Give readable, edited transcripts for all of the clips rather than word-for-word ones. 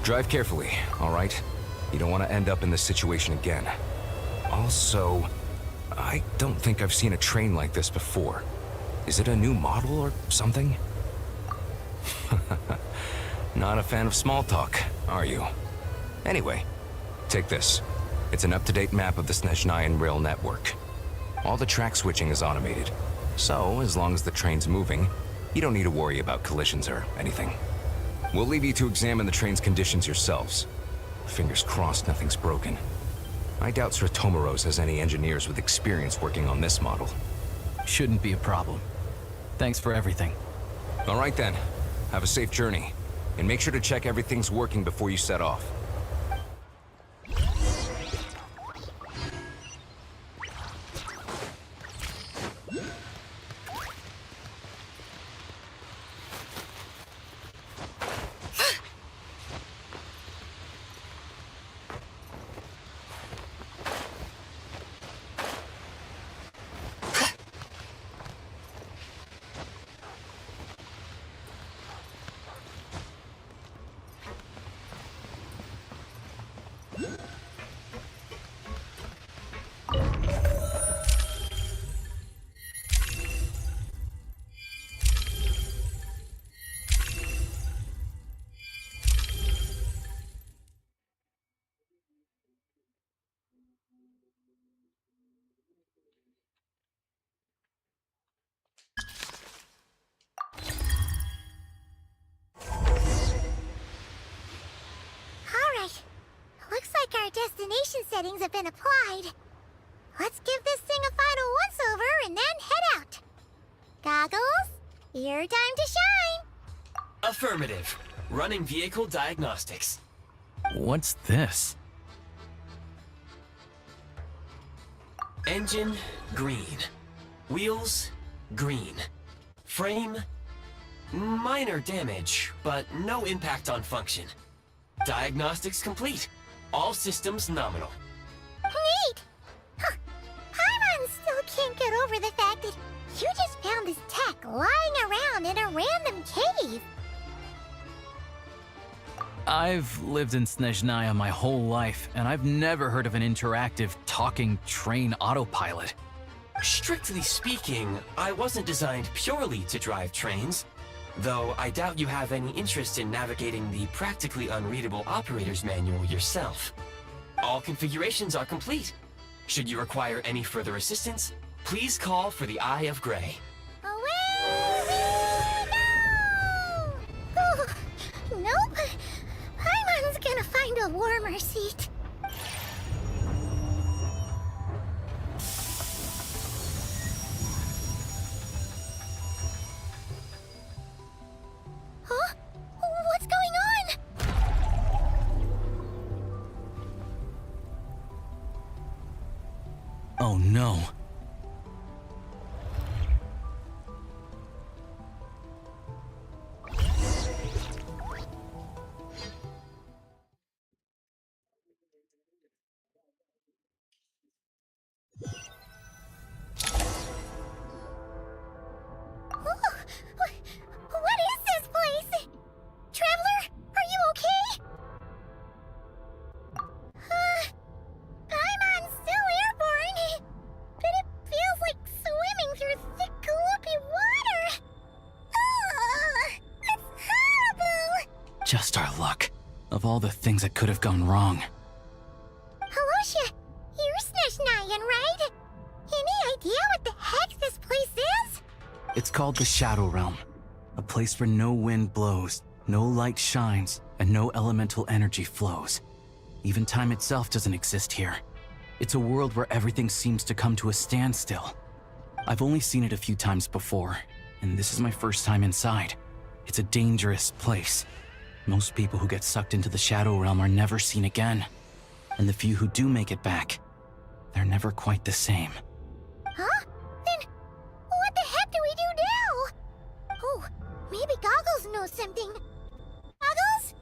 Drive carefully, all right? You don't want to end up in this situation again. Also, I don't think I've seen a train like this before. Is it a new model or something? Not a fan of small talk, are you? Anyway, take this. It's an up-to-date map of the SNEZHNAYA rail network. All the track switching is automated, so as long as the train's moving, you don't need to worry about collisions or anything. We'll leave you to examine the train's conditions yourselves. Fingers crossed nothing's broken. I doubt Sir Tomaros has any engineers with experience working on this model. Shouldn't be a problem. Thanks for everything. All right then. Have a safe journey. And make sure to check everything's working before you set off. Our destination settings have been applied. Let's give this thing a final once-over and then head out. Goggles, your time to shine. Affirmative. Running vehicle diagnostics. What's this? Engine, green. Wheels, green. Frame, minor damage, but no impact on function. Diagnostics complete. All systems nominal. Neat! Huh. Paimon still can't get over the fact that you just found this tech lying around in a random cave. I've lived in SNEZHNAYA my whole life, and I've never heard of an interactive, talking train autopilot. Strictly speaking, I wasn't designed purely to drive trains, though I doubt you have any interest in navigating the practically unreadable operator's manual yourself. All configurations are complete. Should you require any further assistance, please call for the Eye of Grey. Away we go! Oh, nope. Paimon's gonna find a warmer seat. Huh? What's going on? Oh no. What is this place? Traveler, are you okay? Paimon's still airborne, but it feels like swimming through thick, gloopy water. That's horrible. Just our luck. Of all the things that could have gone wrong. Halosha, you're SNEZHNAYAN, right? Any idea what the heck this place is? It's called the Shadow Realm. A place where no wind blows, no light shines, and no elemental energy flows. Even time itself doesn't exist here. It's a world where everything seems to come to a standstill. I've only seen it a few times before, and this is my first time inside. It's a dangerous place. Most people who get sucked into the Shadow Realm are never seen again. And the few who do make it back, they're never quite the same. Huh? Then what the heck do we do now? Oh, maybe Goggles knows something. Goggles?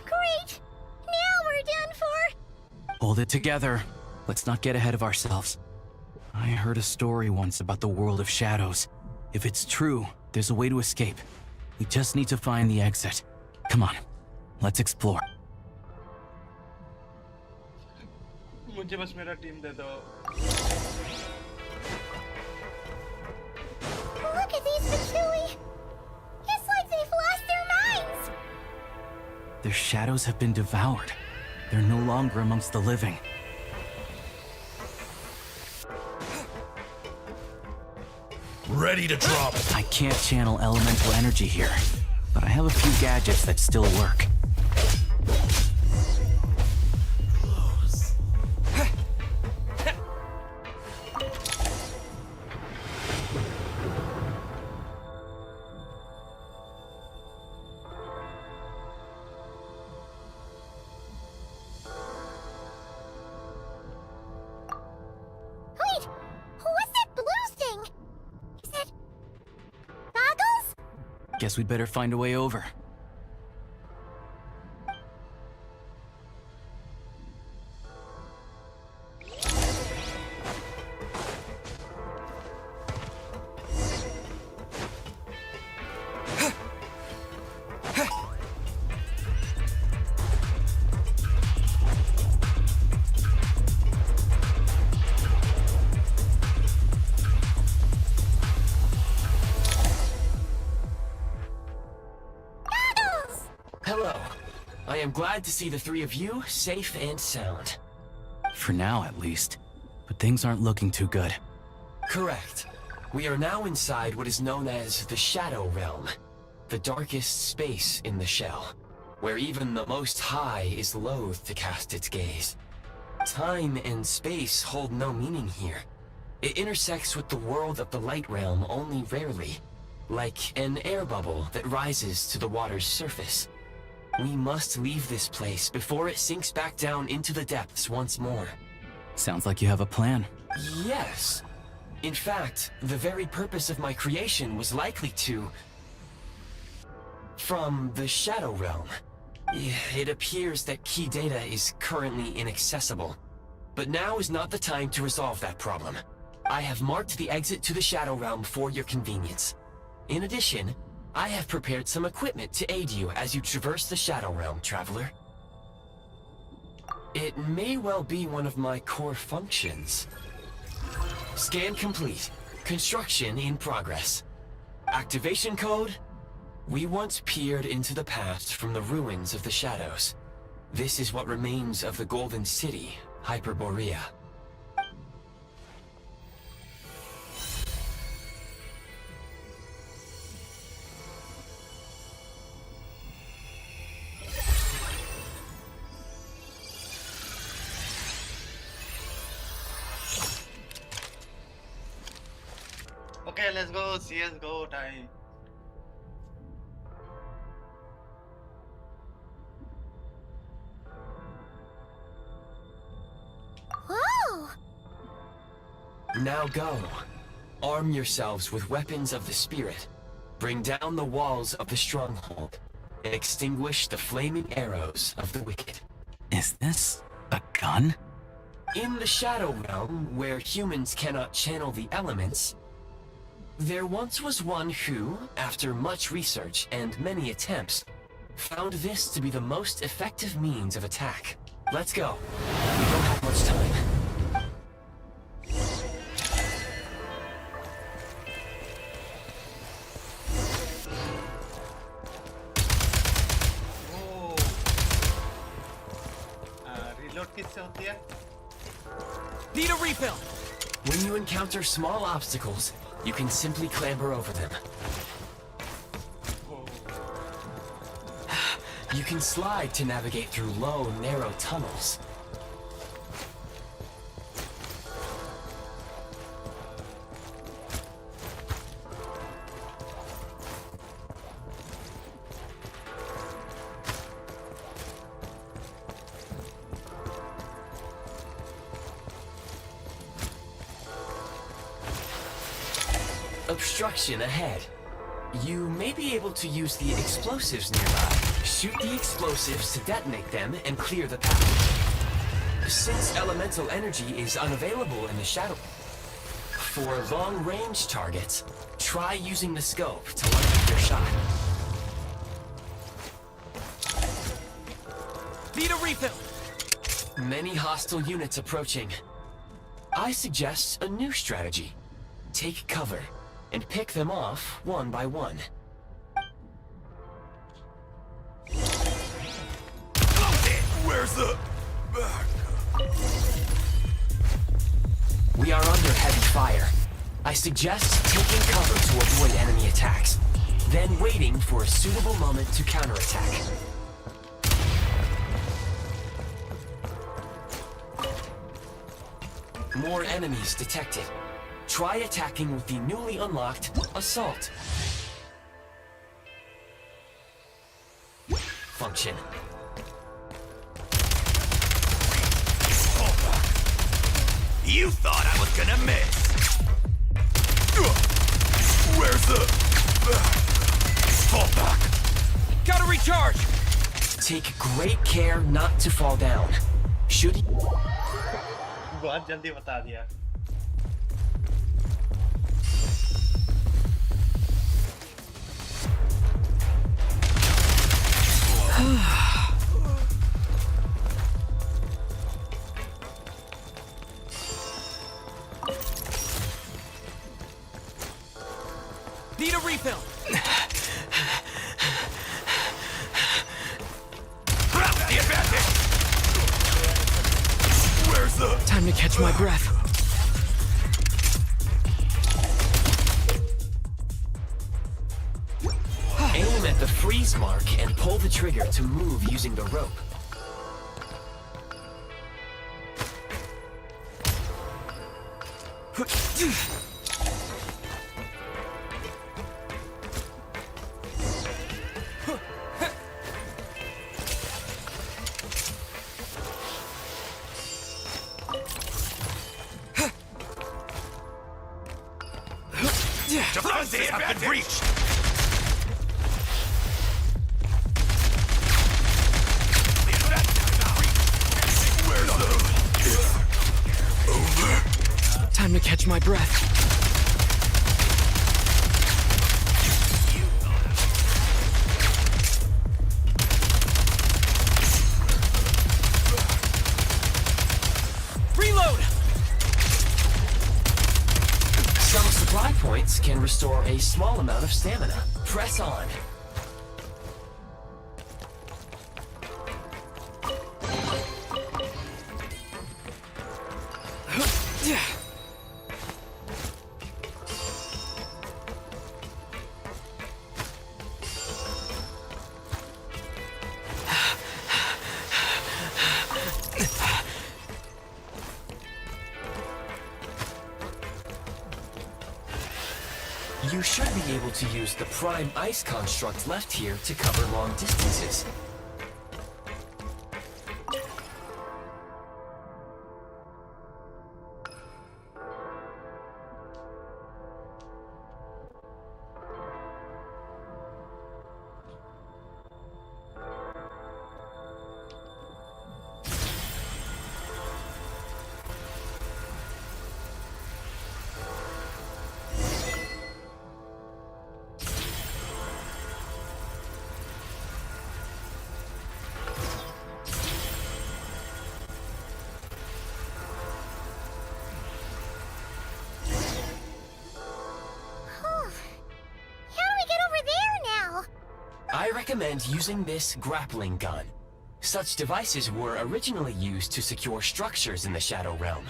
Great! Now we're done for! Hold it together. Let's not get ahead of ourselves. I heard a story once about the world of shadows. If it's true, there's a way to escape. We just need to find the exit. Come on. Let's explore. मुझे बस मेरा team दे दो. Look at these Patui! It's like they've lost their minds! Their shadows have been devoured. They're no longer amongst the living. Ready to drop. I can't channel elemental energy here, but I have a few gadgets that still work. Wait! What's that blue thing? Is that... goggles? Guess we'd better find a way over. Goggles! Hello. I am glad to see the three of you safe and sound. For now, at least. But things aren't looking too good. Correct. We are now inside what is known as the Shadow Realm, the darkest space in the shell, where even the Most High is loath to cast its gaze. Time and space hold no meaning here. It intersects with the world of the Light Realm only rarely, like an air bubble that rises to the water's surface. We must leave this place before it sinks back down into the depths once more. Sounds like you have a plan. Yes. In fact, the very purpose of my creation was likely to... from the Shadow Realm. It appears that key data is currently inaccessible. But now is not the time to resolve that problem. I have marked the exit to the Shadow Realm for your convenience. In addition, I have prepared some equipment to aid you as you traverse the Shadow Realm, Traveler. It may well be one of my core functions. Scan complete. Construction in progress. Activation code? We once peered into the past from the ruins of the shadows. This is what remains of the Golden City, Hyperborea. Okay, let's go. CS:GO time. Whoa! Now go. Arm yourselves with weapons of the spirit. Bring down the walls of the stronghold and extinguish the flaming arrows of the wicked. Is this a gun? In the Shadow Realm, where humans cannot channel the elements, there once was one who, after much research and many attempts, found this to be the most effective means of attack. Let's go. We don't have much time. Oh. Reload किससे होती है? Need a refill! When you encounter small obstacles, you can simply clamber over them. Oh. You can slide to navigate through low, narrow tunnels. Obstruction ahead. You may be able to use the explosives nearby. Shoot the explosives to detonate them and clear the path. Since elemental energy is unavailable in the shadow, for long-range targets, try using the scope to line up your shot. Need a refill! Many hostile units approaching. I suggest a new strategy. Take cover, and pick them off one by one. Where's the... We are under heavy fire. I suggest taking cover to avoid enemy attacks, then waiting for a suitable moment to counterattack. More enemies detected. Try attacking with the newly unlocked Assault function. You thought I was gonna miss. Where's the... Fall back. Gotta recharge! Take great care not to fall down. Should बहुत जल्दी बता दिया. Need a refill! Grab the advantage. Where's the... Time to catch my breath. aim at the freeze mark and pull the trigger to move using the rope. Defenses have been breached! Where's the... Over. Time to catch my breath. Reload! Some supply points can restore a small amount of stamina. Press on. You should be able to use the prime ice construct left here to cover long distances. I recommend using this grappling gun. Such devices were originally used to secure structures in the Shadow Realm.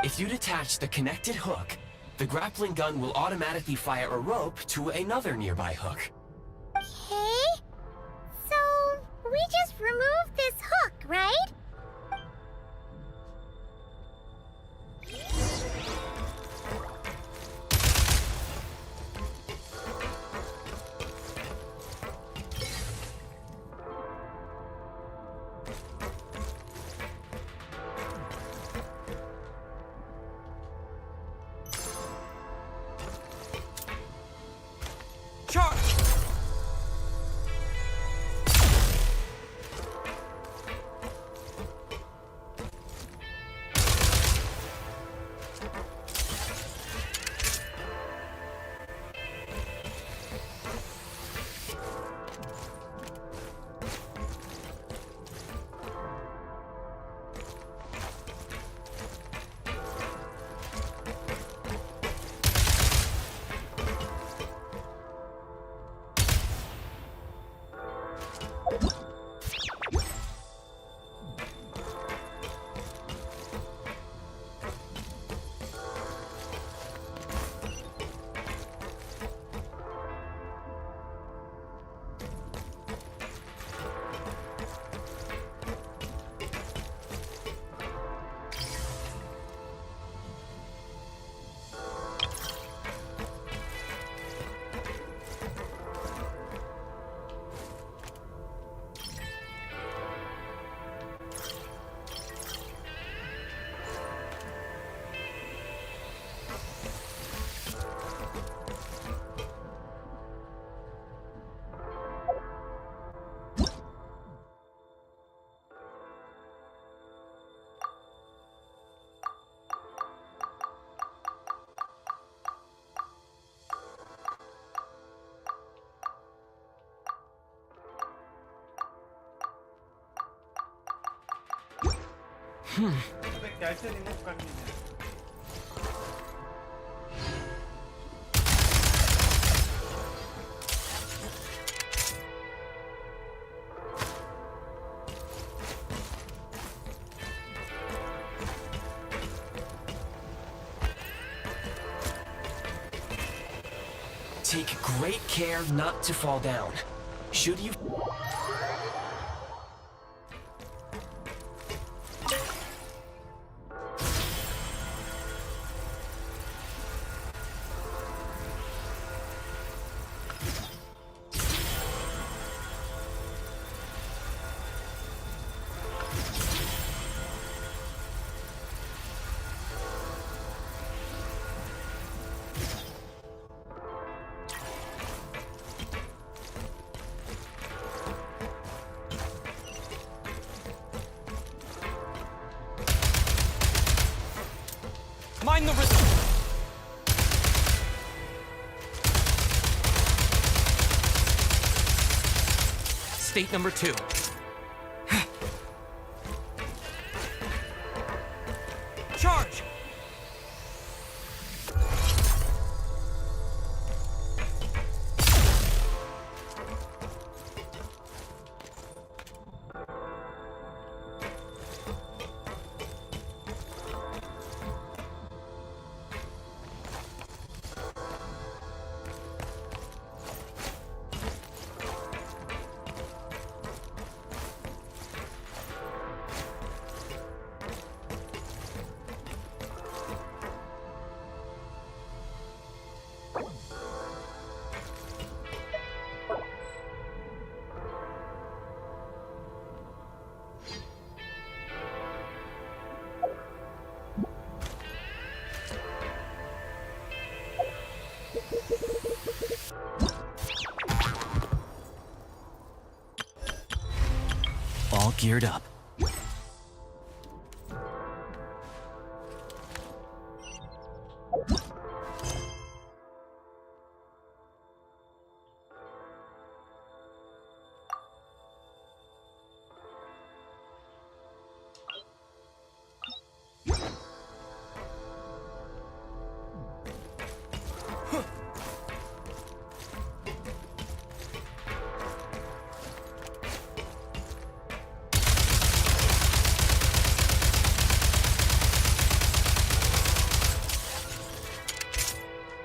If you detach the connected hook, the grappling gun will automatically fire a rope to another nearby hook. Okay. So, we just removed this hook, right? Charge! अबे कैसे remove करनी है? Take great care not to fall down. Should you... Mind the rhythm! State number 2. Charge! All geared up.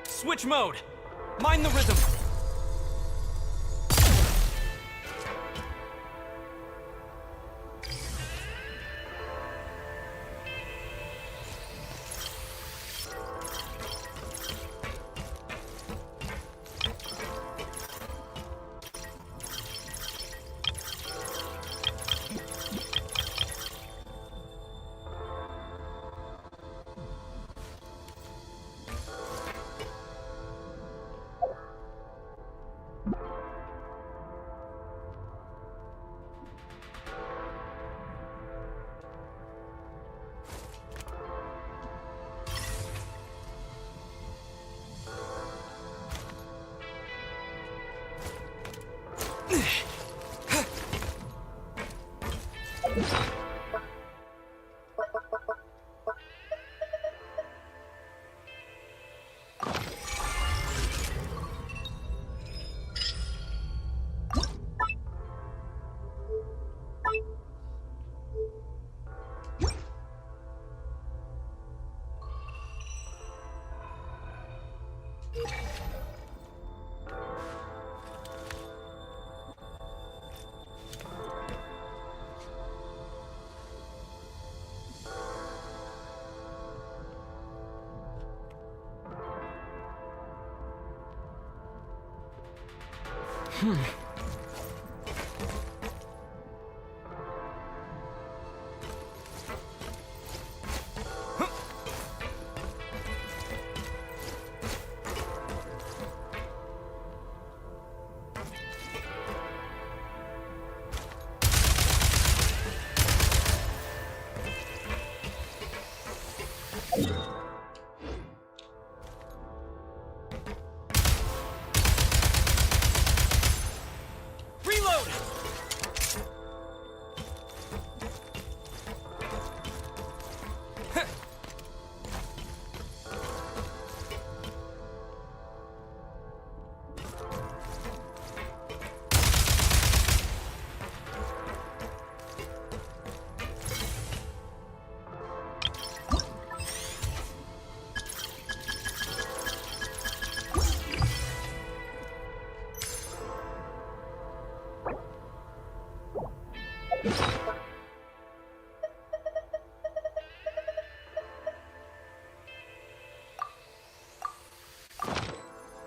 Switch mode! Mind the rhythm!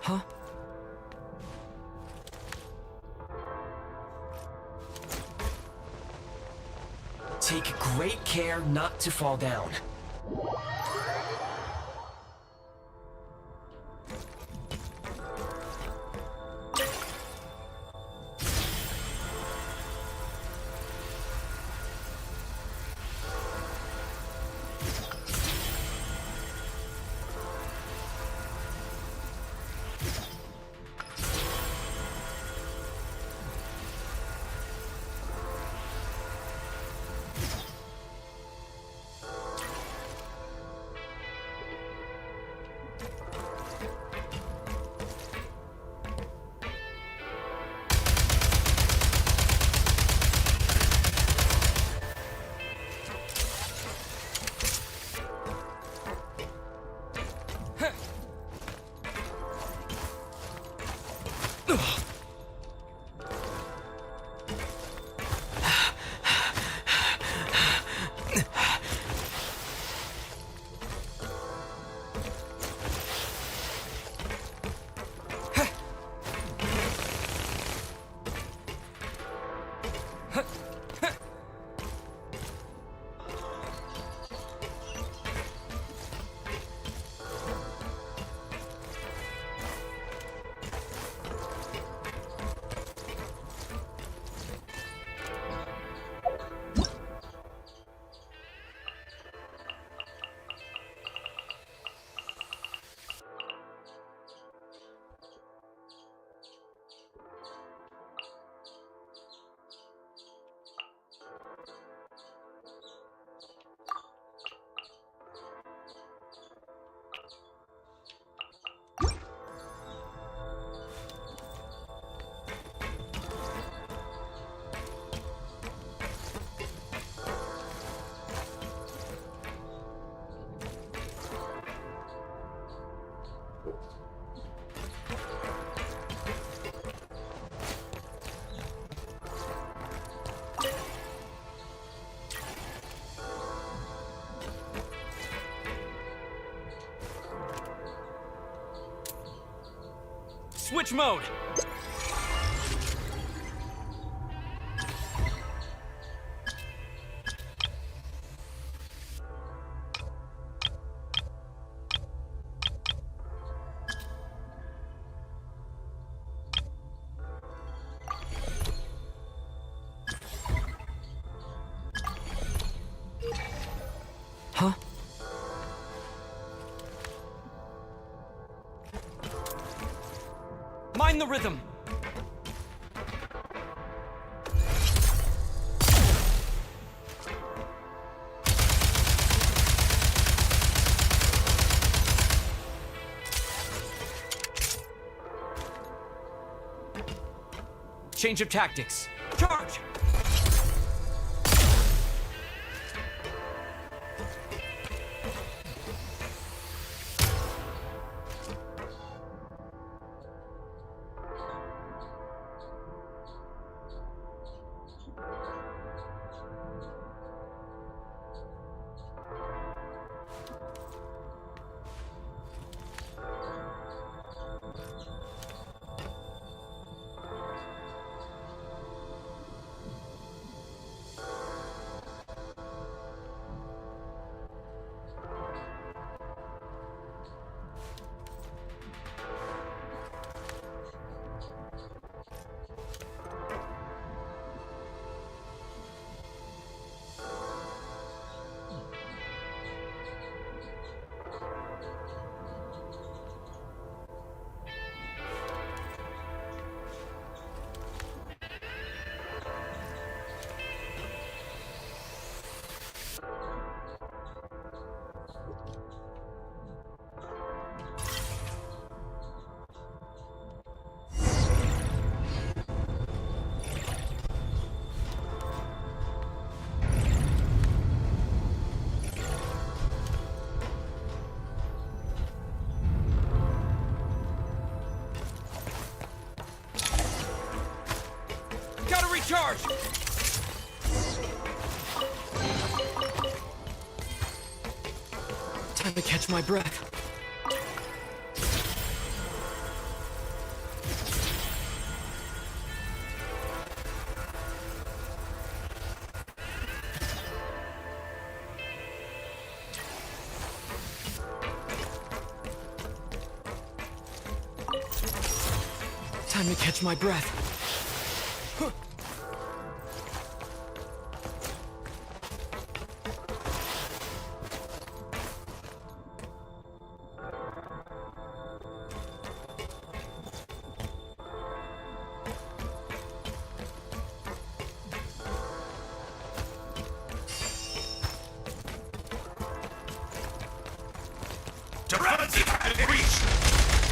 Huh? Take great care not to fall down. Switch mode! Huh? Mind the rhythm! Change of tactics. Charge! recharge! Time to catch my breath. Time to catch my breath.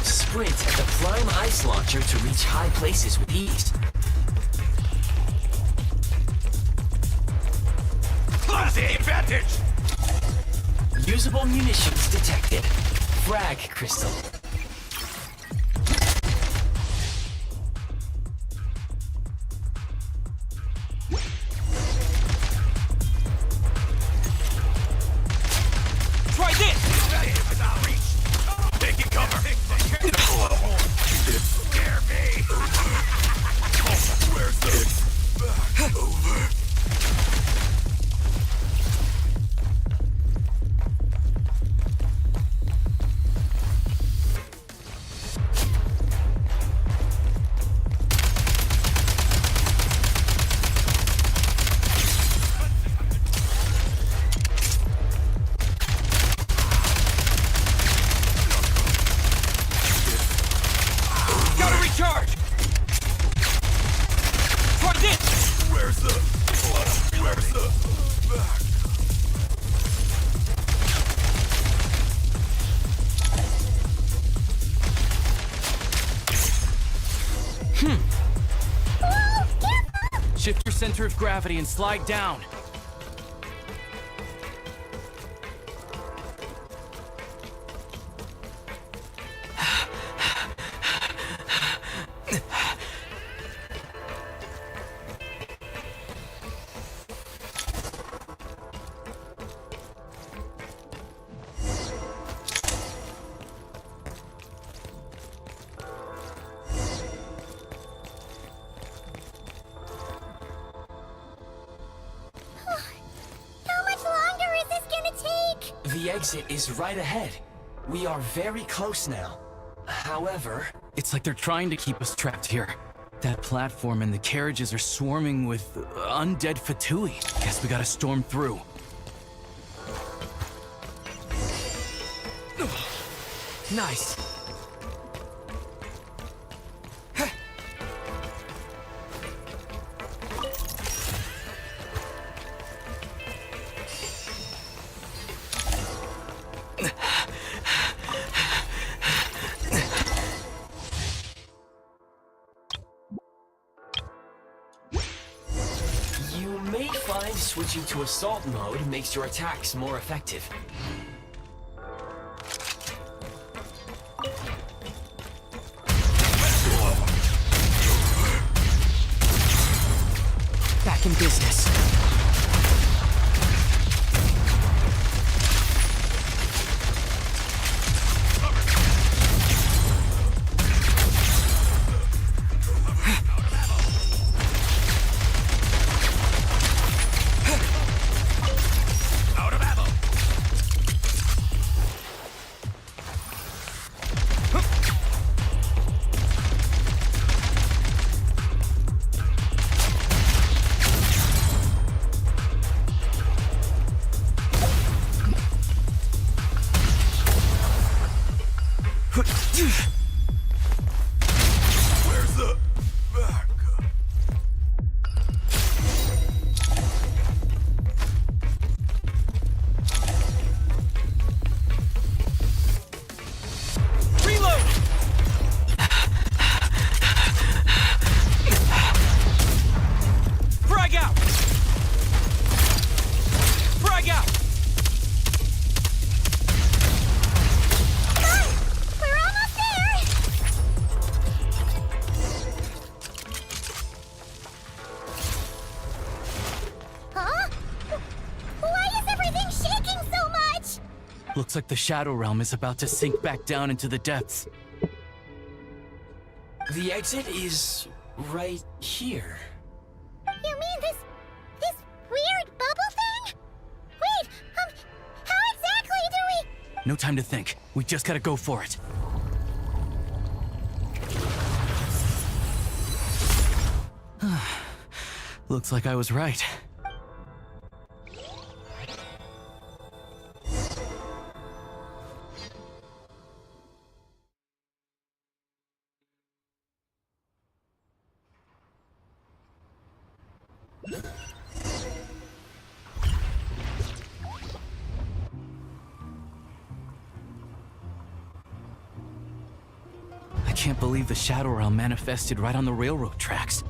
Sprint at the Prime Ice Launcher to reach high places with ease. Classy advantage! Usable munitions detected. Frag crystal. Try this! Without reach! Taking cover! Scare me! Where's the... Over. Gotta recharge! Try this! Where's the... Back. Shift your center of gravity and slide down. How much longer is this gonna take? The exit is right ahead. We are very close now. However, It's like they're trying to keep us trapped here. That platform and the carriages are swarming with undead Fatui. Guess we gotta storm through. Nice. you may find switching to assault mode makes your attacks more effective. Back in business. Out of ammo! Where's the... back? Reload! Frag out! Frag out! Come on! We're almost there! Looks like the Shadow Realm is about to sink back down into the depths. The exit is right here. You mean this weird bubble thing? Wait, how exactly do we... No time to think. We just gotta go for it. Looks like I was right. I can't believe the Shadow Realm manifested right on the railroad tracks.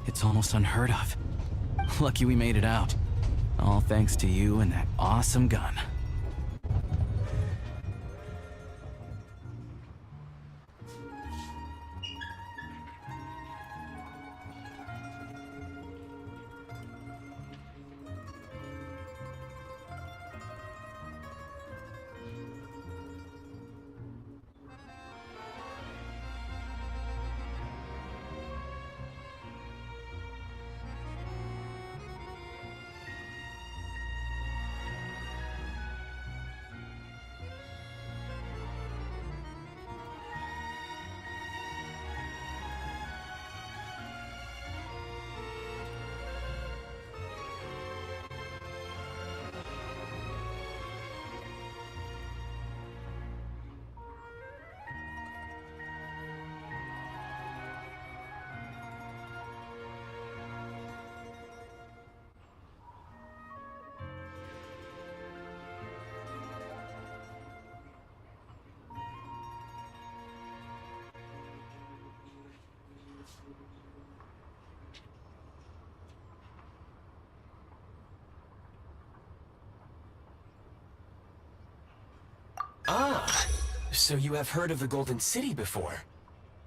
It's almost unheard of. Lucky we made it out. All thanks to you and that awesome gun. Ah, so you have heard of the Golden City before?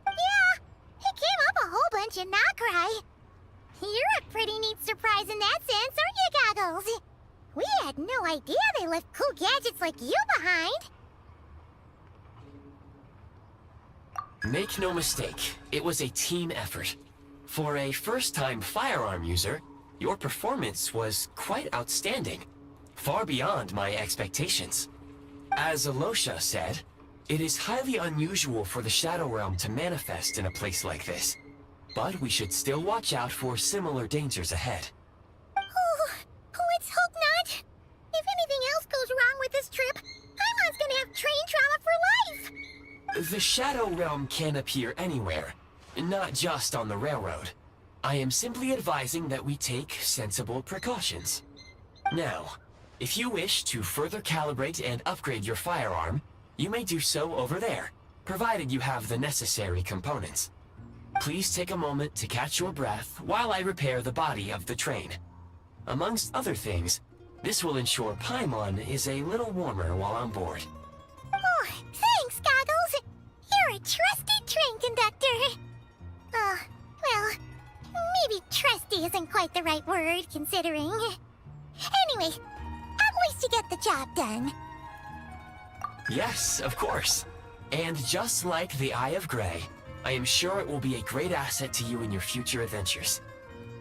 Yeah, it came up a whole bunch in Nokrai. You're a pretty neat surprise in that sense, aren't you, Goggles? We had no idea they left cool gadgets like you behind. Make no mistake, it was a team effort. For a first-time firearm user, your performance was quite outstanding, far beyond my expectations. As Alosha said, it is highly unusual for the Shadow Realm to manifest in a place like this, but we should still watch out for similar dangers ahead. Oh, let's hope not. If anything else goes wrong with this trip, Paimon's gonna have train trauma for life. The Shadow Realm can appear anywhere, not just on the railroad. I am simply advising that we take sensible precautions. Now, if you wish to further calibrate and upgrade your firearm, you may do so over there, provided you have the necessary components. Please take a moment to catch your breath while I repair the body of the train. Amongst other things, this will ensure Paimon is a little warmer while on board. Oh, thanks, Goggles. You're a trusty train conductor. Well, maybe trusty isn't quite the right word, considering. Anyway, at least you get the job done. Yes, of course. And just like the Eye of Grey, I am sure it will be a great asset to you in your future adventures.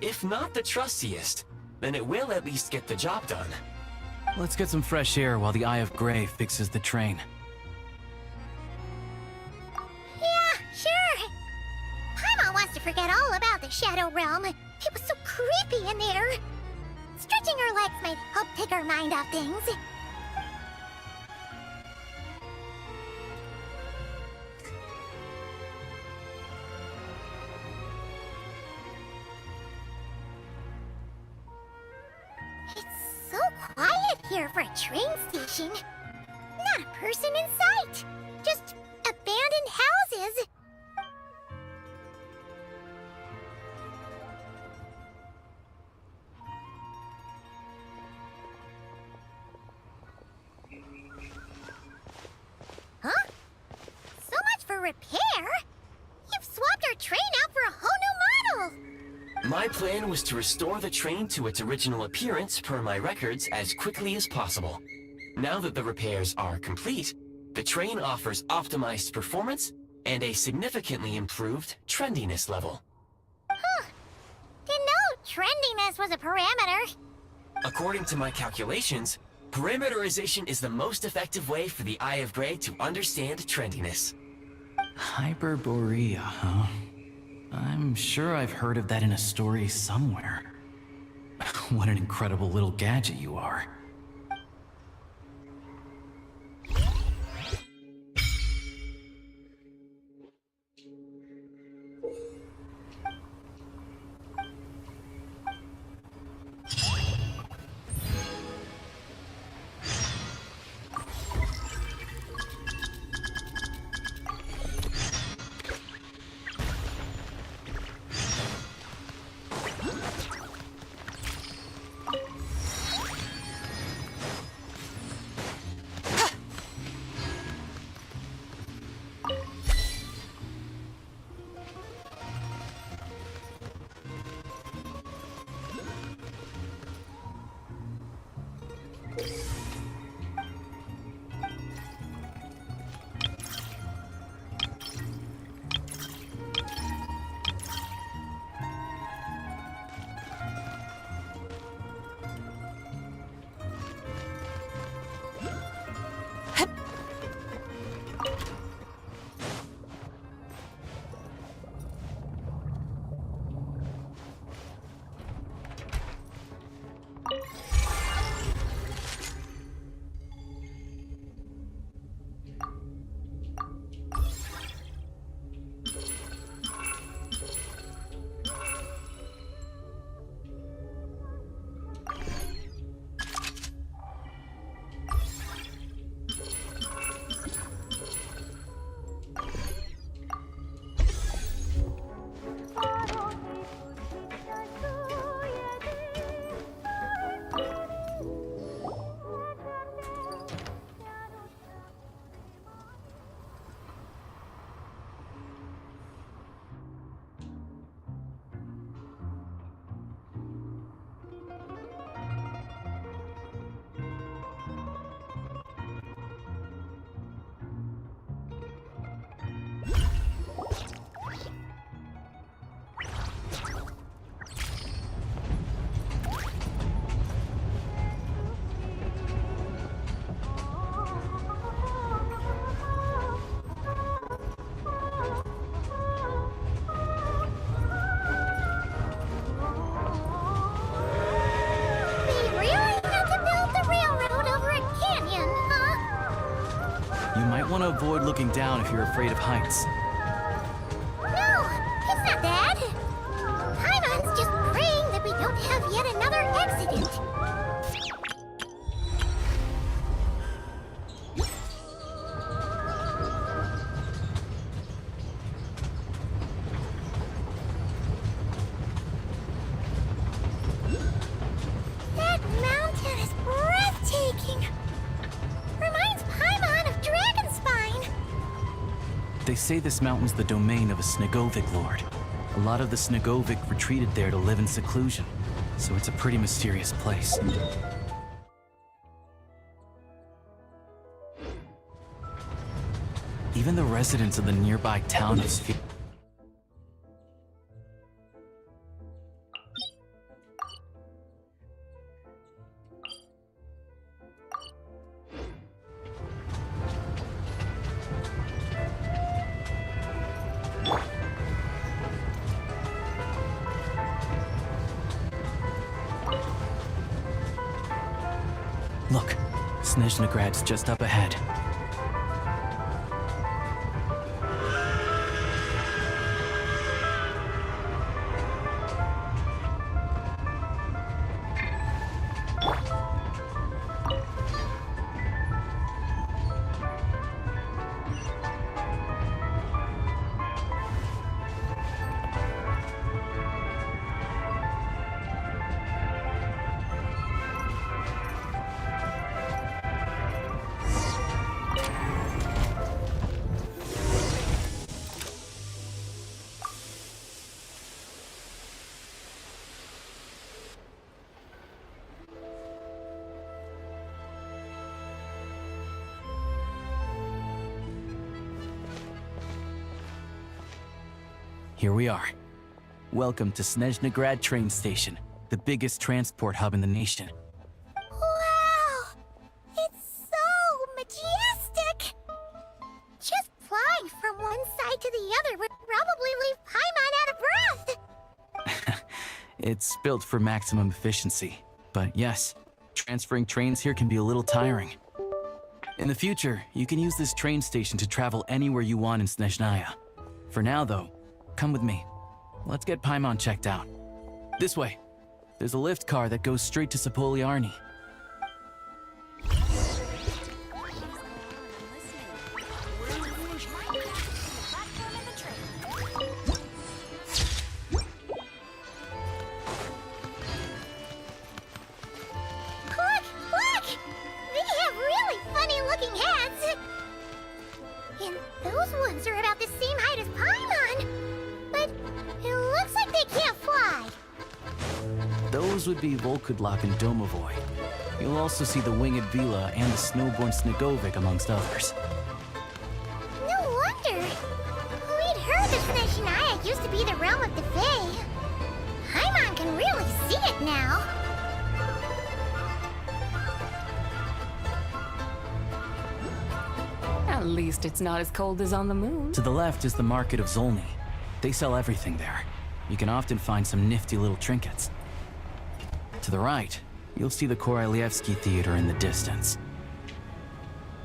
If not the trustiest, then it will at least get the job done. Let's get some fresh air while the Eye of Grey fixes the train. Yeah, sure. Paimon wants to forget all about the Shadow Realm. It was so creepy in there. Stretching her legs might help take her mind off things. It's so quiet here for a train station. Not a person in sight. Just abandoned houses. Huh? So much for repair? You've swapped our train out for a whole new model! My plan was to restore the train to its original appearance per my records as quickly as possible. Now that the repairs are complete, the train offers optimized performance and a significantly improved trendiness level. Didn't know trendiness was a parameter. According to my calculations, parameterization is the most effective way for the Eye of Grey to understand trendiness. Hyperborea, huh? I'm sure I've heard of that in a story somewhere. What an incredible little gadget you are. Want to avoid looking down if you're afraid of heights. No, it's not that. Paimon's just praying that we don't have yet another accident. That mountain is breathtaking. Reminds Paimon of Dragonspine. They say this mountain's the domain of a Snegovic lord. A lot of the Snegovic retreated there to live in seclusion, so it's a pretty mysterious place. Even the residents of the nearby town of Sphere. Look, SNEZHNAGrad's just up ahead. here we are. Welcome to SNEZHNAYA train station, the biggest transport hub in the nation. Wow! It's so majestic! Just flying from one side to the other would probably leave Paimon out of breath! It's built for maximum efficiency, but yes, transferring trains here can be a little tiring. In the future, you can use this train station to travel anywhere you want in SNEZHNAYA. For now, though, come with me. Let's get Paimon checked out. This way. There's a lift car that goes straight to Sapoliarni. Look! They have really funny-looking heads! And those ones are about the same height as Paimon! But it looks like they can't fly! Those would be Volkudlak and Domovoy. You'll also see the winged Vila and the snowborn Snegovic amongst others. No wonder! We'd heard that SNEZHNAYA used to be the realm of the Fae. Paimon can really see it now! At least it's not as cold as on the moon. To the left is the Market of Zolny. They sell everything there. You can often find some nifty little trinkets. To the right, you'll see the Korolievsky Theater in the distance.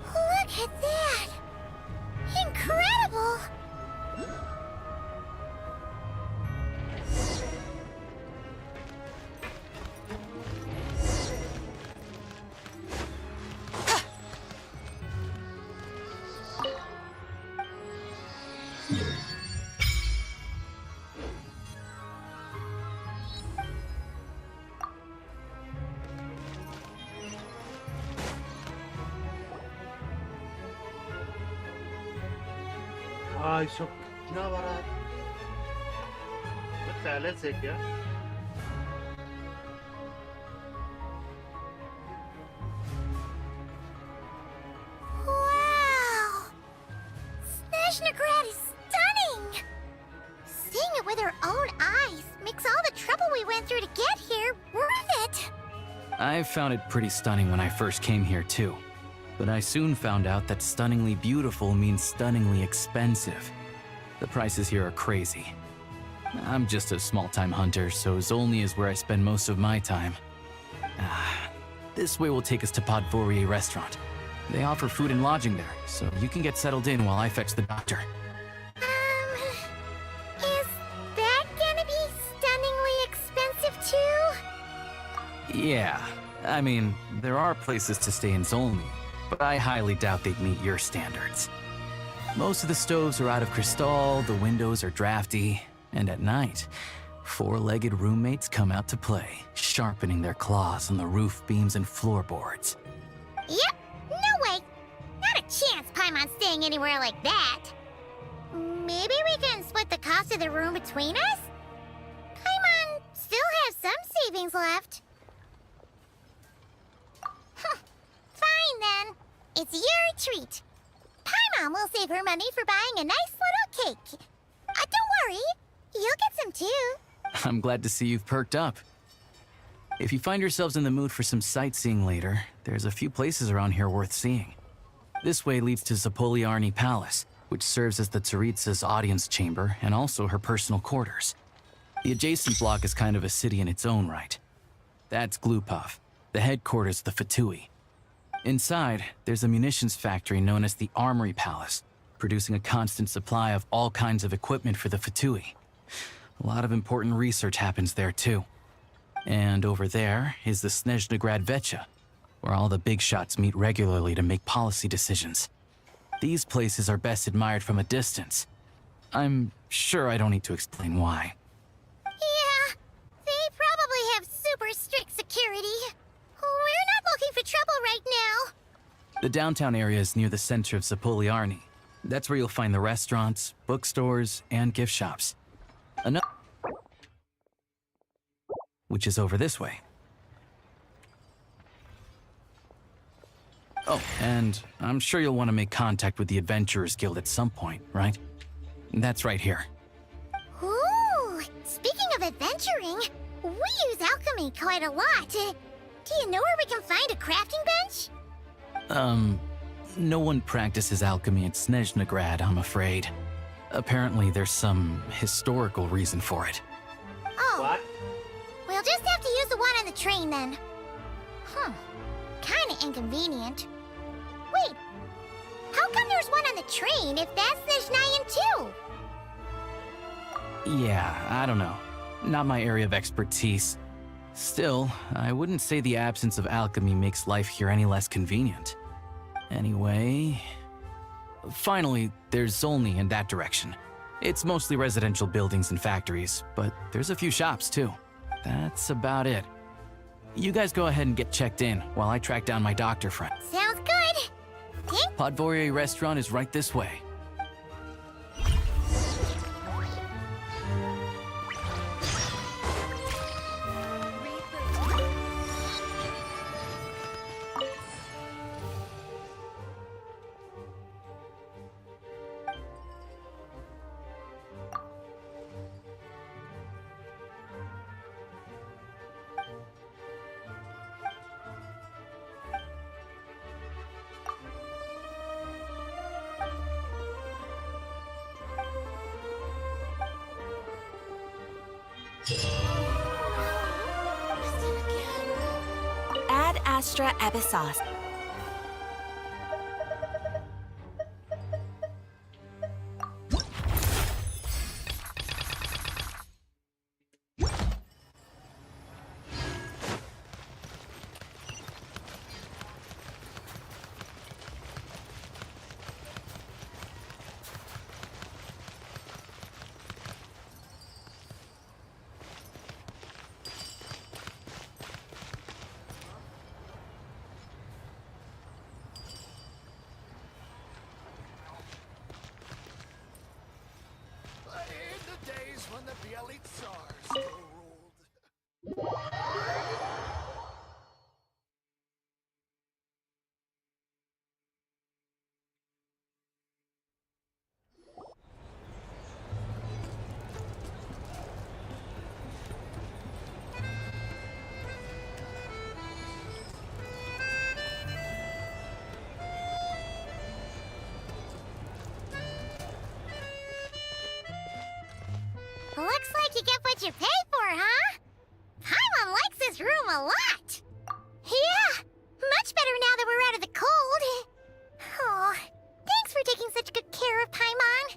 Look at that! Incredible! इसको कितना बड़ा है? Palace है क्या? Wow! SNEZHNAYA is stunning! Seeing it with our own eyes makes all the trouble we went through to get here worth it! I found it pretty stunning when I first came here too. But I soon found out that stunningly beautiful means stunningly expensive. The prices here are crazy. I'm just a small-time hunter, so Zolny is where I spend most of my time. This way will take us to Podvorier restaurant. They offer food and lodging there, so you can get settled in while I fetch the doctor. Is that gonna be stunningly expensive too? Yeah, I mean, there are places to stay in Zolny, but I highly doubt they'd meet your standards. Most of the stoves are out of crystal, the windows are drafty, and at night, four-legged roommates come out to play, sharpening their claws on the roof beams and floorboards. Yep, no way! Not a chance Paimon's staying anywhere like that! Maybe we can split the cost of the room between us? Paimon still has some savings left. Fine then. It's your treat. Paimon will save her money for buying a nice little cake. Don't worry, you'll get some too. I'm glad to see you've perked up. If you find yourselves in the mood for some sightseeing later, there's a few places around here worth seeing. This way leads to Sapoliarni Palace, which serves as the Tsaritsa's audience chamber and also her personal quarters. The adjacent block is kind of a city in its own right. That's Glupov, the headquarters of the Fatui. Inside, there's a munitions factory known as the Armory Palace, producing a constant supply of all kinds of equipment for the Fatui. A lot of important research happens there too. And over there is the SNEZHNAYA Vecha, where all the big shots meet regularly to make policy decisions. These places are best admired from a distance. I'm sure I don't need to explain why. Yeah, they probably have super strict security. We're not looking for trouble right now. The downtown area is near the center of Sapoliarni. That's where you'll find the restaurants, bookstores, and gift shops. Another, which is over this way. Oh, and I'm sure you'll want to make contact with the Adventurers Guild at some point, right? That's right here. Ooh, adventuring. We use alchemy quite a lot. Do you know where we can find a crafting bench? No one practices alchemy at SNEZHNAYA, I'm afraid. Apparently, there's some historical reason for it. Oh. What? We'll just have to use the one on the train then. Kinda inconvenient. Wait, how come there's one on the train if that's SNEZHNAYA too? Yeah, I don't know. Not my area of expertise. Still, I wouldn't say the absence of alchemy makes life here any less convenient. Anyway... Finally, there's Zolny in that direction. It's mostly residential buildings and factories, but there's a few shops too. That's about it. You guys go ahead and get checked in while I track down my doctor friend. Sounds good. Podvorye restaurant is right this way. Ad Astra Abyssos. In the days when the Bielite Tsars still ruled. Looks like you get what you pay for, huh? Paimon likes this room a lot. Yeah, much better now that we're out of the cold. Oh, thanks for taking such good care of Paimon.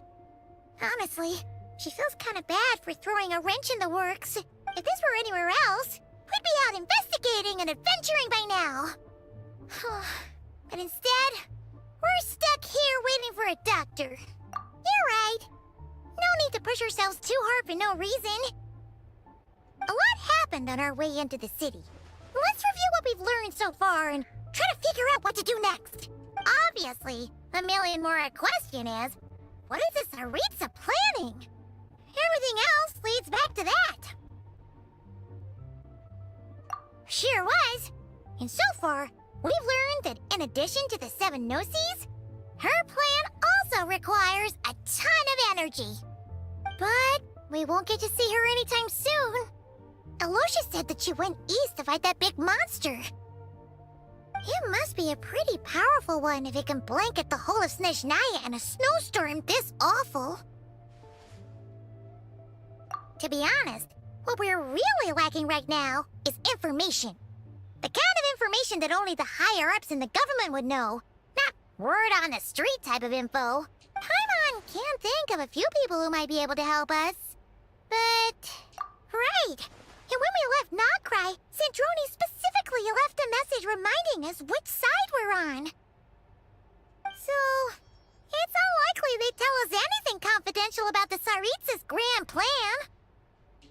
Honestly, she feels kind of bad for throwing a wrench in the works. If this were anywhere else, we'd be out investigating and adventuring by now. But instead, we're stuck here waiting for a doctor. You're right. No need to push ourselves too hard for no reason. A lot happened on our way into the city. Let's review what we've learned so far and try to figure out what to do next. Obviously, the million more question is, what is this Tsaritsa planning? Everything else leads back to that. Sure was. And so far, we've learned that in addition to the 7 Gnosis, her plan also requires a ton of energy. But we won't get to see her anytime soon. Aloysia said that she went east to fight that big monster. It must be a pretty powerful one if it can blanket the whole of SNEZHNAYA in a snowstorm this awful. To be honest, what we're really lacking right now is information. The kind of information that only the higher-ups in the government would know. Not word on the street type of info. Paimon can think of a few people who might be able to help us. But... right. And when we left Nagrai, Zandroni specifically left a message reminding us which side we're on. So... it's unlikely they'd tell us anything confidential about the Tsaritsa's grand plan.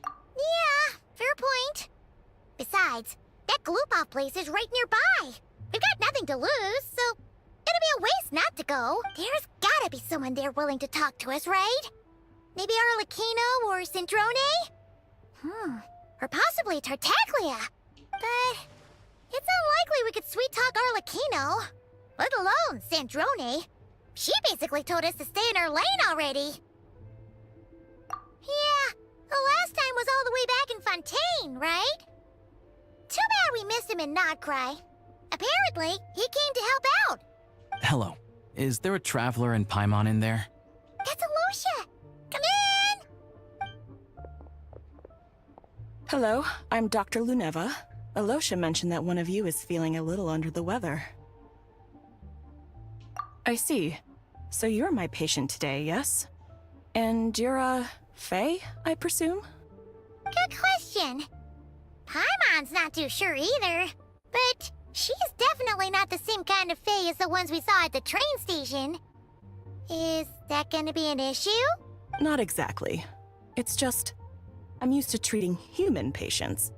Yeah, fair point. Besides, that Gloopov place is right nearby. We've got nothing to lose, so it'll be a waste not to go. There's gotta be someone there willing to talk to us, right? Maybe Arlecchino or Zandroni? Or possibly Tartaglia. But it's unlikely we could sweet-talk Arlecchino. Let alone Zandroni. She basically told us to stay in her lane already. Yeah, The last time was all the way back in Fontaine, right? Too bad we missed him in Notcry. Apparently, he came to help out. Hello. Is there a traveler in Paimon in there? That's Alosha. Come in! Hello, I'm Dr. Luneva. Alosha mentioned that one of you is feeling a little under the weather. I see. So you're my patient today, yes? And you're, Faye, I presume? Good question. Paimon's not too sure either, but she's definitely not the same kind of Fae as the ones we saw at the train station. Is that gonna be an issue? Not exactly. It's just, I'm used to treating human patients.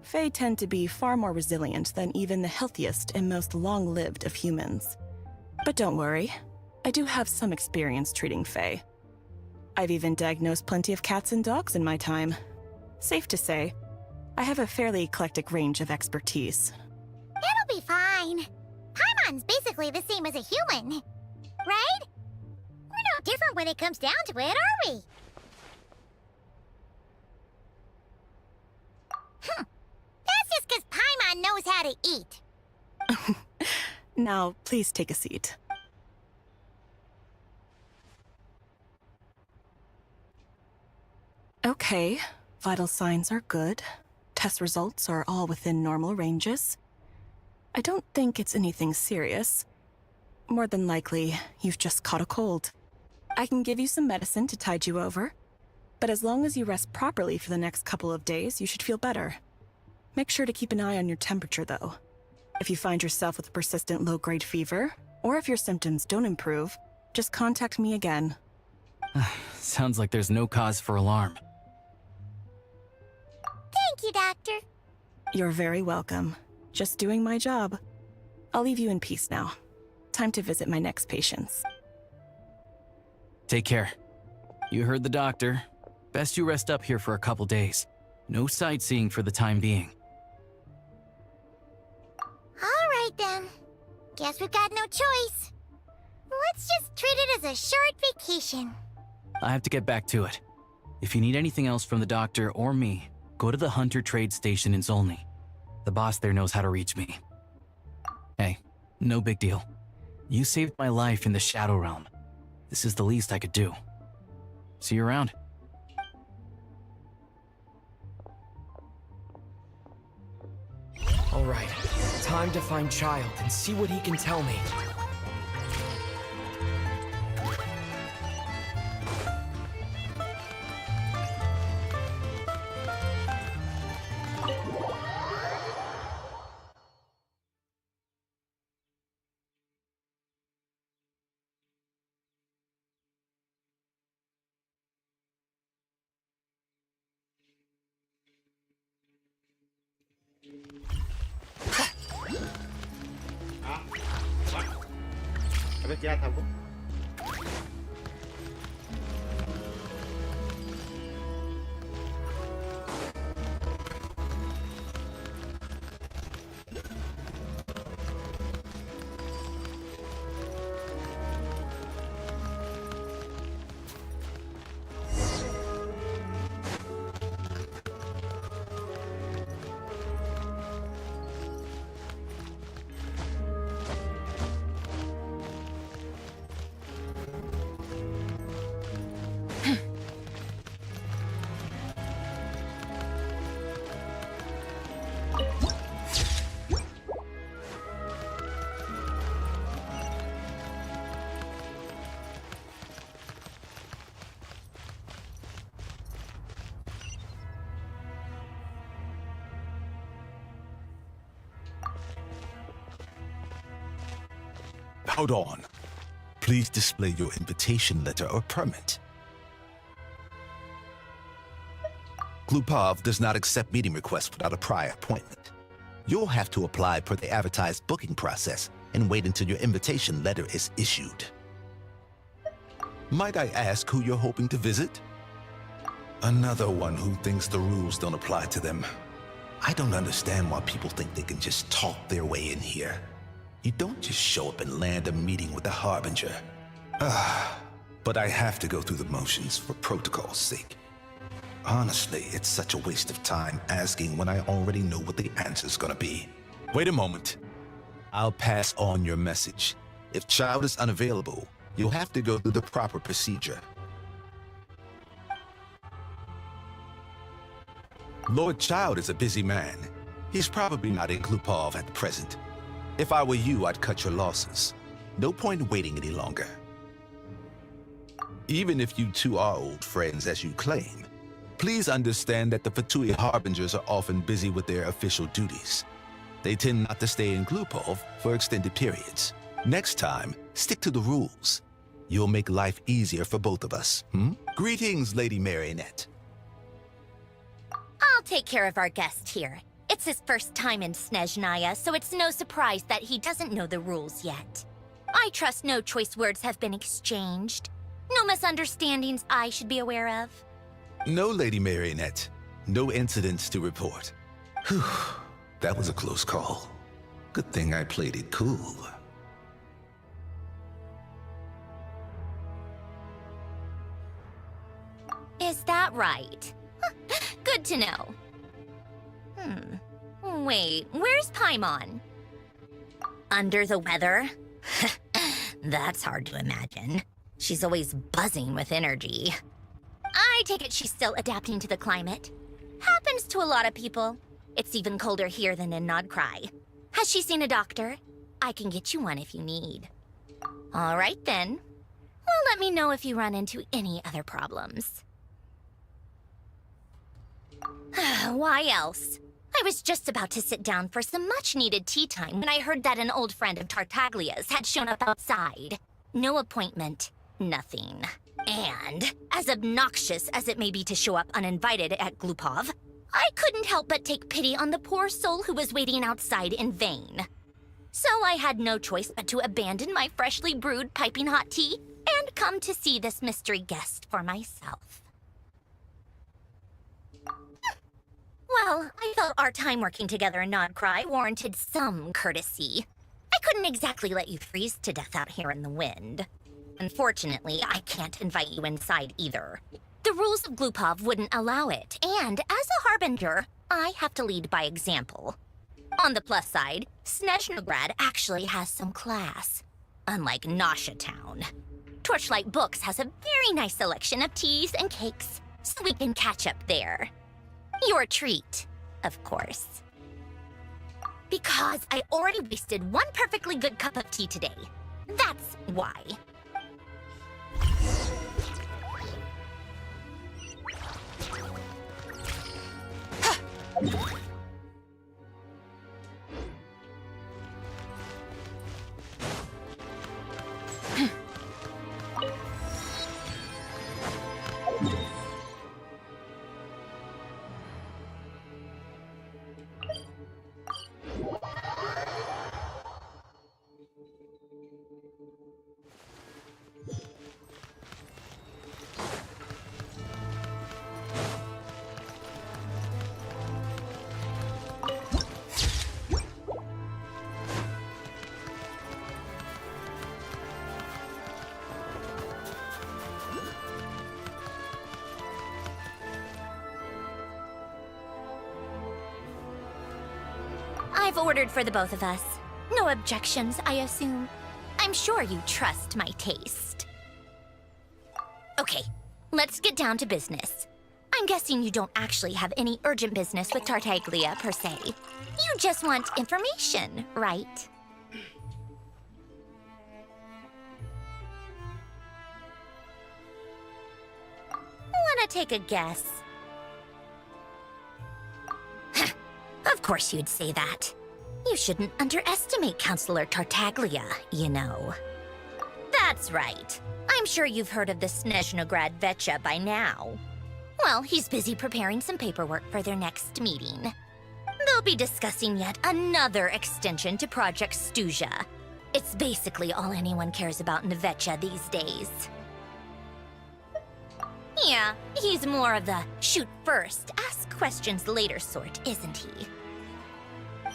Fae tend to be far more resilient than even the healthiest and most long-lived of humans. But don't worry, I do have some experience treating Fae. I've even diagnosed plenty of cats and dogs in my time. Safe to say, I have a fairly eclectic range of expertise. It'll be fine. Paimon's basically the same as a human, right? We're no different when it comes down to it, are we? That's just because Paimon knows how to eat. Now, please take a seat. Okay, vital signs are good. Test results are all within normal ranges. I don't think it's anything serious. More than likely, you've just caught a cold. I can give you some medicine to tide you over, but as long as you rest properly for the next couple of days, you should feel better. Make sure to keep an eye on your temperature, though. If you find yourself with persistent low-grade fever, or if your symptoms don't improve, just contact me again. Sounds like there's no cause for alarm. Thank you, Doctor. You're very welcome. Just doing my job. I'll leave you in peace now. Time to visit my next patients. Take care. You heard the doctor. Best you rest up here for a couple days. No sightseeing for the time being. All right, then. Guess we've got no choice. Let's just treat it as a short vacation. I have to get back to it. If you need anything else from the doctor or me, go to the Hunter Trade Station in Zolny. The boss there knows how to reach me. Hey, no big deal. You saved my life in the Shadow Realm. This is the least I could do. See you around. All right, time to find Child and see what he can tell me. अबे क्या था वो? Hold on. Please display your invitation letter or permit. Glupov does not accept meeting requests without a prior appointment. You'll have to apply per the advertised booking process and wait until your invitation letter is issued. Might I ask who you're hoping to visit? Another one who thinks the rules don't apply to them. I don't understand why people think they can just talk their way in here. You don't just show up and land a meeting with the Harbinger. But I have to go through the motions for protocol's sake. Honestly, it's such a waste of time asking when I already know what the answer's gonna be. Wait a moment. I'll pass on your message. If Child is unavailable, you'll have to go through the proper procedure. Lord Child is a busy man. He's probably not in Glupov at present. If I were you, I'd cut your losses. No point waiting any longer. Even if you two are old friends as you claim, please understand that the Fatui Harbingers are often busy with their official duties. They tend not to stay in Glupov for extended periods. Next time, stick to the rules. You'll make life easier for both of us, Greetings, Lady Marionette. I'll take care of our guest here. It's his first time in SNEZHNAYA, so it's no surprise that he doesn't know the rules yet. I trust no choice words have been exchanged. No misunderstandings I should be aware of. No, Lady Marionette. No incidents to report. Whew, that was a close call. Good thing I played it cool. Is that right? Good to know. Wait, where's Paimon? Under the weather? That's hard to imagine. She's always buzzing with energy. I take it she's still adapting to the climate. Happens to a lot of people. It's even colder here than in Nodcry. Has she seen a doctor? I can get you one if you need. All right then. Well, let me know if you run into any other problems. Why else? I was just about to sit down for some much-needed tea time when I heard that an old friend of Tartaglia's had shown up outside. No appointment, nothing. And, as obnoxious as it may be to show up uninvited at Glupov, I couldn't help but take pity on the poor soul who was waiting outside in vain. So I had no choice but to abandon my freshly brewed piping hot tea and come to see this mystery guest for myself. Well, I felt our time working together in Nodcry warranted some courtesy. I couldn't exactly let you freeze to death out here in the wind. Unfortunately, I can't invite you inside either. The rules of Glupov wouldn't allow it, and as a harbinger, I have to lead by example. On the plus side, SNEZHNAYA actually has some class, unlike Nausea Town. Torchlight Books has a very nice selection of teas and cakes, so we can catch up there. Your treat, of course. Because I already wasted one perfectly good cup of tea today. That's why. I've ordered for the both of us. No objections, I assume. I'm sure you trust my taste. Okay, let's get down to business. I'm guessing you don't actually have any urgent business with Tartaglia, per se. You just want information, right? Wanna take a guess? Of course you'd say that. You shouldn't underestimate Counselor Tartaglia, you know. That's right. I'm sure you've heard of the SNEZHNAYA Vetcha by now. Well, he's busy preparing some paperwork for their next meeting. They'll be discussing yet another extension to Project Stuzha. It's basically all anyone cares about in the Vetcha these days. Yeah, he's more of the shoot first, ask questions later sort, isn't he?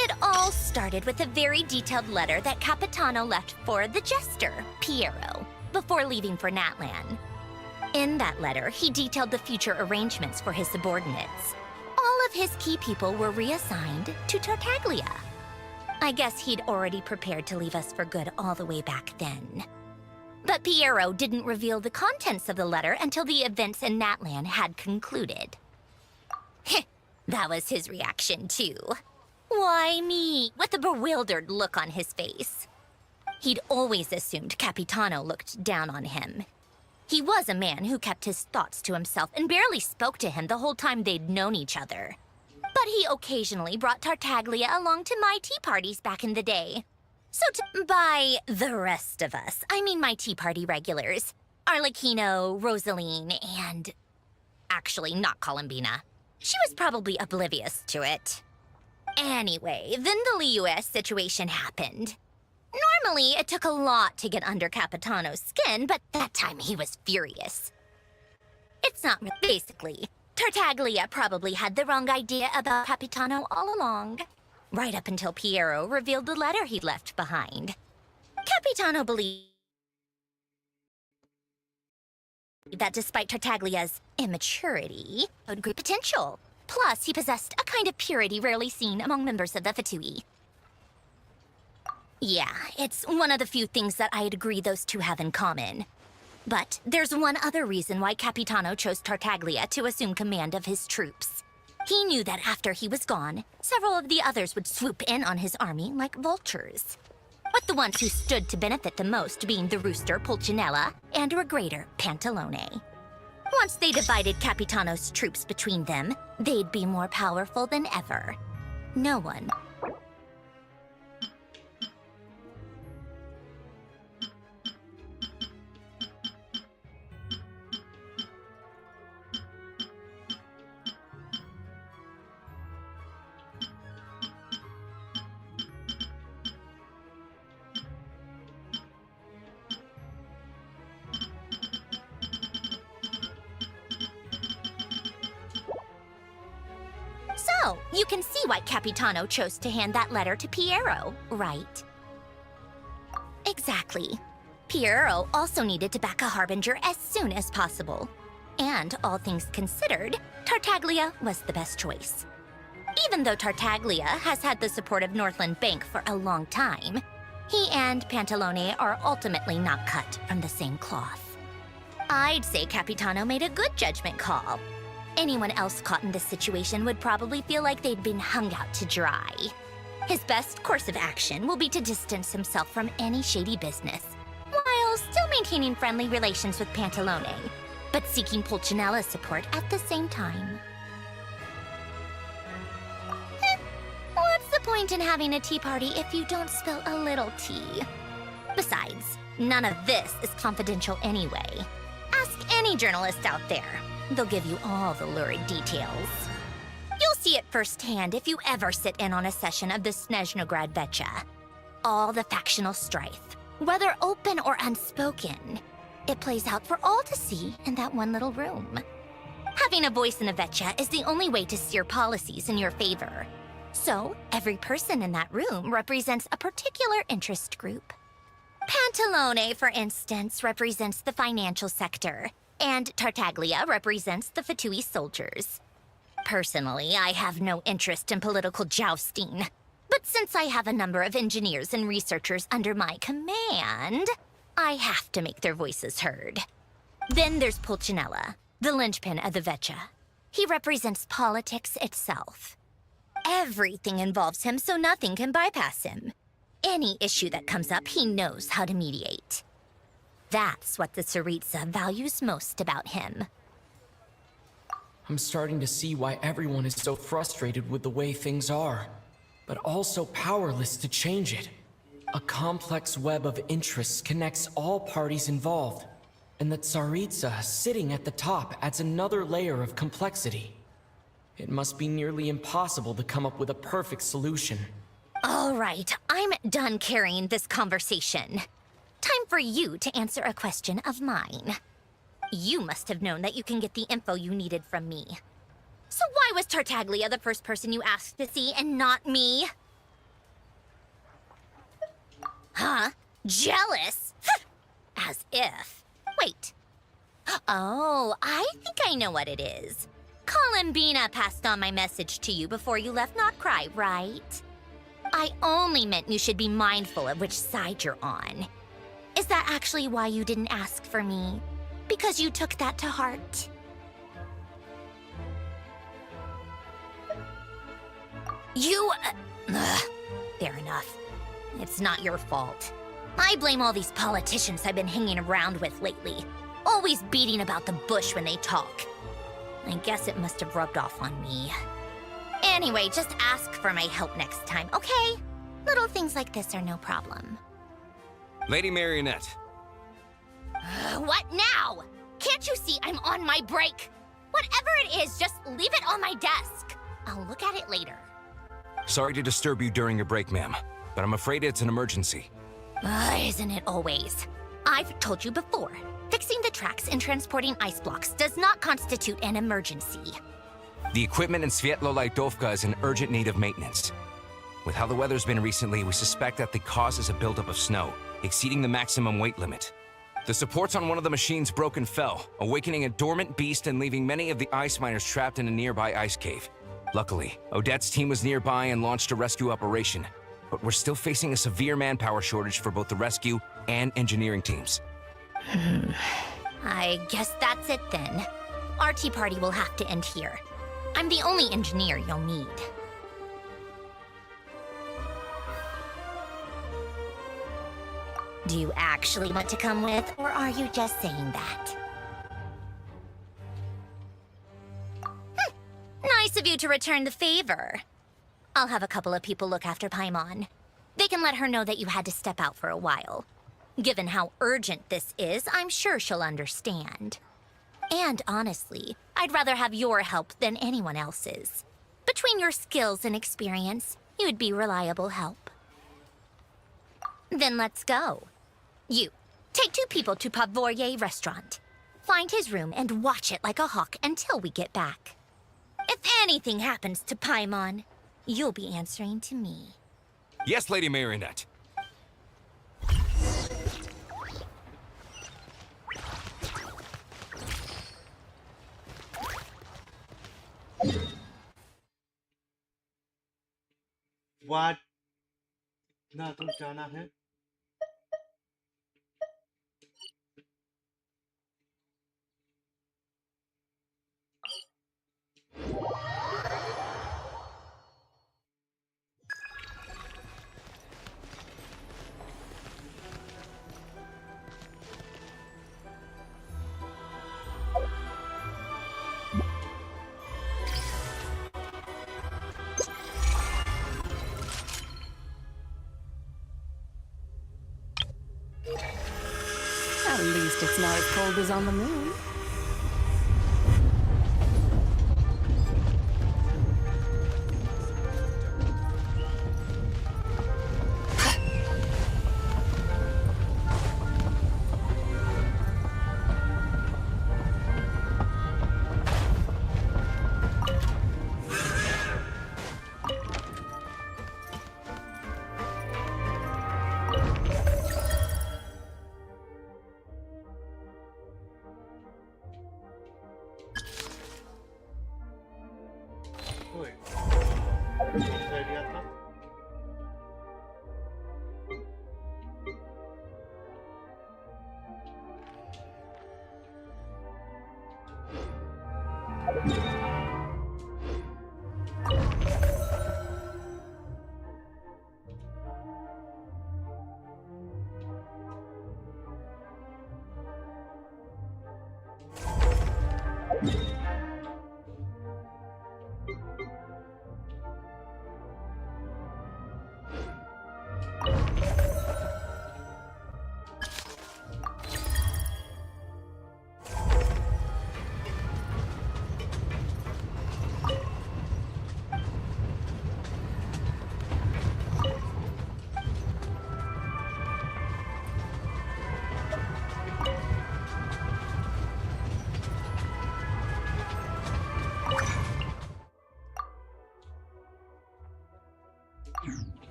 It all started with a very detailed letter that Capitano left for the jester, Piero, before leaving for Natlan. In that letter, he detailed the future arrangements for his subordinates. All of his key people were reassigned to Tartaglia. I guess he'd already prepared to leave us for good all the way back then. But Piero didn't reveal the contents of the letter until the events in Natlan had concluded. That was his reaction, too. Why me? With a bewildered look on his face. He'd always assumed Capitano looked down on him. He was a man who kept his thoughts to himself and barely spoke to him the whole time they'd known each other. But he occasionally brought Tartaglia along to my tea parties back in the day. So by the rest of us, I mean my tea party regulars. Arlecchino, Rosaline, and... actually, not Columbina. She was probably oblivious to it. Anyway, then the Liu-S situation happened. Normally, it took a lot to get under Capitano's skin, but that time he was furious. It's not basically. Tartaglia probably had the wrong idea about Capitano all along. Right up until Piero revealed the letter he'd left behind. Capitano believed that despite Tartaglia's immaturity, showed great potential. Plus, he possessed a kind of purity rarely seen among members of the Fatui. Yeah, it's one of the few things that I'd agree those two have in common. But there's one other reason why Capitano chose Tartaglia to assume command of his troops. He knew that after he was gone, several of the others would swoop in on his army like vultures. With the ones who stood to benefit the most being the rooster Pulcinella and Regrator Pantalone. Once they divided Capitano's troops between them, they'd be more powerful than ever. No one... So, you can see why Capitano chose to hand that letter to Piero, right? Exactly. Piero also needed to back a Harbinger as soon as possible. And, all things considered, Tartaglia was the best choice. Even though Tartaglia has had the support of Northland Bank for a long time, he and Pantalone are ultimately not cut from the same cloth. I'd say Capitano made a good judgment call. Anyone else caught in this situation would probably feel like they'd been hung out to dry. His best course of action will be to distance himself from any shady business, while still maintaining friendly relations with Pantalone, but seeking Pulcinella's support at the same time. What's the point in having a tea party if you don't spill a little tea? Besides, none of this is confidential anyway. Ask any journalist out there. They'll give you all the lurid details. You'll see it firsthand if you ever sit in on a session of the SNEZHNAYA Vecha. All the factional strife, whether open or unspoken, it plays out for all to see in that one little room. Having a voice in the Vecha is the only way to steer policies in your favor. So, every person in that room represents a particular interest group. Pantalone, for instance, represents the financial sector, and Tartaglia represents the Fatui soldiers. Personally, I have no interest in political jousting, but since I have a number of engineers and researchers under my command, I have to make their voices heard. Then there's Pulcinella, the linchpin of the Vecha. He represents politics itself. Everything involves him, so nothing can bypass him. Any issue that comes up, he knows how to mediate. That's what the Tsaritsa values most about him. I'm starting to see why everyone is so frustrated with the way things are, but also powerless to change it. A complex web of interests connects all parties involved, and the Tsaritsa sitting at the top adds another layer of complexity. It must be nearly impossible to come up with a perfect solution. All right, I'm done carrying this conversation. Time for you to answer a question of mine. You must have known that you can get the info you needed from me. So why was Tartaglia the first person you asked to see and not me? Huh? Jealous? As if. Wait. Oh, I think I know what it is. Columbina passed on my message to you before you left Not Cry, right? I only meant you should be mindful of which side you're on. Is that actually why you didn't ask for me? Because you took that to heart? Fair enough. It's not your fault. I blame all these politicians I've been hanging around with lately. Always beating about the bush when they talk. I guess it must have rubbed off on me. Anyway, just ask for my help next time, okay? Little things like this are no problem. Lady Marionette. What now? Can't you see I'm on my break? Whatever it is, just leave it on my desk. I'll look at it later. Sorry to disturb you during your break, ma'am, but I'm afraid it's an emergency. Isn't it always? I've told you before, fixing the tracks and transporting ice blocks does not constitute an emergency. The equipment in Svietlolaitovka is in urgent need of maintenance. With how the weather's been recently, we suspect that the cause is a buildup of snow, exceeding the maximum weight limit. The supports on one of the machines broke and fell, awakening a dormant beast and leaving many of the ice miners trapped in a nearby ice cave. Luckily, Odette's team was nearby and launched a rescue operation, but we're still facing a severe manpower shortage for both the rescue and engineering teams. I guess that's it then. Our tea party will have to end here. I'm the only engineer you'll need. Do you actually want to come with, or are you just saying that? Nice of you to return the favor. I'll have a couple of people look after Paimon. They can let her know that you had to step out for a while. Given how urgent this is, I'm sure she'll understand. And honestly, I'd rather have your help than anyone else's. Between your skills and experience, you'd be reliable help. Then let's go. You, take 2 people to Palworld restaurant. Find his room and watch it like a hawk until we get back. If anything happens to Paimon, you'll be answering to me. Yes, Lady Marionette. What? ना तुम जाना है? At least it's not as cold as on the moon. ओए, कौन सा area था?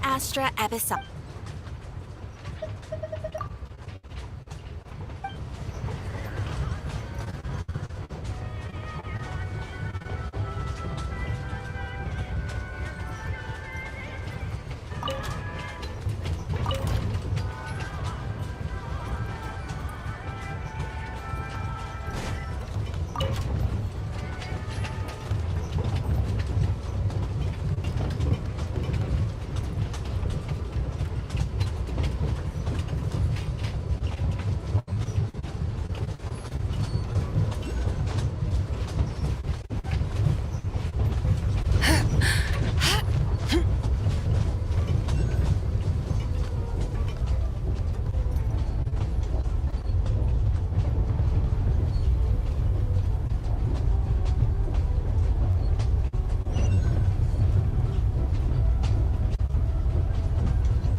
Astra Abyssal.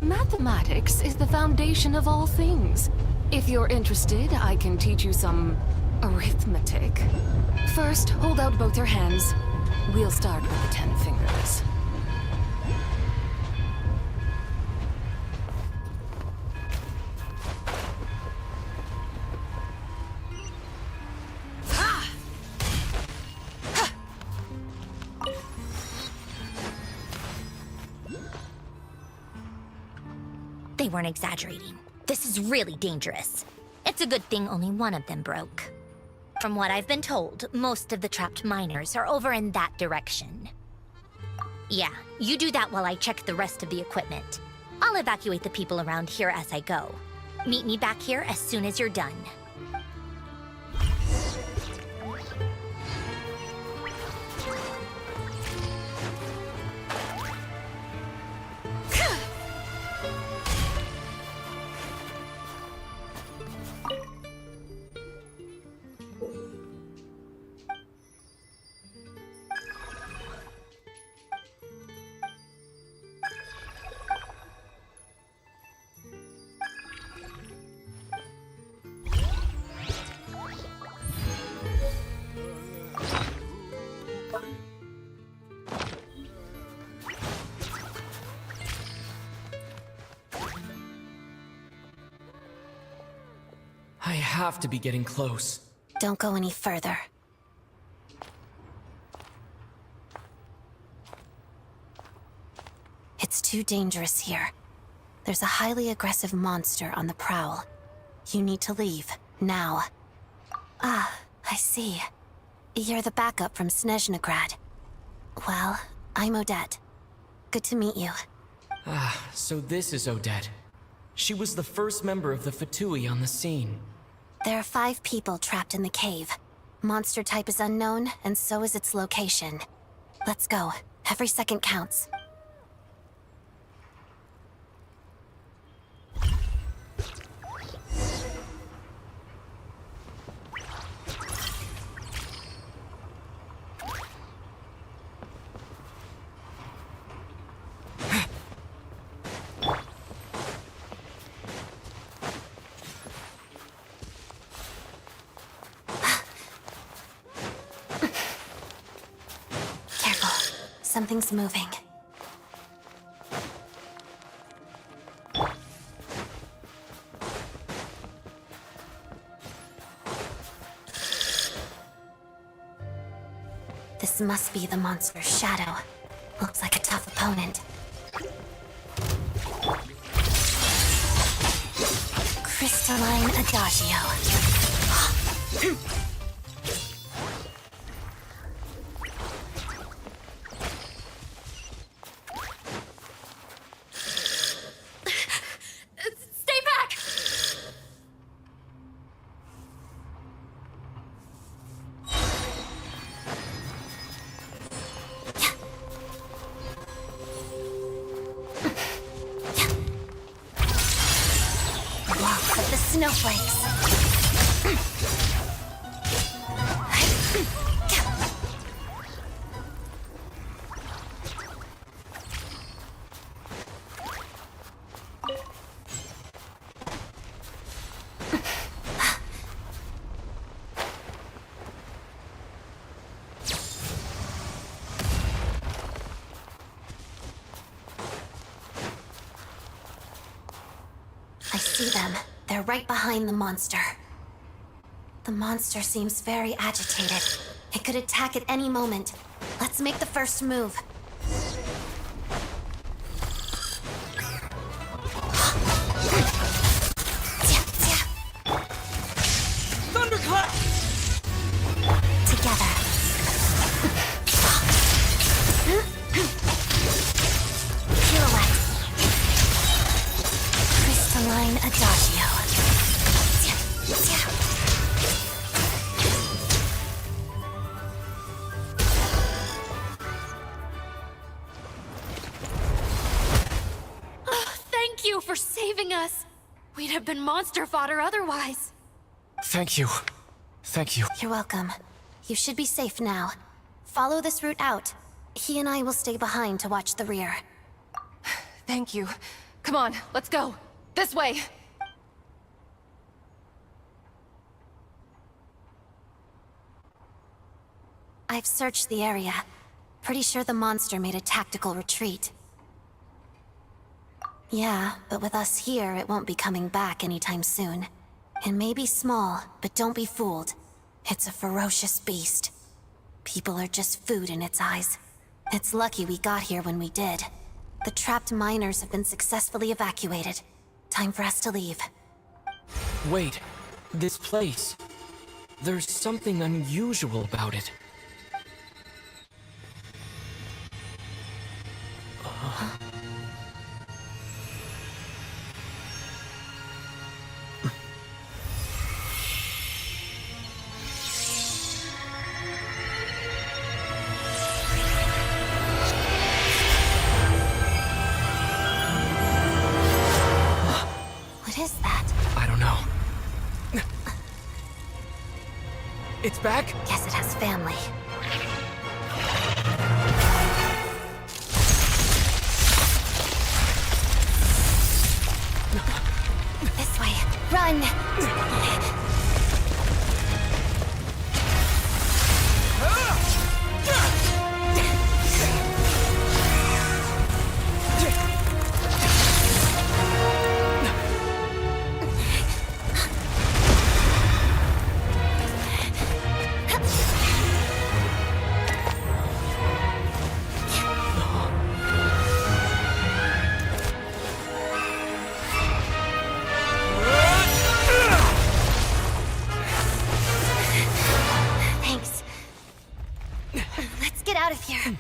Mathematics is the foundation of all things. If you're interested, I can teach you some arithmetic. First, hold out both your hands. We'll start with the 10 fingers. They weren't exaggerating. This is really dangerous. It's a good thing only one of them broke. From what I've been told, most of the trapped miners are over in that direction. Yeah, you do that while I check the rest of the equipment. I'll evacuate the people around here as I go. Meet me back here as soon as you're done. I have to be getting close. Don't go any further. It's too dangerous here. There's a highly aggressive monster on the prowl. You need to leave, now. Ah, I see. You're the backup from SNEZHNAYA. Well, I'm Odette. Good to meet you. Ah, so this is Odette. She was the first member of the Fatui on the scene. There are 5 people trapped in the cave. Monster type is unknown, and so is its location. Let's go. Every second counts. Something's moving. This must be the monster's shadow. Looks like a tough opponent. Crystalline Adagio. Snowflakes. see them. They're right behind the monster. The monster seems very agitated. It could attack at any moment. Let's make the first move. Thunderclap! Together. Pirouette. Crystalline Adagio. Thank you for saving us. We'd have been monster fodder otherwise. Thank you. Thank you. You're welcome. You should be safe now. Follow this route out. He and I will stay behind to watch the rear. Thank you. Come on, let's go. This way. I've searched the area. Pretty sure the monster made a tactical retreat. Yeah, but with us here, it won't be coming back anytime soon. It may be small, but don't be fooled. It's a ferocious beast. People are just food in its eyes. It's lucky we got here when we did. The trapped miners have been successfully evacuated. Time for us to leave. Wait, this place. There's something unusual about it. What is that? I don't know. It's back? Guess it has family. This way. Run! Thanks. Let's get out of here.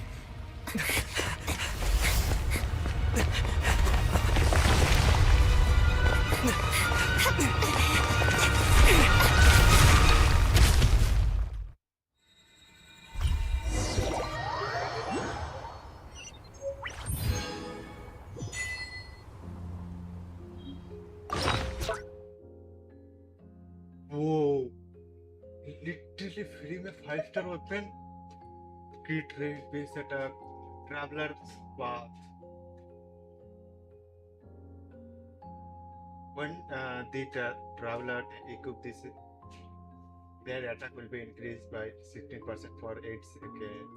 वो literally free में 5 star weapon की trade base attack travellers path when the traveler equip this their attack will be increased by 16% for 8 seconds.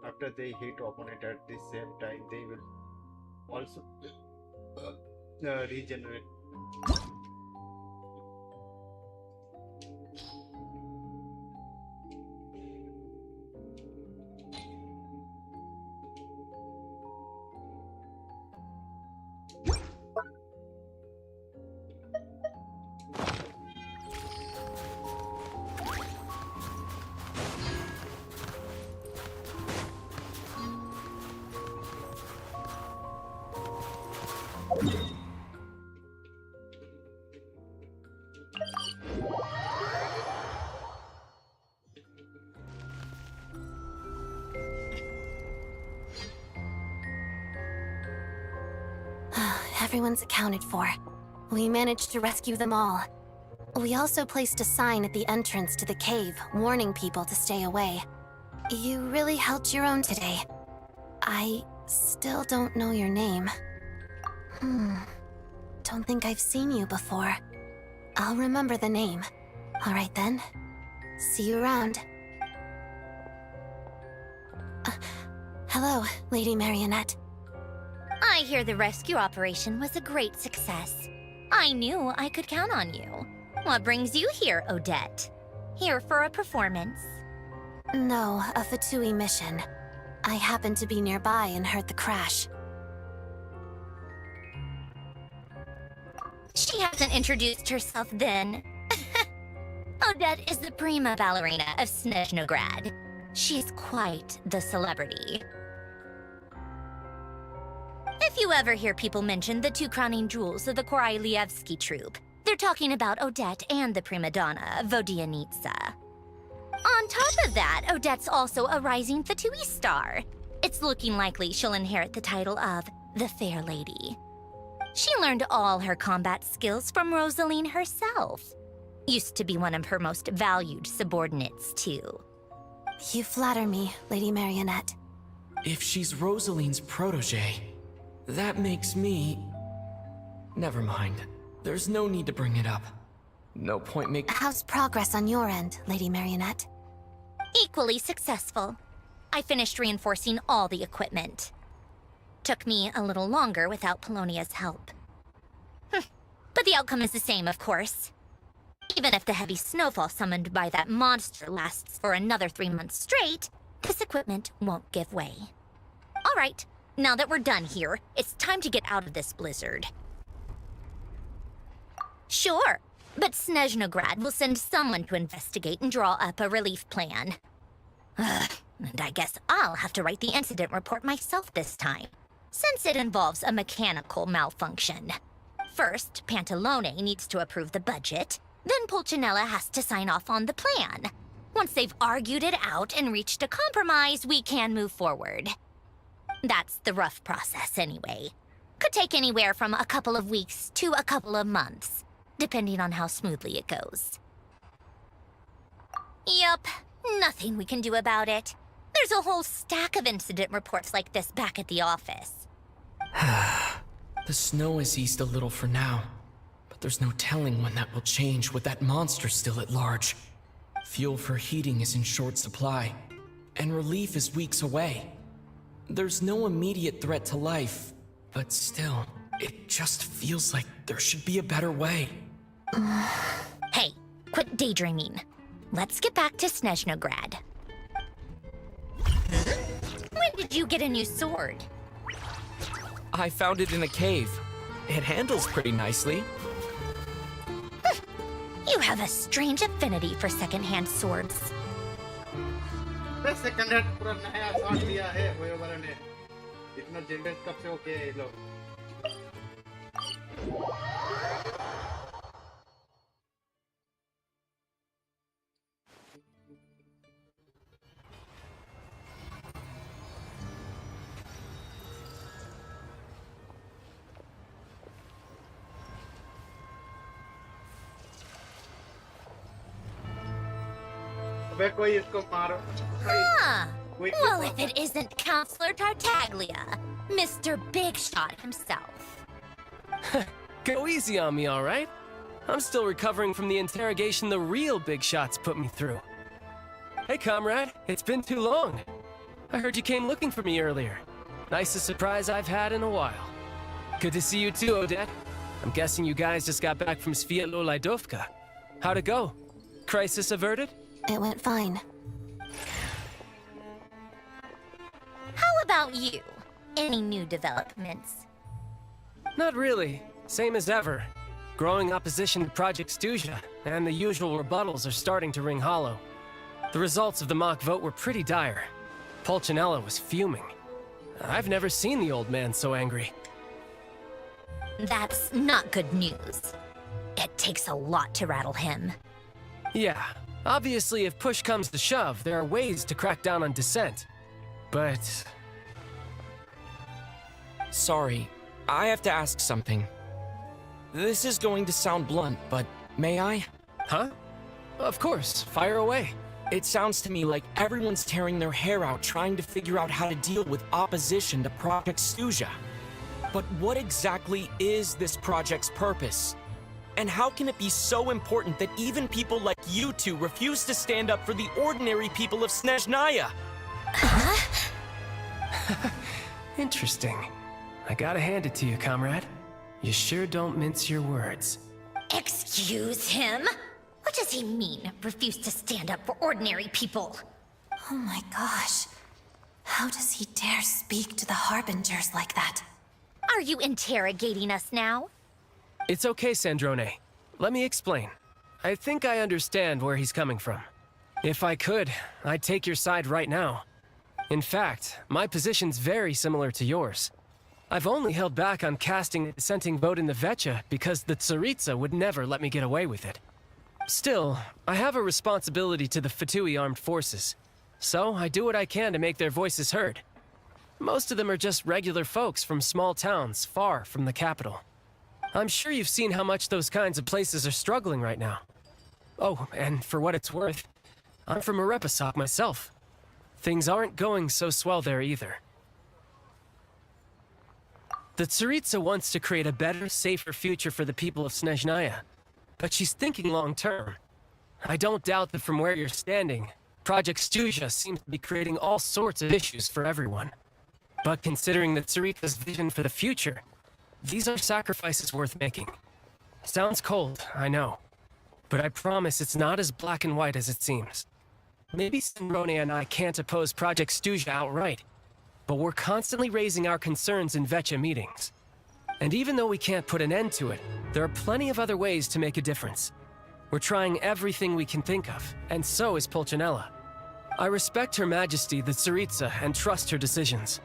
After they hit opponent at the same time they will also regenerate. Everyone's accounted for. We managed to rescue them all. We also placed a sign at the entrance to the cave, warning people to stay away. You really held your own today. I still don't know your name. Don't think I've seen you before. I'll remember the name. All right then. See you around. Hello, Lady Marionette. I hear the rescue operation was a great success. I knew I could count on you. What brings you here, Odette? Here for a performance? No, a Fatui mission. I happened to be nearby and heard the crash. She hasn't introduced herself then. Odette is the prima ballerina of SNEZHNAYA. She's quite the celebrity. If you ever hear people mention the two crowning jewels of the Korolievsky troupe, they're talking about Odette and the prima donna, Vodianitsa. On top of that, Odette's also a rising Fatui star. It's looking likely she'll inherit the title of the Fair Lady. She learned all her combat skills from Rosaline herself. Used to be one of her most valued subordinates, too. You flatter me, Lady Marionette. If she's Rosaline's protege, that makes me... Never mind. There's no need to bring it up. No point making... How's progress on your end, Lady Marionette? Equally successful. I finished reinforcing all the equipment. Took me a little longer without Polonia's help. But the outcome is the same, of course. Even if the heavy snowfall summoned by that monster lasts for another 3 months straight, this equipment won't give way. All right, now that we're done here, it's time to get out of this blizzard. Sure, but SNEZHNAYA will send someone to investigate and draw up a relief plan. And I guess I'll have to write the incident report myself this time, since it involves a mechanical malfunction. First, Pantalone needs to approve the budget, then Pulcinella has to sign off on the plan. Once they've argued it out and reached a compromise, we can move forward. That's the rough process anyway. Could take anywhere from a couple of weeks to a couple of months, depending on how smoothly it goes. Yup, nothing we can do about it. There's a whole stack of incident reports like this back at the office. The snow has eased a little for now, but there's no telling when that will change with that monster still at large. Fuel for heating is in short supply, and relief is weeks away. There's no immediate threat to life, but still, it just feels like there should be a better way. Hey, quit daydreaming. Let's get back to SNEZHNAYA. When did you get a new sword? I found it in a cave. It handles pretty nicely. You have a strange affinity for second-hand swords. Second hand पूरा नया shot लिया है वो वाला ने इतना generate कब से ओके ये लोग कोई इसको मारो Well, if it isn't Counselor Tartaglia, Mr. Big Shot himself. Go easy on me, all right? I'm still recovering from the interrogation the real big shots put me through. Hey, comrade, it's been too long. I heard you came looking for me earlier. Nicest surprise I've had in a while. Good to see you too, Odette. I'm guessing you guys just got back from Sviatlo-Laidovka. How'd it go? Crisis averted? It went fine. How about you? Any new developments? Not really. Same as ever. Growing opposition to Project SNEZHNAYA, and the usual rebuttals are starting to ring hollow. The results of the mock vote were pretty dire. Pulcinella was fuming. I've never seen the old man so angry. That's not good news. It takes a lot to rattle him. Yeah, obviously if push comes to shove, there are ways to crack down on dissent. But... Sorry, I have to ask something. This is going to sound blunt, but may I? Huh? Of course, fire away. It sounds to me like everyone's tearing their hair out trying to figure out how to deal with opposition to Project SNEZHNAYA. But what exactly is this project's purpose? And how can it be so important that even people like you two refuse to stand up for the ordinary people of SNEZHNAYA? Interesting. I gotta hand it to you, comrade. You sure don't mince your words. Excuse him? What does he mean, refuse to stand up for ordinary people? Oh my gosh. How does he dare speak to the Harbingers like that? Are you interrogating us now? It's okay, Sandrone. Let me explain. I think I understand where he's coming from. If I could, I'd take your side right now. In fact, my position's very similar to yours. I've only held back on casting a dissenting vote in the Vetcha because the Tsaritsa would never let me get away with it. Still, I have a responsibility to the Fatui armed forces, so I do what I can to make their voices heard. Most of them are just regular folks from small towns far from the capital. I'm sure you've seen how much those kinds of places are struggling right now. Oh, and for what it's worth, I'm from Arepasok myself. Things aren't going so swell there either. The Tsaritsa wants to create a better, safer future for the people of SNEZHNAYA, but she's thinking long-term. I don't doubt that from where you're standing, Project SNEZHNAYA seems to be creating all sorts of issues for everyone. But considering the Tsaritsa's vision for the future, these are sacrifices worth making. Sounds cold, I know, but I promise it's not as black and white as it seems. Maybe Sandrone and I can't oppose Project SNEZHNAYA outright, but we're constantly raising our concerns in Vetcha meetings. And even though we can't put an end to it, there are plenty of other ways to make a difference. We're trying everything we can think of, and so is Pulcinella. I respect Her Majesty, the Tsaritsa, and trust her decisions.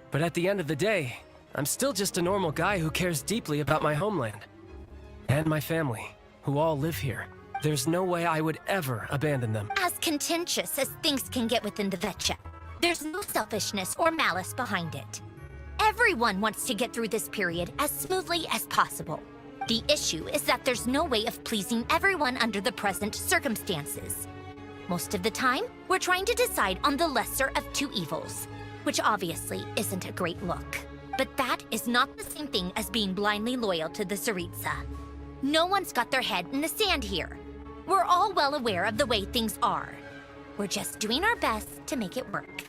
But at the end of the day, I'm still just a normal guy who cares deeply about my homeland. And my family, who all live here. There's no way I would ever abandon them. As contentious as things can get within the Vetcha, there's no selfishness or malice behind it. Everyone wants to get through this period as smoothly as possible. The issue is that there's no way of pleasing everyone under the present circumstances. Most of the time, we're trying to decide on the lesser of two evils, which obviously isn't a great look. But that is not the same thing as being blindly loyal to the Tsaritsa. No one's got their head in the sand here. We're all well aware of the way things are. We're just doing our best to make it work.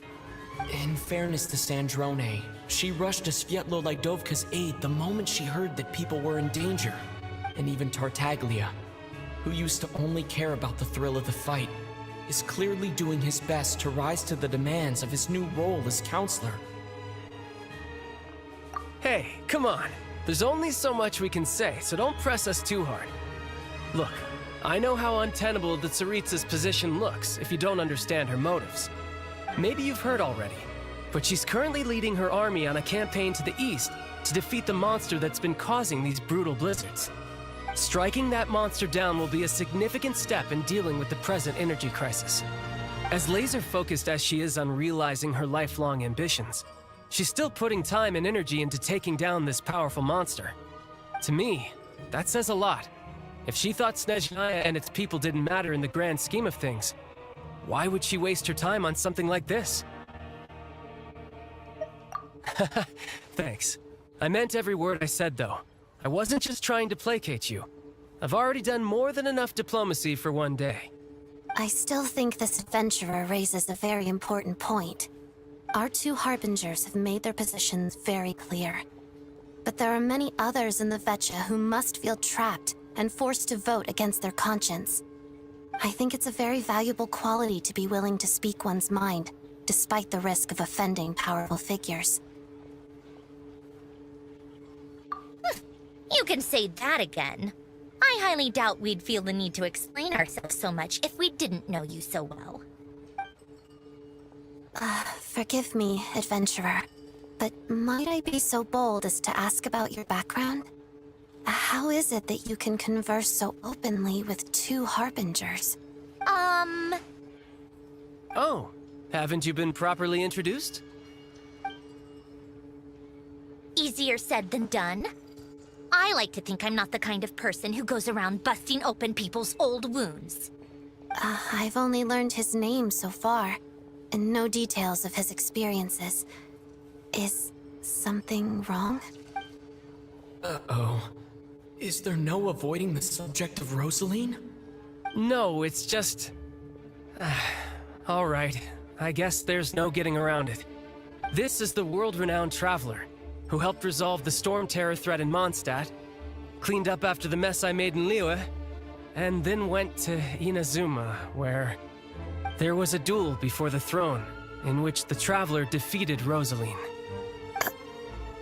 In fairness to Sandrone, she rushed to Svietlo Lidovka's aid the moment she heard that people were in danger. And even Tartaglia, who used to only care about the thrill of the fight, is clearly doing his best to rise to the demands of his new role as counselor. Hey, come on. There's only so much we can say, so don't press us too hard. Look, I know how untenable the Tsaritsa's position looks if you don't understand her motives. Maybe you've heard already, but she's currently leading her army on a campaign to the east to defeat the monster that's been causing these brutal blizzards. Striking that monster down will be a significant step in dealing with the present energy crisis. As laser-focused as she is on realizing her lifelong ambitions, she's still putting time and energy into taking down this powerful monster. To me, that says a lot. If she thought SNEZHNAYA and its people didn't matter in the grand scheme of things, why would she waste her time on something like this? Thanks. I meant every word I said, though. I wasn't just trying to placate you. I've already done more than enough diplomacy for one day. I still think this adventurer raises a very important point. Our two Harbingers have made their positions very clear. But there are many others in the Vetcha who must feel trapped and forced to vote against their conscience. I think it's a very valuable quality to be willing to speak one's mind, despite the risk of offending powerful figures. You can say that again. I highly doubt we'd feel the need to explain ourselves so much if we didn't know you so well. Forgive me, adventurer, but might I be so bold as to ask about your background? How is it that you can converse so openly with two Harbingers? Oh, haven't you been properly introduced? Easier said than done. I like to think I'm not the kind of person who goes around busting open people's old wounds. I've only learned his name so far, and no details of his experiences. Is something wrong? Uh-oh. Is there no avoiding the subject of Rosaline? No, it's just... All right, I guess there's no getting around it. This is the world-renowned traveler. who helped resolve the storm terror threat in Mondstadt, cleaned up after the mess I made in Liyue, and then went to Inazuma, where there was a duel before the throne, in which the Traveler defeated Rosaline.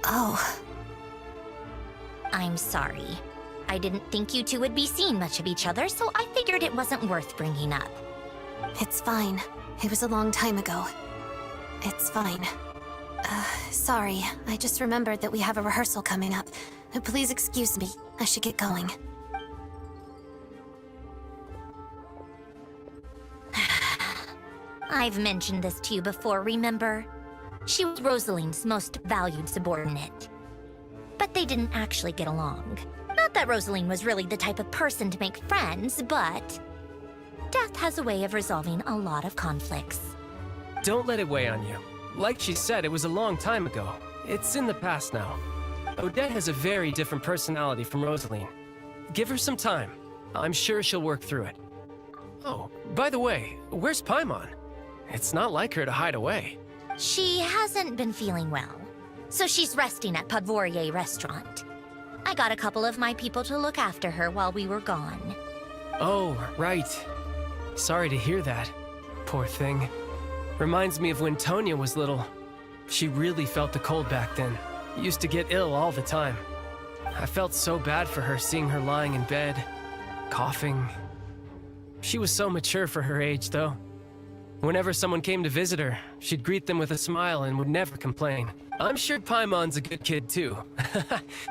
Oh. I'm sorry. I didn't think you two would be seeing much of each other, so I figured it wasn't worth bringing up. It's fine. It was a long time ago. It's fine. Sorry. I just remembered that we have a rehearsal coming up. Please excuse me. I should get going. I've mentioned this to you before, remember? She was Rosaline's most valued subordinate. But they didn't actually get along. Not that Rosaline was really the type of person to make friends, but death has a way of resolving a lot of conflicts. Don't let it weigh on you. Like she said, it was a long time ago. It's in the past now. Odette has a very different personality from Rosaline. Give her some time. I'm sure she'll work through it. Oh, by the way, where's Paimon? It's not like her to hide away. She hasn't been feeling well, so she's resting at Palworld restaurant. I got a couple of my people to look after her while we were gone. Oh, right. Sorry to hear that. Poor thing. Reminds me of when Tonya was little. She really felt the cold back then. Used to get ill all the time. I felt so bad for her seeing her lying in bed, coughing. She was so mature for her age, though. Whenever someone came to visit her, she'd greet them with a smile and would never complain. I'm sure Paimon's a good kid, too.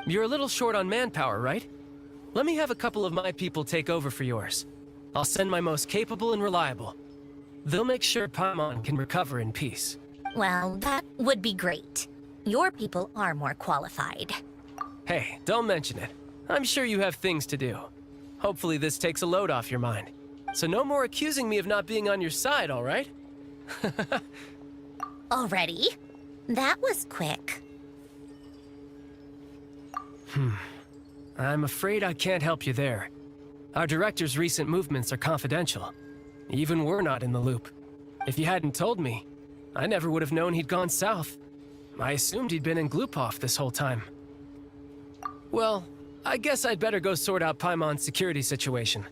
You're a little short on manpower, right? Let me have a couple of my people take over for yours. I'll send my most capable and reliable. They'll make sure Paimon can recover in peace. Well, that would be great. Your people are more qualified. Hey, don't mention it. I'm sure you have things to do. Hopefully this takes a load off your mind. So no more accusing me of not being on your side, all right? Already? That was quick. I'm afraid I can't help you there. Our director's recent movements are confidential. Even we're not in the loop. If you hadn't told me, I never would have known he'd gone south. I assumed he'd been in Glupov this whole time. Well, I guess I'd better go sort out Paimon's security situation.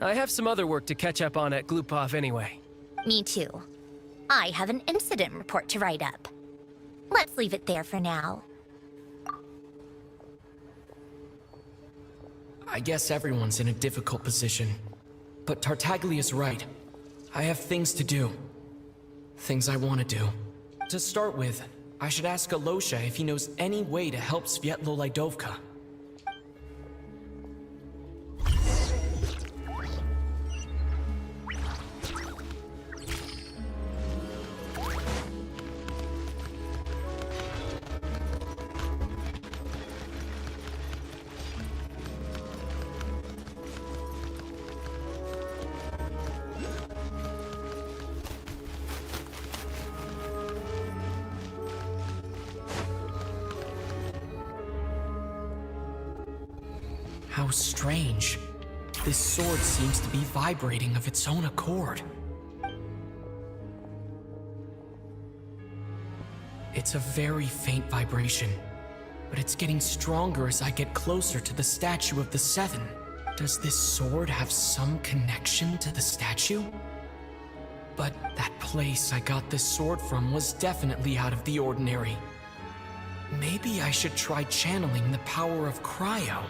I have some other work to catch up on at Glupov anyway. Me too. I have an incident report to write up. Let's leave it there for now. I guess everyone's in a difficult position. But Tartaglia's right. I have things to do. Things I want to do. To start with, I should ask Alosha if he knows any way to help Svietlo Lidovka. How strange. This sword seems to be vibrating of its own accord. It's a very faint vibration, but it's getting stronger as I get closer to the statue of the Seven. Does this sword have some connection to the statue? But that place I got this sword from was definitely out of the ordinary. Maybe I should try channeling the power of cryo.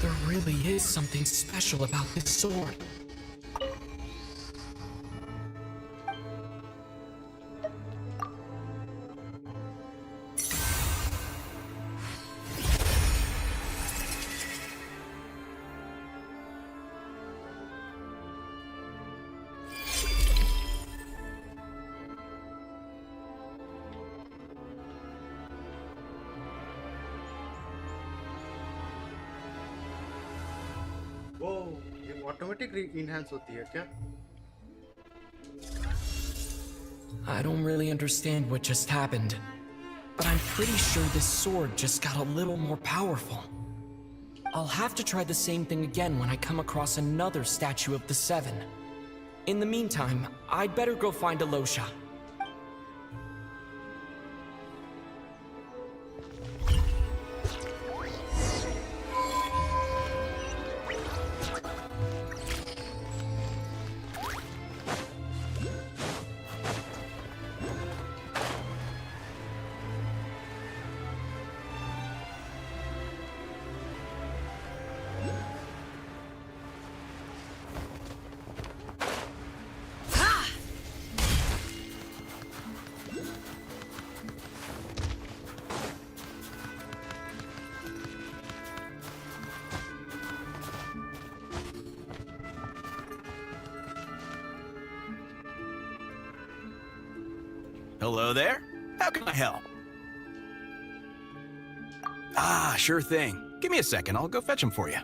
There really is something special about this sword. Automatic enhance होती है क्या? I don't really understand what just happened, but I'm pretty sure this sword just got a little more powerful. I'll have to try the same thing again when I come across another statue of the Seven. In the meantime, I'd better go find Alosha. Hello there. How can I help? Ah, sure thing. Give me a second. I'll go fetch him for you.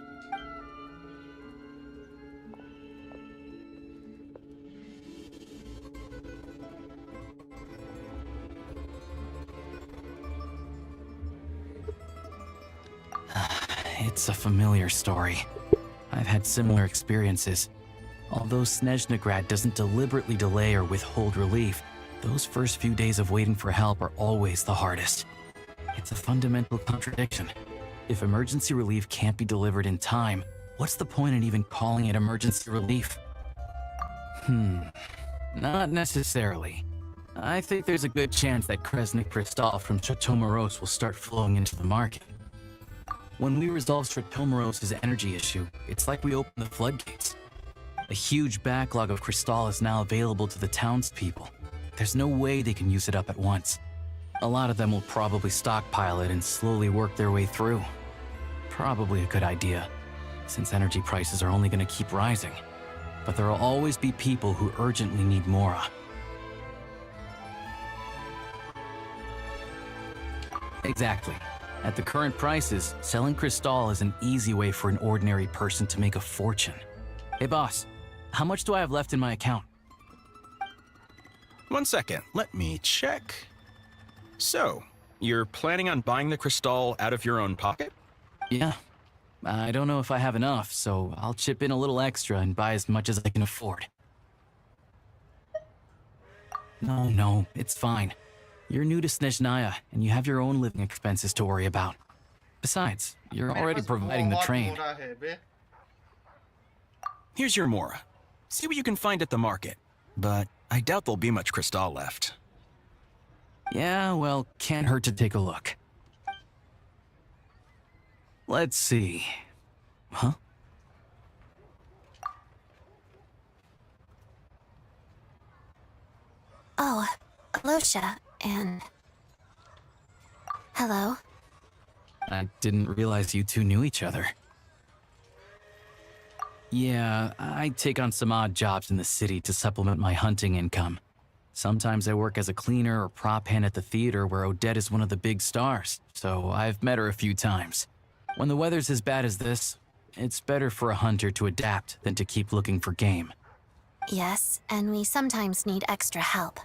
It's a familiar story. I've had similar experiences. Although SNEZHNAYA doesn't deliberately delay or withhold relief, those first few days of waiting for help are always the hardest. It's a fundamental contradiction. If emergency relief can't be delivered in time, what's the point in even calling it emergency relief? Not necessarily. I think there's a good chance that Kresnik Crystal from Tritomeros will start flowing into the market. When we resolve Tritomeros' energy issue, it's like we open the floodgates. A huge backlog of Crystal is now available to the townspeople. There's no way they can use it up at once. A lot of them will probably stockpile it and slowly work their way through. Probably a good idea, since energy prices are only going to keep rising. But there will always be people who urgently need Mora. Exactly. At the current prices, selling Crystal is an easy way for an ordinary person to make a fortune. Hey boss, how much do I have left in my account? 1 second. Let me check. So, you're planning on buying the Crystal out of your own pocket? Yeah. I don't know if I have enough, so I'll chip in a little extra and buy as much as I can afford. No, it's fine. You're new to SNEZHNAYA, and you have your own living expenses to worry about. Besides, you're already providing the train. Here's your Mora. See what you can find at the market. But I doubt there'll be much Crystal left. Yeah, well, can't hurt to take a look. Let's see. Huh? Oh, Alosha, and... Hello? I didn't realize you two knew each other. Yeah, I take on some odd jobs in the city to supplement my hunting income. Sometimes I work as a cleaner or prop hand at the theater where Odette is one of the big stars, so I've met her a few times. When the weather's as bad as this, it's better for a hunter to adapt than to keep looking for game. Yes, and we sometimes need extra help.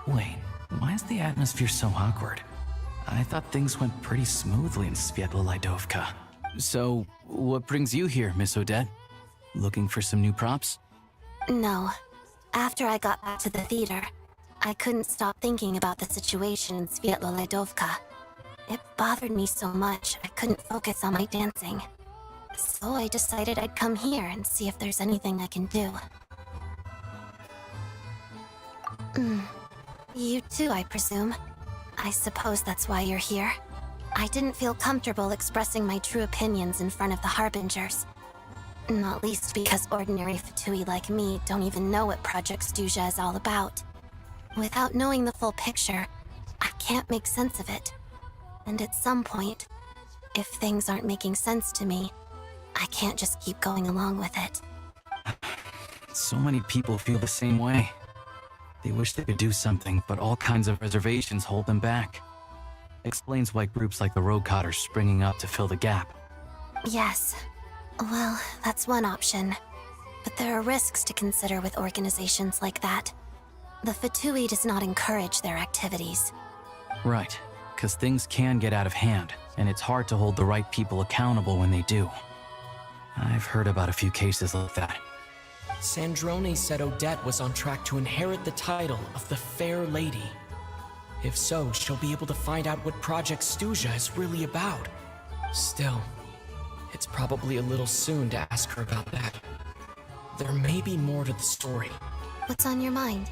Wait, why is the atmosphere so awkward? I thought things went pretty smoothly in Svietlolaidovka. So, what brings you here, Miss Odette? Looking for some new props? No. After I got back to the theater, I couldn't stop thinking about the situation in Svietlolaidovka. It bothered me so much, I couldn't focus on my dancing. So I decided I'd come here and see if there's anything I can do. You too, I presume. I suppose that's why you're here. I didn't feel comfortable expressing my true opinions in front of the Harbingers. Not least because ordinary Fatui like me don't even know what Project Stuja is all about. Without knowing the full picture, I can't make sense of it. And at some point, if things aren't making sense to me, I can't just keep going along with it. So many people feel the same way. They wish they could do something, but all kinds of reservations hold them back. Explains why groups like the Rogue are springing up to fill the gap. Yes. Well, that's one option. But there are risks to consider with organizations like that. The Fatui does not encourage their activities. Right, because things can get out of hand, and it's hard to hold the right people accountable when they do. I've heard about a few cases like that. Sandrone said Odette was on track to inherit the title of the Fair Lady. If so, she'll be able to find out what Project SNEZHNAYA is really about. Still, it's probably a little soon to ask her about that. There may be more to the story. What's on your mind?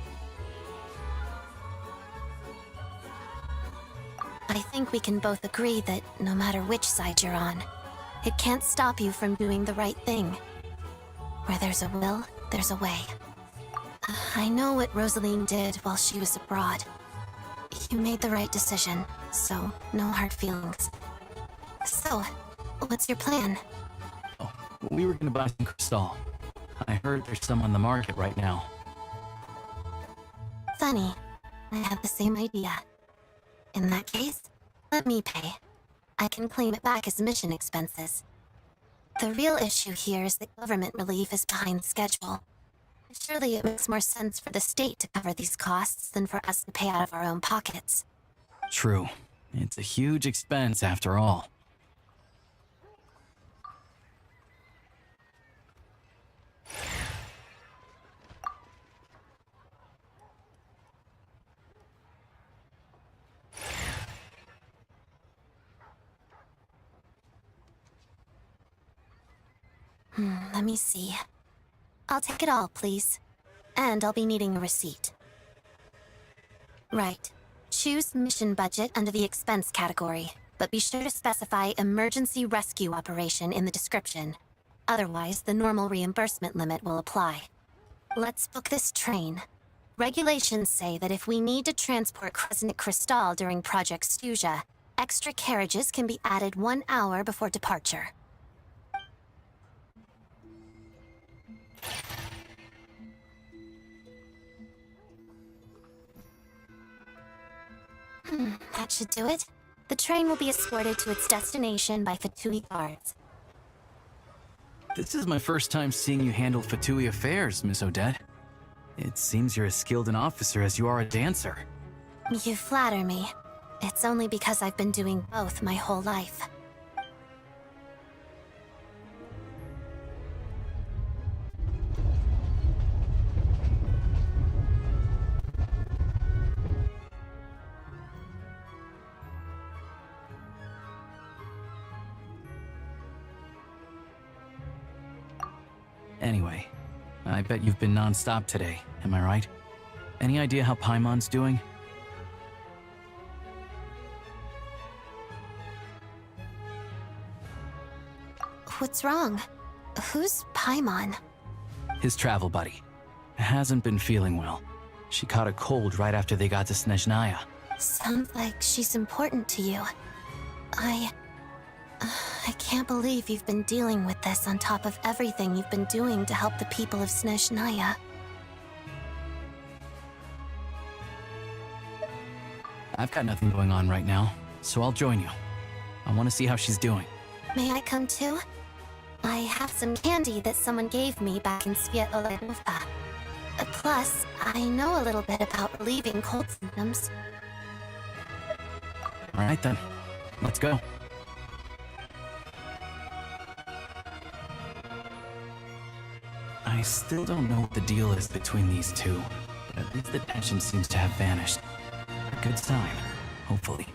I think we can both agree that no matter which side you're on, it can't stop you from doing the right thing. Where there's a will, there's a way. I know what Rosaline did while she was abroad. You made the right decision, so no hard feelings. So, what's your plan? Oh, we were gonna buy some crystal. I heard there's some on the market right now. Funny. I had the same idea. In that case, let me pay. I can claim it back as mission expenses. The real issue here is that government relief is behind schedule. Surely it makes more sense for the state to cover these costs than for us to pay out of our own pockets. True. It's a huge expense after all. Let me see. I'll take it all, please. And I'll be needing a receipt. Right. Choose mission budget under the expense category, but be sure to specify emergency rescue operation in the description. Otherwise, the normal reimbursement limit will apply. Let's book this train. Regulations say that if we need to transport Crescent Crystal during Project SNEZHNAYA, extra carriages can be added 1 hour before departure. That should do it. The train will be escorted to its destination by Fatui guards. This is my first time seeing you handle Fatui affairs, Miss Odette. It seems you're as skilled an officer as you are a dancer. You flatter me. It's only because I've been doing both my whole life. Anyway, I bet you've been non-stop today, am I right? Any idea how Paimon's doing? What's wrong? Who's Paimon? His travel buddy. Hasn't been feeling well. She caught a cold right after they got to SNEZHNAYA. Sounds like she's important to you. I can't believe you've been dealing with this on top of everything you've been doing to help the people of SNEZHNAYA. I've got nothing going on right now, so I'll join you. I want to see how she's doing. May I come too? I have some candy that someone gave me back in Svietlovedova. Plus, I know a little bit about relieving cold symptoms. Alright then, let's go. I still don't know what the deal is between these two, but at least the tension seems to have vanished. A good sign, hopefully.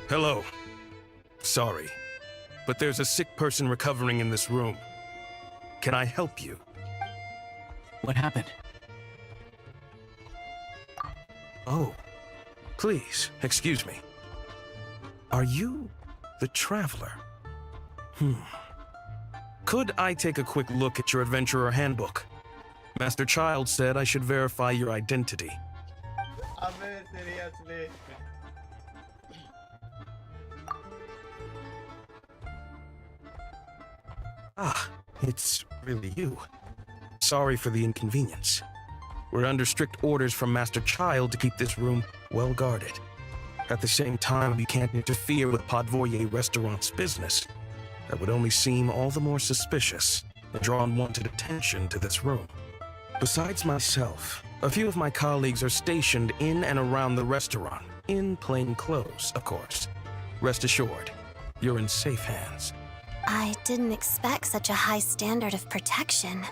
Hello. Sorry, but there's a sick person recovering in this room. Can I help you? What happened? Oh, please, excuse me. Are you the Traveler? Could I take a quick look at your Adventurer Handbook? Master Child said I should verify your identity. Seriously. Ah, it's really you. Sorry for the inconvenience. We're under strict orders from Master Child to keep this room well guarded. At the same time, we can't interfere with Podvoye Restaurant's business. That would only seem all the more suspicious and draw unwanted attention to this room. Besides myself, a few of my colleagues are stationed in and around the restaurant, in plain clothes, of course. Rest assured, you're in safe hands. I didn't expect such a high standard of protection.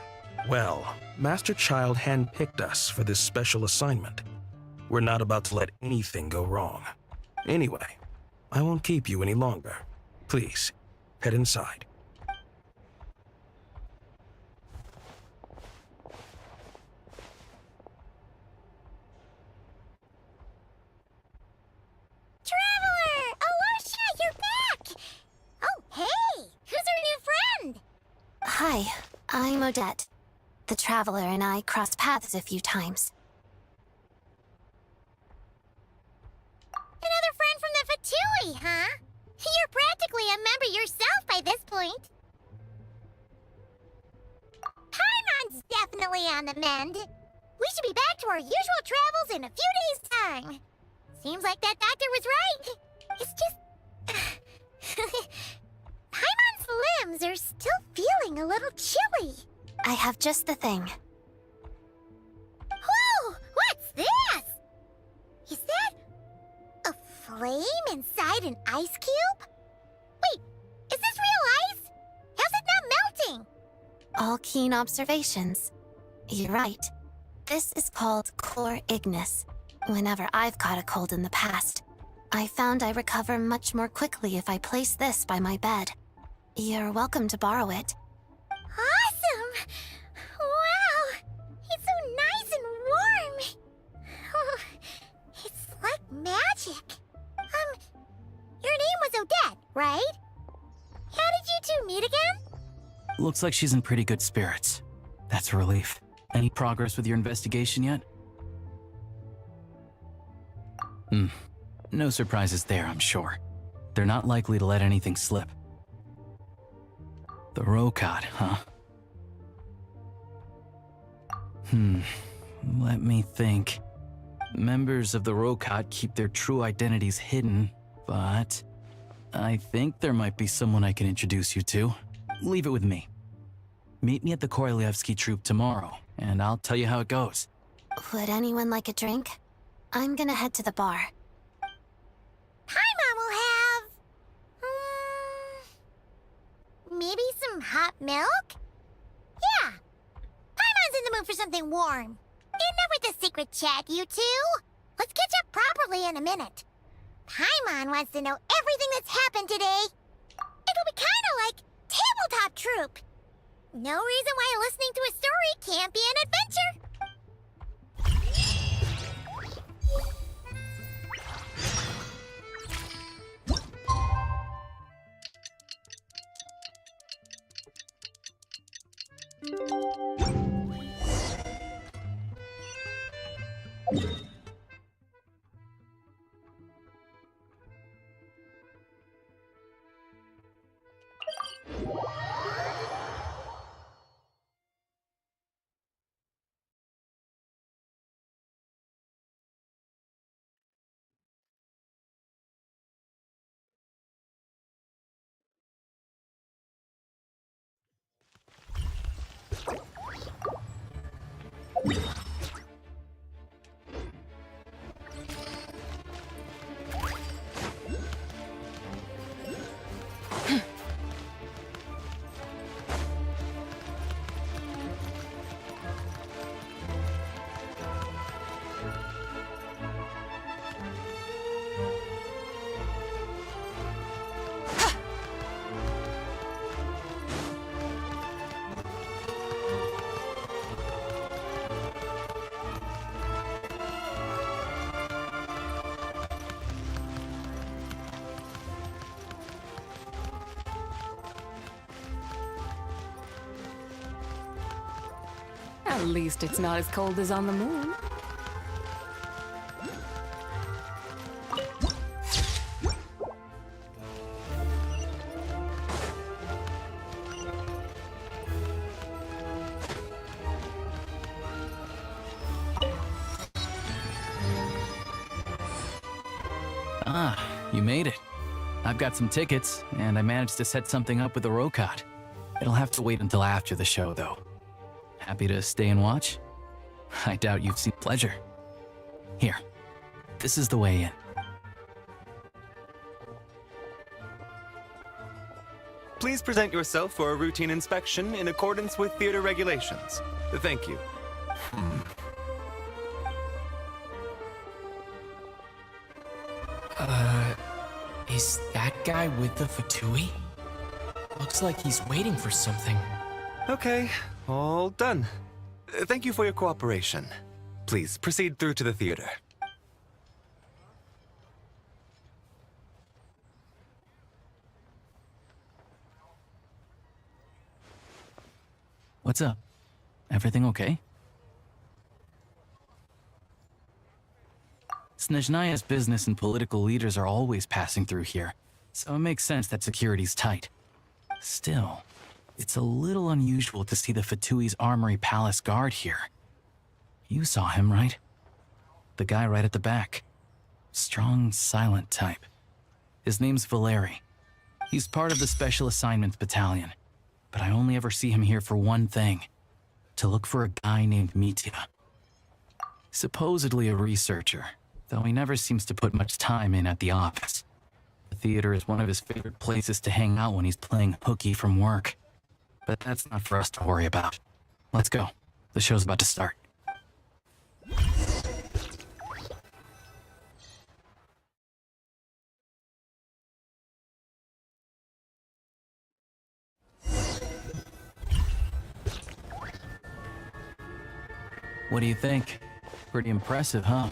Well, Master Child handpicked us for this special assignment. We're not about to let anything go wrong. Anyway, I won't keep you any longer. Please, head inside. Traveler! Alosha, you're back! Oh, hey! Who's our new friend? Hi, I'm Odette. The Traveler and I crossed paths a few times. Another friend from the Fatui, huh? You're practically a member yourself by this point. Paimon's definitely on the mend. We should be back to our usual travels in a few days' time. Seems like that doctor was right. It's just... Paimon's limbs are still feeling a little chilly. I have just the thing. Whoa! What's this? Is that a flame inside an ice cube? Wait, is this real ice? How's it not melting? All keen observations. You're right. This is called core ignis. Whenever I've caught a cold in the past, I found I recover much more quickly if I place this by my bed. You're welcome to borrow it. Awesome! Wow! It's so nice and warm! Oh, it's like magic. Your name was Odette, right? How did you two meet again? Looks like she's in pretty good spirits. That's a relief. Any progress with your investigation yet? No surprises there, I'm sure. They're not likely to let anything slip. The Rokad, huh? Let me think. Members of the Rokad keep their true identities hidden, but I think there might be someone I can introduce you to. Leave it with me. Meet me at the Korolyevsky troop tomorrow, and I'll tell you how it goes. Would anyone like a drink? I'm gonna head to the bar. Paimon will have... maybe some hot milk? Yeah. Paimon's in the mood for something warm. Enough with the secret chat, you two. Let's catch up properly in a minute. Paimon wants to know everything that's happened today. It'll be kind of like tabletop troop. No reason why listening to a story can't be an adventure. At least it's not as cold as on the moon. Ah, you made it. I've got some tickets, and I managed to set something up with the Rokot. It'll have to wait until after the show, though. Happy to stay and watch? I doubt you've seen pleasure. Here, this is the way in. Please present yourself for a routine inspection in accordance with theater regulations. Thank you. Is that guy with the Fatui? Looks like he's waiting for something. Okay, all done. Thank you for your cooperation. Please proceed through to the theater. What's up? Everything okay? SNEZHNAYA's business and political leaders are always passing through here, so it makes sense that security's tight. Still, it's a little unusual to see the Fatui's Armory Palace guard here. You saw him, right? The guy right at the back. Strong, silent type. His name's Valeri. He's part of the Special Assignments Battalion, but I only ever see him here for one thing: to look for a guy named Mitya. Supposedly a researcher, though he never seems to put much time in at the office. The theater is one of his favorite places to hang out when he's playing hooky from work. But that's not for us to worry about. Let's go. The show's about to start. What do you think? Pretty impressive, huh?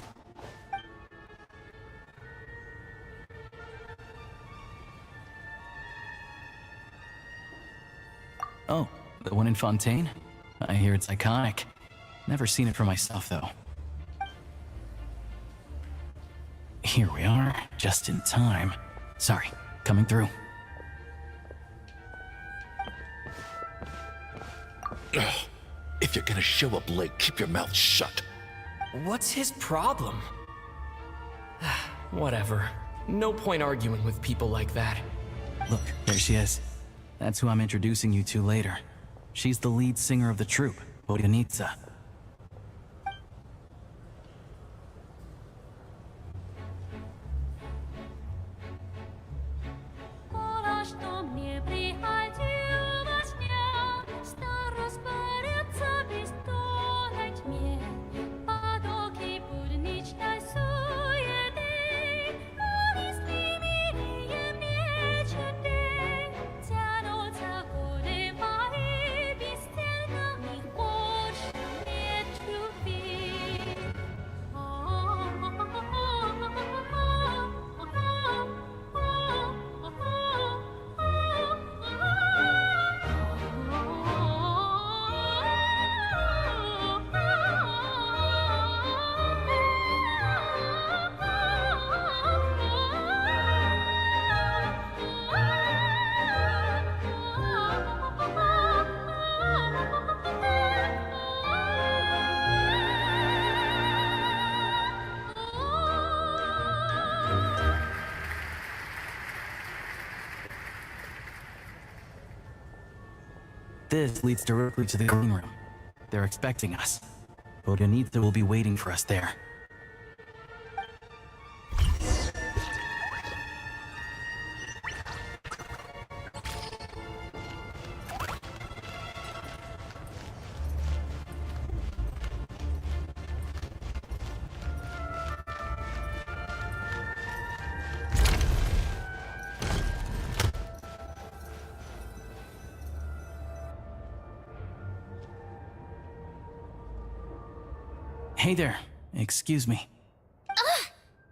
Oh, the one in Fontaine? I hear it's iconic. Never seen it for myself, though. Here we are, just in time. Sorry, coming through. If you're gonna show up late, keep your mouth shut. What's his problem? Whatever. No point arguing with people like that. Look, there she is. That's who I'm introducing you to later. She's the lead singer of the troupe, Bodyanitsa. This leads directly to the green room. They're expecting us. Bodyanitsa will be waiting for us there. Hey there, excuse me.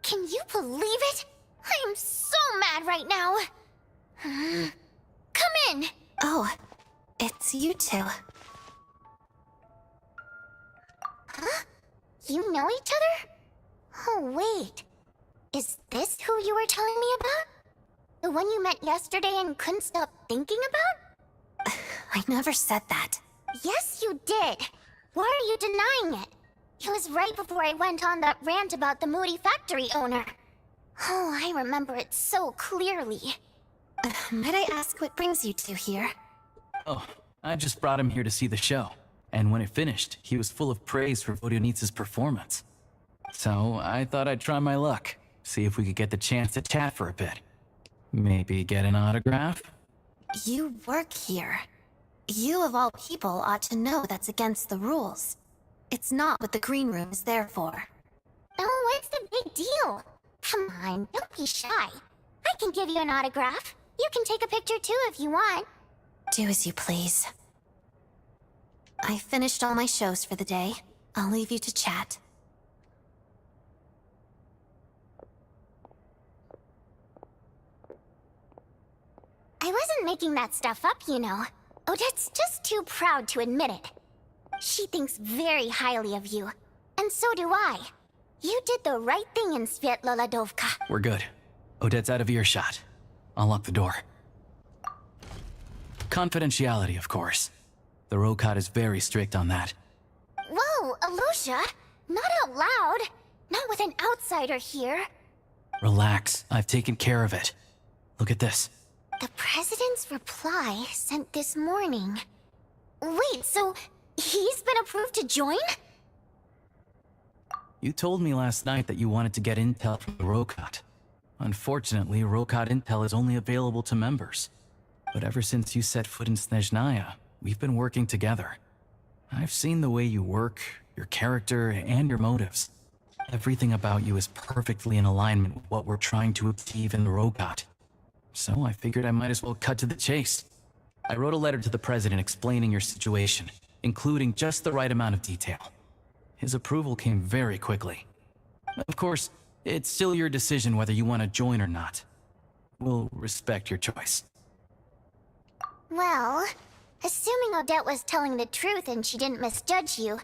Can you believe it? I am so mad right now. Come in. Oh, it's you two. You know each other? Oh, wait. Is this who you were telling me about? The one you met yesterday and couldn't stop thinking about? I never said that. Yes, you did. Why are you denying it? It was right before I went on that rant about the moody factory owner. Oh, I remember it so clearly. Might I ask what brings you two here? Oh, I just brought him here to see the show. And when it finished, he was full of praise for Vodionitsa's performance. So I thought I'd try my luck, see if we could get the chance to chat for a bit. Maybe get an autograph? You work here. You of all people ought to know that's against the rules. It's not what the green room is there for. Oh, what's the big deal? Come on, don't be shy. I can give you an autograph. You can take a picture too if you want. Do as you please. I finished all my shows for the day. I'll leave you to chat. I wasn't making that stuff up, you know. Odette's just too proud to admit it. She thinks very highly of you. And so do I. You did the right thing in Svietloladovka. We're good. Odette's out of earshot. I'll lock the door. Confidentiality, of course. The Rokot is very strict on that. Whoa, Alusha! Not out loud! Not with an outsider here! Relax, I've taken care of it. Look at this. The President's reply sent this morning. Wait, so he's been approved to join? You told me last night that you wanted to get intel from the Rokot. Unfortunately, Rokot intel is only available to members. But ever since you set foot in SNEZHNAYA, we've been working together. I've seen the way you work, your character, and your motives. Everything about you is perfectly in alignment with what we're trying to achieve in the Rokot. So I figured I might as well cut to the chase. I wrote a letter to the President explaining your situation, including just the right amount of detail. His approval came very quickly. Of course, it's still your decision whether you want to join or not. We'll respect your choice. Well, assuming Odette was telling the truth and she didn't misjudge you,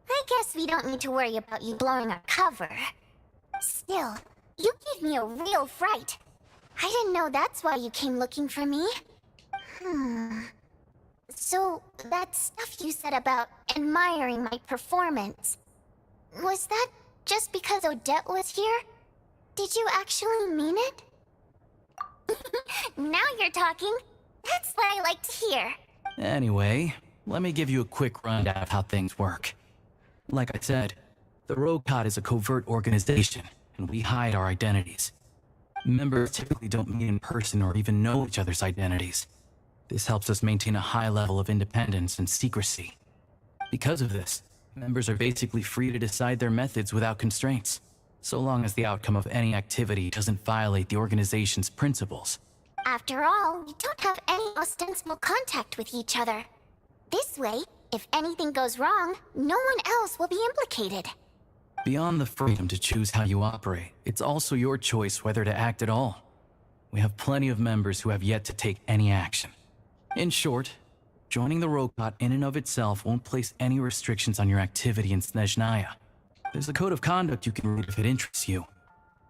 I guess we don't need to worry about you blowing our cover. Still, you gave me a real fright. I didn't know that's why you came looking for me. So, that stuff you said about admiring my performance, was that just because Odette was here? Did you actually mean it? Now you're talking. That's what I like to hear. Anyway, let me give you a quick rundown of how things work. Like I said, the Rokot is a covert organization, and we hide our identities. Members typically don't meet in person or even know each other's identities. This helps us maintain a high level of independence and secrecy. Because of this, members are basically free to decide their methods without constraints, so long as the outcome of any activity doesn't violate the organization's principles. After all, we don't have any ostensible contact with each other. This way, if anything goes wrong, no one else will be implicated. Beyond the freedom to choose how you operate, it's also your choice whether to act at all. We have plenty of members who have yet to take any action. In short, joining the Rokot in and of itself won't place any restrictions on your activity in SNEZHNAYA. There's a code of conduct you can read if it interests you.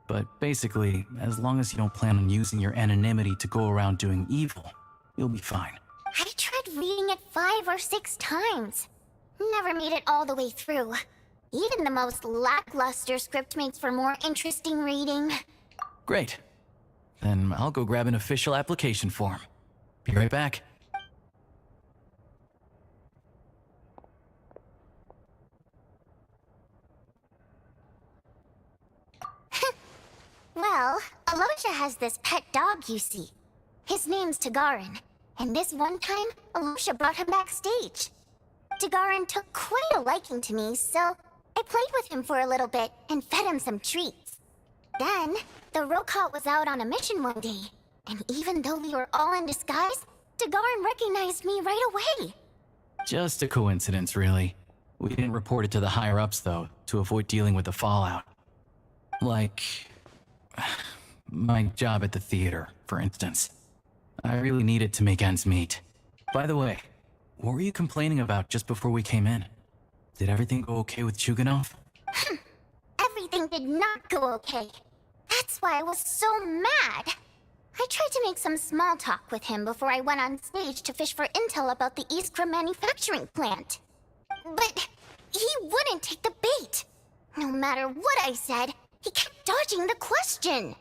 But basically, as long as you don't plan on using your anonymity to go around doing evil, you'll be fine. I tried reading it 5 or 6 times. Never made it all the way through. Even the most lackluster script makes for more interesting reading. Great. Then I'll go grab an official application form. Be right back. Well, Alosha has this pet dog, you see. His name's Tagarin, and this one time, Alosha brought him backstage. Tagarin took quite a liking to me, so I played with him for a little bit and fed him some treats. Then, the Rokot was out on a mission one day, and even though we were all in disguise, Tagarin recognized me right away. Just a coincidence, really. We didn't report it to the higher-ups, though, to avoid dealing with the fallout. Like my job at the theater, for instance. I really needed to make ends meet. By the way, what were you complaining about just before we came in? Did everything go okay with Chuganov? Everything did not go okay. That's why I was so mad. I tried to make some small talk with him before I went on stage to fish for intel about the Iskra manufacturing plant. But he wouldn't take the bait. No matter what I said, he kept dodging the question.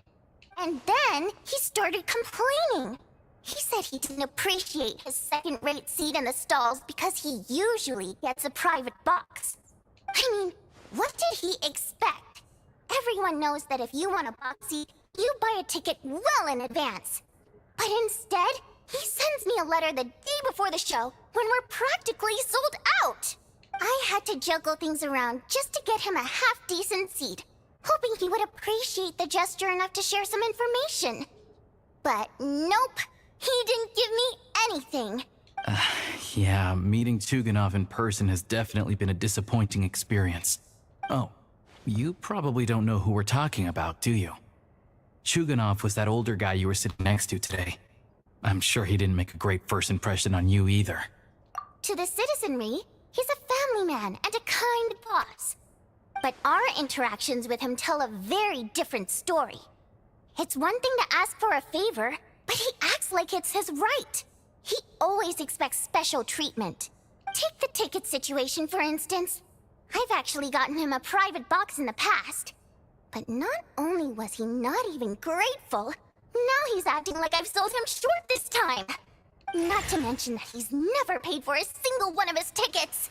And then he started complaining. He said he didn't appreciate his second-rate seat in the stalls because he usually gets a private box. I mean, what did he expect? Everyone knows that if you want a box seat, you buy a ticket well in advance. But instead, he sends me a letter the day before the show when we're practically sold out. I had to juggle things around just to get him a half-decent seat, hoping he would appreciate the gesture enough to share some information. But nope, he didn't give me anything. Yeah, meeting Chuganov in person has definitely been a disappointing experience. Oh, you probably don't know who we're talking about, do you? Chuganov was that older guy you were sitting next to today. I'm sure he didn't make a great first impression on you either. To the citizenry, he's a family man and a kind boss. But our interactions with him tell a very different story. It's one thing to ask for a favor, but he acts like it's his right. He always expects special treatment. Take the ticket situation, for instance. I've actually gotten him a private box in the past. But not only was he not even grateful, now he's acting like I've sold him short this time. Not to mention that he's never paid for a single one of his tickets.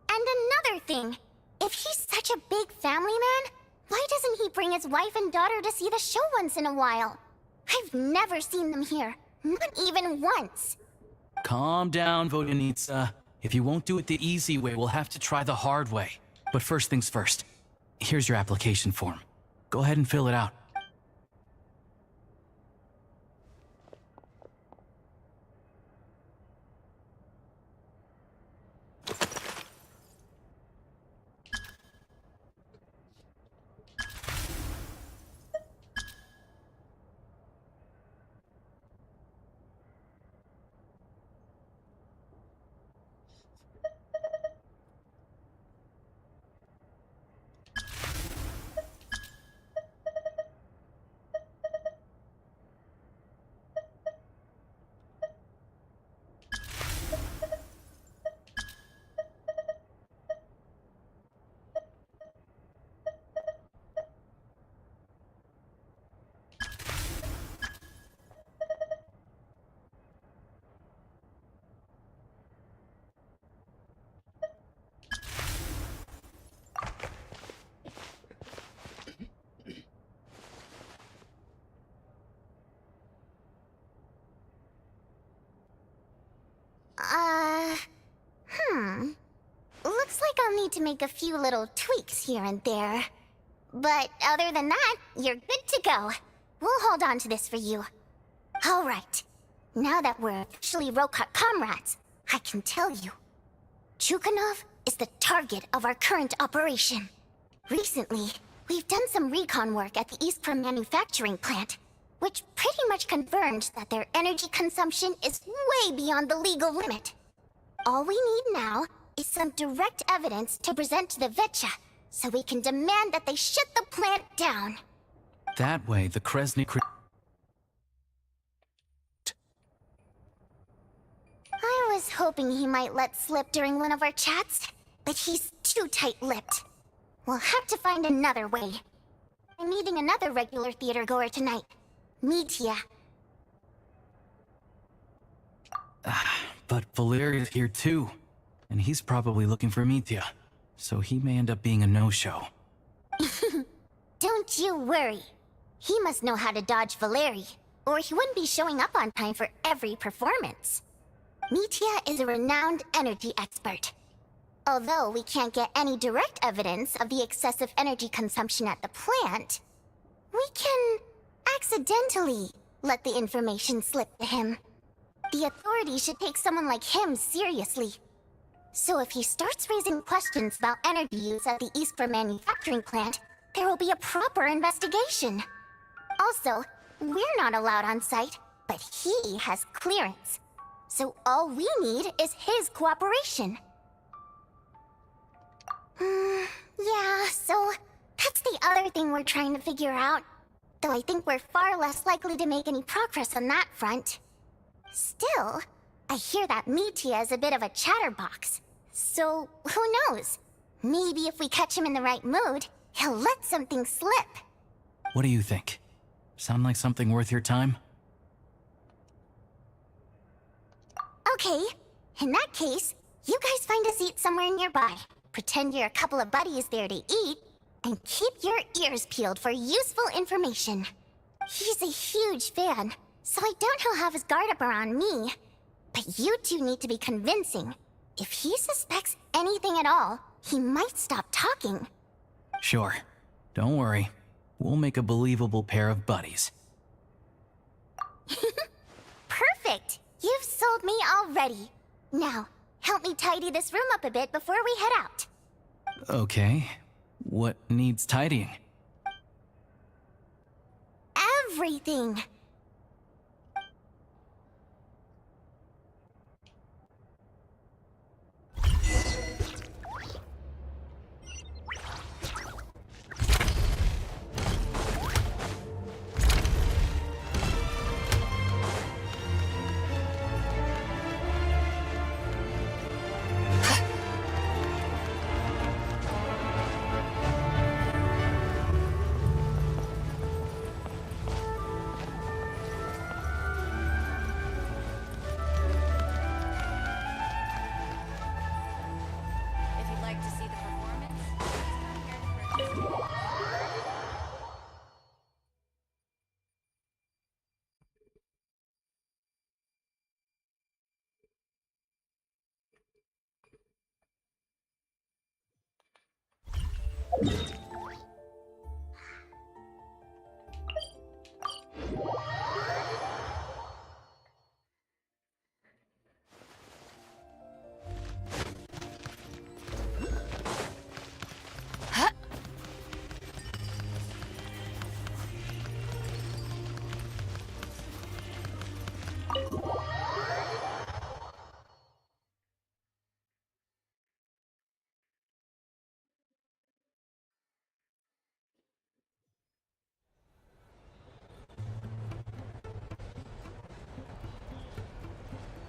And another thing, if he's such a big family man, why doesn't he bring his wife and daughter to see the show once in a while? I've never seen them here, not even once. Calm down, Vodyanitsa. If you won't do it the easy way, we'll have to try the hard way. But first things first. Here's your application form. Go ahead and fill it out. Looks like I'll need to make a few little tweaks here and there. But other than that, you're good to go. We'll hold on to this for you. Alright. Now that we're officially Rokat comrades, I can tell you. Chuganov is the target of our current operation. Recently, we've done some recon work at the Iskra manufacturing plant, which pretty much confirmed that their energy consumption is way beyond the legal limit. All we need now is some direct evidence to present to the Vetcha, so we can demand that they shut the plant down. That way, the Kresnik... I was hoping he might let slip during one of our chats, but he's too tight-lipped. We'll have to find another way. I'm meeting another regular theater-goer tonight, Mitya. But Valeria's here too, and he's probably looking for Mitya, so he may end up being a no-show. Don't you worry. He must know how to dodge Valeri, or he wouldn't be showing up on time for every performance. Mitya is a renowned energy expert. Although we can't get any direct evidence of the excessive energy consumption at the plant, we can accidentally let the information slip to him. The authorities should take someone like him seriously. So if he starts raising questions about energy use at the Iskra manufacturing plant, there will be a proper investigation. Also, we're not allowed on site, but he has clearance. So all we need is his cooperation. other thing we're trying to figure out. Though I think we're far less likely to make any progress on that front. Still, I hear that Mitya is a bit of a chatterbox. So, who knows? Maybe if we catch him in the right mood, he'll let something slip. What do you think? Sound like something worth your time? Okay, in that case, you guys find a seat somewhere nearby. Pretend you're a couple of buddies there to eat, and keep your ears peeled for useful information. He's a huge fan, so I doubt he'll have his guard up around me. But you two need to be convincing. If he suspects anything at all, he might stop talking. Sure. Don't worry. We'll make a believable pair of buddies. Perfect! You've sold me already. Now, help me tidy this room up a bit before we head out. Okay. What needs tidying? Everything!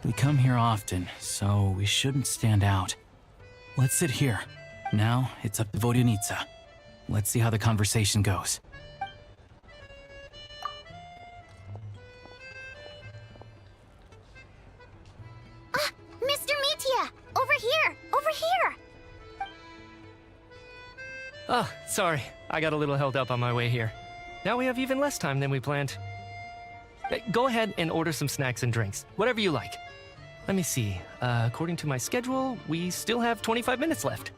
We come here often, so we shouldn't stand out. Let's sit here. Now, it's up to Vodyanica. Let's see how the conversation goes. Mr. Mitya! Over here! Over here! Oh, sorry. I got a little held up on my way here. Now we have even less time than we planned. Go ahead and order some snacks and drinks. Whatever you like. Let me see. According to my schedule, we still have 25 minutes left.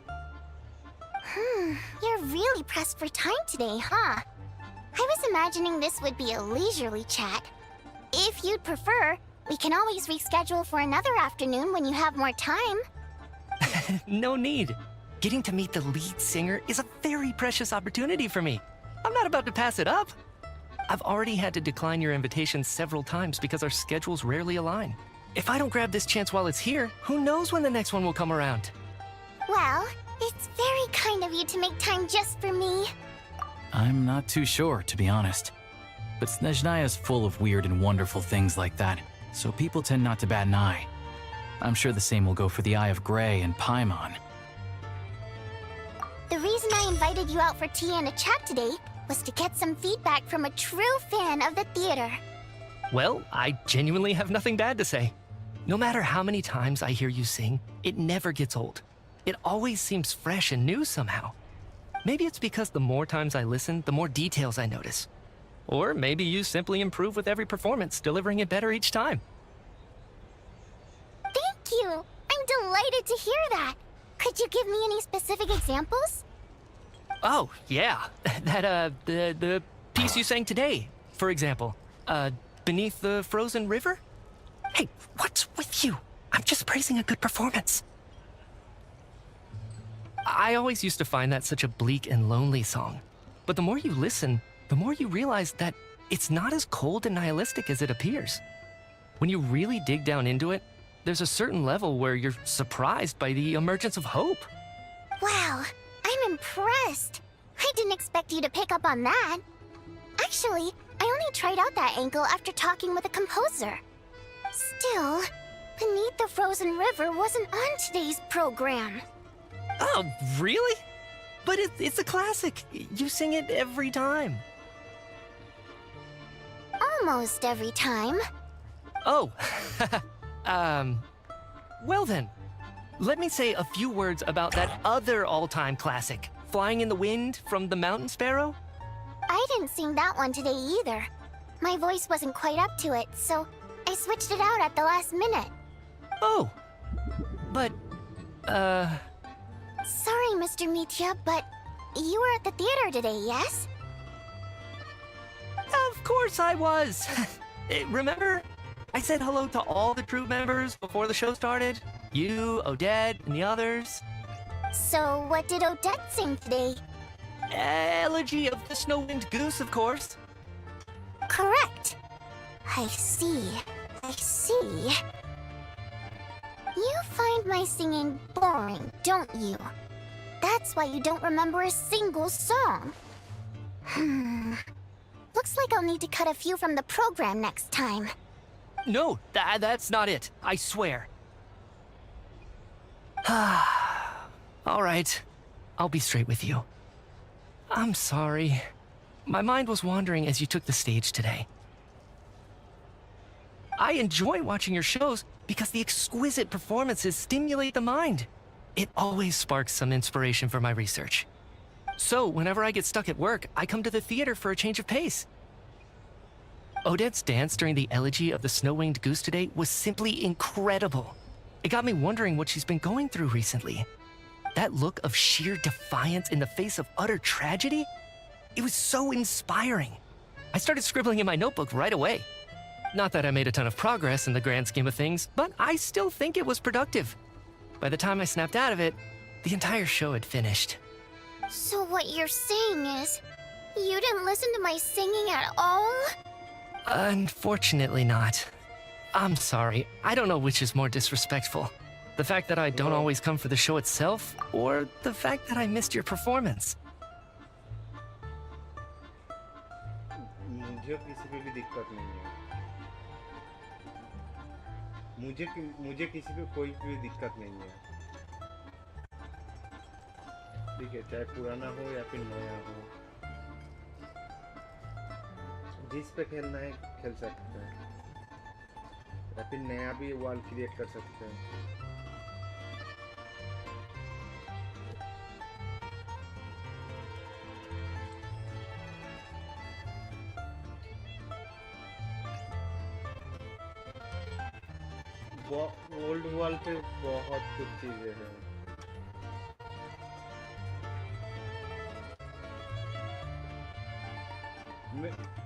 You're really pressed for time today, huh? I was imagining this would be a leisurely chat. If you'd prefer, we can always reschedule for another afternoon when you have more time. No need. Getting to meet the lead singer is a very precious opportunity for me. I'm not about to pass it up. I've already had to decline your invitation several times because our schedules rarely align. If I don't grab this chance while it's here, who knows when the next one will come around? Well, it's very kind of you to make time just for me. I'm not too sure, to be honest. But SNEZHNAYA is full of weird and wonderful things like that, so people tend not to bat an eye. I'm sure the same will go for the Eye of Grey and Paimon. The reason I invited you out for tea and a chat today was to get some feedback from a true fan of the theater. Well, I genuinely have nothing bad to say. No matter how many times I hear you sing, it never gets old. It always seems fresh and new somehow. Maybe it's because the more times I listen, the more details I notice. Or maybe you simply improve with every performance, delivering it better each time. Thank you! I'm delighted to hear that! Could you give me any specific examples? Oh, yeah. The piece you sang today, for example. Beneath the Frozen River? Hey, what's with you? I'm just praising a good performance. I always used to find that such a bleak and lonely song. But the more you listen, the more you realize that it's not as cold and nihilistic as it appears. When you really dig down into it, there's a certain level where you're surprised by the emergence of hope. Wow, I'm impressed. I didn't expect you to pick up on that. Actually, I only tried out that ankle after talking with a composer. Still, Beneath the Frozen River wasn't on today's program. Oh, really? But it's a classic. You sing it every time. Almost every time. Oh, well then, let me say a few words about that other all-time classic, Flying in the Wind from the Mountain Sparrow. I didn't sing that one today either. My voice wasn't quite up to it, so I switched it out at the last minute. Oh, but, Sorry, Mr. Mitya, but you were at the theater today, yes? Of course I was. Remember? I said hello to all the troupe members before the show started. You, Odette, and the others. So what did Odette sing today? Elegy of the Snow-Winged Goose, of course. Correct. I see. I see. You find my singing boring, don't you? That's why you don't remember a single song. Looks like I'll need to cut a few from the program next time. No, that's not it. I swear. All right. I'll be straight with you. I'm sorry. My mind was wandering as you took the stage today. I enjoy watching your shows because the exquisite performances stimulate the mind. It always sparks some inspiration for my research. So, whenever I get stuck at work, I come to the theater for a change of pace. Odette's dance during the Elegy of the Snow-Winged Goose today was simply incredible. It got me wondering what she's been going through recently. That look of sheer defiance in the face of utter tragedy? It was so inspiring. I started scribbling in my notebook right away. Not that I made a ton of progress in the grand scheme of things, but I still think it was productive. By the time I snapped out of it, the entire show had finished. So what you're saying is, you didn't listen to my singing at all? Unfortunately not. I'm sorry, I don't know which is more disrespectful. The fact that I don't always come for the show itself, or the fact that I missed your performance. मुझे किसी पे भी दिक्कत नहीं है। मुझे किसी पे कोई भी दिक्कत नहीं है। ठीक है, चाहे पुराना हो या फिर नया हो, जिस पे खेलना है खेल सकते हैं, या फिर नया भी वॉल क्रिएट कर सकते हैं। ओल्ड वॉल पे बहुत कुछ चीजें हैं।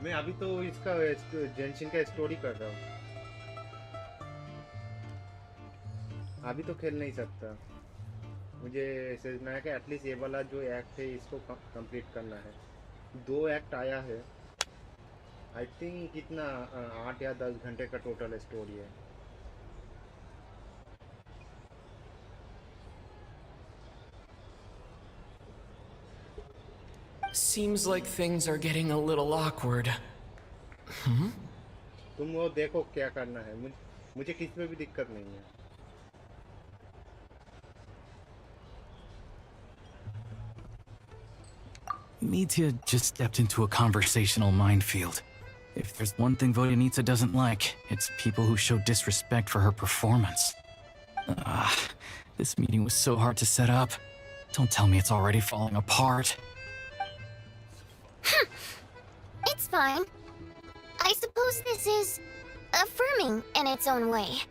मैं अभी तो इसका जेंशिन का स्टोरी कर रहा हूँ। अभी तो खेल नहीं सकता। मुझे सेज़नाया का एटलीस्ट ये वाला जो एक्ट है इसको कंप्लीट करना है। 2 एक्ट आया है। आई थिंक कितना 8 या 10 घंटे का टोटल स्टोरी है। Seems like things are getting a little awkward. तुम वो देखो क्या करना है। मुझे किसी पे भी दिक्कत नहीं है। Mitya just stepped into a conversational minefield. If there's one thing Vodyanitsa doesn't like, it's people who show disrespect for her performance. This meeting was so hard to set up. Don't tell me it's already falling apart. It's fine. I suppose this is affirming in its own way.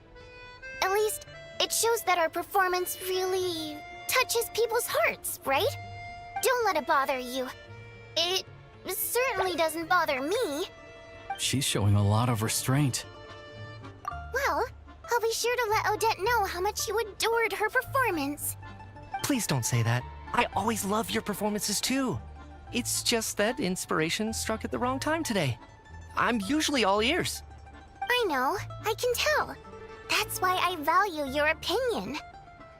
At least, it shows that our performance really touches people's hearts, right? Don't let it bother you. It certainly doesn't bother me. She's showing a lot of restraint. Well, I'll be sure to let Odette know how much you adored her performance. Please don't say that. I always love your performances too. It's just that inspiration struck at the wrong time today. I'm usually all ears. I know, I can tell. That's why I value your opinion.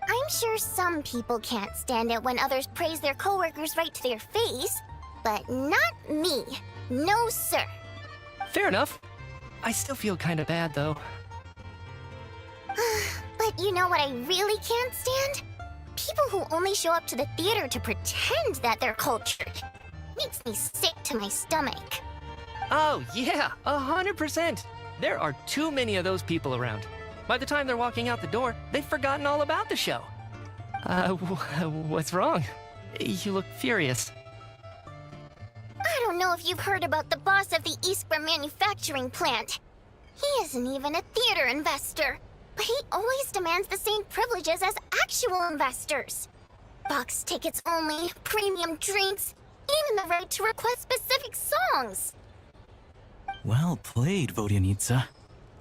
I'm sure some people can't stand it when others praise their coworkers right to their face, but not me. No, sir. Fair enough. I still feel kinda bad, though. But you know what I really can't stand? People who only show up to the theater to pretend that they're cultured. Makes me sick to my stomach. Oh, yeah, 100%. There are too many of those people around. By the time they're walking out the door, they've forgotten all about the show. What's wrong? You look furious. I don't know if you've heard about the boss of the Iskra manufacturing plant. He isn't even a theater investor, but he always demands the same privileges as actual investors. Box tickets only, premium drinks, even the right to request specific songs. Well played, Vodyanitsa.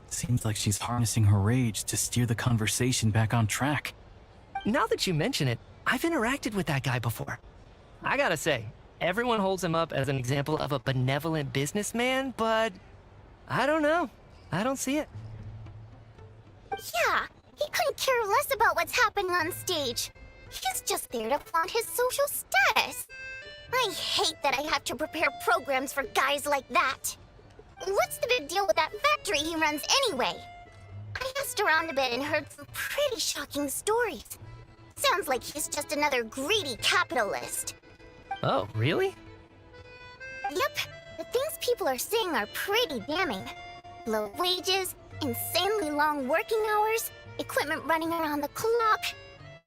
Seems like she's harnessing her rage to steer the conversation back on track. Now that you mention it, I've interacted with that guy before. I gotta say, everyone holds him up as an example of a benevolent businessman, but I don't know. I don't see it. Yeah, he couldn't care less about what's happening on stage. He's just there to flaunt his social status. I hate that I have to prepare programs for guys like that. What's the big deal with that factory he runs anyway? I asked around a bit and heard some pretty shocking stories. Sounds like he's just another greedy capitalist. Oh, really? Yep, the things people are saying are pretty damning. Low wages, insanely long working hours, equipment running around the clock.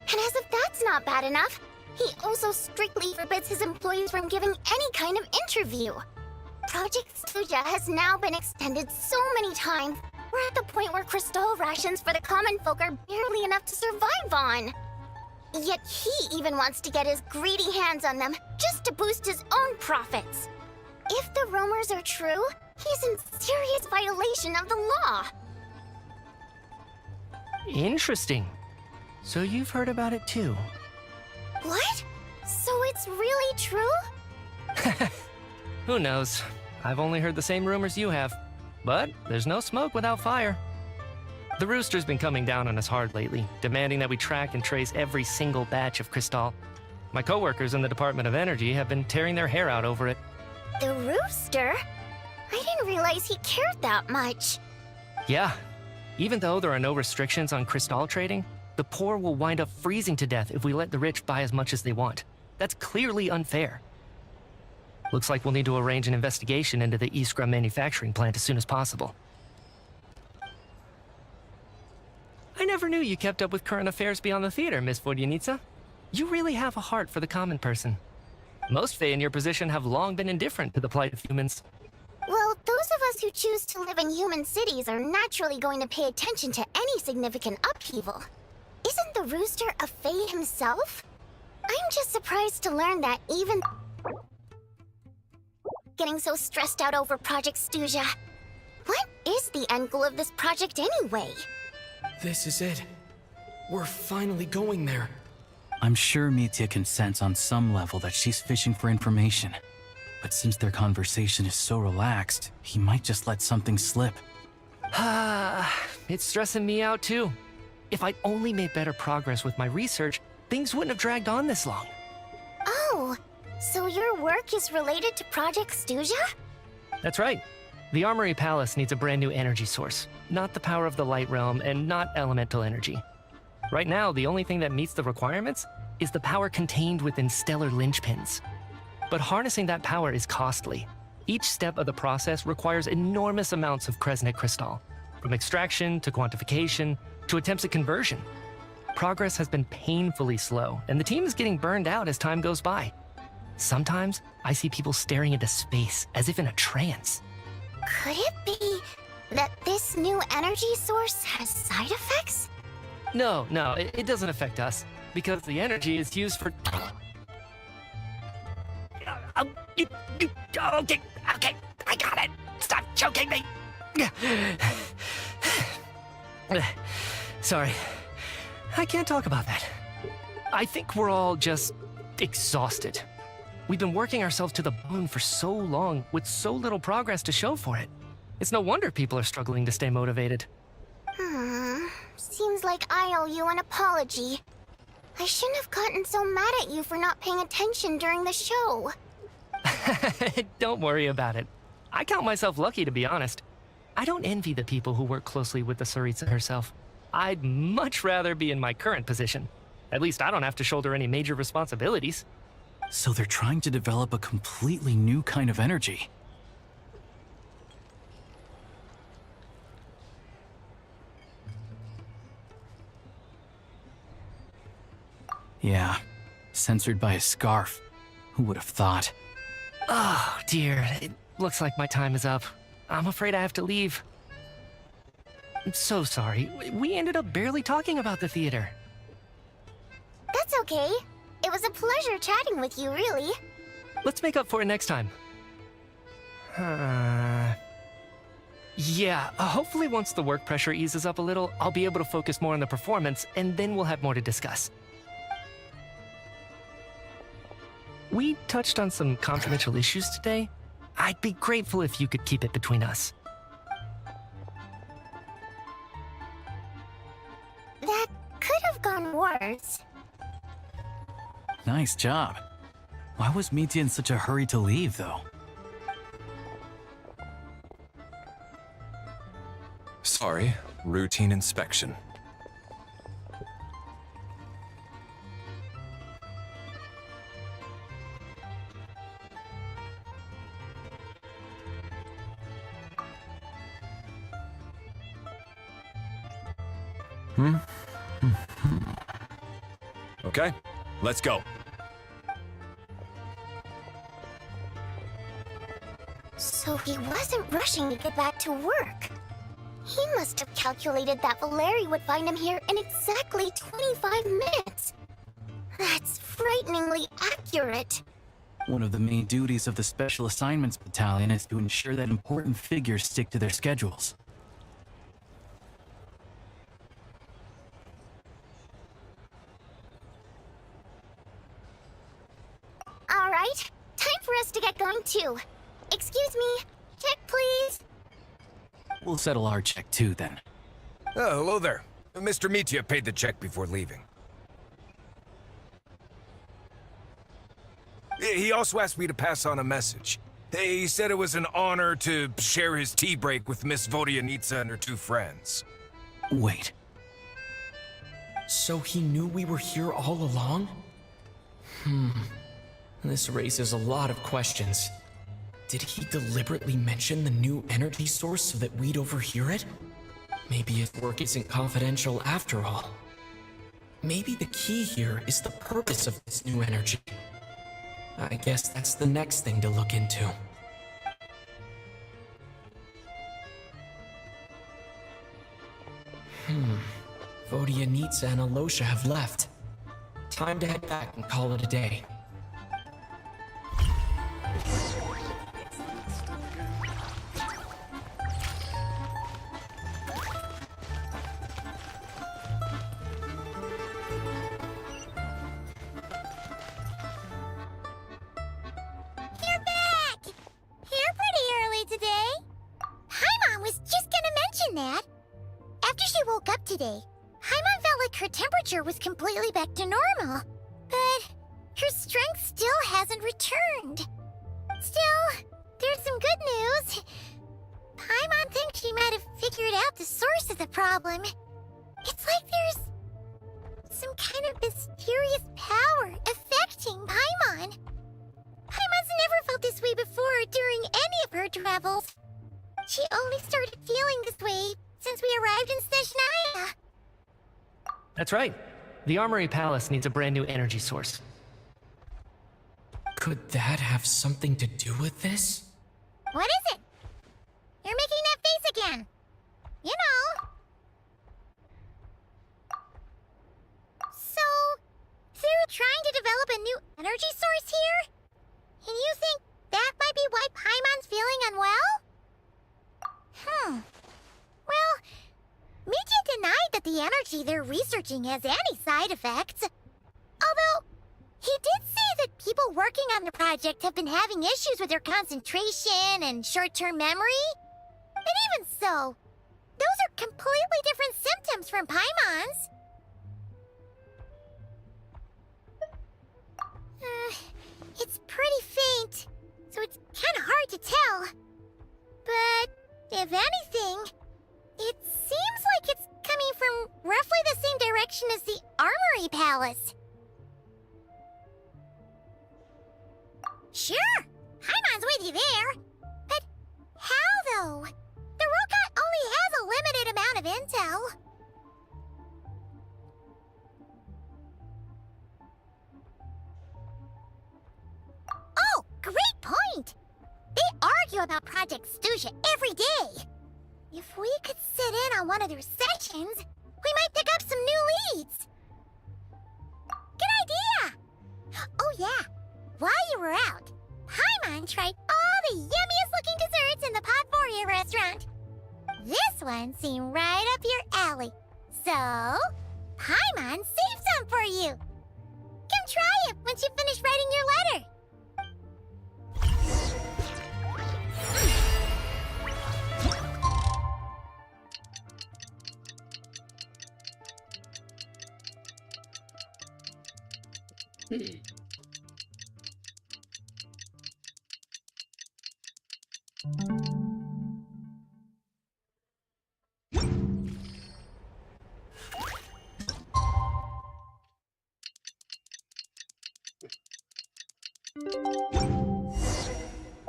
And as if that's not bad enough, he also strictly forbids his employees from giving any kind of interview. Project SNEZHNAYA has now been extended so many times, we're at the point where crystal rations for the common folk are barely enough to survive on. Yet he even wants to get his greedy hands on them just to boost his own profits. If the rumors are true, he's in serious violation of the law. Interesting. So you've heard about it too? What? So it's really true? Who knows? I've only heard the same rumors you have. But there's no smoke without fire. The Rooster's been coming down on us hard lately, demanding that we track and trace every single batch of Crystal. My coworkers in the Department of Energy have been tearing their hair out over it. The Rooster? I didn't realize he cared that much. Yeah. Even though there are no restrictions on Crystal trading, the poor will wind up freezing to death if we let the rich buy as much as they want. That's clearly unfair. Looks like we'll need to arrange an investigation into the Iskra manufacturing plant as soon as possible. I never knew you kept up with current affairs beyond the theater, Miss Vodyanitsa. You really have a heart for the common person. Most Fae in your position have long been indifferent to the plight of humans. Well, those of us who choose to live in human cities are naturally going to pay attention to any significant upheaval. Isn't the Rooster a Fae himself? I'm just surprised to learn that even... getting so stressed out over Project SNEZHNAYA. What is the end goal of this project anyway? This is it. We're finally going there. I'm sure Mitya can sense on some level that she's fishing for information. But since their conversation is so relaxed, he might just let something slip. It's stressing me out too. If I'd only made better progress with my research, things wouldn't have dragged on this long. Oh, so your work is related to Project SNEZHNAYA? That's right. The Armory Palace needs a brand new energy source, not the power of the Light Realm and not elemental energy. Right now, the only thing that meets the requirements is the power contained within stellar linchpins. But harnessing that power is costly. Each step of the process requires enormous amounts of Kresnik crystal, from extraction to quantification to attempts at conversion. Progress has been painfully slow, and the team is getting burned out as time goes by. Sometimes, I see people staring into space as if in a trance. Could it be that this new energy source has side effects? No, it doesn't affect us, because the energy is used for... Okay, I got it! Stop choking me! Sorry, I can't talk about that. I think we're all just exhausted. We've been working ourselves to the bone for so long with so little progress to show for it. It's no wonder people are struggling to stay motivated. Seems like I owe you an apology. I shouldn't have gotten so mad at you for not paying attention during the show. Don't worry about it. I count myself lucky, to be honest. I don't envy the people who work closely with the Tsaritsa herself. I'd much rather be in my current position. At least I don't have to shoulder any major responsibilities. So they're trying to develop a completely new kind of energy. Yeah, censored by a scarf. Who would have thought? Oh, dear. It looks like my time is up. I'm afraid I have to leave. I'm so sorry. We ended up barely talking about the theater. That's okay. It was a pleasure chatting with you, really. Let's make up for it next time. Yeah, hopefully once the work pressure eases up a little, I'll be able to focus more on the performance, and then we'll have more to discuss. We touched on some confidential issues today. I'd be grateful if you could keep it between us. That could have gone worse. Nice job. Why was Mitya in such a hurry to leave, though? Sorry, routine inspection. Okay, let's go. So he wasn't rushing to get back to work. He must have calculated that Valeri would find him here in exactly 25 minutes. That's frighteningly accurate. One of the main duties of the Special Assignments Battalion is to ensure that important figures stick to their schedules. All right, time for us to get going too. Excuse me, check please. We'll settle our check too, then. Oh, hello there. Mr. Mitya paid the check before leaving. He also asked me to pass on a message. He said it was an honor to share his tea break with Miss Vodyanitsa and her two friends. Wait. So he knew we were here all along? This raises a lot of questions. Did he deliberately mention the new energy source so that we'd overhear it? Maybe his work isn't confidential after all. Maybe the key here is the purpose of this new energy. I guess that's the next thing to look into. Vodyanitsa and Alosha have left. Time to head back and call it a day. You're back! Here pretty early today. Paimon was just gonna mention that. After she woke up today, Paimon felt like her temperature was completely back to normal. But her strength still hasn't returned. Still, there's some good news. Paimon thinks she might have figured out the source of the problem. It's like there's some kind of mysterious power affecting Paimon. Paimon's never felt this way before during any of her travels. She only started feeling this way since we arrived in SNEZHNAYA. That's right. The Armory Palace needs a brand new energy source. Could that have something to do with this? What is it? You're making that face again. You know. So, they're trying to develop a new energy source here? And you think that might be why Paimon's feeling unwell? Well, Mitya denied that the energy they're researching has any side effects. Although, he did say that people working on the project have been having issues with their concentration and short-term memory. But even so, those are completely different symptoms from Paimon's. Sure, Paimon's with you there. But how, though? The robot only has a limited amount of intel. Oh, great point! They argue about Project Stuja every day. If we could sit in on one of their sessions, we might pick up some new leads. Good idea! Oh yeah, while you were out, Paimon tried all the yummiest looking desserts in the Podforia restaurant. This one seemed right up your alley. So, Paimon saved some for you. Come try it once you finish writing your letter.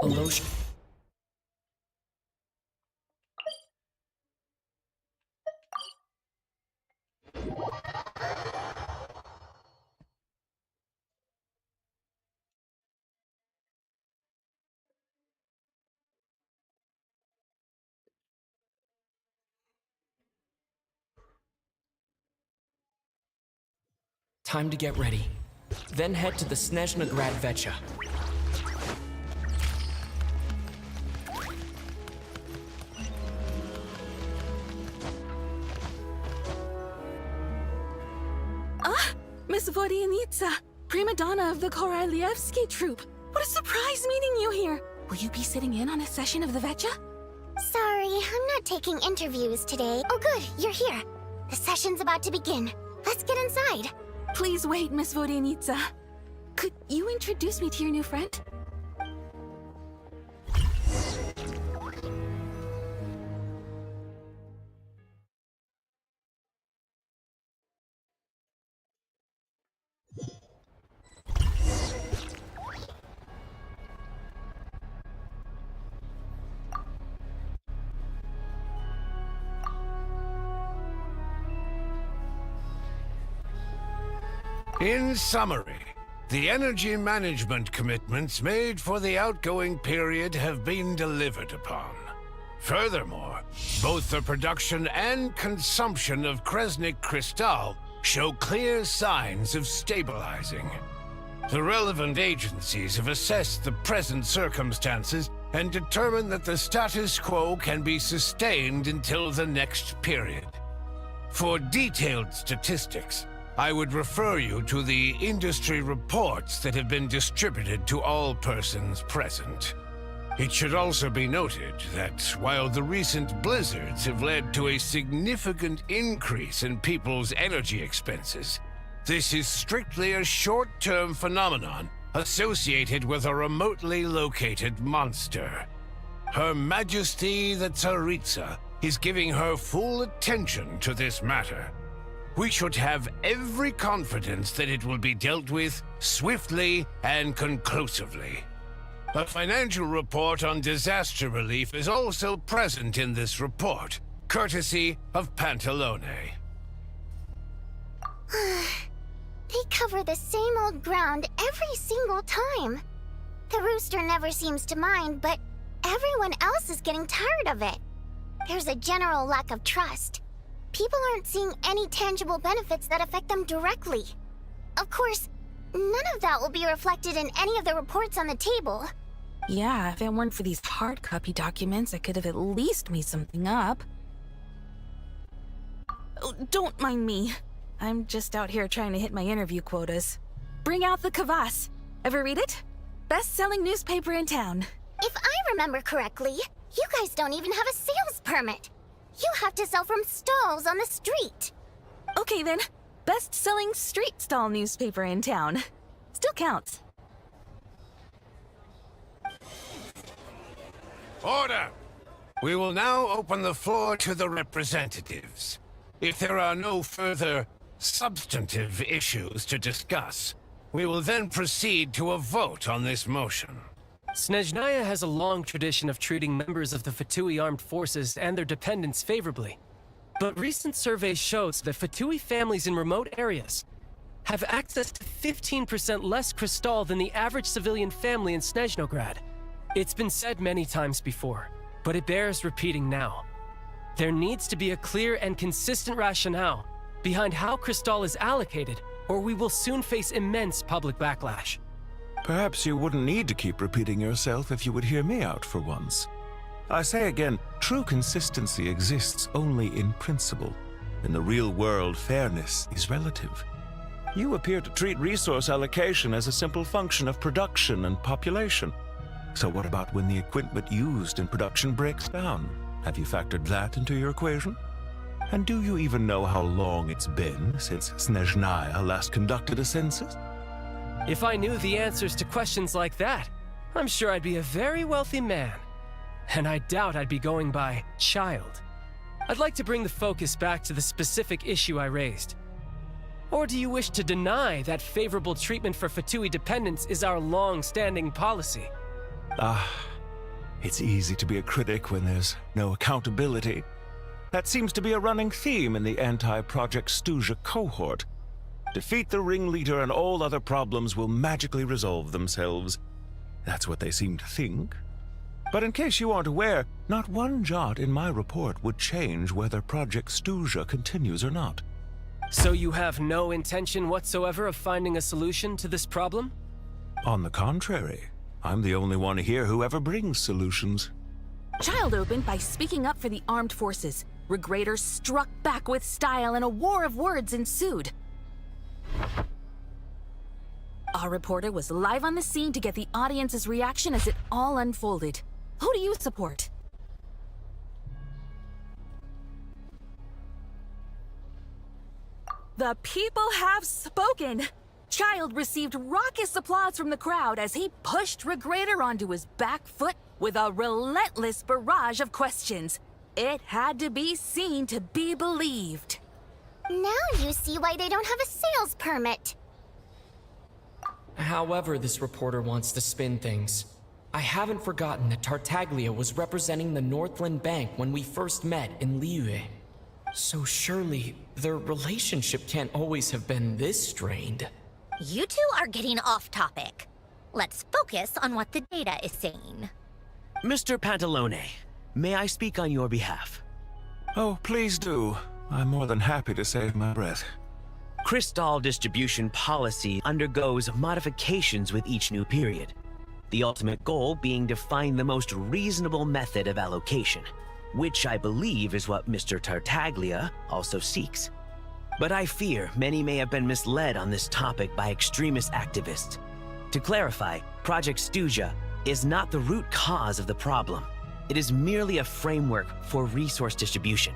Elosh. Time to get ready. Then head to the SNEZHNAYA Vecha. Miss Vodyanitsa, prima donna of the Korolievsky troupe. What a surprise meeting you here. Will you be sitting in on a session of the Vecha? Sorry, I'm not taking interviews today. Oh good, you're here. The session's about to begin. Let's get inside. Please wait, Miss Vodyanitsa. Could you introduce me to your new friend? In summary, the energy management commitments made for the outgoing period have been delivered upon. Furthermore, both the production and consumption of Kresnik Crystal show clear signs of stabilizing. The relevant agencies have assessed the present circumstances and determined that the status quo can be sustained until the next period. For detailed statistics, I would refer you to the industry reports that have been distributed to all persons present. It should also be noted that while the recent blizzards have led to a significant increase in people's energy expenses, this is strictly a short-term phenomenon associated with a remotely located monster. Her Majesty the Tsaritsa is giving her full attention to this matter. We should have every confidence that it will be dealt with swiftly and conclusively. A financial report on disaster relief is also present in this report, courtesy of Pantalone. They cover the same old ground every single time. The rooster never seems to mind, but everyone else is getting tired of it. There's a general lack of trust. People aren't seeing any tangible benefits that affect them directly. Of course, none of that will be reflected in any of the reports on the table. Yeah, if it weren't for these hard copy documents, I could have at least made something up. Oh, don't mind me. I'm just out here trying to hit my interview quotas. Bring out the kvass. Ever read it? Best-selling newspaper in town. If I remember correctly, you guys don't even have a sales permit. You have to sell from stalls on the street. Okay then, best-selling street stall newspaper in town. Still counts. Order! We will now open the floor to the representatives. If there are no further substantive issues to discuss, We will then proceed to a vote on this motion. SNEZHNAYA has a long tradition of treating members of the Fatui armed forces and their dependents favorably. But recent surveys shows that Fatui families in remote areas have access to 15% less crystal than the average civilian family in Snezhnograd. It's been said many times before, but it bears repeating now. There needs to be a clear and consistent rationale behind how crystal is allocated, or we will soon face immense public backlash. Perhaps you wouldn't need to keep repeating yourself if you would hear me out for once. I say again, true consistency exists only in principle. In the real world, fairness is relative. You appear to treat resource allocation as a simple function of production and population. So what about when the equipment used in production breaks down? Have you factored that into your equation? And do you even know how long it's been since SNEZHNAYA last conducted a census? If I knew the answers to questions like that, I'm sure I'd be a very wealthy man. And I doubt I'd be going by child. I'd like to bring the focus back to the specific issue I raised. Or do you wish to deny that favorable treatment for Fatui dependents is our long-standing policy? It's easy to be a critic when there's no accountability. That seems to be a running theme in the anti-Project SNEZHNAYA cohort. Defeat the ringleader and all other problems will magically resolve themselves. That's what they seem to think. But in case you aren't aware, not one jot in my report would change whether Project SNEZHNAYA continues or not. So you have no intention whatsoever of finding a solution to this problem? On the contrary, I'm the only one here who ever brings solutions. Child opened by speaking up for the armed forces. Regrator struck back with style and a war of words ensued. Our reporter was live on the scene to get the audience's reaction as it all unfolded. Who do you support? The people have spoken! Child received raucous applause from the crowd as he pushed Regrator onto his back foot with a relentless barrage of questions. It had to be seen to be believed. Now you see why they don't have a sales permit. However this reporter wants to spin things, I haven't forgotten that Tartaglia was representing the Northland Bank when we first met in Liyue. So surely, their relationship can't always have been this strained. You two are getting off topic. Let's focus on what the data is saying. Mr. Pantalone, may I speak on your behalf? Oh, please do. I'm more than happy to save my breath. Crystal distribution policy undergoes modifications with each new period. The ultimate goal being to find the most reasonable method of allocation, which I believe is what Mr. Tartaglia also seeks. But I fear many may have been misled on this topic by extremist activists. To clarify, Project SNEZHNAYA is not the root cause of the problem. It is merely a framework for resource distribution.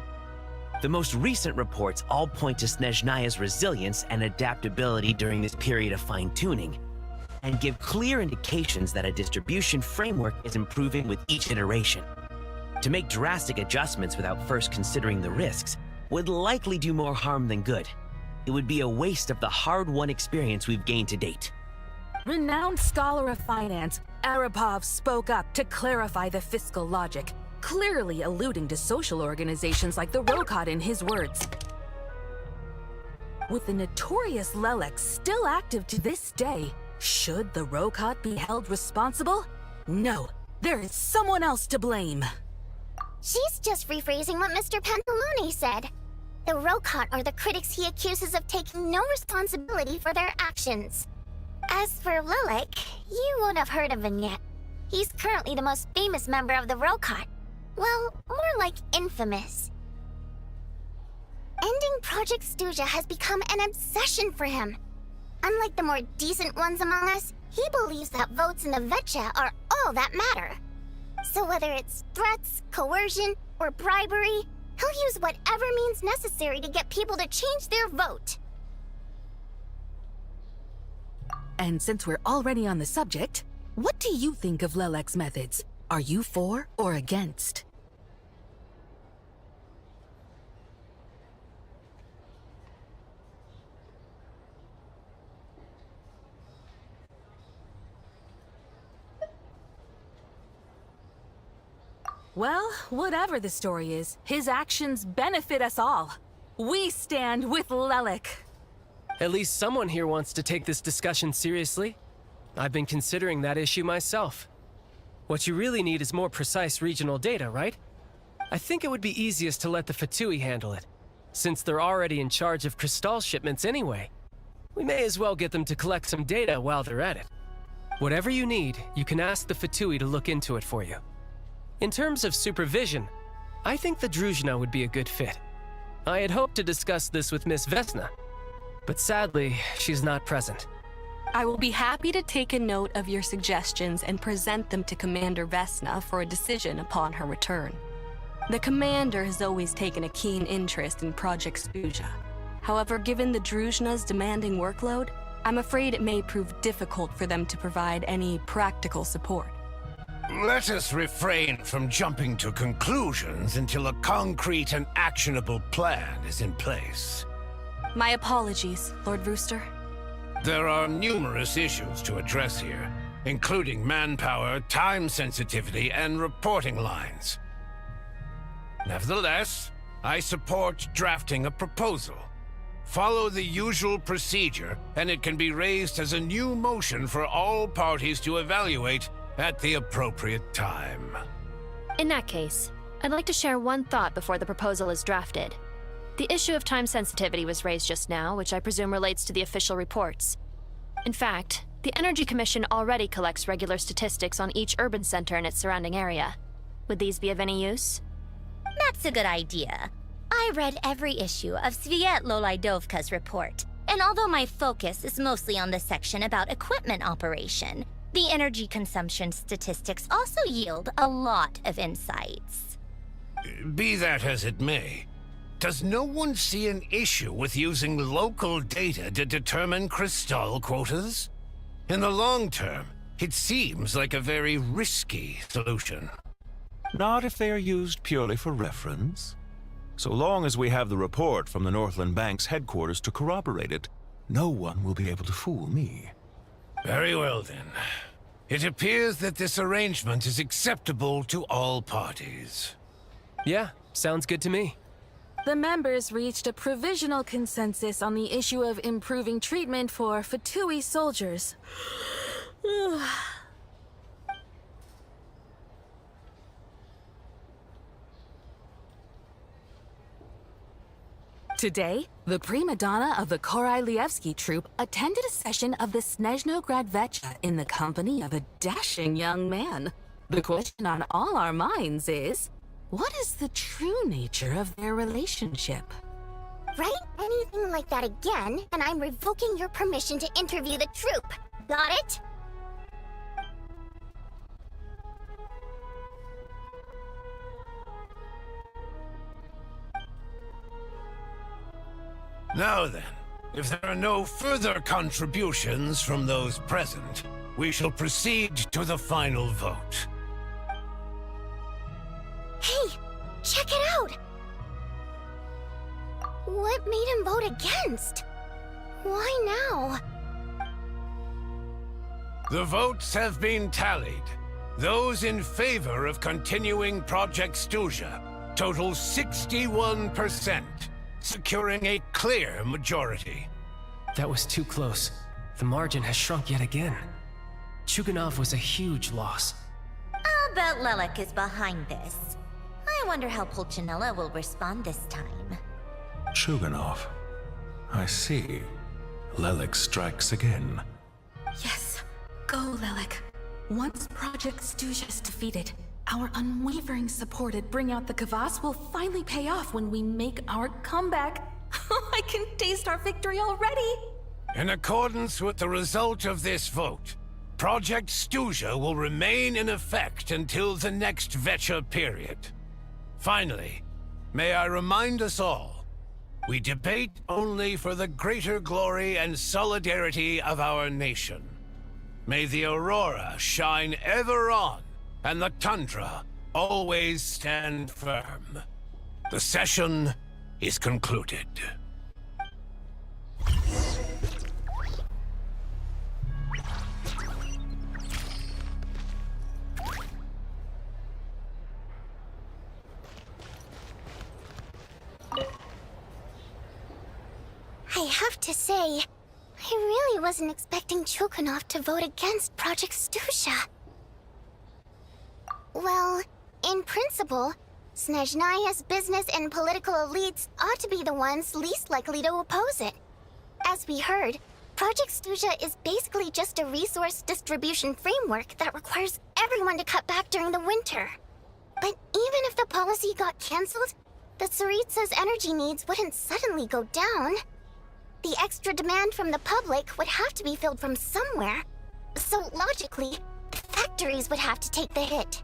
The most recent reports all point to SNEZHNAYA's resilience and adaptability during this period of fine-tuning, and give clear indications that a distribution framework is improving with each iteration. To make drastic adjustments without first considering the risks would likely do more harm than good. It would be a waste of the hard-won experience we've gained to date. Renowned scholar of finance, Arapov spoke up to clarify the fiscal logic, clearly alluding to social organizations like the Rokot in his words. With the notorious Lelex still active to this day, should the Rokot be held responsible? No, there is someone else to blame. She's just rephrasing what Mr. Pantalone said. The Rokot are the critics he accuses of taking no responsibility for their actions. As for Lilik, you won't have heard of him yet. He's currently the most famous member of the Rokot. Well, more like infamous. Ending Project SNEZHNAYA has become an obsession for him. Unlike the more decent ones among us, he believes that votes in the Vetcha are all that matter. So whether it's threats, coercion, or bribery, he'll use whatever means necessary to get people to change their vote. And since we're already on the subject, what do you think of Lelek's methods? Are you for or against? Well, whatever the story is, his actions benefit us all. We stand with Lelik. At least someone here wants to take this discussion seriously. I've been considering that issue myself. What you really need is more precise regional data, right? I think it would be easiest to let the Fatui handle it, since they're already in charge of Crystal shipments anyway. We may as well get them to collect some data while they're at it. Whatever you need, you can ask the Fatui to look into it for you. In terms of supervision, I think the Druzhna would be a good fit. I had hoped to discuss this with Miss Vesna, but sadly, she's not present. I will be happy to take a note of your suggestions and present them to Commander Vesna for a decision upon her return. The Commander has always taken a keen interest in Project SNEZHNAYA. However, given the Druzhna's demanding workload, I'm afraid it may prove difficult for them to provide any practical support. Let us refrain from jumping to conclusions until a concrete and actionable plan is in place. My apologies, Lord Rooster. There are numerous issues to address here, including manpower, time sensitivity, and reporting lines. Nevertheless, I support drafting a proposal. Follow the usual procedure, and it can be raised as a new motion for all parties to evaluate at the appropriate time. In that case, I'd like to share one thought before the proposal is drafted. The issue of time sensitivity was raised just now, which I presume relates to the official reports. In fact, the Energy Commission already collects regular statistics on each urban center and its surrounding area. Would these be of any use? That's a good idea. I read every issue of Sviet-Lolaidovka's report, and although my focus is mostly on the section about equipment operation, the energy consumption statistics also yield a lot of insights. Be that as it may, does no one see an issue with using local data to determine Crystal quotas? In the long term, it seems like a very risky solution. Not if they are used purely for reference. So long as we have the report from the Northland Bank's headquarters to corroborate it, no one will be able to fool me. Very well then. It appears that this arrangement is acceptable to all parties. Yeah, sounds good to me. The members reached a provisional consensus on the issue of improving treatment for Fatui soldiers. Today, the prima donna of the Korailievsky troupe attended a session of the SNEZHNAYA Vecha in the company of a dashing young man. The question on all our minds is, what is the true nature of their relationship? Write anything like that again, and I'm revoking your permission to interview the troupe. Got it? Now then, if there are no further contributions from those present, we shall proceed to the final vote. Hey, check it out! What made him vote against? Why now? The votes have been tallied. Those in favor of continuing Project SNEZHNAYA total 61%. Securing a clear majority. That was too close. The margin has shrunk yet again. Chuganov was a huge loss. I'll bet Lelik is behind this. I wonder how Pulcinella will respond this time. Chuganov. I see. Lelik strikes again. Yes, go Lelik. Once Project SNEZHNAYA is defeated, our unwavering support at Bring Out the Kvass will finally pay off when we make our comeback. I can taste our victory already! In accordance with the result of this vote, Project SNEZHNAYA will remain in effect until the next Vecha period. Finally, may I remind us all, we debate only for the greater glory and solidarity of our nation. May the aurora shine ever on, and the tundra always stand firm. The session is concluded. I have to say, I really wasn't expecting Chulkanov to vote against Project Stusha. Well, in principle, SNEZHNAYA's business and political elites ought to be the ones least likely to oppose it. As we heard, Project Stusha is basically just a resource distribution framework that requires everyone to cut back during the winter. But even if the policy got cancelled, the Tsaritsa's energy needs wouldn't suddenly go down. The extra demand from the public would have to be filled from somewhere. So logically, the factories would have to take the hit.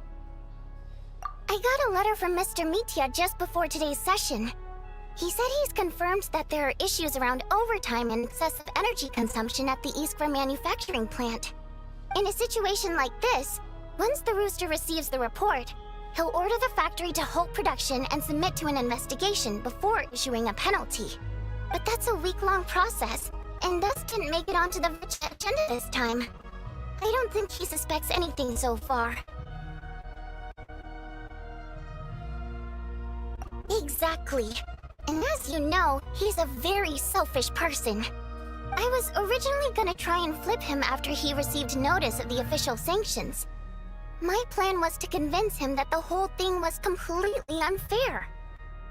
I got a letter from Mr. Mitya just before today's session. He said he's confirmed that there are issues around overtime and excessive energy consumption at the Iskra manufacturing plant. In a situation like this, once the Rooster receives the report, he'll order the factory to halt production and submit to an investigation before issuing a penalty. But that's a week-long process, and thus didn't make it onto the agenda this time. I don't think he suspects anything so far. Exactly. And as you know, he's a very selfish person. I was originally gonna try and flip him after he received notice of the official sanctions. My plan was to convince him that the whole thing was completely unfair.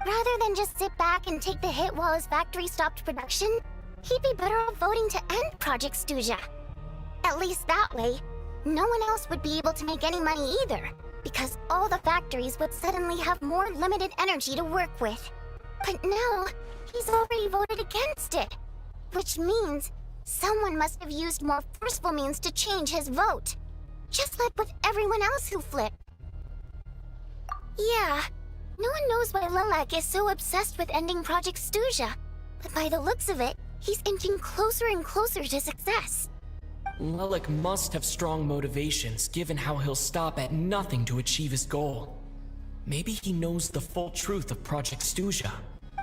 Rather than just sit back and take the hit while his factory stopped production, he'd be better off voting to end Project Stusha. At least that way, no one else would be able to make any money either, because all the factories would suddenly have more limited energy to work with. But now, he's already voted against it, which means someone must have used more forceful means to change his vote, just like with everyone else who flipped. Yeah, no one knows why Lilac is so obsessed with ending Project Stusha, but by the looks of it, he's inching closer and closer to success. Lilac must have strong motivations, given how he'll stop at nothing to achieve his goal. Maybe he knows the full truth of Project Stusha.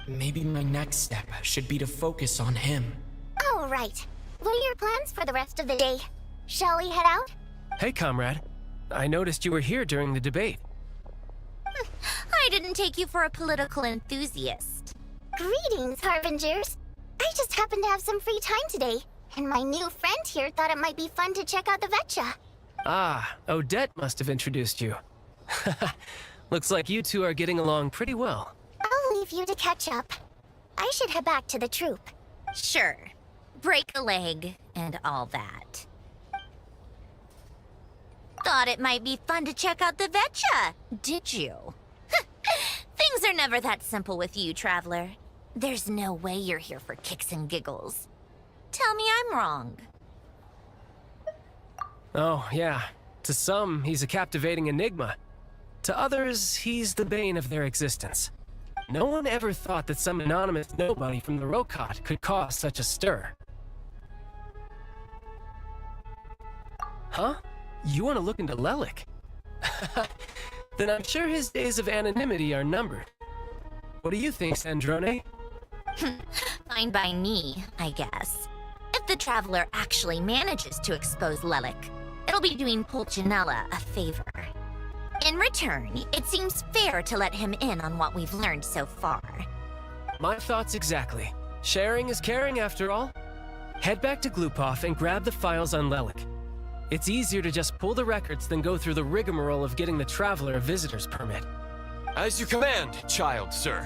Maybe my next step should be to focus on him. All right. What are your plans for the rest of the day? Shall we head out? Hey, comrade. I noticed you were here during the debate. I didn't take you for a political enthusiast. Greetings, Harbingers. I just happened to have some free time today, and my new friend here thought it might be fun to check out the Vetcha. Ah, Odette must have introduced you. Looks like you two are getting along pretty well. I'll leave you to catch up. I should head back to the troop. Sure. Break a leg and all that. Thought it might be fun to check out the Vetcha, did you? Things are never that simple with you, Traveler. There's no way you're here for kicks and giggles. Tell me I'm wrong. Oh, yeah. To some, he's a captivating enigma. To others, he's the bane of their existence. No one ever thought that some anonymous nobody from the Rokot could cause such a stir. Huh? You want to look into Lelik? Then I'm sure his days of anonymity are numbered. What do you think, Sandrone? Fine by me, I guess. If the Traveler actually manages to expose Lelik, it'll be doing Pulcinella a favor. In return, it seems fair to let him in on what we've learned so far. My thoughts exactly. Sharing is caring, after all. Head back to Glupov and grab the files on Lelik. It's easier to just pull the records than go through the rigmarole of getting the Traveler a visitor's permit. As you command, child, sir.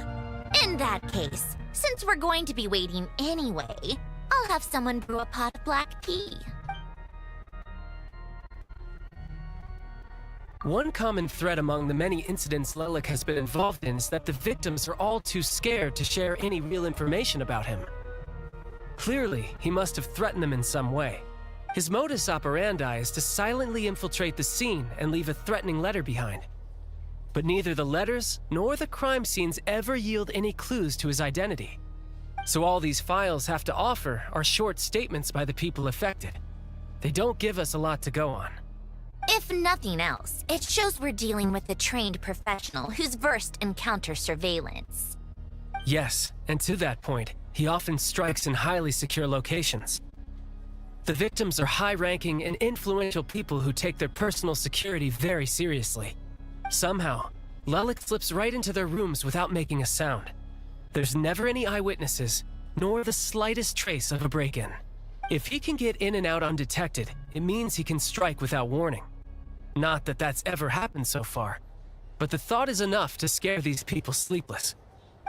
In that case, since we're going to be waiting anyway, I'll have someone brew a pot of black tea. One common thread among the many incidents Lelik has been involved in is that the victims are all too scared to share any real information about him. Clearly, he must have threatened them in some way. His modus operandi is to silently infiltrate the scene and leave a threatening letter behind. But neither the letters nor the crime scenes ever yield any clues to his identity. So all these files have to offer are short statements by the people affected. They don't give us a lot to go on. If nothing else, it shows we're dealing with a trained professional who's versed in counter-surveillance. Yes, and to that point, he often strikes in highly secure locations. The victims are high-ranking and influential people who take their personal security very seriously. Somehow, Lelik slips right into their rooms without making a sound. There's never any eyewitnesses, nor the slightest trace of a break-in. If he can get in and out undetected, it means he can strike without warning. Not that that's ever happened so far, but the thought is enough to scare these people sleepless.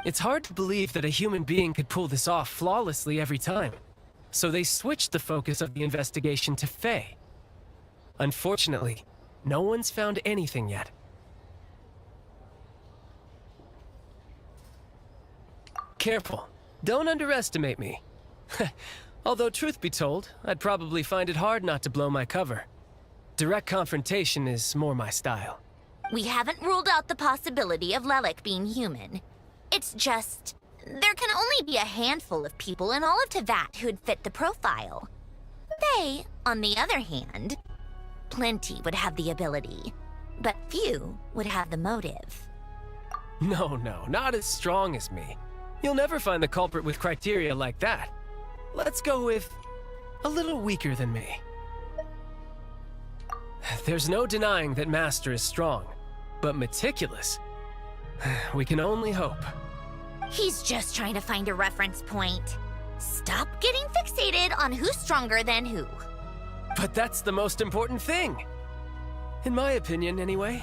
It's hard to believe that a human being could pull this off flawlessly every time, so they switched the focus of the investigation to Faye. Unfortunately, no one's found anything yet. Careful. Don't underestimate me. Although truth be told, I'd probably find it hard not to blow my cover. Direct confrontation is more my style. We haven't ruled out the possibility of Lelik being human. It's just, there can only be a handful of people in all of Teyvat who'd fit the profile. They, on the other hand, plenty would have the ability, but few would have the motive. No, not as strong as me. You'll never find the culprit with criteria like that. Let's go with a little weaker than me. There's no denying that Master is strong, but meticulous. We can only hope. He's just trying to find a reference point. Stop getting fixated on who's stronger than who. But that's the most important thing. In my opinion, anyway.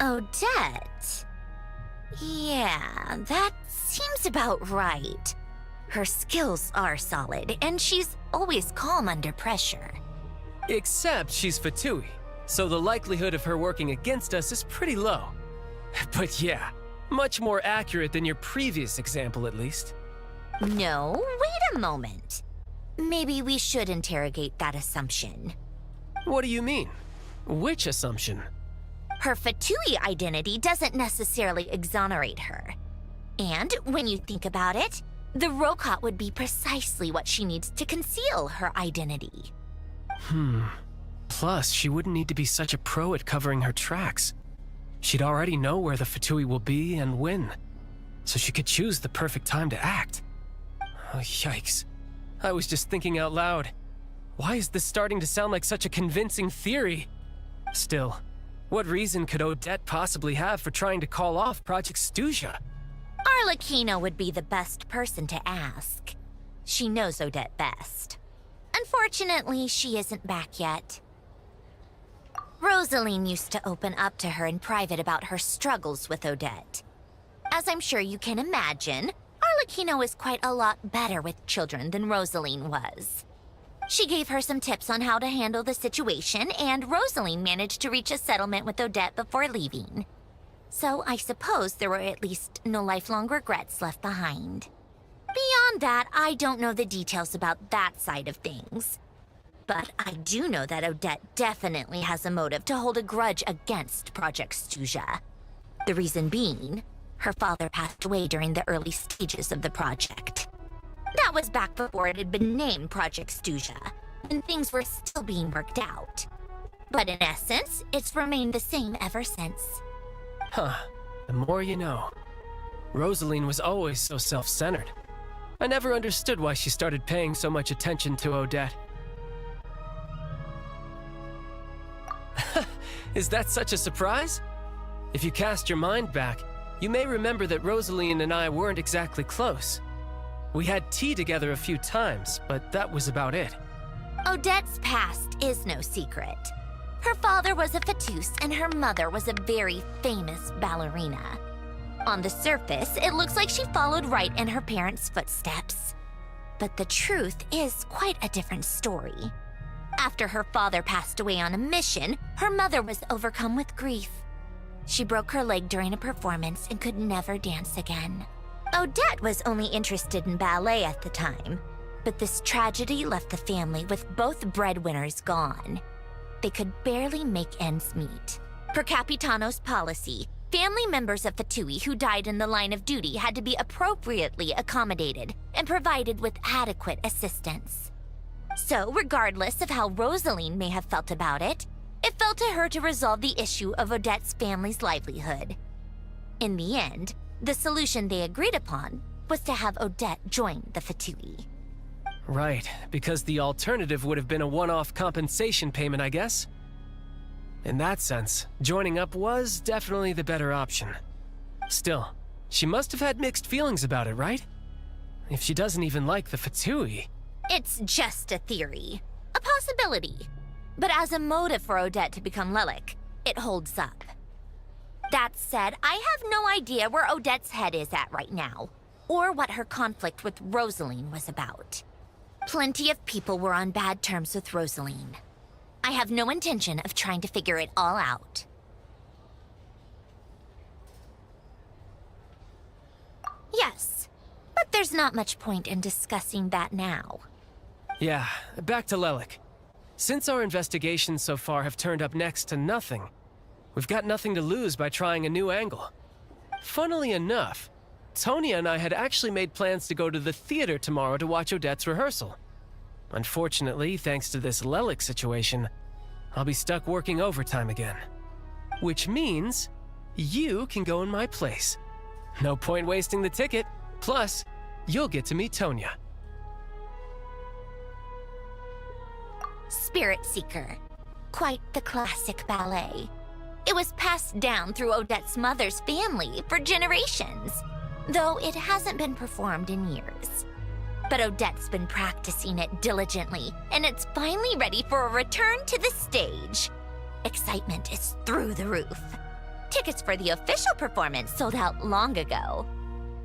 Odette? Yeah, that seems about right. Her skills are solid, and she's always calm under pressure. Except she's Fatui, so the likelihood of her working against us is pretty low. But yeah, much more accurate than your previous example at least. No, wait a moment. Maybe we should interrogate that assumption. What do you mean? Which assumption? Her Fatui identity doesn't necessarily exonerate her. And when you think about it, the Rokot would be precisely what she needs to conceal her identity. Plus, she wouldn't need to be such a pro at covering her tracks. She'd already know where the Fatui will be and when, so she could choose the perfect time to act. Oh, yikes. I was just thinking out loud. Why is this starting to sound like such a convincing theory? Still, what reason could Odette possibly have for trying to call off Project SNEZHNAYA? Arlecchino would be the best person to ask. She knows Odette best. Unfortunately, she isn't back yet. Rosaline used to open up to her in private about her struggles with Odette. As I'm sure you can imagine, Arlecchino is quite a lot better with children than Rosaline was. She gave her some tips on how to handle the situation, and Rosaline managed to reach a settlement with Odette before leaving. So I suppose there were at least no lifelong regrets left behind. Beyond that, I don't know the details about that side of things. But I do know that Odette definitely has a motive to hold a grudge against Project SNEZHNAYA. The reason being, her father passed away during the early stages of the project. That was back before it had been named Project SNEZHNAYA, and things were still being worked out. But in essence, it's remained the same ever since. Huh. The more you know. Rosaline was always so self-centered. I never understood why she started paying so much attention to Odette. Is that such a surprise? If you cast your mind back, you may remember that Rosaline and I weren't exactly close. We had tea together a few times, but that was about it. Odette's past is no secret. Her father was a Fatus and her mother was a very famous ballerina. On the surface, it looks like she followed right in her parents' footsteps. But the truth is quite a different story. After her father passed away on a mission, her mother was overcome with grief. She broke her leg during a performance and could never dance again. Odette was only interested in ballet at the time, but this tragedy left the family with both breadwinners gone. They could barely make ends meet. Per Capitano's policy, family members of Fatui who died in the line of duty had to be appropriately accommodated and provided with adequate assistance. So, regardless of how Rosaline may have felt about it, it fell to her to resolve the issue of Odette's family's livelihood. In the end, the solution they agreed upon was to have Odette join the Fatui. Right, because the alternative would have been a one-off compensation payment, I guess. In that sense, joining up was definitely the better option. Still, she must have had mixed feelings about it, right? If she doesn't even like the Fatui... It's just a theory. A possibility. But as a motive for Odette to become Lelik, it holds up. That said, I have no idea where Odette's head is at right now, or what her conflict with Rosaline was about. Plenty of people were on bad terms with Rosaline. I have no intention of trying to figure it all out. Yes, but there's not much point in discussing that now. Yeah, back to Lelik. Since our investigations so far have turned up next to nothing, we've got nothing to lose by trying a new angle. Funnily enough, Tonya and I had actually made plans to go to the theater tomorrow to watch Odette's rehearsal. Unfortunately, thanks to this Lelik situation, I'll be stuck working overtime again. Which means you can go in my place. No point wasting the ticket. Plus, you'll get to meet Tonya. Spirit Seeker. Quite the classic ballet. It was passed down through Odette's mother's family for generations, though it hasn't been performed in years. But Odette's been practicing it diligently, and it's finally ready for a return to the stage. Excitement is through the roof. Tickets for the official performance sold out long ago.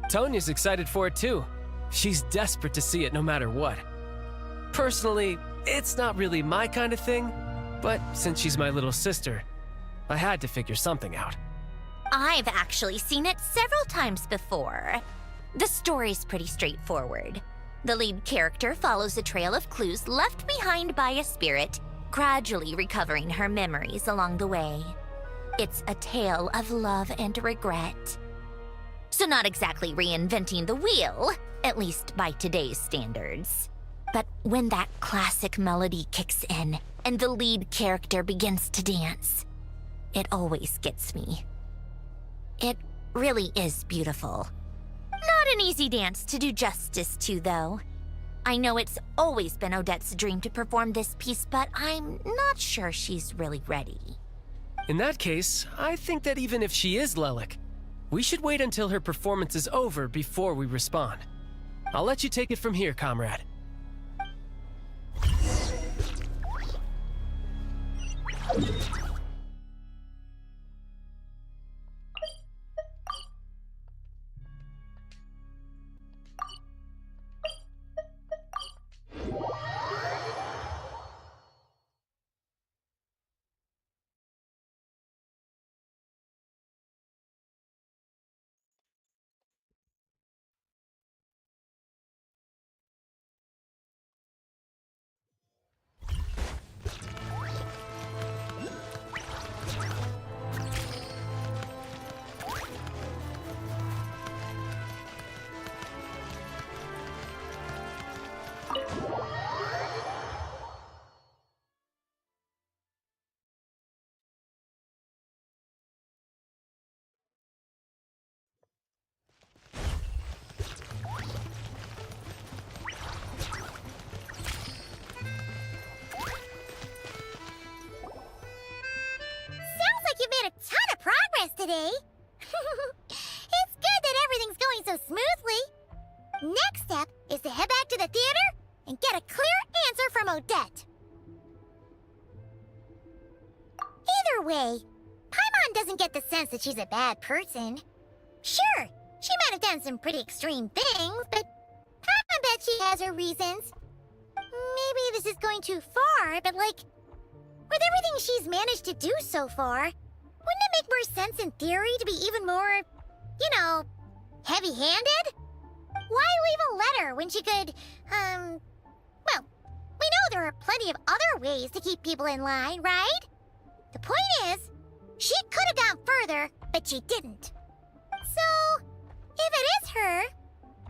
Tonya's excited for it too. She's desperate to see it no matter what. Personally, it's not really my kind of thing, but since she's my little sister, I had to figure something out. I've actually seen it several times before. The story's pretty straightforward. The lead character follows a trail of clues left behind by a spirit, gradually recovering her memories along the way. It's a tale of love and regret. So not exactly reinventing the wheel, at least by today's standards. But when that classic melody kicks in and the lead character begins to dance, it always gets me. It really is beautiful. Not an easy dance to do justice to, though. I know it's always been Odette's dream to perform this piece, but I'm not sure she's really ready. In that case, I think that even if she is Lelik, we should wait until her performance is over before we respond. I'll let you take it from here, comrade. Today. It's good that everything's going so smoothly. Next step is to head back to the theater and get a clear answer from Odette. Either way, Paimon doesn't get the sense that she's a bad person. Sure, she might have done some pretty extreme things, but I bet she has her reasons. Maybe this is going too far, but like, with everything she's managed to do so far, wouldn't it make more sense in theory to be even more, you know, heavy-handed? Why leave a letter when she could, well, we know there are plenty of other ways to keep people in line, right? The point is, she could have gone further, but she didn't. So, if it is her,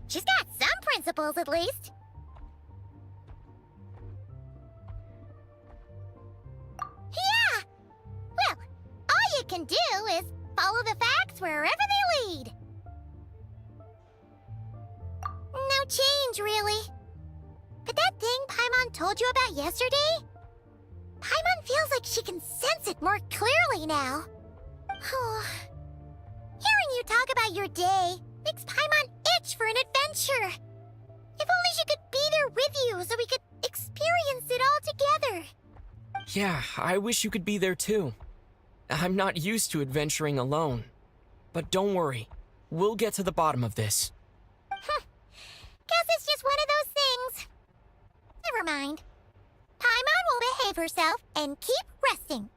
she's got some principles at least. Yeah! Well, all you can do is follow the facts wherever they lead. change, really. But that thing Paimon told you about yesterday? Paimon feels like she can sense it more clearly now. Hearing you talk about your day makes Paimon itch for an adventure. If only she could be there with you so we could experience it all together. Yeah, I wish you could be there too. I'm not used to adventuring alone. But don't worry, we'll get to the bottom of this. Guess it's just one of those things. Never mind. Paimon will behave herself and keep resting.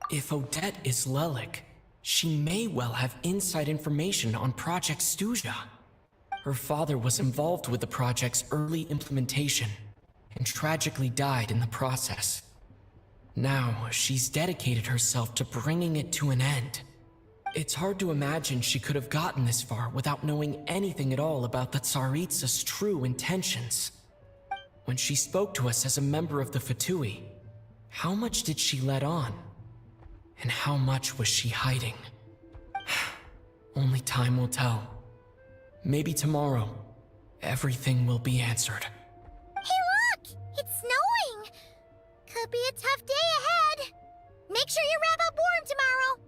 If Odette is Lelik, she may well have inside information on Project SNEZHNAYA. Her father was involved with the project's early implementation, and tragically died in the process. Now, she's dedicated herself to bringing it to an end. It's hard to imagine she could have gotten this far without knowing anything at all about the Tsaritsa's true intentions. When she spoke to us as a member of the Fatui, how much did she let on? And how much was she hiding? Only time will tell. Maybe tomorrow, everything will be answered. Hey look! It's snowing! Could be a tough day ahead. Make sure you wrap up warm tomorrow.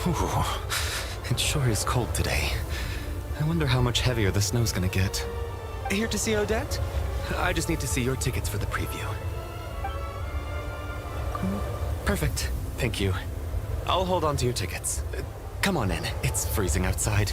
Ooh, it sure is cold today. I wonder how much heavier the snow's gonna get. Here to see Odette? I just need to see your tickets for the preview. Perfect. Thank you. I'll hold on to your tickets. Come on in. It's freezing outside.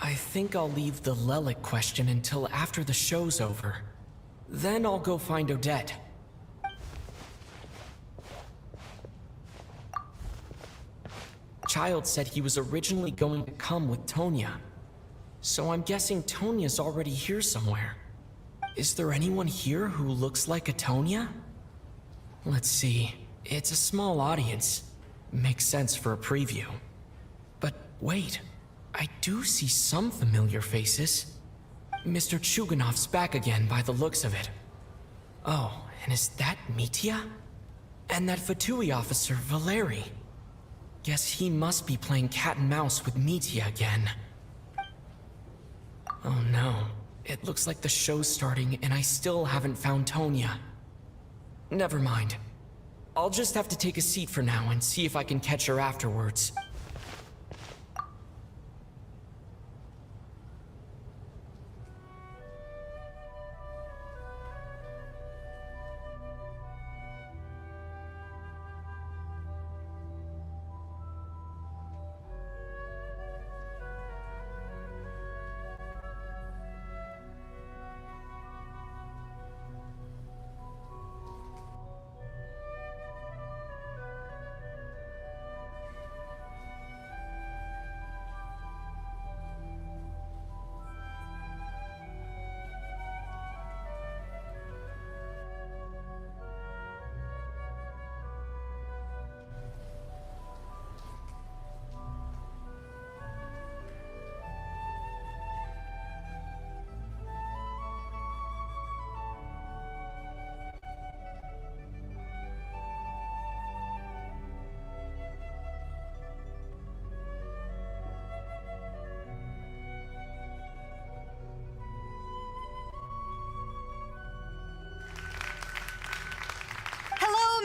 I think I'll leave the Lelic question until after the show's over. Then I'll go find Odette. Child said he was originally going to come with Tonya. So I'm guessing Tonya's already here somewhere. Is there anyone here who looks like a Tonya? Let's see. It's a small audience. Makes sense for a preview. But wait. I do see some familiar faces. Mr. Chuganov's back again by the looks of it. Oh, and is that Mitya? And that Fatui officer, Valeri. Guess he must be playing cat and mouse with Mitya again. Oh no. It looks like the show's starting and I still haven't found Tonya. Never mind. I'll just have to take a seat for now and see if I can catch her afterwards.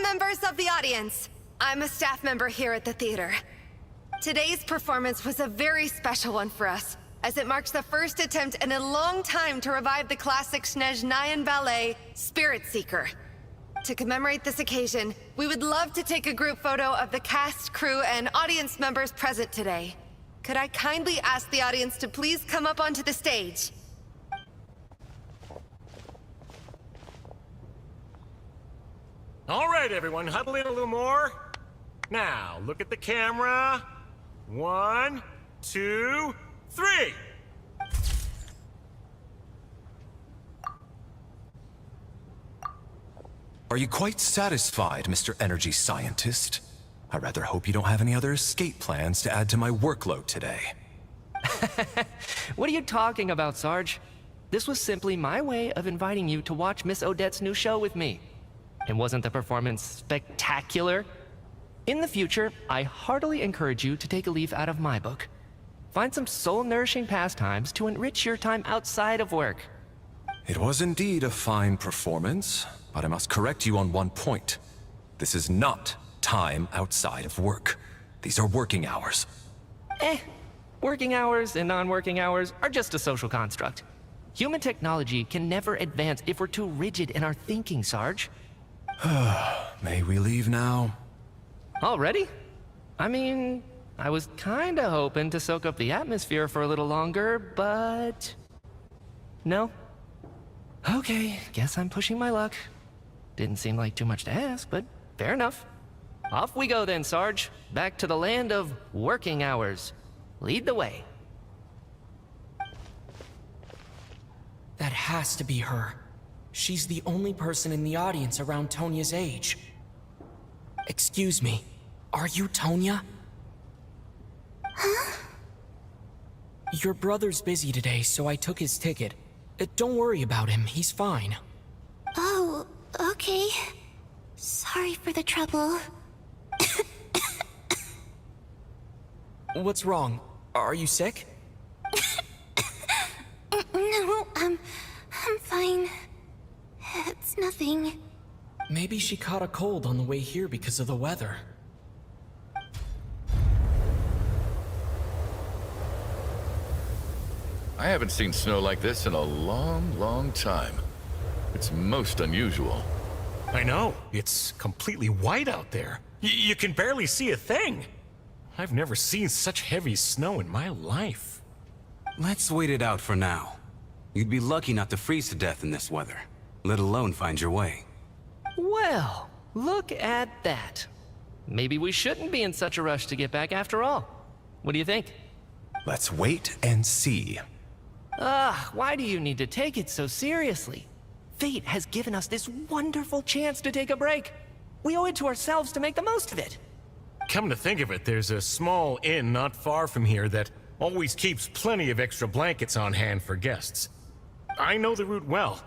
Members of the audience, I'm a staff member here at the theater. Today's performance was a very special one for us, as it marks the first attempt in a long time to revive the classic SNEZHNAYA ballet, Spirit Seeker. To commemorate this occasion, we would love to take a group photo of the cast, crew, and audience members present today. Could I kindly ask the audience to please come up onto the stage? All right, everyone, huddle in a little more. Now, look at the camera. 1, 2, 3. Are you quite satisfied, Mr. Energy Scientist? I rather hope you don't have any other escape plans to add to my workload today. What are you talking about, Sarge? This was simply my way of inviting you to watch Miss Odette's new show with me. And wasn't the performance spectacular? In the future, I heartily encourage you to take a leaf out of my book. Find some soul-nourishing pastimes to enrich your time outside of work. It was indeed a fine performance, but I must correct you on one point. This is not time outside of work. These are working hours. Working hours and non-working hours are just a social construct. Human technology can never advance if we're too rigid in our thinking, Sarge. May we leave now? Already? I mean, I was kinda hoping to soak up the atmosphere for a little longer, but... No? Okay, guess I'm pushing my luck. Didn't seem like too much to ask, but fair enough. Off we go then, Sarge. Back to the land of working hours. Lead the way. That has to be her. She's the only person in the audience around Tonya's age. Excuse me, are you Tonya? Huh? Your brother's busy today, so I took his ticket. Don't worry about him, he's fine. Oh, okay. Sorry for the trouble. What's wrong? Are you sick? No, I'm fine. It's nothing. Maybe she caught a cold on the way here because of the weather. I haven't seen snow like this in a long, long time. It's most unusual. I know. It's completely white out there. You can barely see a thing. I've never seen such heavy snow in my life. Let's wait it out for now. You'd be lucky not to freeze to death in this weather, let alone find your way. Well, look at that. Maybe we shouldn't be in such a rush to get back after all. What do you think? Let's wait and see. Why do you need to take it so seriously? Fate has given us this wonderful chance to take a break. We owe it to ourselves to make the most of it. Come to think of it, there's a small inn not far from here that always keeps plenty of extra blankets on hand for guests. I know the route well.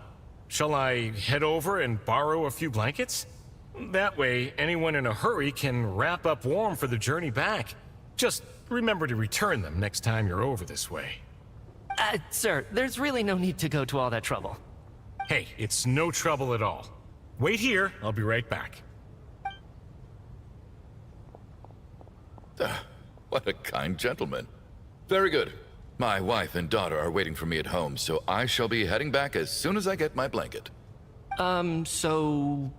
Shall I head over and borrow a few blankets? That way, anyone in a hurry can wrap up warm for the journey back. Just remember to return them next time you're over this way. Sir, there's really no need to go to all that trouble. Hey, it's no trouble at all. Wait here, I'll be right back. What a kind gentleman. Very good. My wife and daughter are waiting for me at home, so I shall be heading back as soon as I get my blanket. So...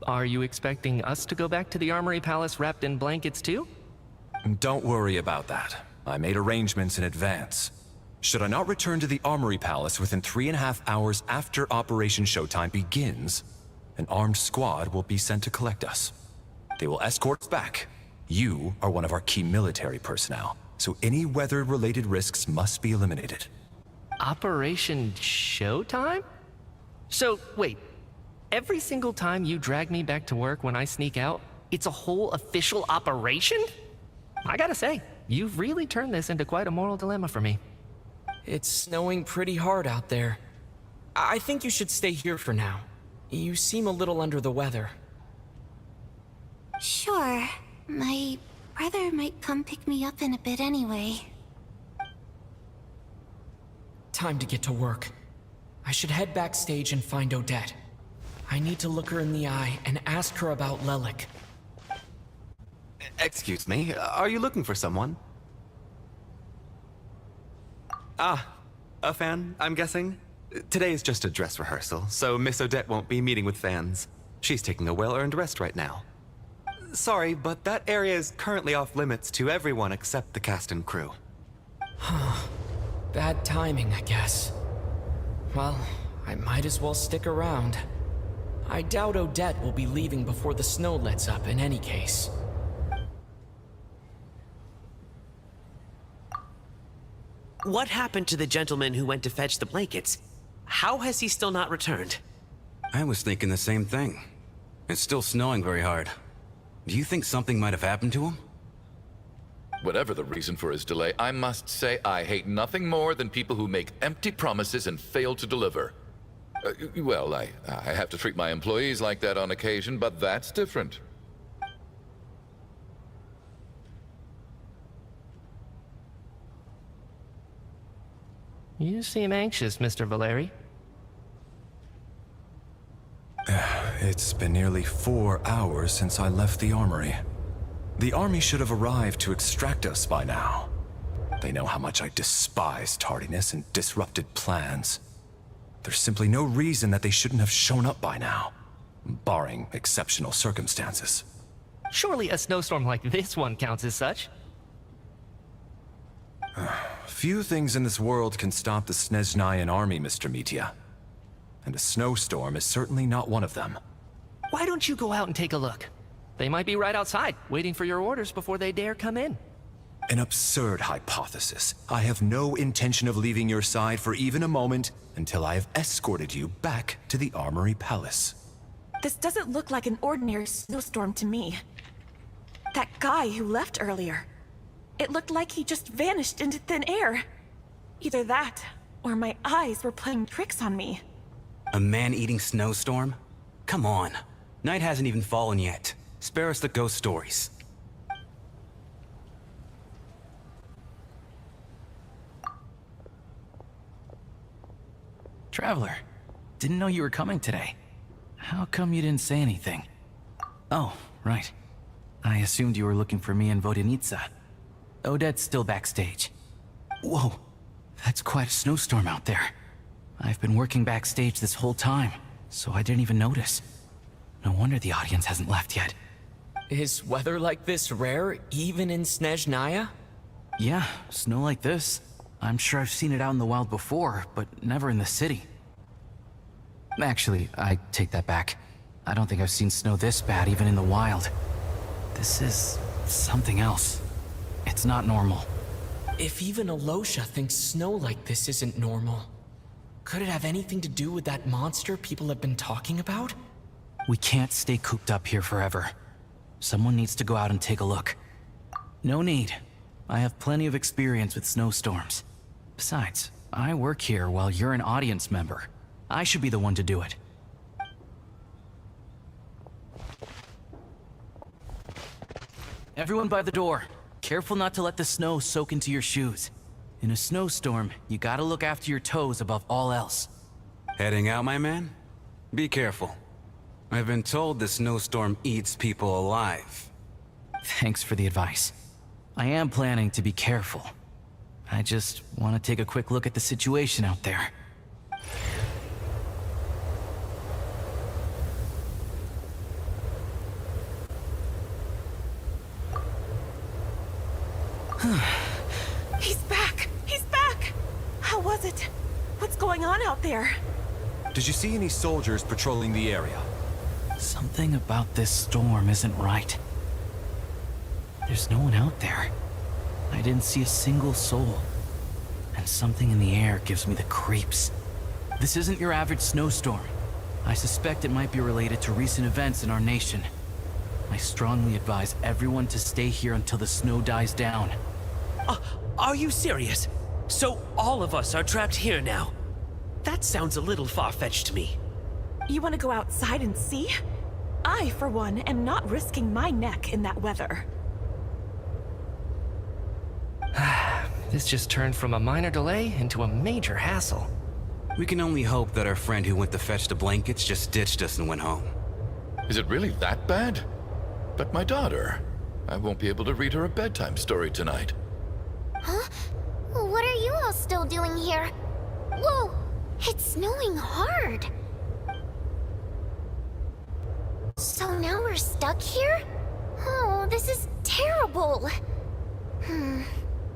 are you expecting us to go back to the Armory Palace wrapped in blankets too? Don't worry about that. I made arrangements in advance. Should I not return to the Armory Palace within 3.5 hours after Operation Showtime begins, an armed squad will be sent to collect us. They will escort us back. You are one of our key military personnel, so any weather-related risks must be eliminated. Operation Showtime? So, wait. Every single time you drag me back to work when I sneak out, it's a whole official operation? I gotta say, you've really turned this into quite a moral dilemma for me. It's snowing pretty hard out there. I think you should stay here for now. You seem a little under the weather. Sure. My brother might come pick me up in a bit anyway. Time to get to work. I should head backstage and find Odette. I need to look her in the eye and ask her about Lelik. Excuse me, are you looking for someone? A fan, I'm guessing? Today is just a dress rehearsal, so Miss Odette won't be meeting with fans. She's taking a well-earned rest right now. Sorry, but that area is currently off limits to everyone except the cast and crew. Bad timing, I guess. Well, I might as well stick around. I doubt Odette will be leaving before the snow lets up in any case. What happened to the gentleman who went to fetch the blankets? How has he still not returned? I was thinking the same thing. It's still snowing very hard. Do you think something might have happened to him? Whatever the reason for his delay, I must say I hate nothing more than people who make empty promises and fail to deliver. Well, I have to treat my employees like that on occasion, but that's different. You seem anxious, Mr. Valeri. It's been nearly 4 hours since I left the armory. The army should have arrived to extract us by now. They know how much I despise tardiness and disrupted plans. There's simply no reason that they shouldn't have shown up by now, barring exceptional circumstances. Surely a snowstorm like this one counts as such. Few things in this world can stop the SNEZHNAYAN army, Mr. Mitya. And a snowstorm is certainly not one of them. Why don't you go out and take a look? They might be right outside, waiting for your orders before they dare come in. An absurd hypothesis. I have no intention of leaving your side for even a moment until I have escorted you back to the Armory Palace. This doesn't look like an ordinary snowstorm to me. That guy who left earlier. It looked like he just vanished into thin air. Either that, or my eyes were playing tricks on me. A man-eating snowstorm? Come on. Night hasn't even fallen yet. Spare us the ghost stories. Traveler, didn't know you were coming today. How come you didn't say anything? Oh, right. I assumed you were looking for me and Vodenitsa. Odette's still backstage. Whoa, that's quite a snowstorm out there. I've been working backstage this whole time, so I didn't even notice. No wonder the audience hasn't left yet. Is weather like this rare, even in SNEZHNAYA? Yeah, snow like this. I'm sure I've seen it out in the wild before, but never in the city. Actually, I take that back. I don't think I've seen snow this bad even in the wild. This is something else. It's not normal. If even Alosha thinks snow like this isn't normal, could it have anything to do with that monster people have been talking about? We can't stay cooped up here forever. Someone needs to go out and take a look. No need. I have plenty of experience with snowstorms. Besides, I work here while you're an audience member. I should be the one to do it. Everyone by the door. Careful not to let the snow soak into your shoes. In a snowstorm, you gotta look after your toes above all else. Heading out, my man? Be careful. I've been told the snowstorm eats people alive. Thanks for the advice. I am planning to be careful. I just want to take a quick look at the situation out there. He's back! He's back! How was it? What's going on out there? Did you see any soldiers patrolling the area? Something about this storm isn't right. There's no one out there. I didn't see a single soul. And something in the air gives me the creeps. This isn't your average snowstorm. I suspect it might be related to recent events in our nation. I strongly advise everyone to stay here until the snow dies down. Are you serious? So all of us are trapped here now? That sounds a little far-fetched to me. You want to go outside and see? I, for one, am not risking my neck in that weather. This just turned from a minor delay into a major hassle. We can only hope that our friend who went to fetch the blankets just ditched us and went home. Is it really that bad? But my daughter, I won't be able to read her a bedtime story tonight. Huh? What are you all still doing here? Whoa! It's snowing hard! So now we're stuck here? Oh, this is terrible!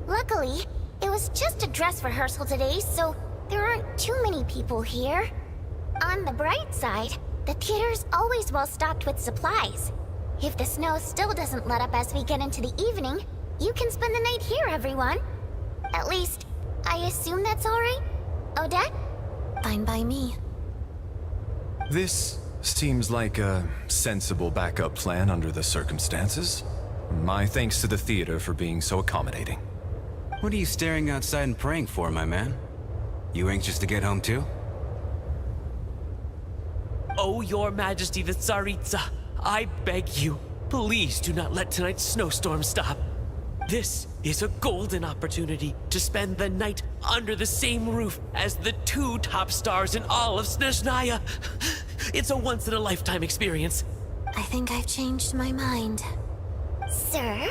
Luckily, it was just a dress rehearsal today, so there aren't too many people here. On the bright side, the theater's always well stocked with supplies. If the snow still doesn't let up as we get into the evening, you can spend the night here, everyone. At least, I assume that's alright? Odette? Fine by me. This seems like a sensible backup plan under the circumstances. My thanks to the theater for being so accommodating. What are you staring outside and praying for, my man? You anxious to get home too? Oh, Your Majesty the Tsaritsa, I beg you, please do not let tonight's snowstorm stop. This is a golden opportunity to spend the night under the same roof as the two top stars in all of SNEZHNAYA. It's a once-in-a-lifetime experience. I think I've changed my mind. Sir,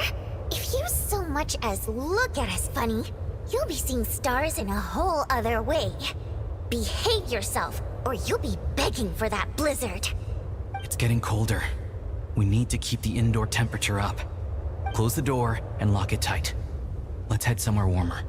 if you so much as look at us funny, you'll be seeing stars in a whole other way. Behave yourself, or you'll be begging for that blizzard. It's getting colder. We need to keep the indoor temperature up. Close the door and lock it tight. Let's head somewhere warmer.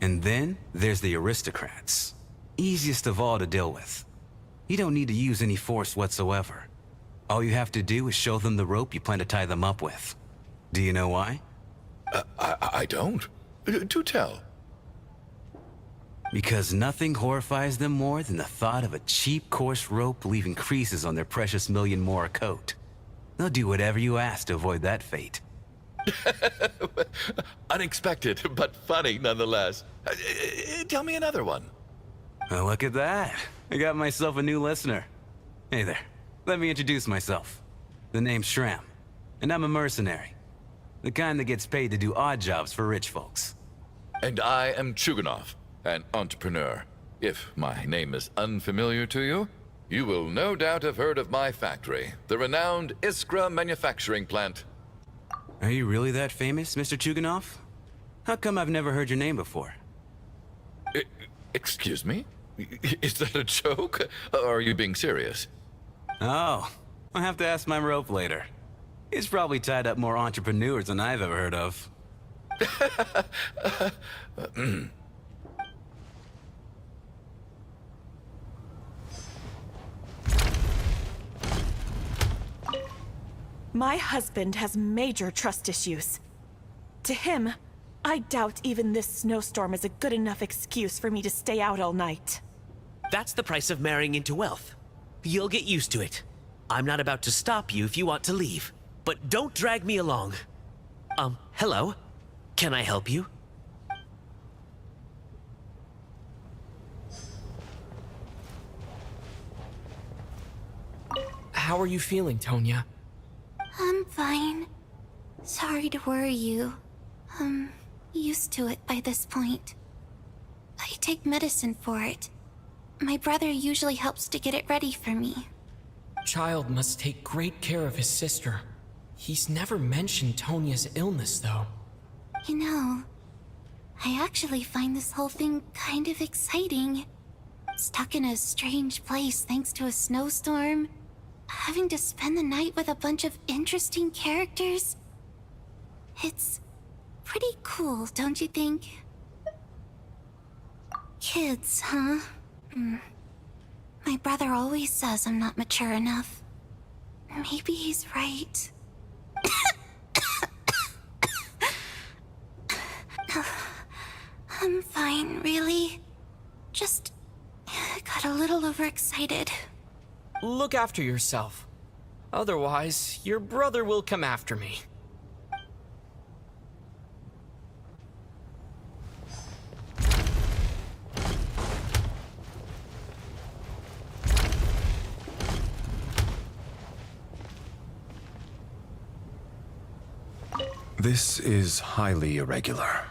And then there's the aristocrats. Easiest of all to deal with. You don't need to use any force whatsoever. All you have to do is show them the rope you plan to tie them up with. Do you know why? I don't. Do tell. Because nothing horrifies them more than the thought of a cheap, coarse rope leaving creases on their precious million more coat. They'll do whatever you ask to avoid that fate. Unexpected, but funny nonetheless. Tell me another one. Well, look at that. I got myself a new listener. Hey there. Let me introduce myself. The name's Shram, and I'm a mercenary. The kind that gets paid to do odd jobs for rich folks. And I am Chuganov, an entrepreneur. If my name is unfamiliar to you, you will no doubt have heard of my factory, the renowned Iskra manufacturing plant. Are you really that famous, Mr. Chuganov? How come I've never heard your name before? Excuse me? Is that a joke? Or are you being serious? Oh, I'll have to ask my rope later. He's probably tied up more entrepreneurs than I've ever heard of. My husband has major trust issues. To him, I doubt even this snowstorm is a good enough excuse for me to stay out all night. That's the price of marrying into wealth. You'll get used to it. I'm not about to stop you if you want to leave, but don't drag me along. Hello? Can I help you? How are you feeling, Tonya? I'm fine. Sorry to worry you. I'm used to it by this point. I take medicine for it. My brother usually helps to get it ready for me. Child must take great care of his sister. He's never mentioned Tonya's illness, though. You know, I actually find this whole thing kind of exciting. Stuck in a strange place thanks to a snowstorm. Having to spend the night with a bunch of interesting characters. It's pretty cool, don't you think? Kids, huh? My brother always says I'm not mature enough. Maybe he's right. I'm fine, really. Just got a little overexcited. Look after yourself. Otherwise, your brother will come after me. This is highly irregular.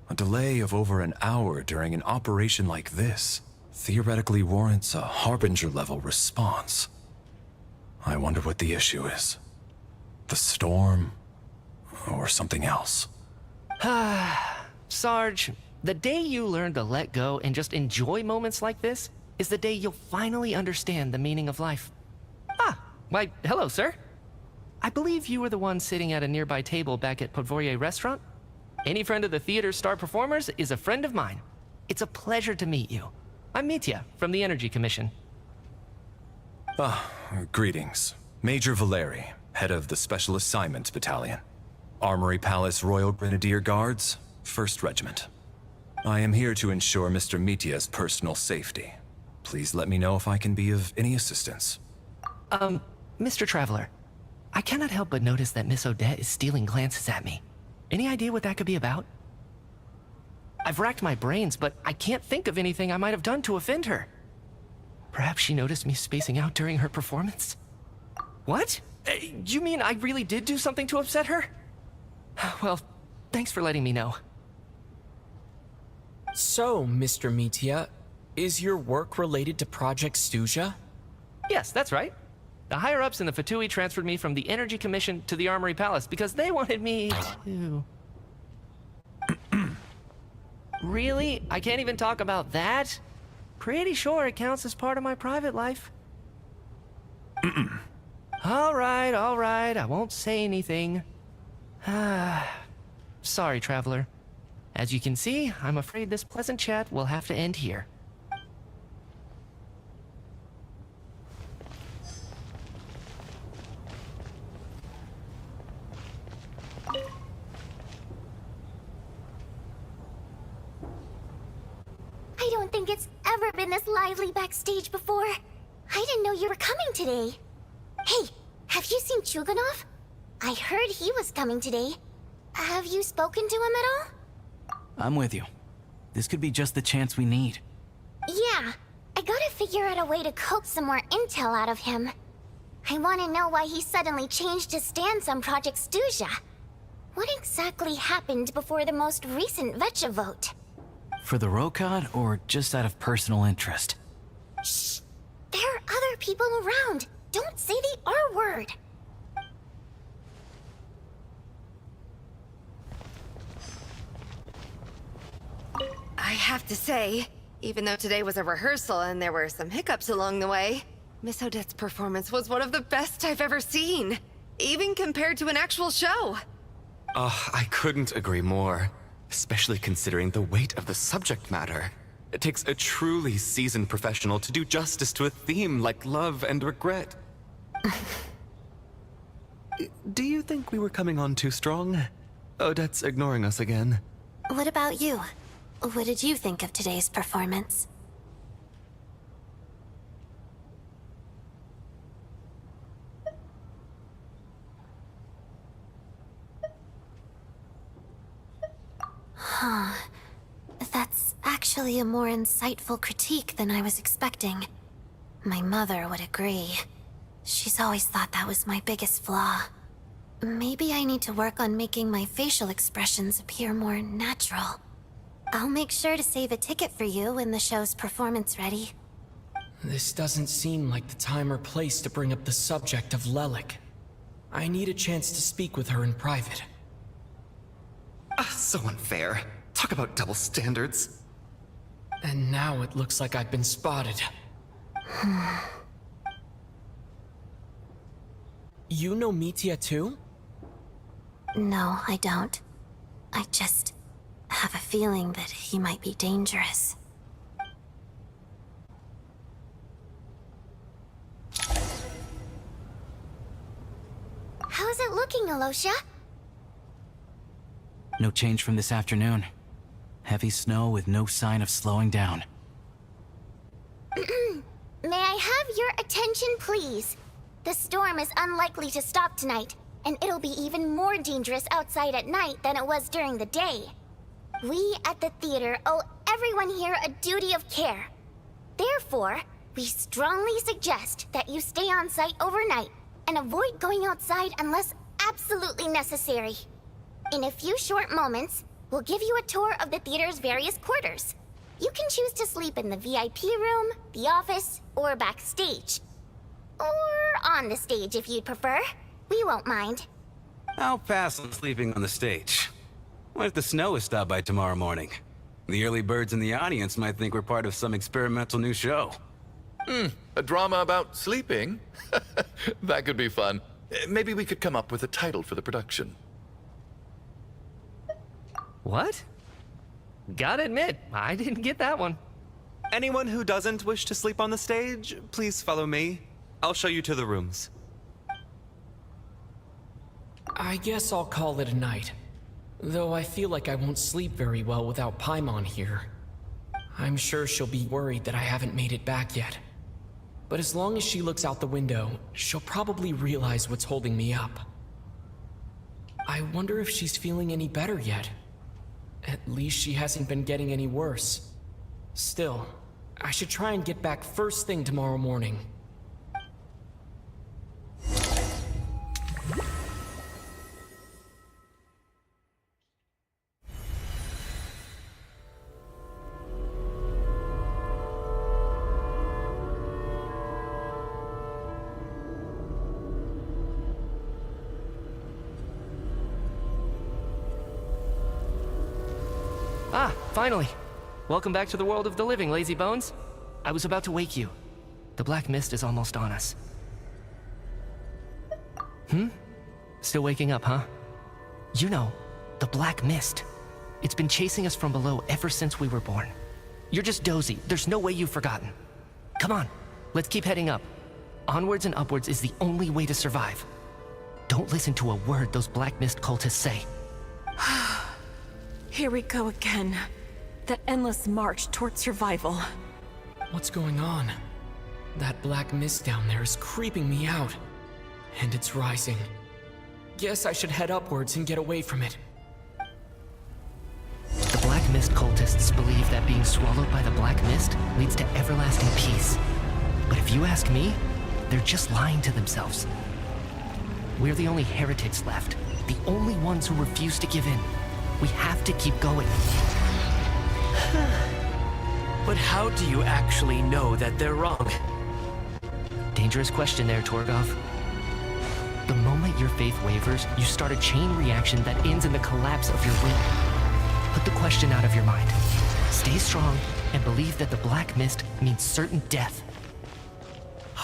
A delay of over an hour during an operation like this theoretically warrants a Harbinger-level response. I wonder what the issue is. The storm, or something else. Sarge, the day you learn to let go and just enjoy moments like this is the day you'll finally understand the meaning of life. Why, hello, sir. I believe you were the one sitting at a nearby table back at Podvorye Restaurant. Any friend of the theater's star performers is a friend of mine. It's a pleasure to meet you. I'm Mitya, from the Energy Commission. Greetings. Major Valeri, head of the Special Assignments Battalion. Armory Palace Royal Grenadier Guards, 1st Regiment. I am here to ensure Mr. Mitya's personal safety. Please let me know if I can be of any assistance. Mr. Traveler, I cannot help but notice that Miss Odette is stealing glances at me. Any idea what that could be about? I've racked my brains, but I can't think of anything I might have done to offend her. Perhaps she noticed me spacing out during her performance? What? You mean I really did do something to upset her? Well, thanks for letting me know. So, Mr. Mitya, is your work related to Project SNEZHNAYA? Yes, that's right. The higher-ups in the Fatui transferred me from the Energy Commission to the Armory Palace because they wanted me to... Really? I can't even talk about that? Pretty sure it counts as part of my private life. All right, I won't say anything. Sorry, Traveler. As you can see, I'm afraid this pleasant chat will have to end here. I don't think it's ever been this lively backstage before. I didn't know you were coming today. Hey, have you seen Chuganov? I heard he was coming today. Have you spoken to him at all? I'm with you. This could be just the chance we need. Yeah, I gotta figure out a way to coax some more intel out of him. I want to know why he suddenly changed his stance on Project Stuzha. What exactly happened before the most recent Vetcha vote? For the Rokad, or just out of personal interest? Shh! There are other people around. Don't say the R word. I have to say, even though today was a rehearsal and there were some hiccups along the way, Miss Odette's performance was one of the best I've ever seen, even compared to an actual show. I couldn't agree more, especially considering the weight of the subject matter. It takes a truly seasoned professional to do justice to a theme like love and regret. Do you think we were coming on too strong? Odette's ignoring us again. What about you? What did you think of today's performance? Huh. That's actually a more insightful critique than I was expecting. My mother would agree. She's always thought that was my biggest flaw. Maybe I need to work on making my facial expressions appear more natural. I'll make sure to save a ticket for you when the show's performance ready. This doesn't seem like the time or place to bring up the subject of Lelik. I need a chance to speak with her in private. So unfair. Talk about double standards. And now it looks like I've been spotted. You know Mitya too? No, I don't. I just have a feeling that he might be dangerous. How's it looking, Alosha? No change from this afternoon. Heavy snow with no sign of slowing down. May I have your attention, please? The storm is unlikely to stop tonight, and it'll be even more dangerous outside at night than it was during the day. We at the theater owe everyone here a duty of care. Therefore, we strongly suggest that you stay on site overnight and avoid going outside unless absolutely necessary. In a few short moments, we'll give you a tour of the theater's various quarters. You can choose to sleep in the VIP room, the office, or backstage. Or on the stage if you'd prefer. We won't mind. I'll pass on sleeping on the stage. What if the snow is stopped by tomorrow morning? The early birds in the audience might think we're part of some experimental new show. A drama about sleeping? That could be fun. Maybe we could come up with a title for the production. What? Gotta admit, I didn't get that one. Anyone who doesn't wish to sleep on the stage, please follow me. I'll show you to the rooms. I guess I'll call it a night. Though I feel like I won't sleep very well without Paimon here. I'm sure she'll be worried that I haven't made it back yet. But as long as she looks out the window, she'll probably realize what's holding me up. I wonder if she's feeling any better yet. At least she hasn't been getting any worse. Still, I should try and get back first thing tomorrow morning. Ah, finally! Welcome back to the world of the living, lazy bones. I was about to wake you. The black mist is almost on us. Still waking up, huh? You know, the black mist. It's been chasing us from below ever since we were born. You're just dozy. There's no way you've forgotten. Come on, let's keep heading up. Onwards and upwards is the only way to survive. Don't listen to a word those Black Mist cultists say. Here we go again. That endless march toward survival. What's going on? That black mist down there is creeping me out. And it's rising. Guess I should head upwards and get away from it. The Black Mist cultists believe that being swallowed by the Black Mist leads to everlasting peace. But if you ask me, they're just lying to themselves. We're the only heretics left, the only ones who refuse to give in. We have to keep going. But how do you actually know that they're wrong? Dangerous question there, Torgov. The moment your faith wavers, you start a chain reaction that ends in the collapse of your will. Put the question out of your mind. Stay strong and believe that the Black Mist means certain death.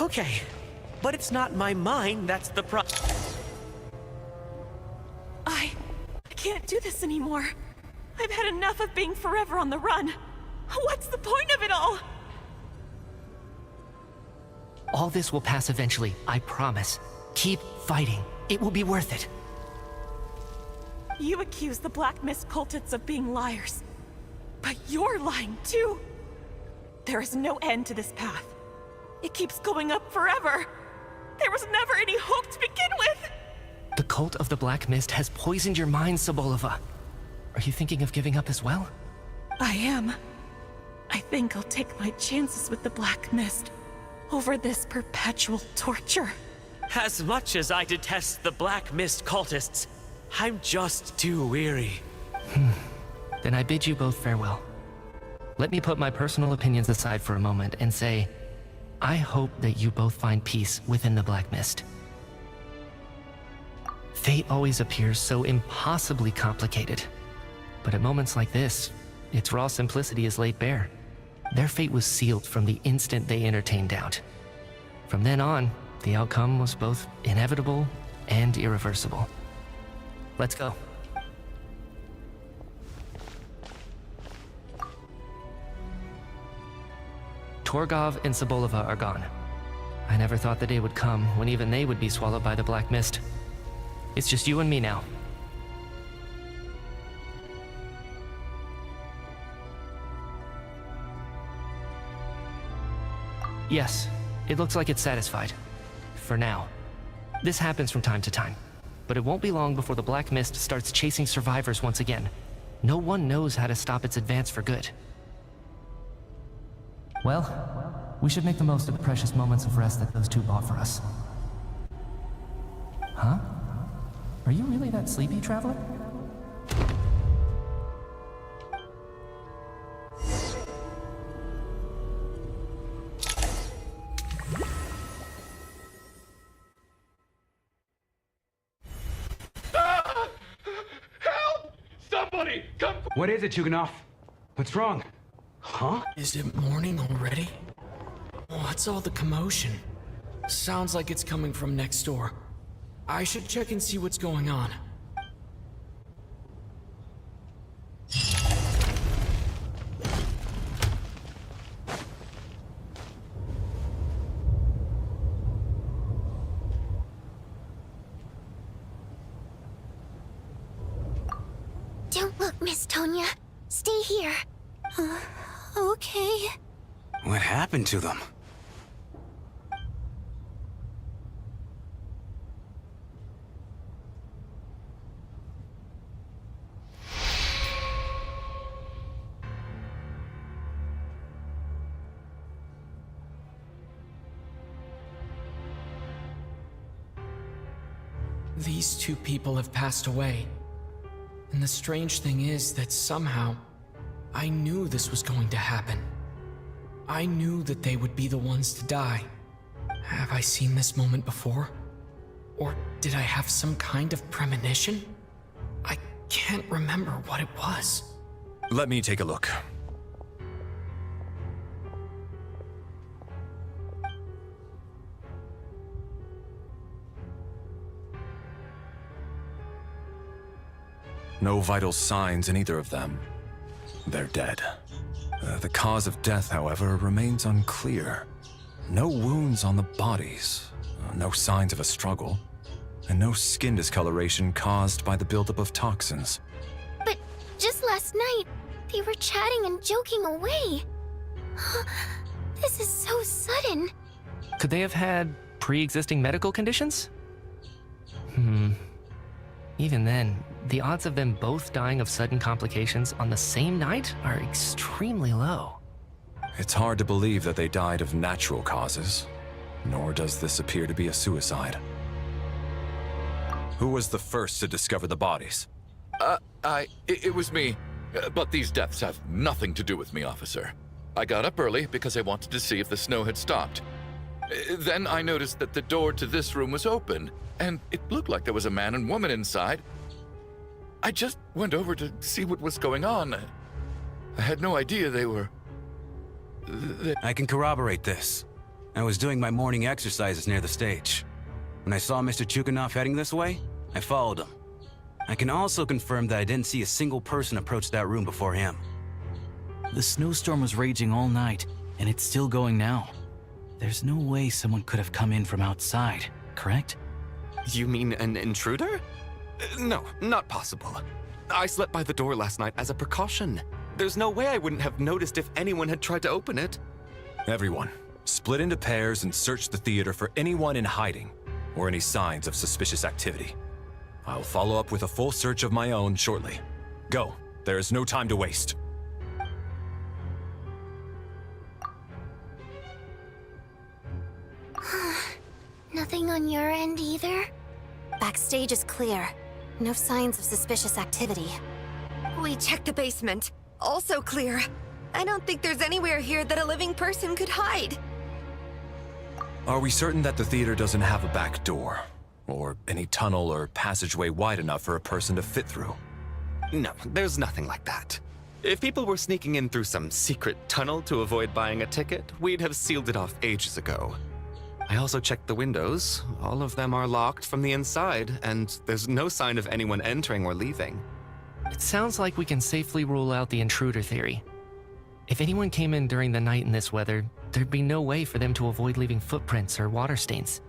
Okay, but it's not my mind that's the problem. I can't do this anymore. I've had enough of being forever on the run. What's the point of it all? All this will pass eventually, I promise. Keep fighting. It will be worth it. You accuse the Black Mist cultists of being liars. But you're lying too. There is no end to this path. It keeps going up forever. There was never any hope to begin with. The cult of the Black Mist has poisoned your mind, Sobolova. Are you thinking of giving up as well? I am. I think I'll take my chances with the Black Mist over this perpetual torture. As much as I detest the Black Mist cultists, I'm just too weary. Then I bid you both farewell. Let me put my personal opinions aside for a moment and say, I hope that you both find peace within the Black Mist. Fate always appears so impossibly complicated. But at moments like this, its raw simplicity is laid bare. Their fate was sealed from the instant they entertained doubt. From then on, the outcome was both inevitable and irreversible. Let's go. Torgov and Sobolova are gone. I never thought the day would come when even they would be swallowed by the Black Mist. It's just you and me now. Yes, it looks like it's satisfied. For now. This happens from time to time. But it won't be long before the Black Mist starts chasing survivors once again. No one knows how to stop its advance for good. Well, we should make the most of the precious moments of rest that those two bought for us. Huh? Are you really that sleepy, Traveler? Help! Somebody, come! What is it, Chuganov? What's wrong? Huh? Is it morning already? What's all the commotion? Sounds like it's coming from next door. I should check and see what's going on. Don't look, Miss Tonya. Stay here. Okay. What happened to them? These two people have passed away. And the strange thing is that somehow, I knew this was going to happen. I knew that they would be the ones to die. Have I seen this moment before? Or did I have some kind of premonition? I can't remember what it was. Let me take a look. No vital signs in either of them. They're dead. The cause of death, however, remains unclear. No wounds on the bodies, no signs of a struggle, and no skin discoloration caused by the buildup of toxins. But just last night, they were chatting and joking away. This is so sudden. Could they have had pre-existing medical conditions? Even then, the odds of them both dying of sudden complications on the same night are extremely low. It's hard to believe that they died of natural causes, nor does this appear to be a suicide. Who was the first to discover the bodies? It was me. But these deaths have nothing to do with me, officer. I got up early because I wanted to see if the snow had stopped. Then I noticed that the door to this room was open, and it looked like there was a man and woman inside. I just went over to see what was going on. I had no idea they were... I can corroborate this. I was doing my morning exercises near the stage. When I saw Mr. Chukanov heading this way, I followed him. I can also confirm that I didn't see a single person approach that room before him. The snowstorm was raging all night, and it's still going now. There's no way someone could have come in from outside, correct? You mean an intruder? No, not possible. I slept by the door last night as a precaution. There's no way I wouldn't have noticed if anyone had tried to open it. Everyone, split into pairs and search the theater for anyone in hiding or any signs of suspicious activity. I'll follow up with a full search of my own shortly. Go. There is no time to waste. Nothing on your end either? Backstage is clear. No signs of suspicious activity. We checked the basement. Also clear. I don't think there's anywhere here that a living person could hide. Are we certain that the theater doesn't have a back door? Or any tunnel or passageway wide enough for a person to fit through? No, there's nothing like that. If people were sneaking in through some secret tunnel to avoid buying a ticket, we'd have sealed it off ages ago. I also checked the windows. All of them are locked from the inside, and there's no sign of anyone entering or leaving. It sounds like we can safely rule out the intruder theory. If anyone came in during the night in this weather, there'd be no way for them to avoid leaving footprints or water stains.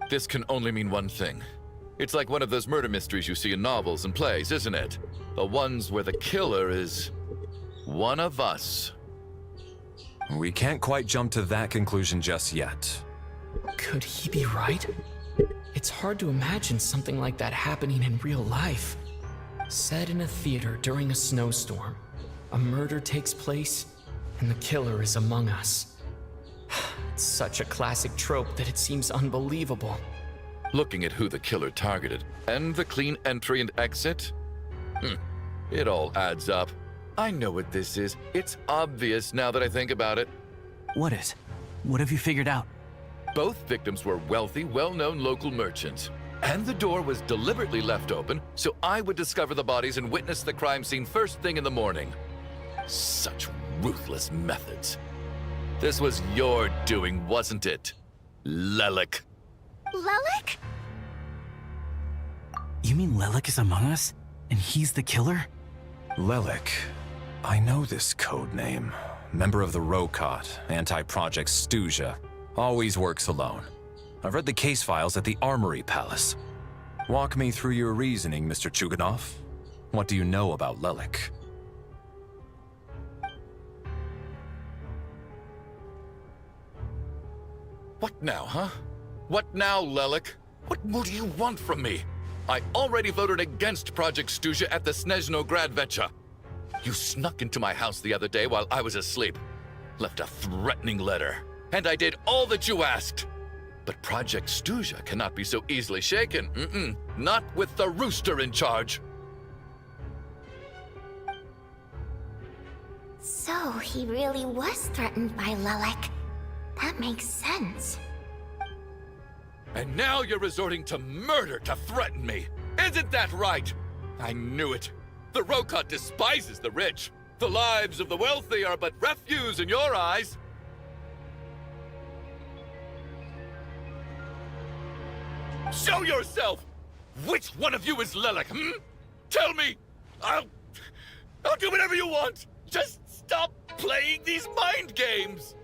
This can only mean one thing. It's like one of those murder mysteries you see in novels and plays, isn't it? The ones where the killer is one of us. We can't quite jump to that conclusion just yet. Could he be right? It's hard to imagine something like that happening in real life. Set in a theater during a snowstorm, a murder takes place, and the killer is among us. It's such a classic trope that it seems unbelievable. Looking at who the killer targeted, and the clean entry and exit, it all adds up. I know what this is. It's obvious now that I think about it. What is? What have you figured out? Both victims were wealthy, well-known local merchants. And the door was deliberately left open so I would discover the bodies and witness the crime scene first thing in the morning. Such ruthless methods. This was your doing, wasn't it, Lelik? Lelik? You mean Lelik is among us? And he's the killer? Lelik. I know this code name. Member of the Rokot, anti-Project SNEZHNAYA. Always works alone. I've read the case files at the Armory Palace. Walk me through your reasoning, Mr. Chukanov. What do you know about Lelik? What now, huh? What now, Lelik? What more do you want from me? I already voted against Project SNEZHNAYA at the SNEZHNO Gradvecha. You snuck into my house the other day while I was asleep. Left a threatening letter. And I did all that you asked. But Project SNEZHNAYA cannot be so easily shaken. Not with the rooster in charge. So he really was threatened by Lelik. That makes sense. And now you're resorting to murder to threaten me. Isn't that right? I knew it. The Rokot despises the rich. The lives of the wealthy are but refuse in your eyes. Show yourself! Which one of you is Lelik, tell me! I'll do whatever you want! Just stop playing these mind games!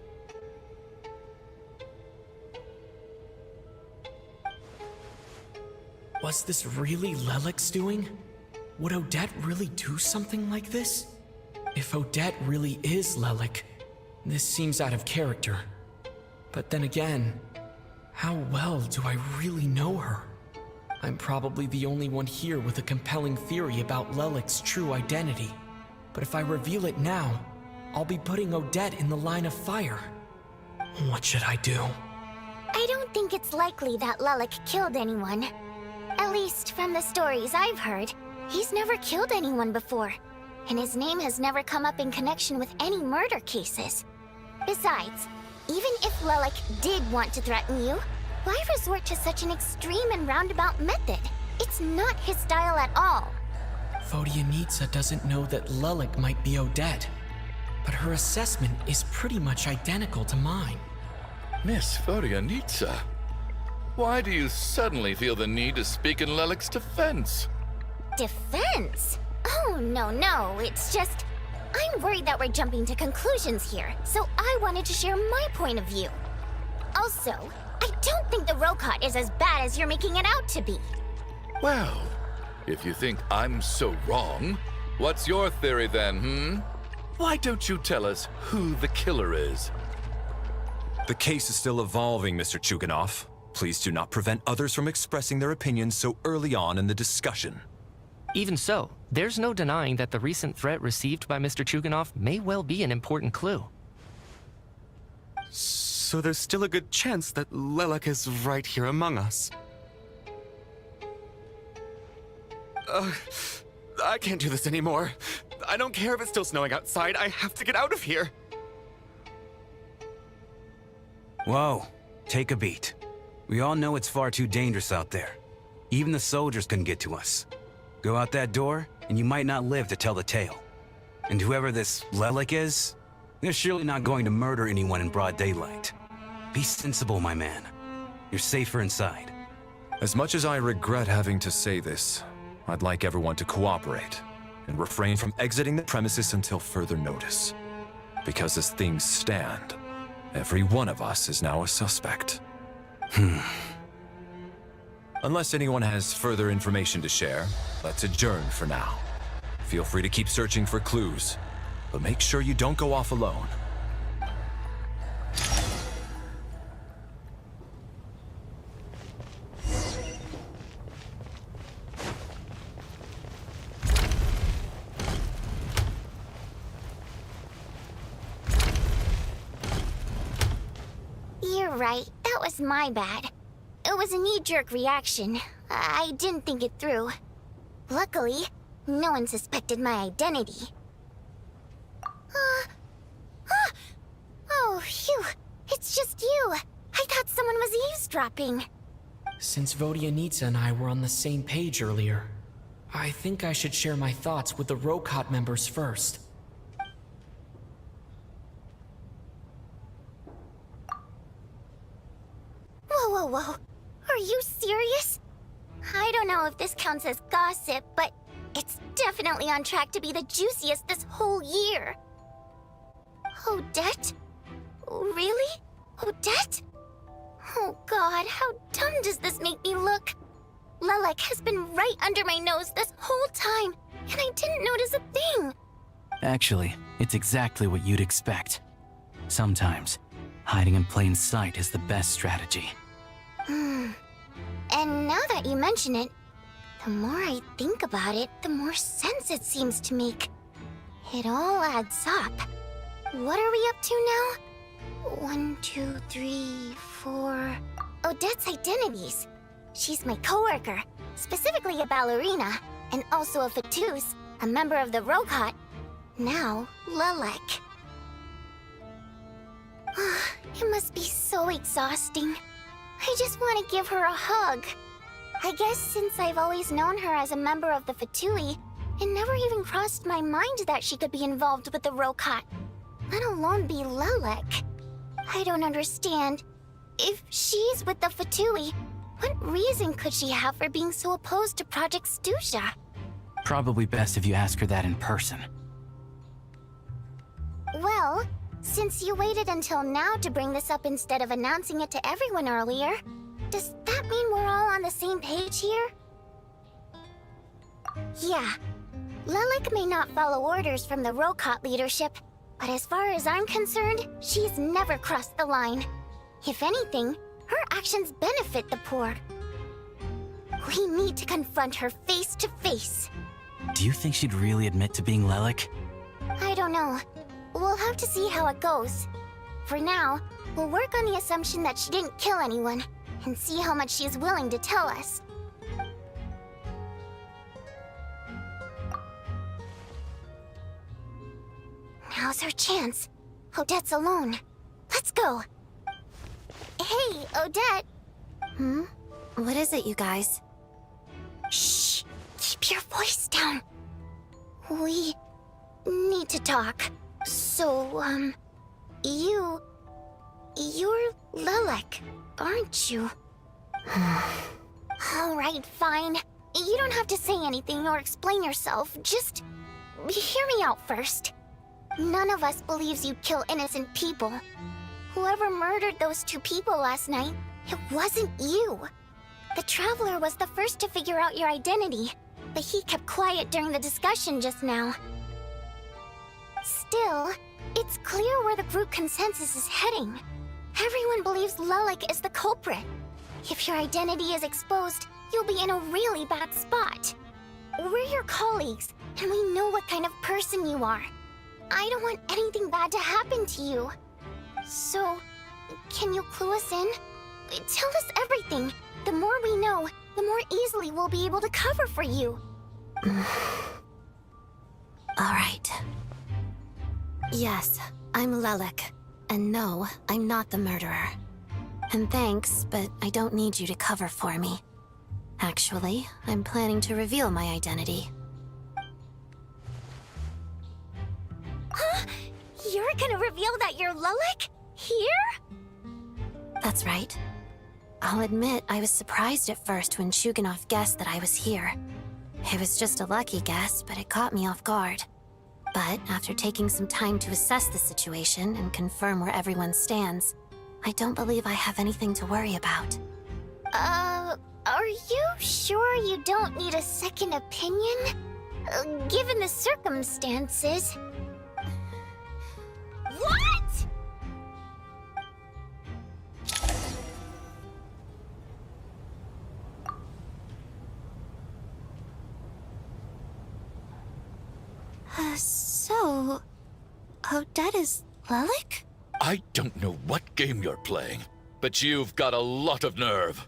Was this really Lelik's doing? Would Odette really do something like this? If Odette really is Lelik, this seems out of character. But then again, how well do I really know her? I'm probably the only one here with a compelling theory about Lelik's true identity. But if I reveal it now, I'll be putting Odette in the line of fire. What should I do? I don't think it's likely that Lelik killed anyone. At least from the stories I've heard, he's never killed anyone before. And his name has never come up in connection with any murder cases. Besides, even if Lelik did want to threaten you, why resort to such an extreme and roundabout method? It's not his style at all. Vodyanitsa doesn't know that Lelik might be Odette, but her assessment is pretty much identical to mine. Miss Vodyanitsa, why do you suddenly feel the need to speak in Lelik's defense? Defense? Oh, no, it's just... I'm worried that we're jumping to conclusions here, so I wanted to share my point of view. Also, I don't think the Rokot is as bad as you're making it out to be. Well, if you think I'm so wrong, what's your theory then, Why don't you tell us who the killer is? The case is still evolving, Mr. Chuganov. Please do not prevent others from expressing their opinions so early on in the discussion. Even so, there's no denying that the recent threat received by Mr. Chuganov may well be an important clue. So there's still a good chance that Lelik is right here among us. I can't do this anymore. I don't care if it's still snowing outside. I have to get out of here. Whoa, take a beat. We all know it's far too dangerous out there. Even the soldiers can get to us. Go out that door, and you might not live to tell the tale. And whoever this Lelik is, they're surely not going to murder anyone in broad daylight. Be sensible, my man. You're safer inside. As much as I regret having to say this, I'd like everyone to cooperate and refrain from exiting the premises until further notice. Because as things stand, every one of us is now a suspect. Unless anyone has further information to share, let's adjourn for now. Feel free to keep searching for clues, but make sure you don't go off alone. You're right, that was my bad. It was a knee-jerk reaction. I didn't think it through. Luckily, no one suspected my identity. Oh, phew. It's just you. I thought someone was eavesdropping. Since Vodyanitsa and I were on the same page earlier, I think I should share my thoughts with the Rokot members first. Whoa. Are you serious? I don't know if this counts as gossip, but it's definitely on track to be the juiciest this whole year. Odette? Really? Odette? Oh god, how dumb does this make me look? Lelik has been right under my nose this whole time, and I didn't notice a thing. Actually, it's exactly what you'd expect. Sometimes, hiding in plain sight is the best strategy. And now that you mention it, the more I think about it, the more sense it seems to make. It all adds up. What are we up to now? 1, 2, 3, 4... Odette's identities. She's my coworker, specifically a ballerina, and also a Fatous, a member of the Rokot. Now, Lelik. It must be so exhausting. I just want to give her a hug. I guess since I've always known her as a member of the Fatui, it never even crossed my mind that she could be involved with the Rokot, let alone be Lelik. I don't understand. If she's with the Fatui, what reason could she have for being so opposed to Project Stusha? Probably best if you ask her that in person. Well, since you waited until now to bring this up instead of announcing it to everyone earlier, does that mean we're all on the same page here? Yeah. Lelik may not follow orders from the Rokot leadership, but as far as I'm concerned, she's never crossed the line. If anything, her actions benefit the poor. We need to confront her face to face. Do you think she'd really admit to being Lelik? I don't know. We'll have to see how it goes. For now, we'll work on the assumption that she didn't kill anyone, and see how much she's willing to tell us. Now's her chance. Odette's alone. Let's go. Hey, Odette. What is it, you guys? Shh! Keep your voice down. We need to talk. So, you're Lelik, aren't you? Alright, fine. You don't have to say anything or explain yourself. Just hear me out first. None of us believes you kill innocent people. Whoever murdered those 2 people last night, it wasn't you. The Traveler was the first to figure out your identity, but he kept quiet during the discussion just now. Still, it's clear where the group consensus is heading. Everyone believes Lelik is the culprit. If your identity is exposed, you'll be in a really bad spot. We're your colleagues, and we know what kind of person you are. I don't want anything bad to happen to you. So, can you clue us in? Tell us everything. The more we know, the more easily we'll be able to cover for you. Alright. Yes, I'm Lelik. And no, I'm not the murderer. And thanks, but I don't need you to cover for me. Actually, I'm planning to reveal my identity. Huh? You're gonna reveal that you're Lelik? Here? That's right. I'll admit I was surprised at first when Shuganov guessed that I was here. It was just a lucky guess, but it caught me off guard. But after taking some time to assess the situation and confirm where everyone stands, I don't believe I have anything to worry about. Are you sure you don't need a second opinion? Given the circumstances... What?! So... Odette is Lelik? I don't know what game you're playing, but you've got a lot of nerve.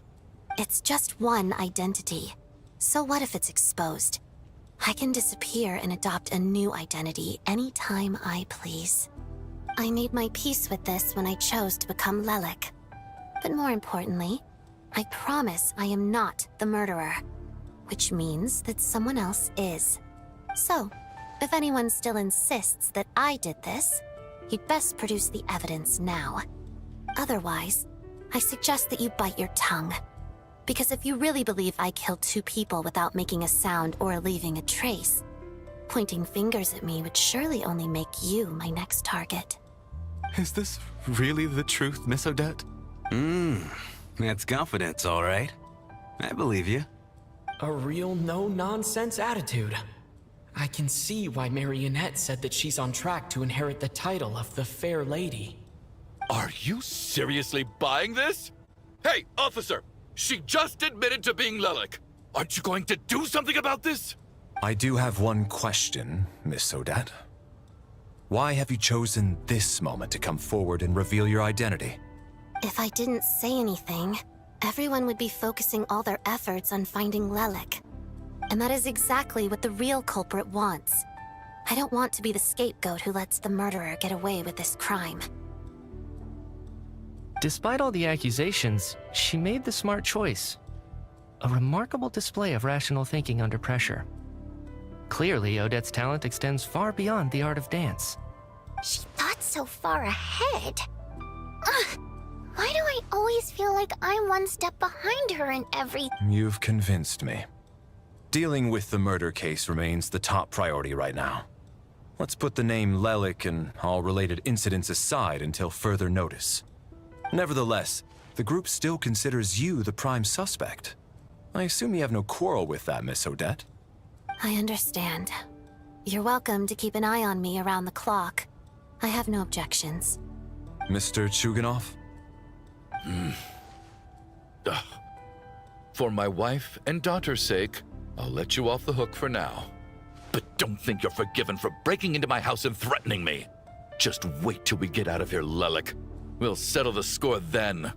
It's just one identity. So what if it's exposed? I can disappear and adopt a new identity anytime I please. I made my peace with this when I chose to become Lelik. But more importantly, I promise I am not the murderer, which means that someone else is. So, if anyone still insists that I did this, you'd best produce the evidence now. Otherwise, I suggest that you bite your tongue. Because if you really believe I killed 2 people without making a sound or leaving a trace, pointing fingers at me would surely only make you my next target. Is this really the truth, Miss Odette? That's confidence, all right. I believe you. A real no-nonsense attitude. I can see why Marionette said that she's on track to inherit the title of the Fair Lady. Are you seriously buying this? Hey, officer! She just admitted to being Lelik. Aren't you going to do something about this? I do have one question, Miss Odette. Why have you chosen this moment to come forward and reveal your identity? If I didn't say anything, everyone would be focusing all their efforts on finding Lelik. And that is exactly what the real culprit wants. I don't want to be the scapegoat who lets the murderer get away with this crime. Despite all the accusations, she made the smart choice. A remarkable display of rational thinking under pressure. Clearly, Odette's talent extends far beyond the art of dance. She thought so far ahead. Why do I always feel like I'm one step behind her in every... You've convinced me. Dealing with the murder case remains the top priority right now. Let's put the name Lelik and all related incidents aside until further notice. Nevertheless, the group still considers you the prime suspect. I assume you have no quarrel with that, Miss Odette? I understand. You're welcome to keep an eye on me around the clock. I have no objections. Mr. Chuganov? For my wife and daughter's sake, I'll let you off the hook for now. But don't think you're forgiven for breaking into my house and threatening me. Just wait till we get out of here, Lelik. We'll settle the score then.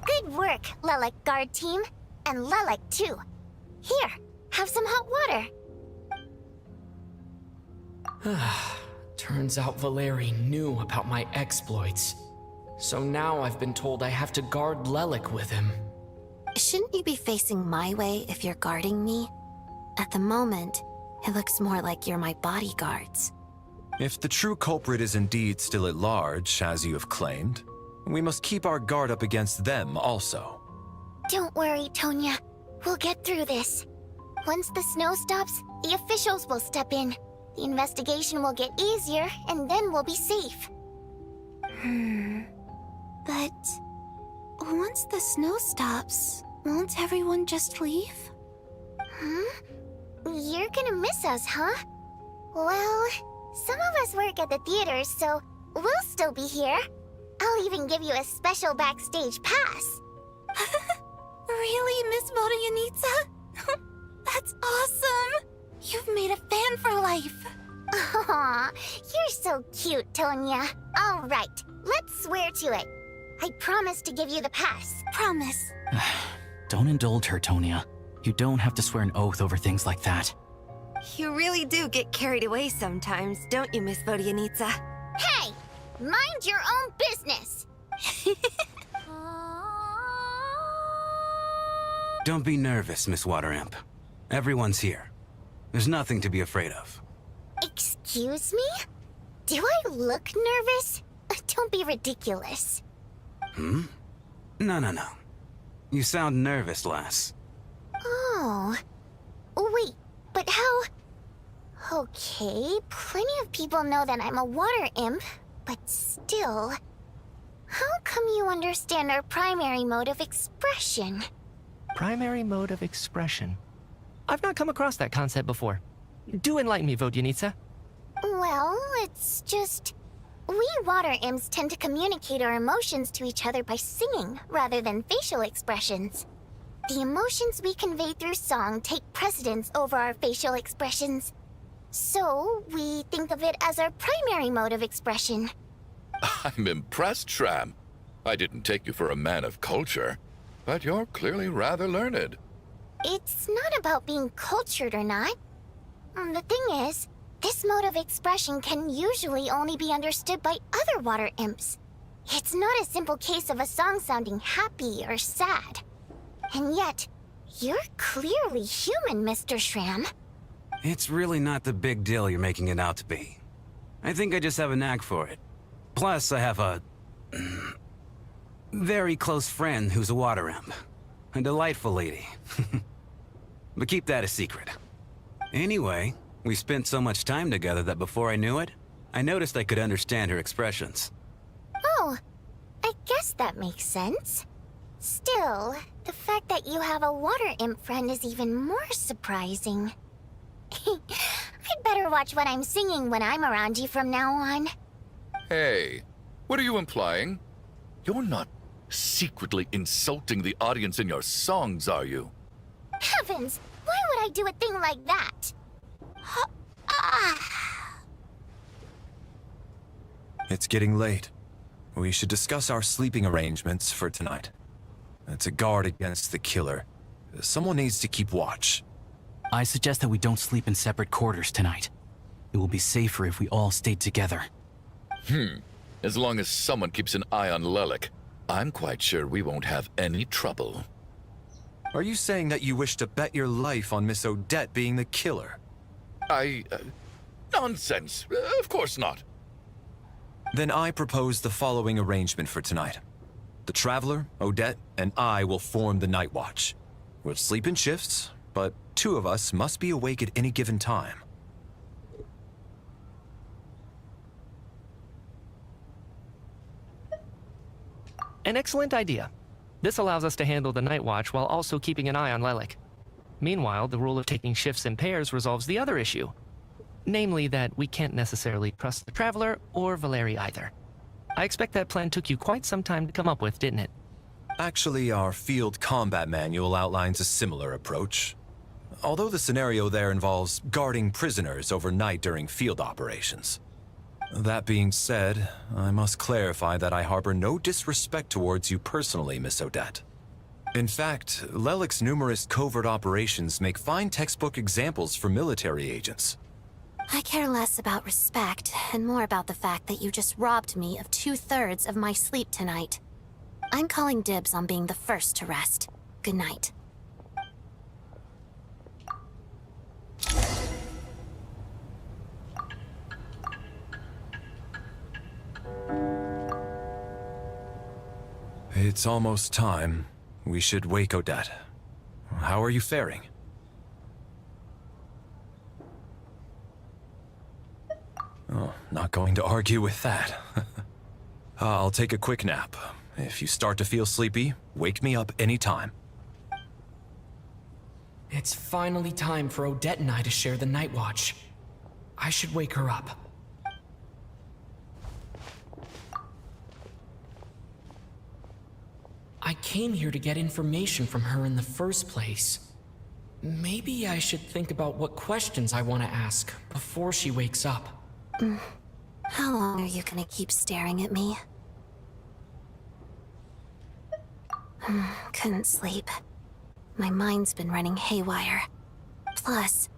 Good work, Lelik guard team. And Lelik too. Here, have some hot water. Turns out Valeri knew about my exploits. So now I've been told I have to guard Lelik with him. Shouldn't you be facing my way if you're guarding me? At the moment, it looks more like you're my bodyguards. If the true culprit is indeed still at large, as you have claimed, we must keep our guard up against them also. Don't worry, Tonya. We'll get through this. Once the snow stops, the officials will step in. The investigation will get easier, and then we'll be safe. But once the snow stops, won't everyone just leave? You're gonna miss us, huh? Well, some of us work at the theater, so we'll still be here. I'll even give you a special backstage pass. Really, Miss Vodyanitsa? That's awesome! You've made a fan for life. Aw, you're so cute, Tonya. All right, let's swear to it. I promise to give you the pass. Promise. Don't indulge her, Tonya. You don't have to swear an oath over things like that. You really do get carried away sometimes, don't you, Miss Vodyanitsa? Hey! Mind your own business! Don't be nervous, Miss Water Imp. Everyone's here. There's nothing to be afraid of. Excuse me? Do I look nervous? Don't be ridiculous. No, no. You sound nervous, lass. Oh. Wait, but how... Okay, plenty of people know that I'm a water imp, but still... How come you understand our primary mode of expression? Primary mode of expression? I've not come across that concept before. Do enlighten me, Vodyanitsa. Well, it's just... We water imps tend to communicate our emotions to each other by singing, rather than facial expressions. The emotions we convey through song take precedence over our facial expressions. So, we think of it as our primary mode of expression. I'm impressed, Shram. I didn't take you for a man of culture, but you're clearly rather learned. It's not about being cultured or not. The thing is, this mode of expression can usually only be understood by other water imps. It's not a simple case of a song sounding happy or sad. And yet, you're clearly human, Mr. Shram. It's really not the big deal you're making it out to be. I think I just have a knack for it. Plus, I have a... very close friend who's a water imp. A delightful lady. But keep that a secret. Anyway, we spent so much time together that before I knew it, I noticed I could understand her expressions. Oh, I guess that makes sense. Still, the fact that you have a water imp friend is even more surprising. I'd better watch what I'm singing when I'm around you from now on. Hey, what are you implying? You're not secretly insulting the audience in your songs, are you? Heavens! Why would I do a thing like that? It's getting late. We should discuss our sleeping arrangements for tonight. To guard against the killer, someone needs to keep watch. I suggest that we don't sleep in separate quarters tonight. It will be safer if we all stayed together. As long as someone keeps an eye on Lelik, I'm quite sure we won't have any trouble. Are you saying that you wish to bet your life on Miss Odette being the killer? Nonsense. Of course not. Then I propose the following arrangement for tonight. The Traveler, Odette, and I will form the Night Watch. We'll sleep in shifts, but 2 of us must be awake at any given time. An excellent idea. This allows us to handle the Night Watch while also keeping an eye on Lelik. Meanwhile, the rule of taking shifts in pairs resolves the other issue. Namely that we can't necessarily trust the Traveler or Valeri either. I expect that plan took you quite some time to come up with, didn't it? Actually, our field combat manual outlines a similar approach. Although the scenario there involves guarding prisoners overnight during field operations. That being said, I must clarify that I harbor no disrespect towards you personally, Miss Odette. In fact, Lelik's numerous covert operations make fine textbook examples for military agents. I care less about respect and more about the fact that you just robbed me of 2/3 of my sleep tonight. I'm calling dibs on being the first to rest. Good night. It's almost time. We should wake Odette. How are you faring? Oh, not going to argue with that. I'll take a quick nap. If you start to feel sleepy, wake me up anytime. It's finally time for Odette and I to share the Night Watch. I should wake her up. I came here to get information from her in the first place. Maybe I should think about what questions I want to ask before she wakes up. How long are you gonna keep staring at me? Couldn't sleep. My mind's been running haywire. Plus,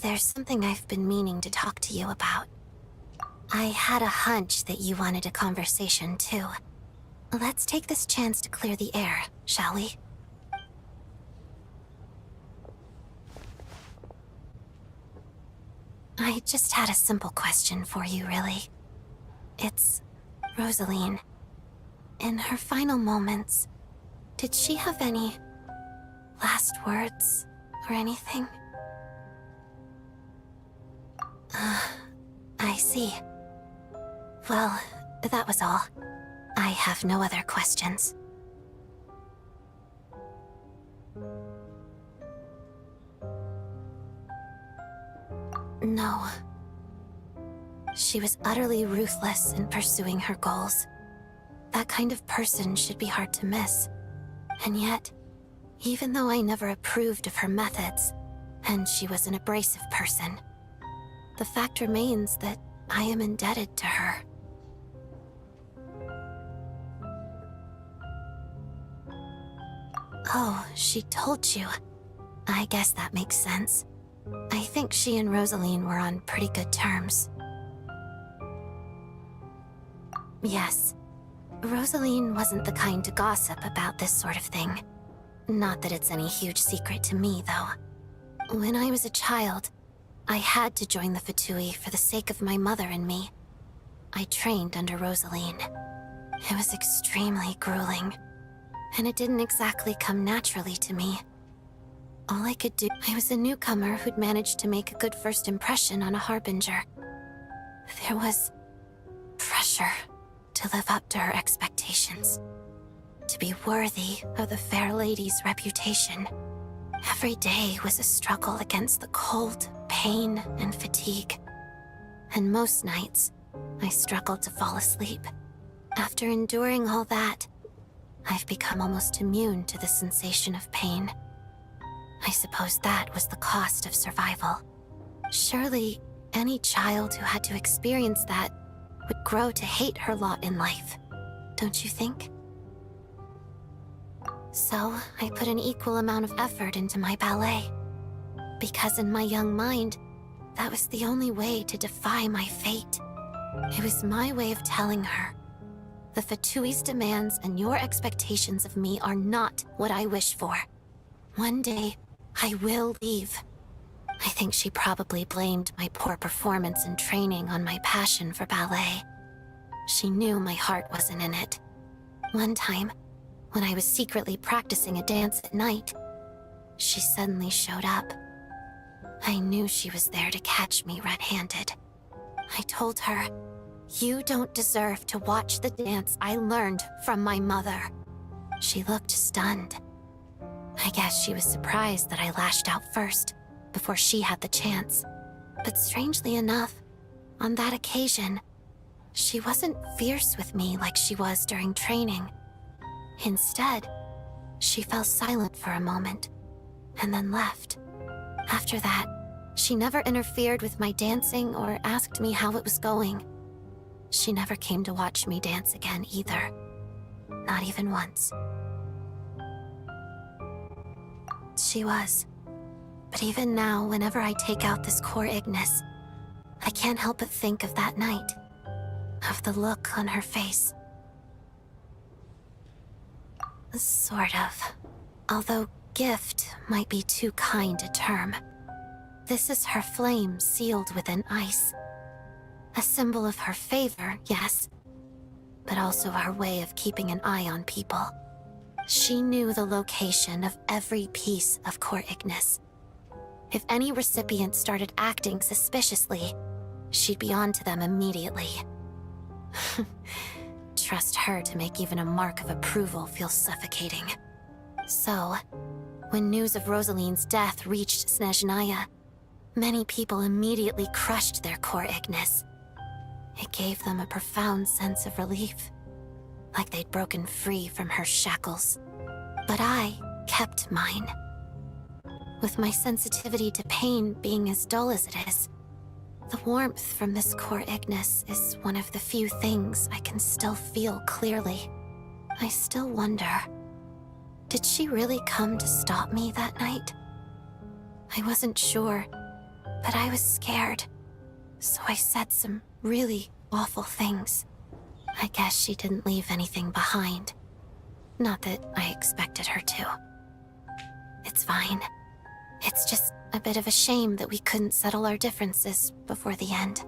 there's something I've been meaning to talk to you about. I had a hunch that you wanted a conversation too. Let's take this chance to clear the air, shall we? I just had a simple question for you, really. It's Rosaline. In her final moments, did she have any last words or anything? I see. Well, that was all. I have no other questions. No. She was utterly ruthless in pursuing her goals. That kind of person should be hard to miss. And yet, even though I never approved of her methods, and she was an abrasive person, the fact remains that I am indebted to her. Oh, she told you. I guess that makes sense. I think she and Rosaline were on pretty good terms. Yes. Rosaline wasn't the kind to gossip about this sort of thing. Not that it's any huge secret to me, though. When I was a child, I had to join the Fatui for the sake of my mother and me. I trained under Rosaline. It was extremely grueling, and it didn't exactly come naturally to me. All I could do, I was a newcomer who'd managed to make a good first impression on a harbinger. There was pressure to live up to her expectations, to be worthy of the fair lady's reputation. Every day was a struggle against the cold, pain, and fatigue. And most nights, I struggled to fall asleep. After enduring all that, I've become almost immune to the sensation of pain. I suppose that was the cost of survival. Surely, any child who had to experience that would grow to hate her lot in life, don't you think? So, I put an equal amount of effort into my ballet. Because in my young mind, that was the only way to defy my fate. It was my way of telling her, the Fatui's demands and your expectations of me are not what I wish for. One day, I will leave. I think she probably blamed my poor performance in training on my passion for ballet. She knew my heart wasn't in it. One time, when I was secretly practicing a dance at night, she suddenly showed up. I knew she was there to catch me red-handed. I told her, "You don't deserve to watch the dance I learned from my mother." She looked stunned. I guess she was surprised that I lashed out first, before she had the chance. But strangely enough, on that occasion, she wasn't fierce with me like she was during training. Instead, she fell silent for a moment, and then left. After that, she never interfered with my dancing or asked me how it was going. She never came to watch me dance again either. Not even once. She was. But even now, whenever I take out this core Ignis, I can't help but think of that night. Of the look on her face. Sort of. Although gift might be too kind a term. This is her flame sealed within ice. A symbol of her favor, yes, but also her way of keeping an eye on people. She knew the location of every piece of core Ignis. If any recipient started acting suspiciously, she'd be on to them immediately. Trust her to make even a mark of approval feel suffocating. So, when news of Rosaline's death reached SNEZHNAYA, many people immediately crushed their core Ignis. It gave them a profound sense of relief, like they'd broken free from her shackles. But I kept mine. With my sensitivity to pain being as dull as it is, the warmth from this core Ignis is one of the few things I can still feel clearly. I still wonder, did she really come to stop me that night? I wasn't sure, but I was scared, so I said some really awful things. I guess she didn't leave anything behind. Not that I expected her to. It's fine. It's just a bit of a shame that we couldn't settle our differences before the end.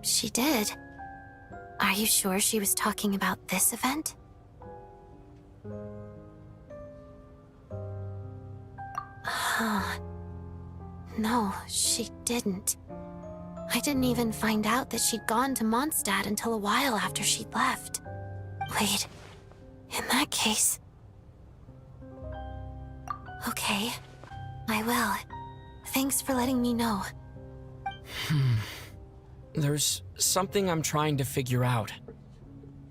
She did. Are you sure she was talking about this event? No, she didn't. I didn't even find out that she'd gone to Mondstadt until a while after she'd left. Wait, in that case... Okay, I will. Thanks for letting me know. There's something I'm trying to figure out.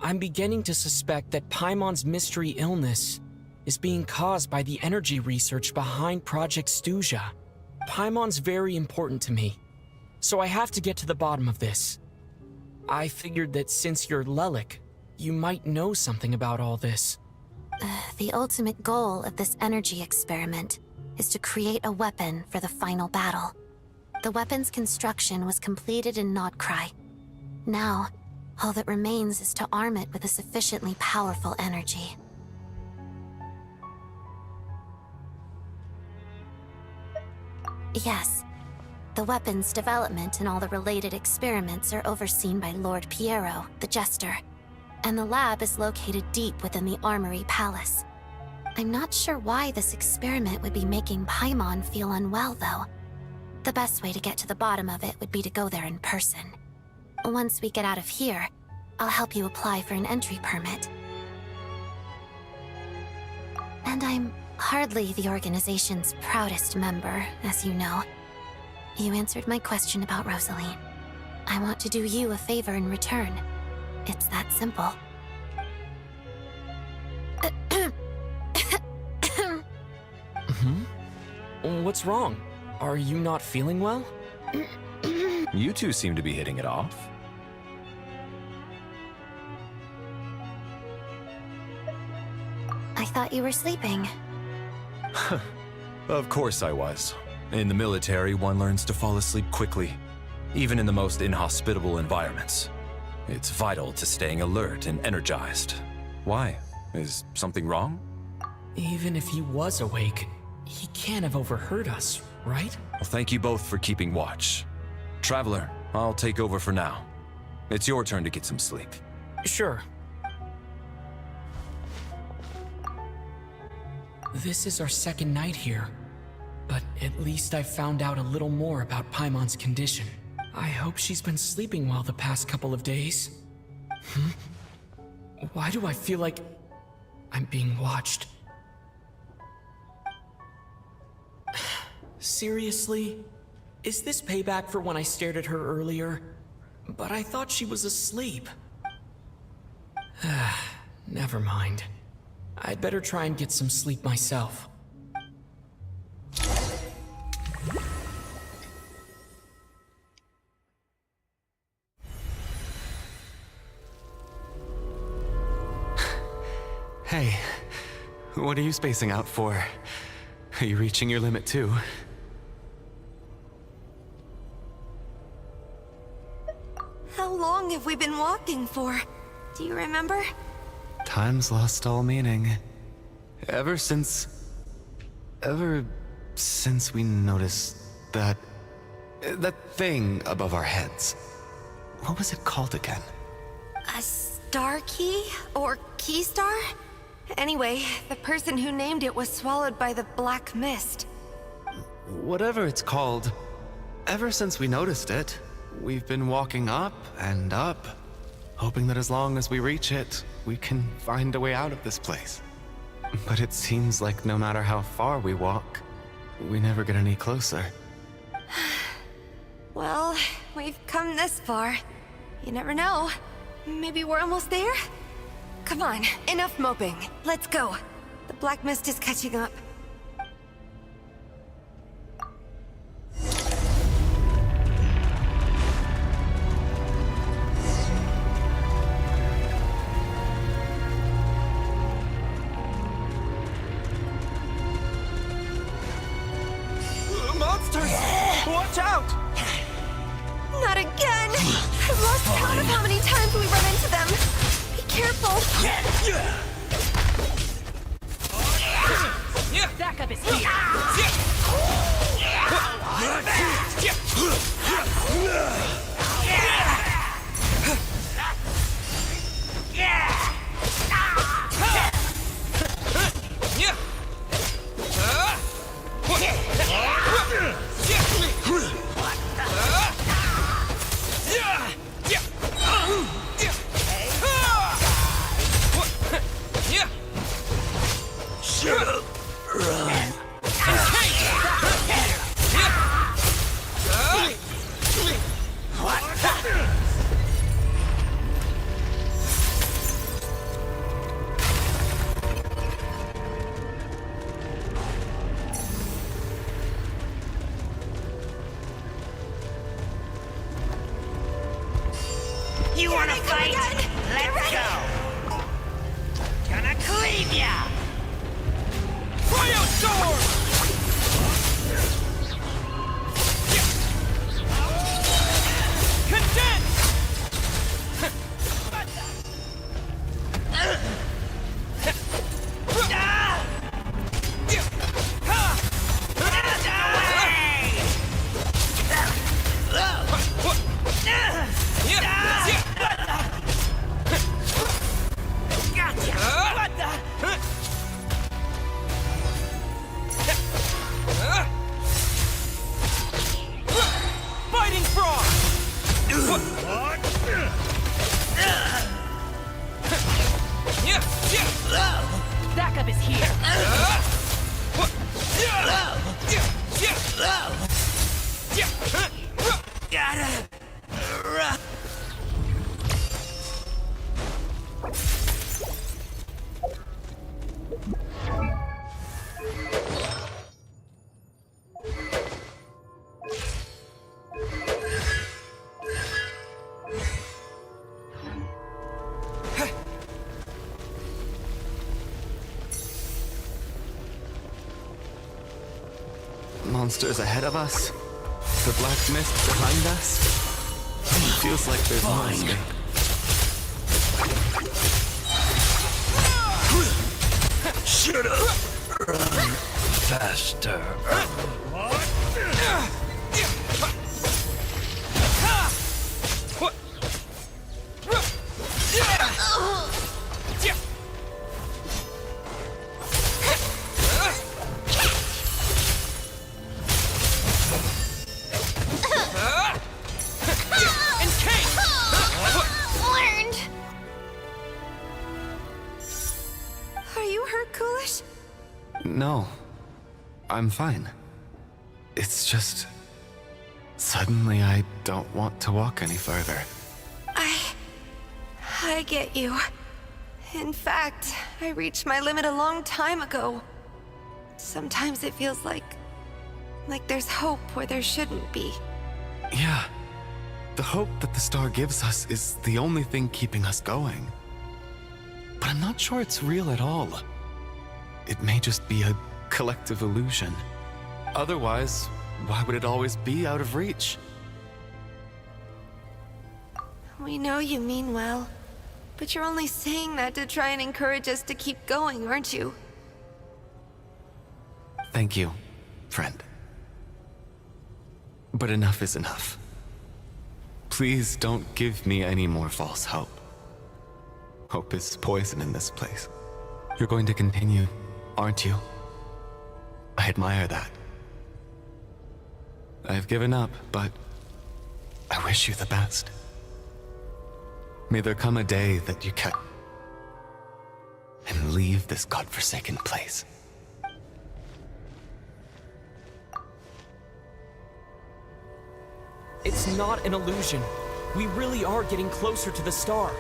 I'm beginning to suspect that Paimon's mystery illness is being caused by the energy research behind Project SNEZHNAYA. Paimon's very important to me, so I have to get to the bottom of this. I figured that since you're Lelik, you might know something about all this. The ultimate goal of this energy experiment is to create a weapon for the final battle. The weapon's construction was completed in Nodkrai. Now, all that remains is to arm it with a sufficiently powerful energy. Yes, the weapon's development and all the related experiments are overseen by Lord Piero, the Jester, and the lab is located deep within the Armory Palace. I'm not sure why this experiment would be making Paimon feel unwell, though. The best way to get to the bottom of it would be to go there in person. Once we get out of here, I'll help you apply for an entry permit. And I'm hardly the organization's proudest member, as you know. You answered my question about Rosaline. I want to do you a favor in return. It's that simple. What's wrong? Are you not feeling well? You two seem to be hitting it off. I thought you were sleeping. Of course I was. In the military, one learns to fall asleep quickly, even in the most inhospitable environments. It's vital to staying alert and energized. Why? Is something wrong? Even if he was awake, He can't have overheard us, right? Well, thank you both for keeping watch. Traveler, I'll take over for now. It's your turn to get some sleep. Sure. This is our second night here, but at least I found out a little more about Paimon's condition. I hope she's been sleeping well the past couple of days. Why do I feel like I'm being watched? Seriously? Is this payback for when I stared at her earlier? But I thought she was asleep. Never mind. I'd better try and get some sleep myself. Hey, what are you spacing out for? Are you reaching your limit too? How long have we been walking for? Do you remember? Time's lost all meaning. Ever since we noticed that thing above our heads. What was it called again? A star key? Or key star? Anyway, the person who named it was swallowed by the black mist. Whatever it's called, ever since we noticed it, we've been walking up and up, hoping that as long as we reach it, we can find a way out of this place. But it seems like no matter how far we walk, we never get any closer. Well, we've come this far. You never know. Maybe we're almost there? Come on, enough moping. Let's go. The black mist is catching up. Monsters! Watch out! Not again! I've lost count of how many times we run into them. Be careful. Backup is here. You wanna fight? Let's go! Gonna cleave ya! Cryo Storm! Condense! Fighting Frog! Backup is here. Monsters ahead of us, the black mist behind us. It feels like there's no escape. Shut up! Run! faster. Learned. Are you hurt, Coolish? No, I'm fine. It's just... suddenly I don't want to walk any further. I get you. In fact, I reached my limit a long time ago. Sometimes it feels like there's hope where there shouldn't be. Yeah. The hope that the star gives us is the only thing keeping us going. But I'm not sure it's real at all. It may just be a collective illusion. Otherwise, why would it always be out of reach? We know you mean well, but you're only saying that to try and encourage us to keep going, aren't you? Thank you, friend. But enough is enough. Please don't give me any more false hope. Hope is poison in this place. You're going to continue, aren't you? I admire that. I've given up, but I wish you the best. May there come a day that you can and leave this godforsaken place. It's not an illusion. We really are getting closer to the star.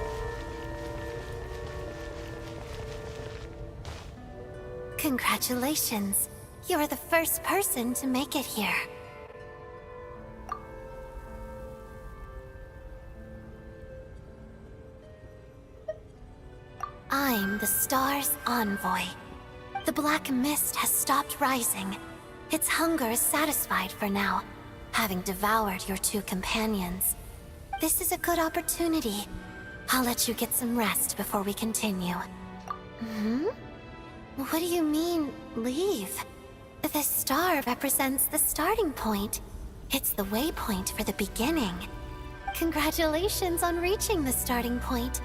Congratulations. You're the first person to make it here. I'm the star's envoy. The black mist has stopped rising. Its hunger is satisfied for now, having devoured your two companions. This is a good opportunity. I'll let you get some rest before we continue. What do you mean, leave? The star represents the starting point. It's the waypoint for the beginning. Congratulations on reaching the starting point.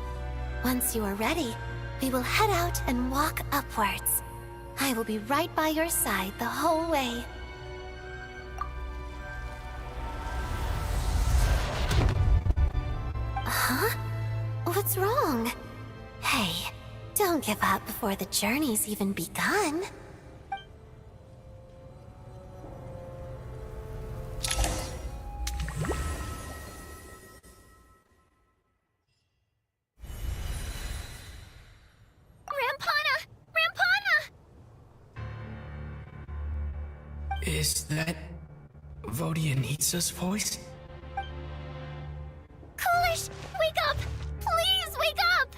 Once you are ready, we will head out and walk upwards. I will be right by your side the whole way. Huh? What's wrong? Hey, don't give up before the journey's even begun. Is that Vodianitsa's voice? Coolish, wake up! Please wake up!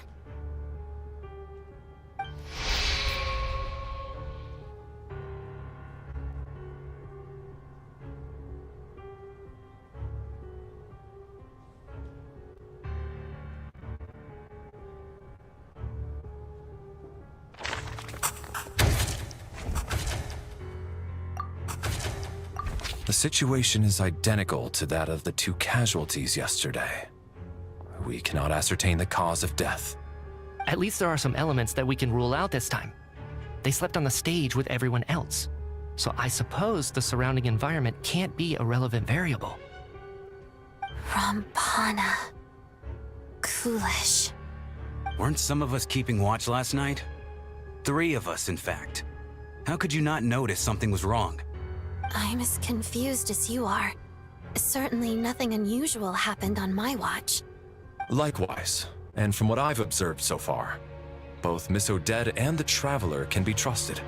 The situation is identical to that of the two casualties yesterday. We cannot ascertain the cause of death. At least there are some elements that we can rule out this time. They slept on the stage with everyone else, so I suppose the surrounding environment can't be a relevant variable. Rampana. Coolish. Weren't some of us keeping watch last night? 3 of us, in fact. How could you not notice something was wrong? I'm as confused as you are. Certainly nothing unusual happened on my watch. Likewise, and from what I've observed so far, both Miss Odette and the Traveler can be trusted.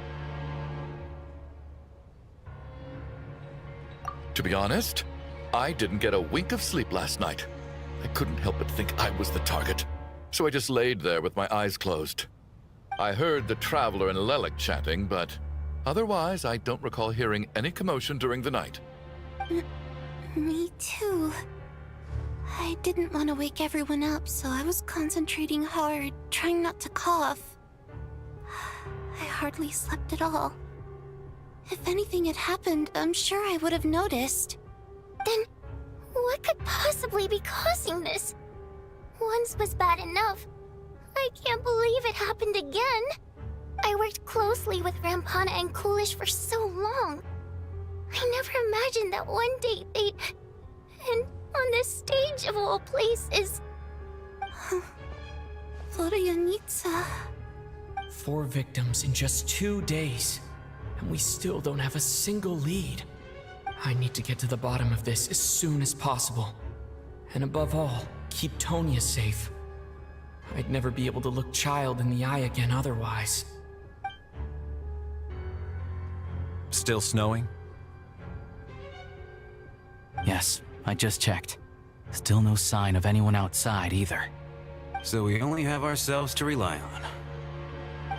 To be honest, I didn't get a wink of sleep last night. I couldn't help but think I was the target, so I just laid there with my eyes closed. I heard the Traveler and Lelik chatting, but otherwise I don't recall hearing any commotion during the night. Me too. I didn't want to wake everyone up, so I was concentrating hard, trying not to cough. I hardly slept at all. If anything had happened, I'm sure I would have noticed. Then, what could possibly be causing this? Once was bad enough. I can't believe it happened again. I worked closely with Rampana and Coolish for so long. I never imagined that one day they'd... And on this stage of all places... Florianitsa... 4 victims in just 2 days, and we still don't have a single lead. I need to get to the bottom of this as soon as possible. And above all, keep Tonya safe. I'd never be able to look Child in the eye again otherwise. Still snowing? Yes, I just checked. Still no sign of anyone outside either. So we only have ourselves to rely on.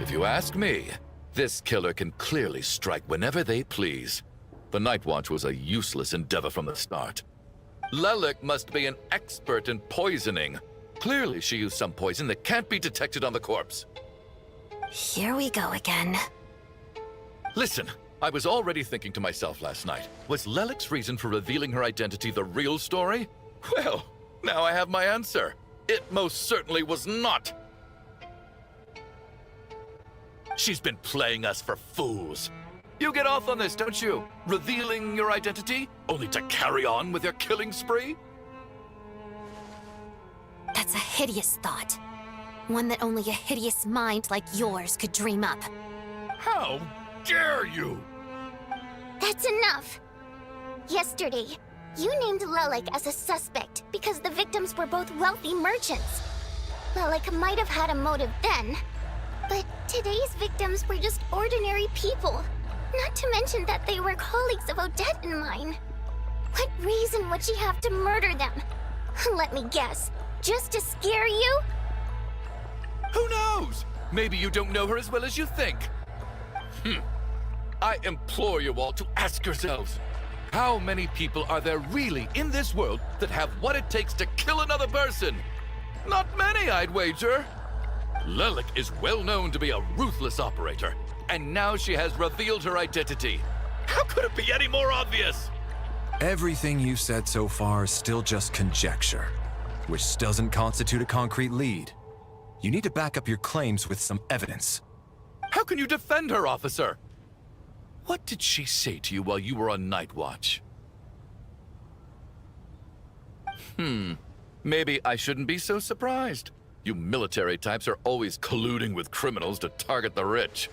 If you ask me, this killer can clearly strike whenever they please. The Night Watch was a useless endeavor from the start. Lelik must be an expert in poisoning. Clearly she used some poison that can't be detected on the corpse. Here we go again. Listen, I was already thinking to myself last night, was Lelik's reason for revealing her identity the real story? Well, now I have my answer. It most certainly was not. She's been playing us for fools. You get off on this, don't you? Revealing your identity, only to carry on with your killing spree? That's a hideous thought. One that only a hideous mind like yours could dream up. How dare you! That's enough! Yesterday, you named Lelik as a suspect because the victims were both wealthy merchants. Lelik might have had a motive then, but today's victims were just ordinary people. Not to mention that they were colleagues of Odette and mine. What reason would she have to murder them? Let me guess, just to scare you? Who knows? Maybe you don't know her as well as you think. I implore you all to ask yourselves, how many people are there really in this world that have what it takes to kill another person? Not many, I'd wager. Lelik is well known to be a ruthless operator, and now she has revealed her identity. How could it be any more obvious? Everything you've said so far is still just conjecture, which doesn't constitute a concrete lead. You need to back up your claims with some evidence. How can you defend her, officer? What did she say to you while you were on Night Watch? Maybe I shouldn't be so surprised. You military types are always colluding with criminals to target the rich.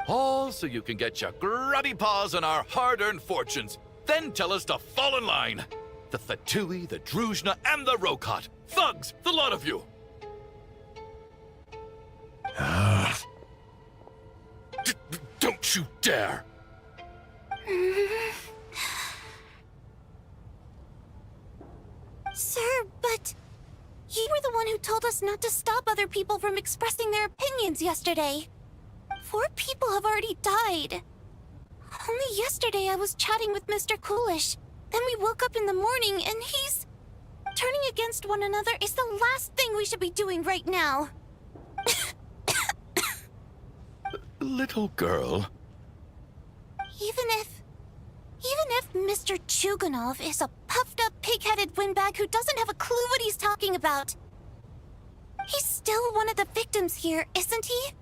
All so you can get your grubby paws on our hard-earned fortunes, then tell us to fall in line. The Fatui, the Druzhna, and the Rokot. Thugs, the lot of you! Don't you dare! Sir, but... You were the one who told us not to stop other people from expressing their opinions yesterday. 4 people have already died. Only yesterday I was chatting with Mr. Coolish. Then we woke up in the morning and he's... Turning against one another is the last thing we should be doing right now. Little girl. Even if Mr. Chuganov is a puffed-up, pig-headed windbag who doesn't have a clue what he's talking about, he's still one of the victims here, isn't he?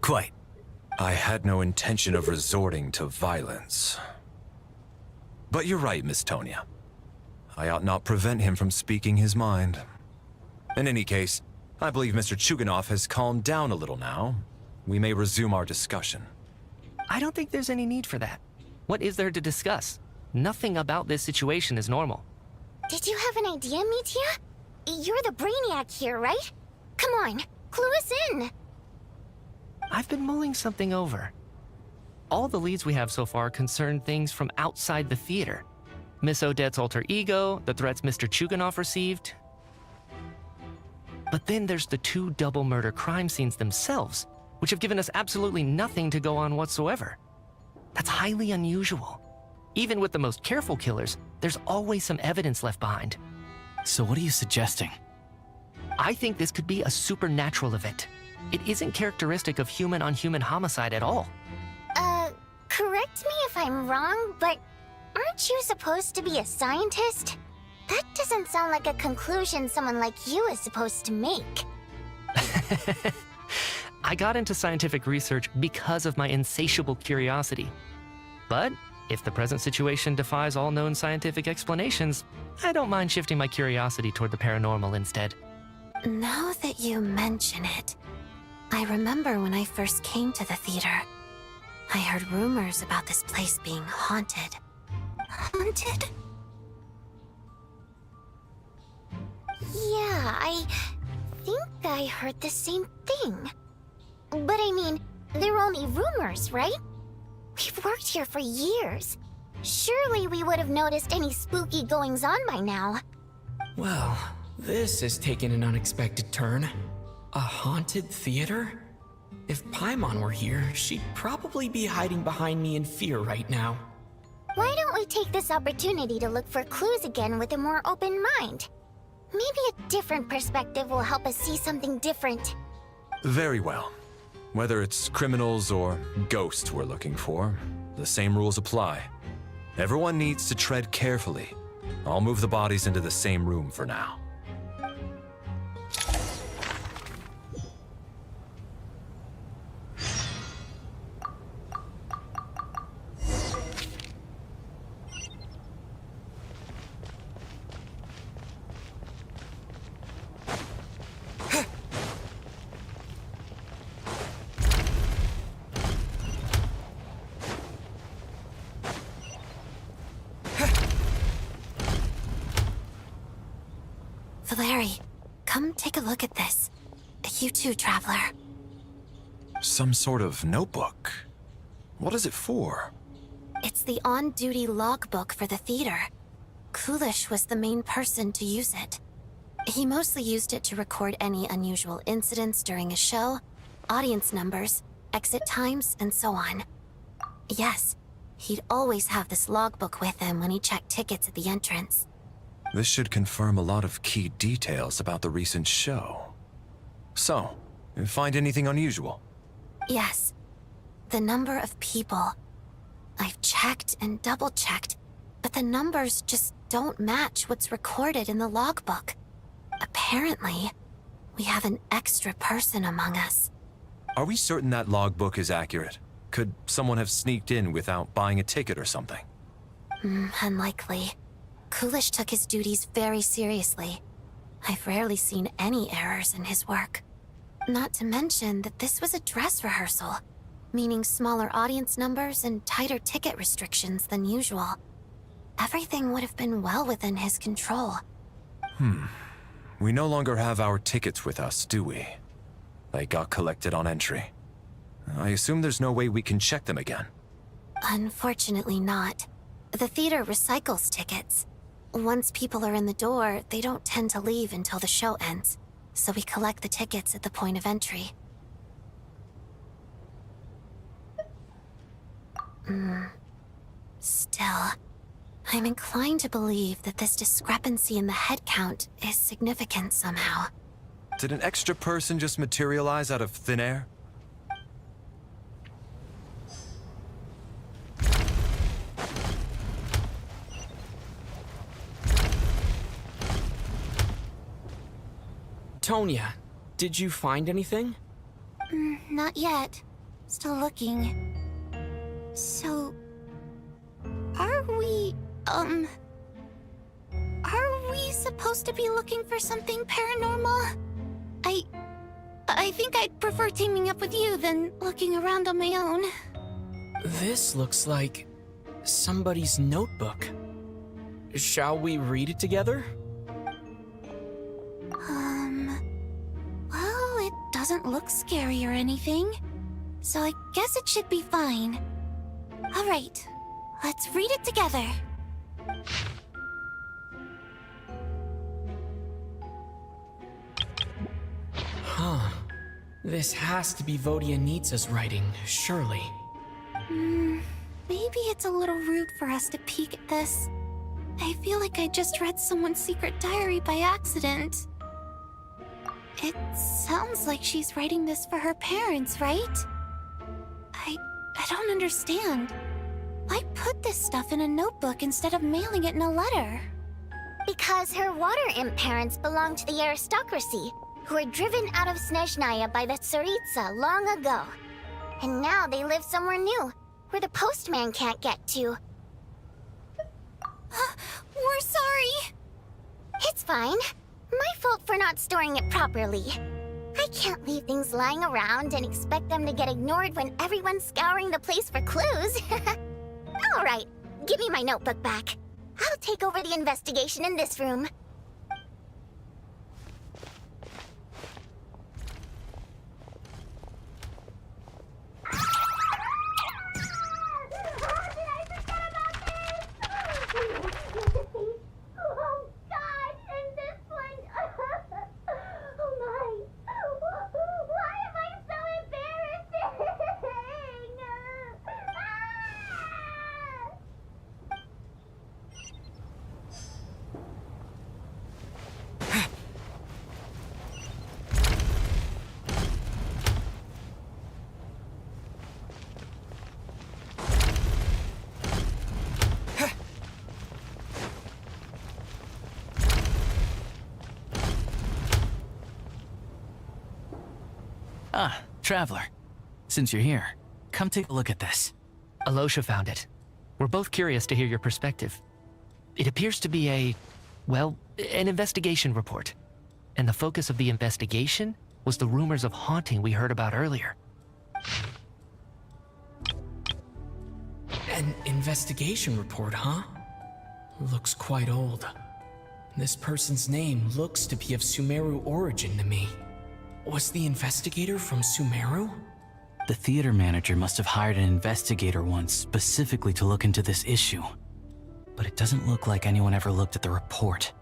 Quite. I had no intention of resorting to violence. But you're right, Miss Tonya. I ought not prevent him from speaking his mind. In any case, I believe Mr. Chuganov has calmed down a little now. We may resume our discussion. I don't think there's any need for that. What is there to discuss? Nothing about this situation is normal. Did you have an idea, Mitya? You're the brainiac here, right? Come on, clue us in. I've been mulling something over. All the leads we have so far concern things from outside the theater. Miss Odette's alter ego, the threats Mr. Chuganov received. But then there's the 2 double murder crime scenes themselves, which have given us absolutely nothing to go on whatsoever. That's highly unusual. Even with the most careful killers, there's always some evidence left behind. So what are you suggesting? I think this could be a supernatural event. It isn't characteristic of human-on-human homicide at all. Correct me if I'm wrong, but aren't you supposed to be a scientist? That doesn't sound like a conclusion someone like you is supposed to make. I got into scientific research because of my insatiable curiosity. But if the present situation defies all known scientific explanations, I don't mind shifting my curiosity toward the paranormal instead. Now that you mention it, I remember when I first came to the theater. I heard rumors about this place being haunted. Haunted? Yeah, I think I heard the same thing. But I mean, they're only rumors, right? We've worked here for years. Surely we would have noticed any spooky goings-on by now. Well, this has taken an unexpected turn. A haunted theater? If Paimon were here, she'd probably be hiding behind me in fear right now. Why don't we take this opportunity to look for clues again with a more open mind? Maybe a different perspective will help us see something different. Very well. Whether it's criminals or ghosts we're looking for, the same rules apply. Everyone needs to tread carefully. I'll move the bodies into the same room for now. Valeri, come take a look at this. You too, Traveler. Some sort of notebook. What is it for? It's the on-duty logbook for the theater. Kulish was the main person to use it. He mostly used it to record any unusual incidents during a show, audience numbers, exit times, and so on. Yes, he'd always have this logbook with him when he checked tickets at the entrance. This should confirm a lot of key details about the recent show. So, you find anything unusual? Yes. The number of people. I've checked and double-checked, but the numbers just don't match what's recorded in the logbook. Apparently, we have an extra person among us. Are we certain that logbook is accurate? Could someone have sneaked in without buying a ticket or something? Unlikely. Kulish took his duties very seriously. I've rarely seen any errors in his work. Not to mention that this was a dress rehearsal, meaning smaller audience numbers and tighter ticket restrictions than usual. Everything would have been well within his control. We no longer have our tickets with us, do we? They got collected on entry. I assume there's no way we can check them again. Unfortunately not. The theater recycles tickets. Once people are in the door, they don't tend to leave until the show ends, so we collect the tickets at the point of entry. Still, I'm inclined to believe that this discrepancy in the head count is significant somehow. Did an extra person just materialize out of thin air? Tonya, did you find anything? Not yet. Still looking. So... Are we supposed to be looking for something paranormal? I think I'd prefer teaming up with you than looking around on my own. This looks like somebody's notebook. Shall we read it together? Well, it doesn't look scary or anything, so I guess it should be fine. All right, let's read it together. Huh. This has to be Vodyanitsa's writing, surely. Maybe it's a little rude for us to peek at this. I feel like I just read someone's secret diary by accident. It sounds like she's writing this for her parents, right? I don't understand. Why put this stuff in a notebook instead of mailing it in a letter? Because her water imp parents belonged to the aristocracy, who were driven out of SNEZHNAYA by the Tsaritsa long ago. And now they live somewhere new, where the postman can't get to. We're sorry. It's fine. My fault for not storing it properly. I can't leave things lying around and expect them to get ignored when everyone's scouring the place for clues. Alright, give me my notebook back. I'll take over the investigation in this room. Ah, Traveler. Since you're here, come take a look at this. Alosha found it. We're both curious to hear your perspective. It appears to be well, an investigation report. And the focus of the investigation was the rumors of haunting we heard about earlier. An investigation report, huh? Looks quite old. This person's name looks to be of Sumeru origin to me. Was the investigator from Sumeru? The theater manager must have hired an investigator once specifically to look into this issue. But it doesn't look like anyone ever looked at the report.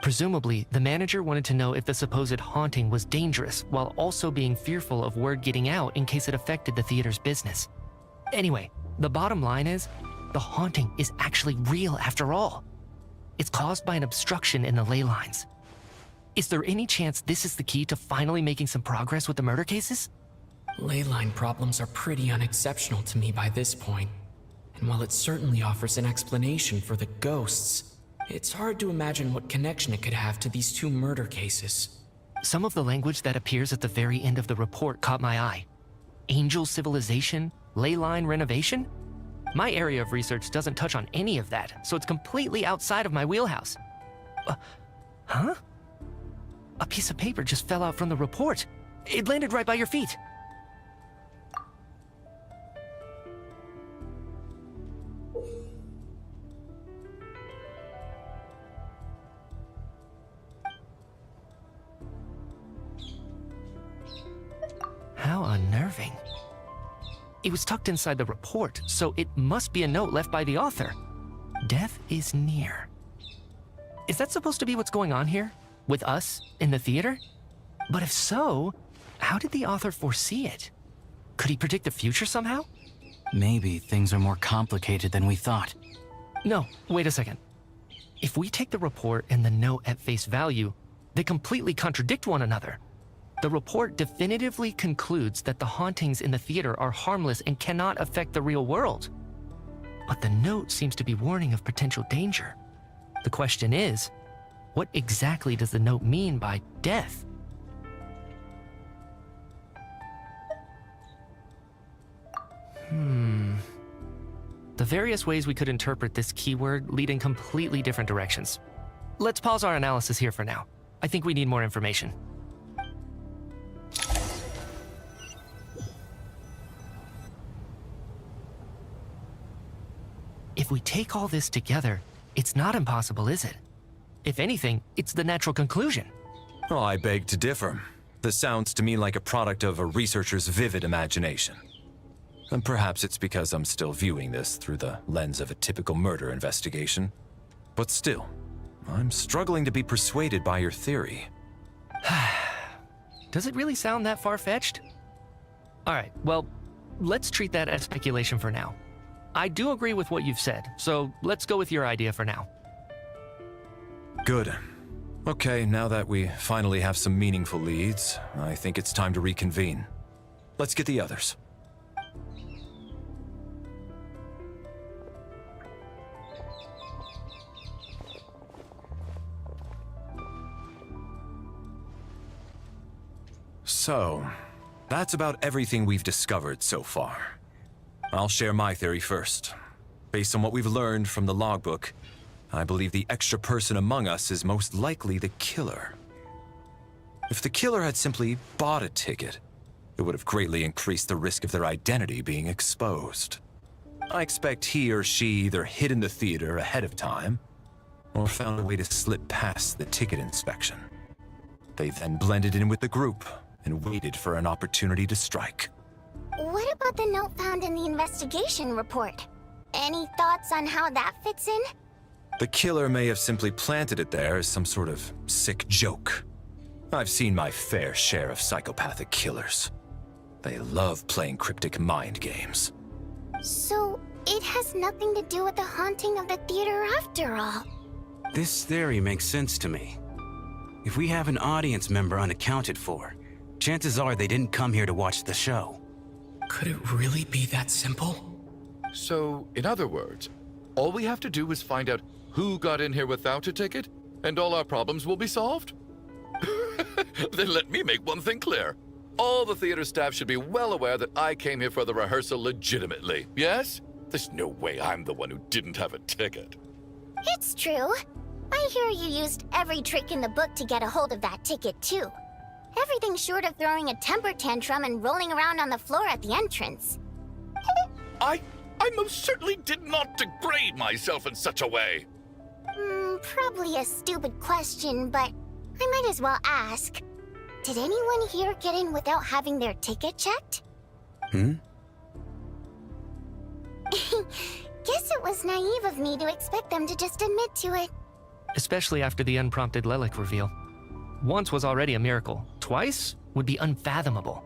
Presumably, the manager wanted to know if the supposed haunting was dangerous, while also being fearful of word getting out in case it affected the theater's business. Anyway, the bottom line is, the haunting is actually real after all. It's caused by an obstruction in the ley lines. Is there any chance this is the key to finally making some progress with the murder cases? Ley line problems are pretty unexceptional to me by this point. And while it certainly offers an explanation for the ghosts, it's hard to imagine what connection it could have to these two murder cases. Some of the language that appears at the very end of the report caught my eye. Angel civilization, ley line renovation? My area of research doesn't touch on any of that, so it's completely outside of my wheelhouse. Huh? A piece of paper just fell out from the report. It landed right by your feet. How unnerving. It was tucked inside the report, so it must be a note left by the author. Death is near. Is that supposed to be what's going on here? With us in the theater? But if so, how did the author foresee it? Could he predict the future somehow? Maybe things are more complicated than we thought. No, wait a second. If we take the report and the note at face value, they completely contradict one another. The report definitively concludes that the hauntings in the theater are harmless and cannot affect the real world. But the note seems to be warning of potential danger. The question is, what exactly does the note mean by death? The various ways we could interpret this keyword lead in completely different directions. Let's pause our analysis here for now. I think we need more information. If we take all this together, it's not impossible, is it? If anything, it's the natural conclusion. Oh, I beg to differ. This sounds to me like a product of a researcher's vivid imagination. And perhaps it's because I'm still viewing this through the lens of a typical murder investigation. But still, I'm struggling to be persuaded by your theory. Does it really sound that far-fetched? All right, well, let's treat that as speculation for now. I do agree with what you've said, so let's go with your idea for now. Good. Okay, now that we finally have some meaningful leads, I think it's time to reconvene. Let's get the others. So, that's about everything we've discovered so far. I'll share my theory first. Based on what we've learned from the logbook, I believe the extra person among us is most likely the killer. If the killer had simply bought a ticket, it would have greatly increased the risk of their identity being exposed. I expect he or she either hid in the theater ahead of time, or found a way to slip past the ticket inspection. They then blended in with the group and waited for an opportunity to strike. What about the note found in the investigation report? Any thoughts on how that fits in? The killer may have simply planted it there as some sort of sick joke. I've seen my fair share of psychopathic killers. They love playing cryptic mind games. So, it has nothing to do with the haunting of the theater after all. This theory makes sense to me. If we have an audience member unaccounted for, chances are they didn't come here to watch the show. Could it really be that simple? So, in other words, all we have to do is find out who got in here without a ticket, and all our problems will be solved? Then let me make one thing clear. All the theater staff should be well aware that I came here for the rehearsal legitimately, yes? There's no way I'm the one who didn't have a ticket. It's true. I hear you used every trick in the book to get a hold of that ticket, too. Everything short of throwing a temper tantrum and rolling around on the floor at the entrance. I most certainly did not degrade myself in such a way. Probably a stupid question, but I might as well ask. Did anyone here get in without having their ticket checked? Hmm? Guess it was naive of me to expect them to just admit to it. Especially after the unprompted Lelik reveal. Once was already a miracle. Twice would be unfathomable.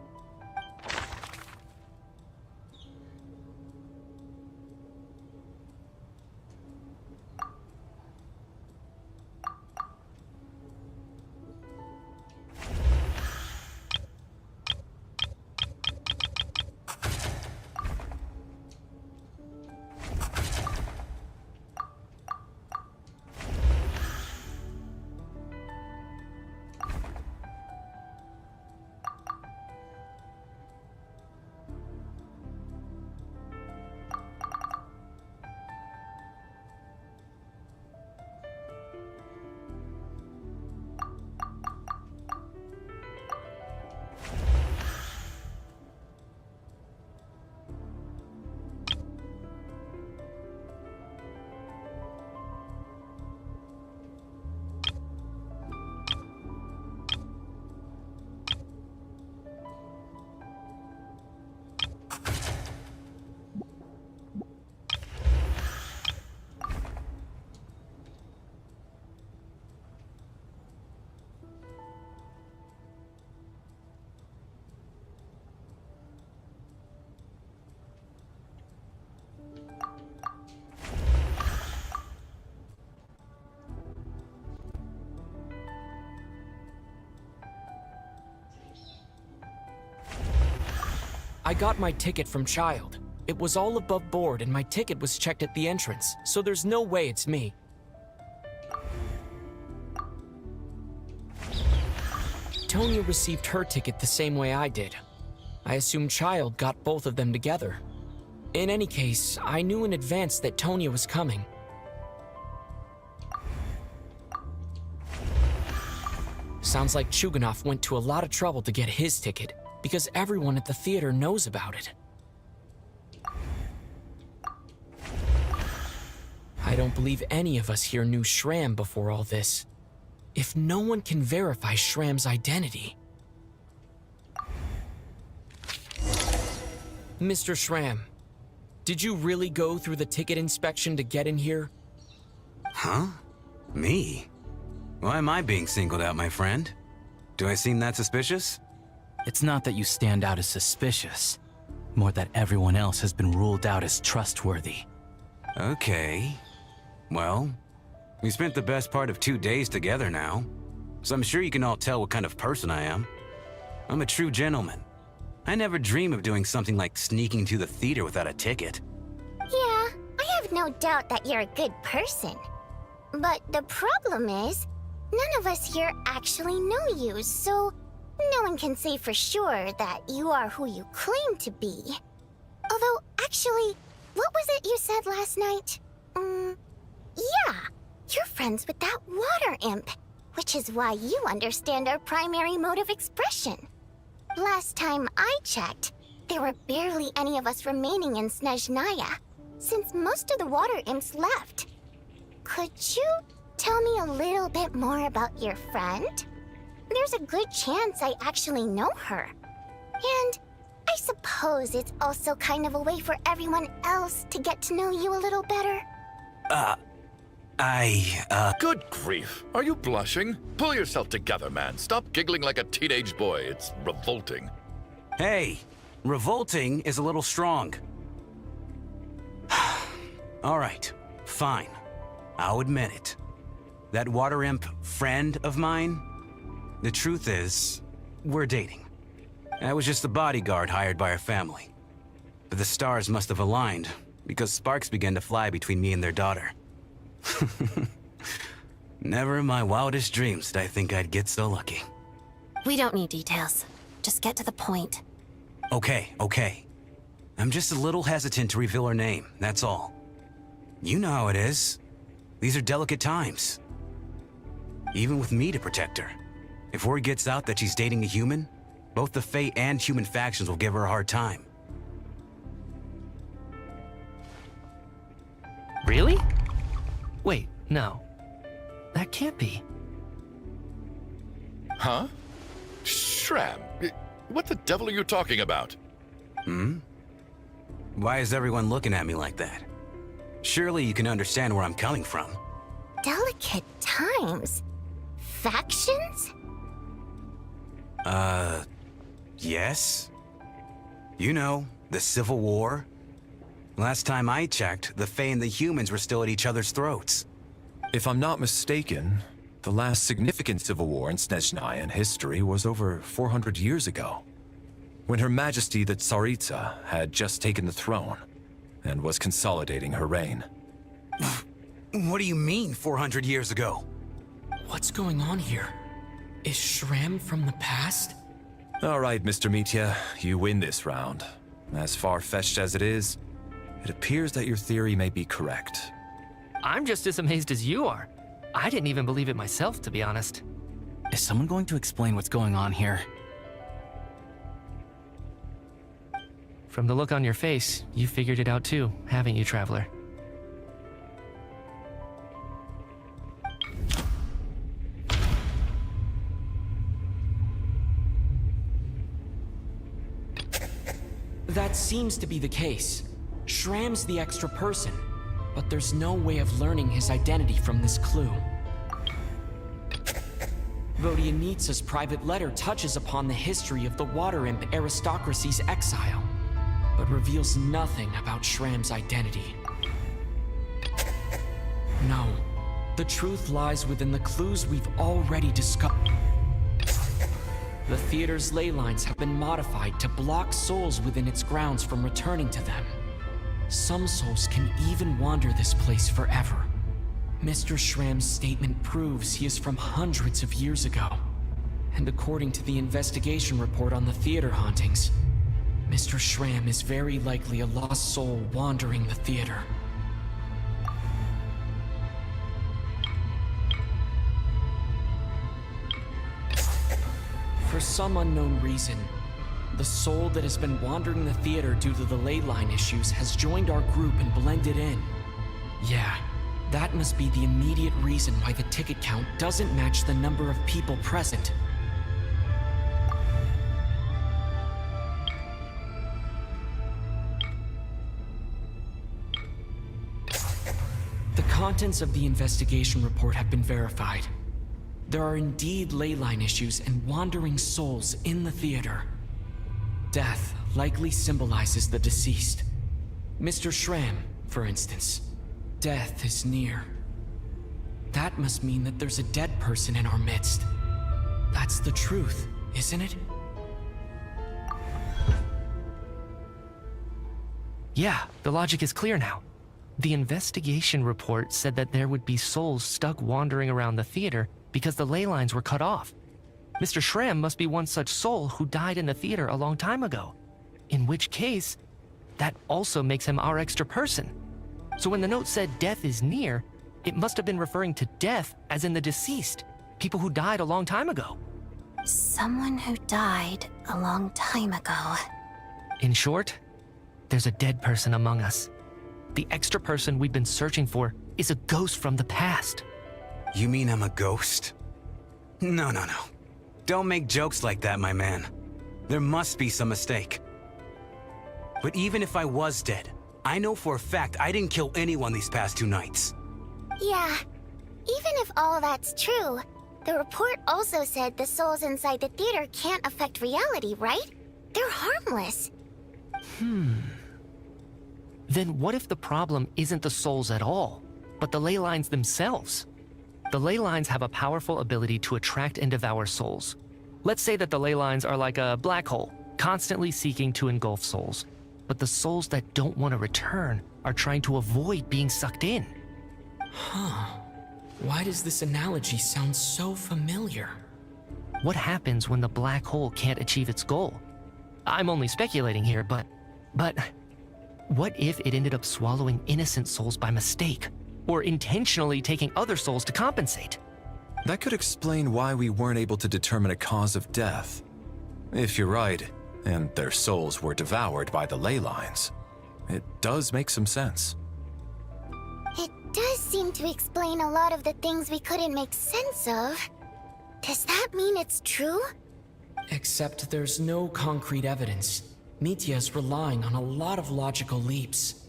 I got my ticket from Child. It was all above board and my ticket was checked at the entrance, so there's no way it's me. Tonya received her ticket the same way I did. I assume Child got both of them together. In any case, I knew in advance that Tonya was coming. Sounds like Chuganov went to a lot of trouble to get his ticket, because everyone at the theater knows about it. I don't believe any of us here knew Shram before all this. If no one can verify Shram's identity... Mr. Shram, did you really go through the ticket inspection to get in here? Huh? Me? Why am I being singled out, my friend? Do I seem that suspicious? It's not that you stand out as suspicious, more that everyone else has been ruled out as trustworthy. Okay. Well, we spent the best part of 2 days together now. so I'm sure you can all tell what kind of person I am. I'm a true gentleman. I never dream of doing something like sneaking to the theater without a ticket. Yeah, I have no doubt that you're a good person. But the problem is, none of us here actually know you, so no one can say for sure that you are who you claim to be. Although, actually, what was it you said last night? Yeah, you're friends with that water imp, which is why you understand our primary mode of expression. Last time I checked, there were barely any of us remaining in SNEZHNAYA, since most of the water imps left. Could you tell me a little bit more about your friend? There's a good chance I actually know her. And I suppose it's also kind of a way for everyone else to get to know you a little better. Good grief. Are you blushing? Pull yourself together, man. Stop giggling like a teenage boy. It's revolting. Hey, revolting is a little strong. All right, fine. I'll admit it. That water imp friend of mine, the truth is, we're dating. I was just the bodyguard hired by our family. But the stars must have aligned, because sparks began to fly between me and their daughter. Never in my wildest dreams did I think I'd get so lucky. We don't need details. Just get to the point. Okay. I'm just a little hesitant to reveal her name, that's all. You know how it is. These are delicate times. Even with me to protect her. If word gets out that she's dating a human, both the Fae and human factions will give her a hard time. Really? Wait, no. That can't be. Huh? Shram, what the devil are you talking about? Why is everyone looking at me like that? Surely you can understand where I'm coming from. Delicate times? Factions? Yes? You know, the Civil War? Last time I checked, the Fae and the humans were still at each other's throats. If I'm not mistaken, the last significant civil war in SNEZHNAYA history was over 400 years ago, when Her Majesty the Tsaritsa had just taken the throne and was consolidating her reign. What do you mean, 400 years ago? What's going on here? Is Shram from the past? All right, Mr. Mitya, you win this round. As far-fetched as it is, it appears that your theory may be correct. I'm just as amazed as you are. I didn't even believe it myself, to be honest. Is someone going to explain what's going on here? From the look on your face, you figured it out too, haven't you, Traveler? That seems to be the case. Shram's the extra person, but there's no way of learning his identity from this clue. Vodyanitsa's private letter touches upon the history of the Water Imp aristocracy's exile, but reveals nothing about Shram's identity. No, the truth lies within the clues we've already discovered. The theater's ley lines have been modified to block souls within its grounds from returning to them. Some souls can even wander this place forever. Mr. Shram's statement proves he is from hundreds of years ago. And according to the investigation report on the theater hauntings, Mr. Shram is very likely a lost soul wandering the theater. For some unknown reason, the soul that has been wandering the theater due to the ley line issues has joined our group and blended in. Yeah, that must be the immediate reason why the ticket count doesn't match the number of people present. The contents of the investigation report have been verified. There are indeed ley line issues and wandering souls in the theater. Death likely symbolizes the deceased. Mr. Shram, for instance. Death is near. That must mean that there's a dead person in our midst. That's the truth, isn't it? Yeah, the logic is clear now. The investigation report said that there would be souls stuck wandering around the theater because the ley lines were cut off. Mr. Shrem must be one such soul who died in the theater a long time ago. In which case, that also makes him our extra person. So when the note said death is near, it must have been referring to death as in the deceased, people who died a long time ago. Someone who died a long time ago. In short, there's a dead person among us. The extra person we've been searching for is a ghost from the past. You mean I'm a ghost? No. Don't make jokes like that, my man. There must be some mistake. But even if I was dead, I know for a fact I didn't kill anyone these past 2 nights. Yeah, even if all that's true, the report also said the souls inside the theater can't affect reality, right? They're harmless. Then what if the problem isn't the souls at all, but the ley lines themselves? The ley lines have a powerful ability to attract and devour souls. Let's say that the ley lines are like a black hole, constantly seeking to engulf souls. But the souls that don't want to return are trying to avoid being sucked in. Huh. Why does this analogy sound so familiar? What happens when the black hole can't achieve its goal? I'm only speculating here, but what if it ended up swallowing innocent souls by mistake, or intentionally taking other souls to compensate? That could explain why we weren't able to determine a cause of death. If you're right, and their souls were devoured by the ley lines, it does make some sense. It does seem to explain a lot of the things we couldn't make sense of. Does that mean it's true? Except there's no concrete evidence. Mitya's relying on a lot of logical leaps.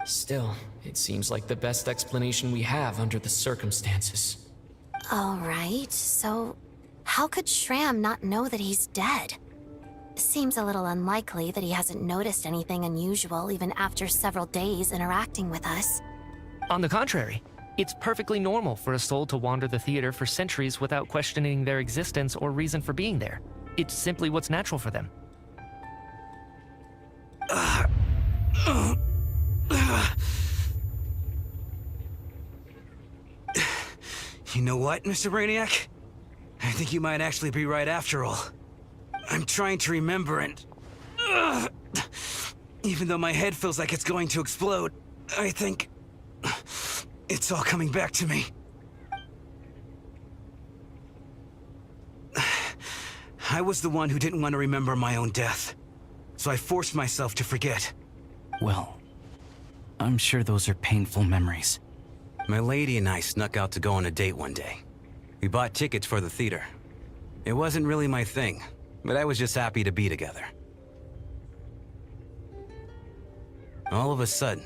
Still, it seems like the best explanation we have under the circumstances. Alright, so how could Shram not know that he's dead? Seems a little unlikely that he hasn't noticed anything unusual even after several days interacting with us. On the contrary, it's perfectly normal for a soul to wander the theater for centuries without questioning their existence or reason for being there. It's simply what's natural for them. You know what, Mr. Brainiac? I think you might actually be right after all. I'm trying to remember and... even though my head feels like it's going to explode, I think... it's all coming back to me. I was the one who didn't want to remember my own death, so I forced myself to forget. Well, I'm sure those are painful memories. My lady and I snuck out to go on a date one day. We bought tickets for the theater. It wasn't really my thing, but I was just happy to be together. All of a sudden,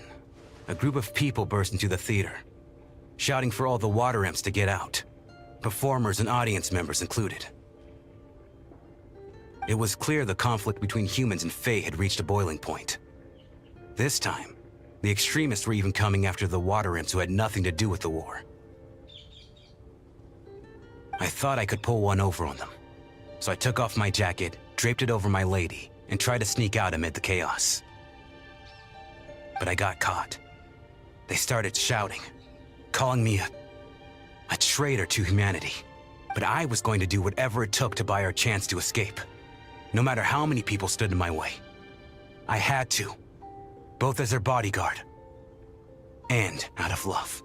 a group of people burst into the theater, shouting for all the water imps to get out, performers and audience members included. It was clear the conflict between humans and Fae had reached a boiling point. This time, the extremists were even coming after the water imps who had nothing to do with the war. I thought I could pull one over on them, so I took off my jacket, draped it over my lady, and tried to sneak out amid the chaos. But I got caught. They started shouting, calling me a traitor to humanity. But I was going to do whatever it took to buy our chance to escape, no matter how many people stood in my way. I had to, both as their bodyguard and out of love.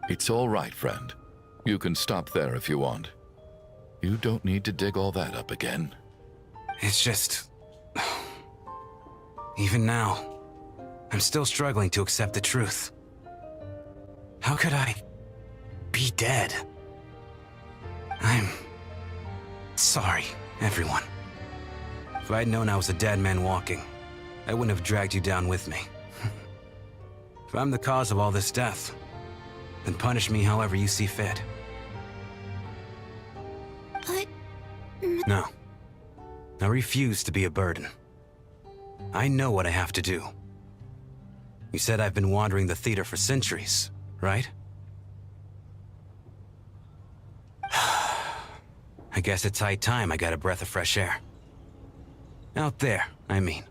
It's all right, friend. You can stop there if you want. You don't need to dig all that up again. It's just... even now, I'm still struggling to accept the truth. How could I be dead? I'm sorry, everyone. If I'd known I was a dead man walking, I wouldn't have dragged you down with me. If I'm the cause of all this death, then punish me however you see fit. But... No. I refuse to be a burden. I know what I have to do. You said I've been wandering the theater for centuries, right? I guess it's high time I got a breath of fresh air. Out there, I mean.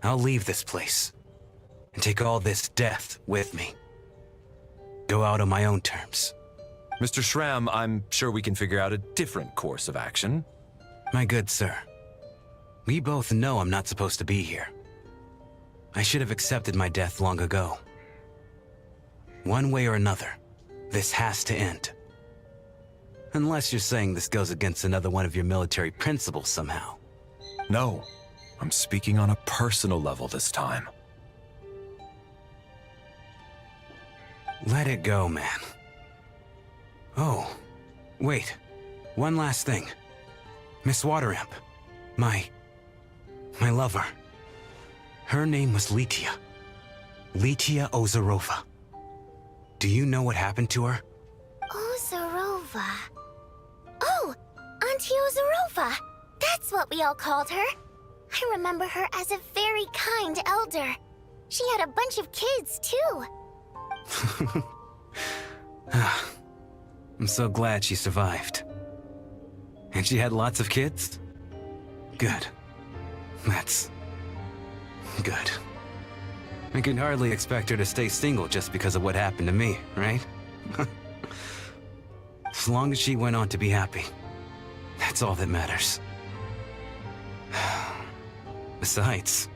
I'll leave this place and take all this death with me. Go out on my own terms. Mr. Shram, I'm sure we can figure out a different course of action. My good sir, we both know I'm not supposed to be here. I should have accepted my death long ago. One way or another, this has to end. Unless you're saying this goes against another one of your military principles somehow. No, I'm speaking on a personal level this time. Let it go, man. Oh, wait. One last thing. Miss Wateramp. My lover. Her name was Letia. Letia Ozarova. Do you know what happened to her? Ozarova. Oh, Auntie Ozarova. That's what we all called her. I remember her as a very kind elder. She had a bunch of kids, too. I'm so glad she survived. And she had lots of kids? Good. That's good. I can hardly expect her to stay single just because of what happened to me, right? As long as she went on to be happy, that's all that matters. Besides,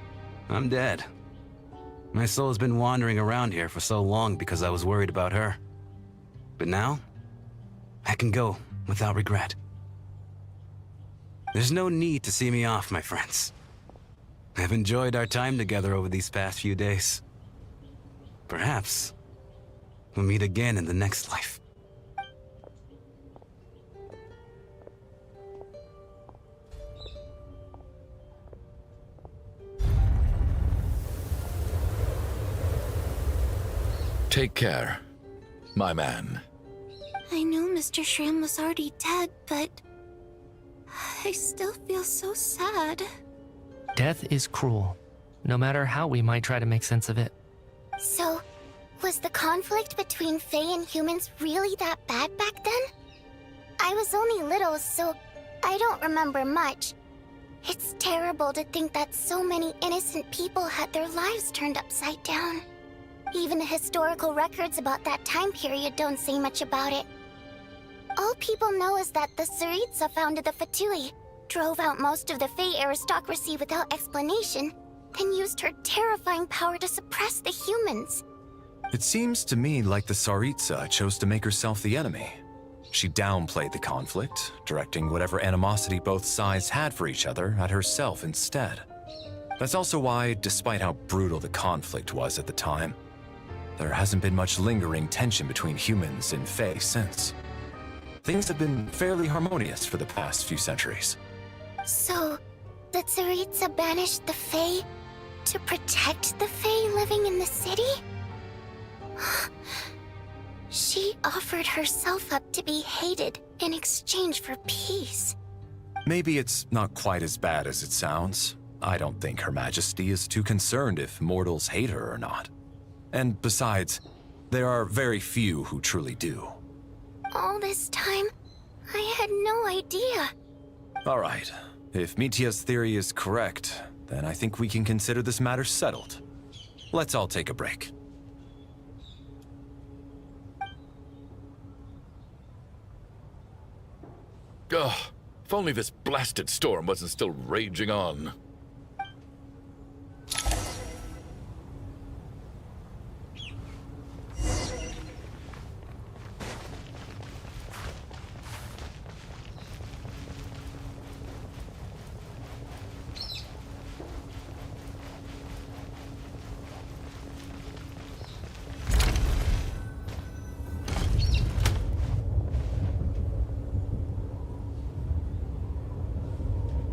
I'm dead. My soul's been wandering around here for so long because I was worried about her. But now, I can go without regret. There's no need to see me off, my friends. I've enjoyed our time together over these past few days. Perhaps we'll meet again in the next life. Take care, my man. I knew Mr. Shram was already dead, but I still feel so sad. Death is cruel, no matter how we might try to make sense of it. So, was the conflict between Fae and humans really that bad back then? I was only little, so I don't remember much. It's terrible to think that so many innocent people had their lives turned upside down. Even the historical records about that time period don't say much about it. All people know is that the Tsaritsa founded the Fatui, drove out most of the Fae aristocracy without explanation, then used her terrifying power to suppress the humans. It seems to me like the Tsaritsa chose to make herself the enemy. She downplayed the conflict, directing whatever animosity both sides had for each other at herself instead. That's also why, despite how brutal the conflict was at the time, there hasn't been much lingering tension between humans and Fae since. Things have been fairly harmonious for the past few centuries. So, the Tsaritsa banished the Fae to protect the Fae living in the city? She offered herself up to be hated in exchange for peace. Maybe it's not quite as bad as it sounds. I don't think Her Majesty is too concerned if mortals hate her or not. And besides, there are very few who truly do. All this time, I had no idea. All right. If Mitia's theory is correct, then I think we can consider this matter settled. Let's all take a break. Ugh, if only this blasted storm wasn't still raging on.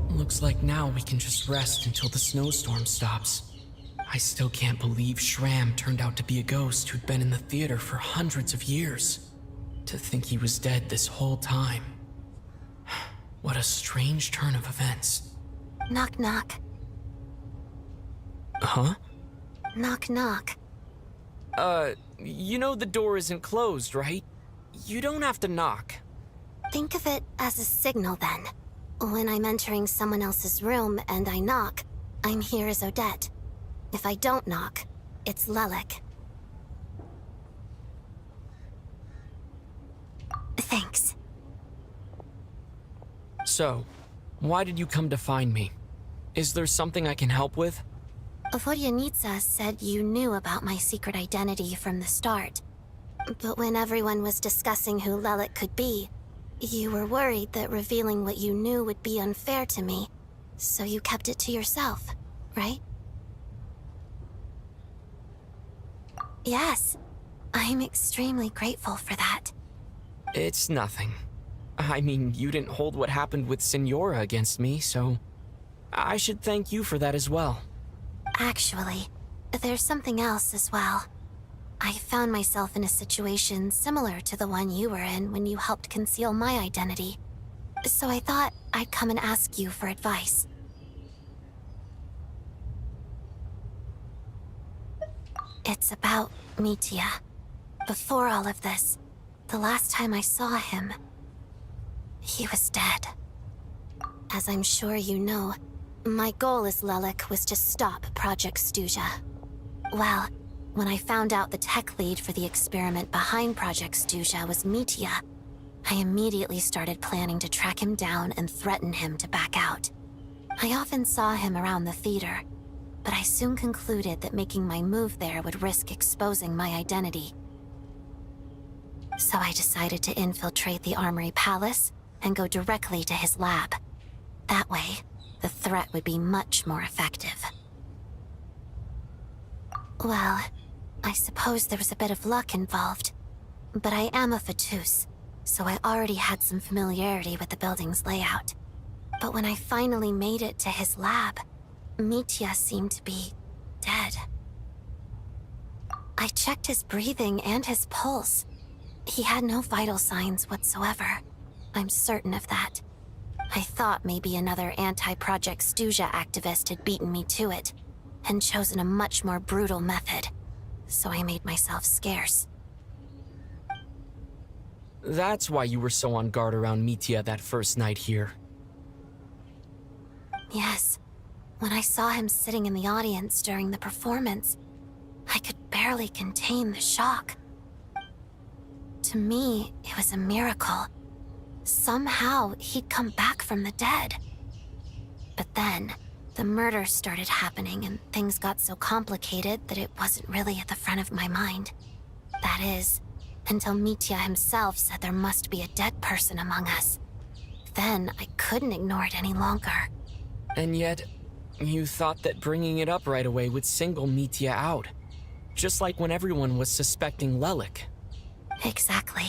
Looks like now we can just rest until the snowstorm stops. I still can't believe Shram turned out to be a ghost who'd been in the theater for hundreds of years. To think he was dead this whole time. What a strange turn of events. Knock knock. Huh? Knock knock. You know the door isn't closed, right? You don't have to knock. Think of it as a signal then. When I'm entering someone else's room and I knock, I'm here as Odette. If I don't knock, it's Lelik. Thanks. So, why did you come to find me? Is there something I can help with? Vodyanitsa said you knew about my secret identity from the start. But when everyone was discussing who Lelik could be, you were worried that revealing what you knew would be unfair to me, so you kept it to yourself, right? Yes, I'm extremely grateful for that. It's nothing. I mean, you didn't hold what happened with Signora against me, so I should thank you for that as well. Actually, there's something else as well. I found myself in a situation similar to the one you were in when you helped conceal my identity. So I thought I'd come and ask you for advice. It's about Mitya. Before all of this, the last time I saw him, he was dead. As I'm sure you know, my goal as Lelik was to stop Project SNEZHNAYA. Well, when I found out the tech lead for the experiment behind Project SNEZHNAYA was Mitya, I immediately started planning to track him down and threaten him to back out. I often saw him around the theater, but I soon concluded that making my move there would risk exposing my identity. So I decided to infiltrate the Armory Palace and go directly to his lab. That way, the threat would be much more effective. Well, I suppose there was a bit of luck involved, but I am a Fatus, so I already had some familiarity with the building's layout. But when I finally made it to his lab, Mitya seemed to be dead. I checked his breathing and his pulse. He had no vital signs whatsoever. I'm certain of that. I thought maybe another anti-Project SNEZHNAYA activist had beaten me to it, and chosen a much more brutal method, so I made myself scarce. That's why you were so on guard around Mitya that first night here. Yes. When I saw him sitting in the audience during the performance, I could barely contain the shock. To me, it was a miracle. Somehow, he'd come back from the dead. But then, the murders started happening and things got so complicated that it wasn't really at the front of my mind. That is, until Mitya himself said there must be a dead person among us. Then, I couldn't ignore it any longer. And yet, you thought that bringing it up right away would single Mitya out. Just like when everyone was suspecting Lelik. Exactly.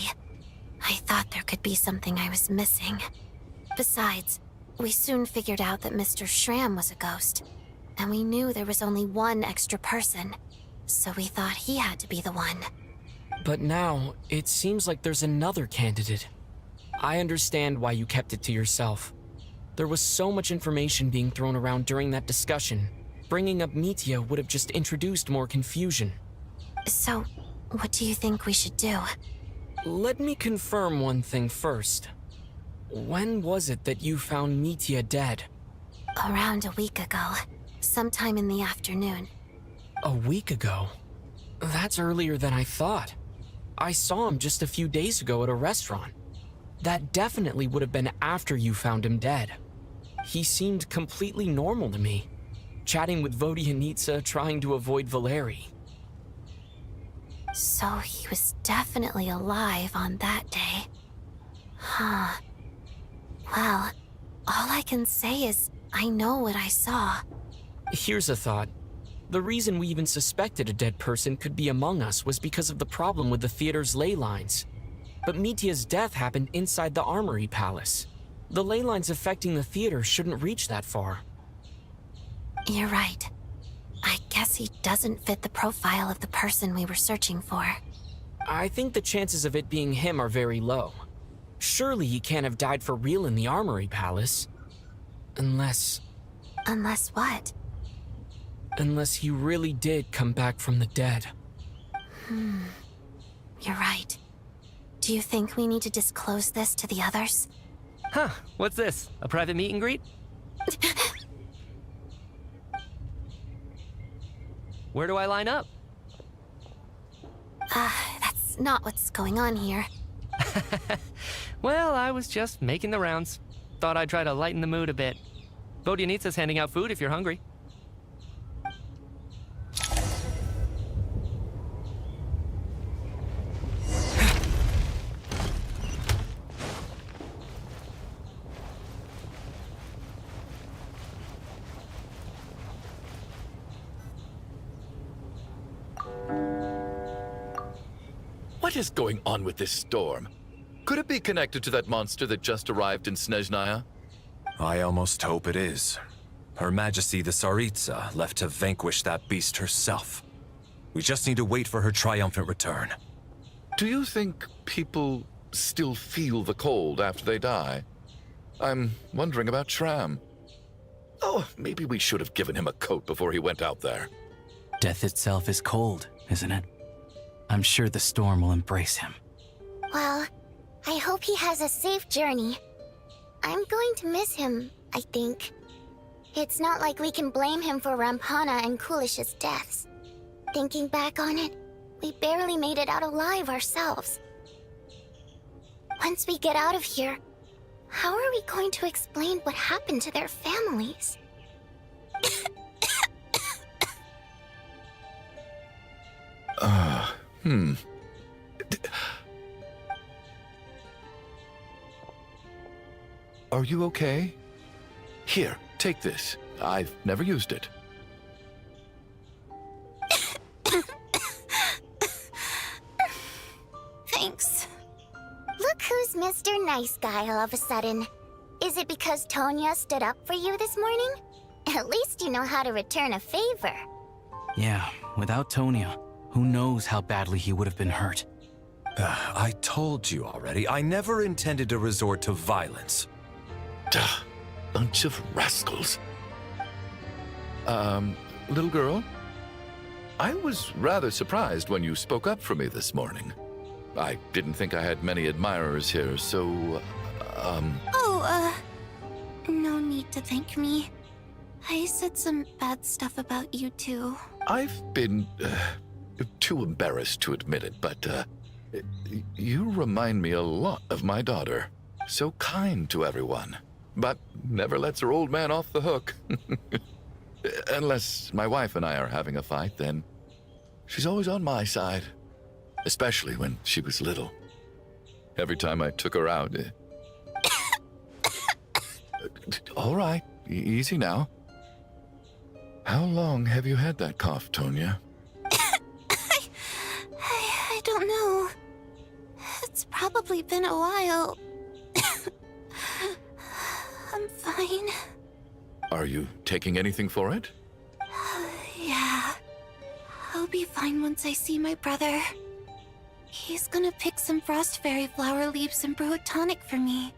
I thought there could be something I was missing. Besides, we soon figured out that Mr. Schramm was a ghost. And we knew there was only one extra person. So we thought he had to be the one. But now, it seems like there's another candidate. I understand why you kept it to yourself. There was so much information being thrown around during that discussion. Bringing up Mitya would have just introduced more confusion. So, what do you think we should do? Let me confirm one thing first. When was it that you found Mitya dead? Around a week ago. Sometime in the afternoon. A week ago? That's earlier than I thought. I saw him just a few days ago at a restaurant. That definitely would have been after you found him dead. He seemed completely normal to me. Chatting with Vodyanitsa, trying to avoid Valeri. So he was definitely alive on that day. Huh. Well, all I can say is I know what I saw. Here's a thought. The reason we even suspected a dead person could be among us was because of the problem with the theater's ley lines. But Mitya's death happened inside the Armory Palace. The ley lines affecting the theater shouldn't reach that far. You're right. I guess he doesn't fit the profile of the person we were searching for. I think the chances of it being him are very low. Surely he can't have died for real in the Armory Palace. Unless... Unless what? Unless he really did come back from the dead. You're right. Do you think we need to disclose this to the others? Huh, what's this? A private meet and greet? Where do I line up? That's not what's going on here. Well, I was just making the rounds. Thought I'd try to lighten the mood a bit. Vodyanitsa's handing out food if you're hungry. What is going on with this storm? Could it be connected to that monster that just arrived in SNEZHNAYA? I almost hope it is. Her Majesty the Tsaritsa left to vanquish that beast herself. We just need to wait for her triumphant return. Do you think people still feel the cold after they die? I'm wondering about Shram. Oh, maybe we should have given him a coat before he went out there. Death itself is cold, isn't it? I'm sure the storm will embrace him. Well, I hope he has a safe journey. I'm going to miss him, I think. It's not like we can blame him for Rampana and Kulish's deaths. Thinking back on it, we barely made it out alive ourselves. Once we get out of here, how are we going to explain what happened to their families? Are you okay? Here, take this. I've never used it. Thanks. Look who's Mr. Nice Guy all of a sudden. Is it because Tonya stood up for you this morning? At least you know how to return a favor. Yeah, without Tonya, who knows how badly he would have been hurt. I told you already, I never intended to resort to violence. Duh, bunch of rascals. Little girl? I was rather surprised when you spoke up for me this morning. I didn't think I had many admirers here, so, No need to thank me. I said some bad stuff about you too. I've been, too embarrassed to admit it, but, you remind me a lot of my daughter. So kind to everyone, but never lets her old man off the hook. Unless my wife and I are having a fight, then she's always on my side. Especially when she was little. Every time I took her out... All right, easy now. How long have you had that cough, Tonya? I don't know. It's probably been a while. I'm fine. Are you taking anything for it? Yeah. I'll be fine once I see my brother. He's gonna pick some frost fairy flower leaves and brew a tonic for me.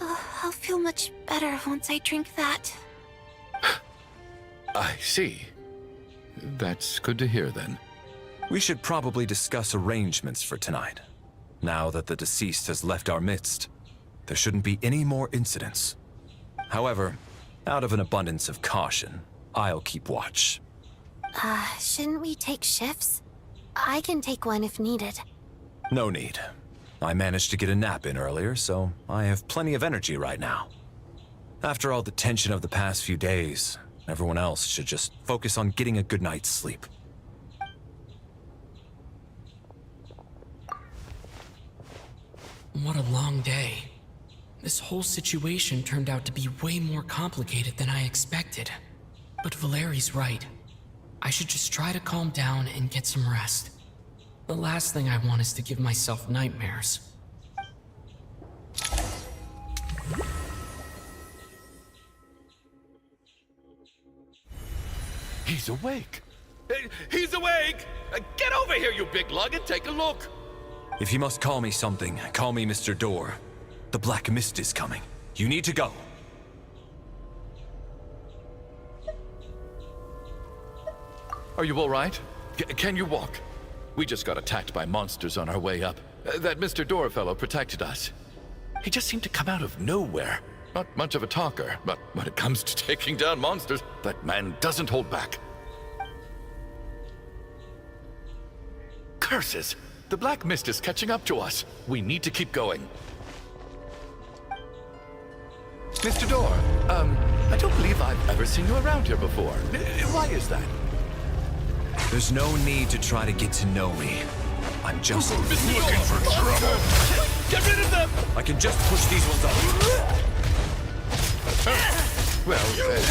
I'll feel much better once I drink that. I see. That's good to hear then. We should probably discuss arrangements for tonight. Now that the deceased has left our midst, there shouldn't be any more incidents. However, out of an abundance of caution, I'll keep watch. Shouldn't we take shifts? I can take one if needed. No need. I managed to get a nap in earlier, so I have plenty of energy right now. After all the tension of the past few days, everyone else should just focus on getting a good night's sleep. What a long day. This whole situation turned out to be way more complicated than I expected. But Valeri's right. I should just try to calm down and get some rest. The last thing I want is to give myself nightmares. He's awake! He's awake! Get over here, you big lug, and take a look! If you must call me something, call me Mr. Door. The Black Mist is coming. You need to go. Are you all right? Can you walk? We just got attacked by monsters on our way up. That Mr. Door fellow protected us. He just seemed to come out of nowhere. Not much of a talker, but when it comes to taking down monsters, that man doesn't hold back. Curses! The black mist is catching up to us. We need to keep going. Mr. Door, I don't believe I've ever seen you around here before. Why is that? There's no need to try to get to know me. I'm just looking for trouble. Get rid of them! I can just push these ones up. Well, anyway,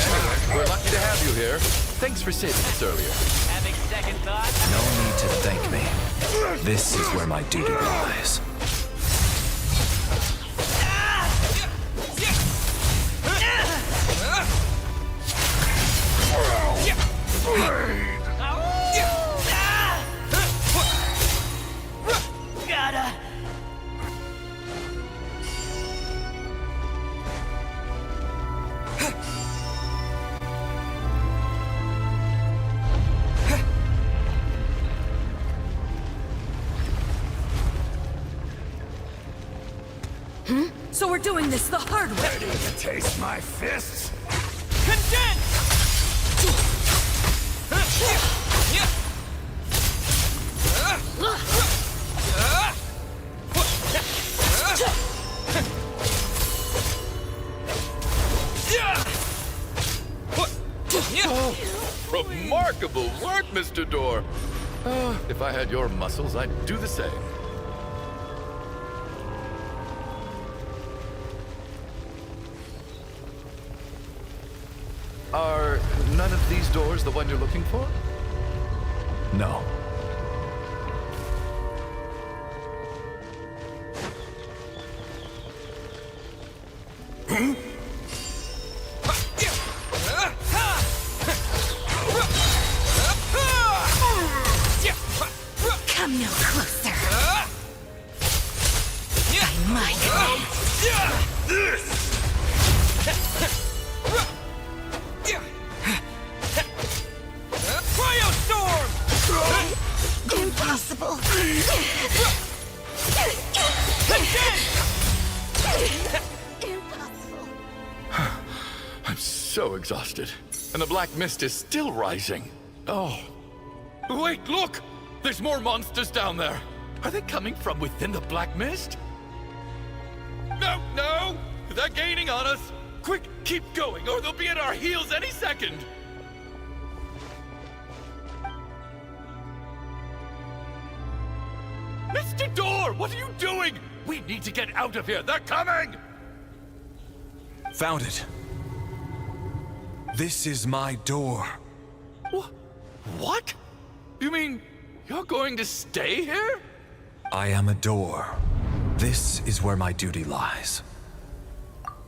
we're lucky to have you here. Thanks for saving us earlier. Having second thoughts? No need to thank me. This is where my duty lies. Gotta. So we're doing this the hard way. Ready to taste my fists? Oh, remarkable work, Mr. Door. If I had your muscles, I'd do the same. Are none of these doors the one you're looking for? No. Come no closer. By my command. Impossible. I'm so exhausted. And the black mist is still rising. Oh. Wait, look! There's more monsters down there. Are they coming from within the black mist? No, no! They're gaining on us! Quick, keep going, or they'll be at our heels any second! Mr. Door, what are you doing? We need to get out of here. They're coming! Found it. This is my door. What? You mean you're going to stay here? I am a door. This is where my duty lies.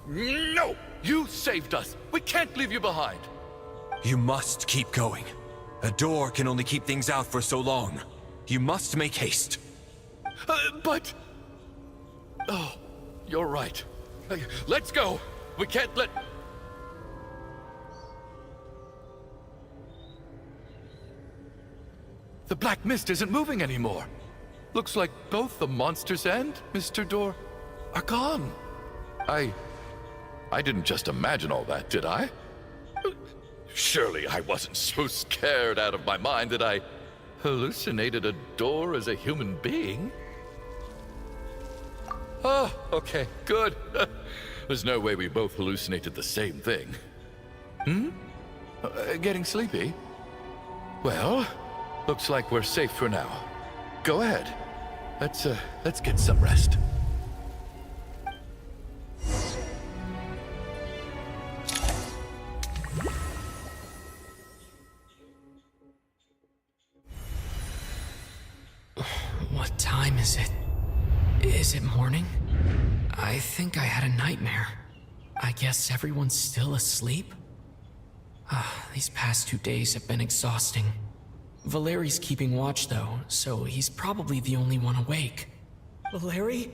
No! You saved us. We can't leave you behind. You must keep going. A door can only keep things out for so long. You must make haste. But... Oh, you're right. Let's go. We can't let... The black mist isn't moving anymore. Looks like both the monsters and Mr. Door are gone. I didn't just imagine all that, did I? Surely I wasn't so scared out of my mind that I hallucinated a door as a human being. Oh, okay, good. There's no way we both hallucinated the same thing. Getting sleepy? Well, looks like we're safe for now. Go ahead. Let's get some rest. What time is it? Is it morning? I think I had a nightmare. I guess everyone's still asleep? These past 2 days have been exhausting. Valeri's keeping watch though, so he's probably the only one awake. Valeri?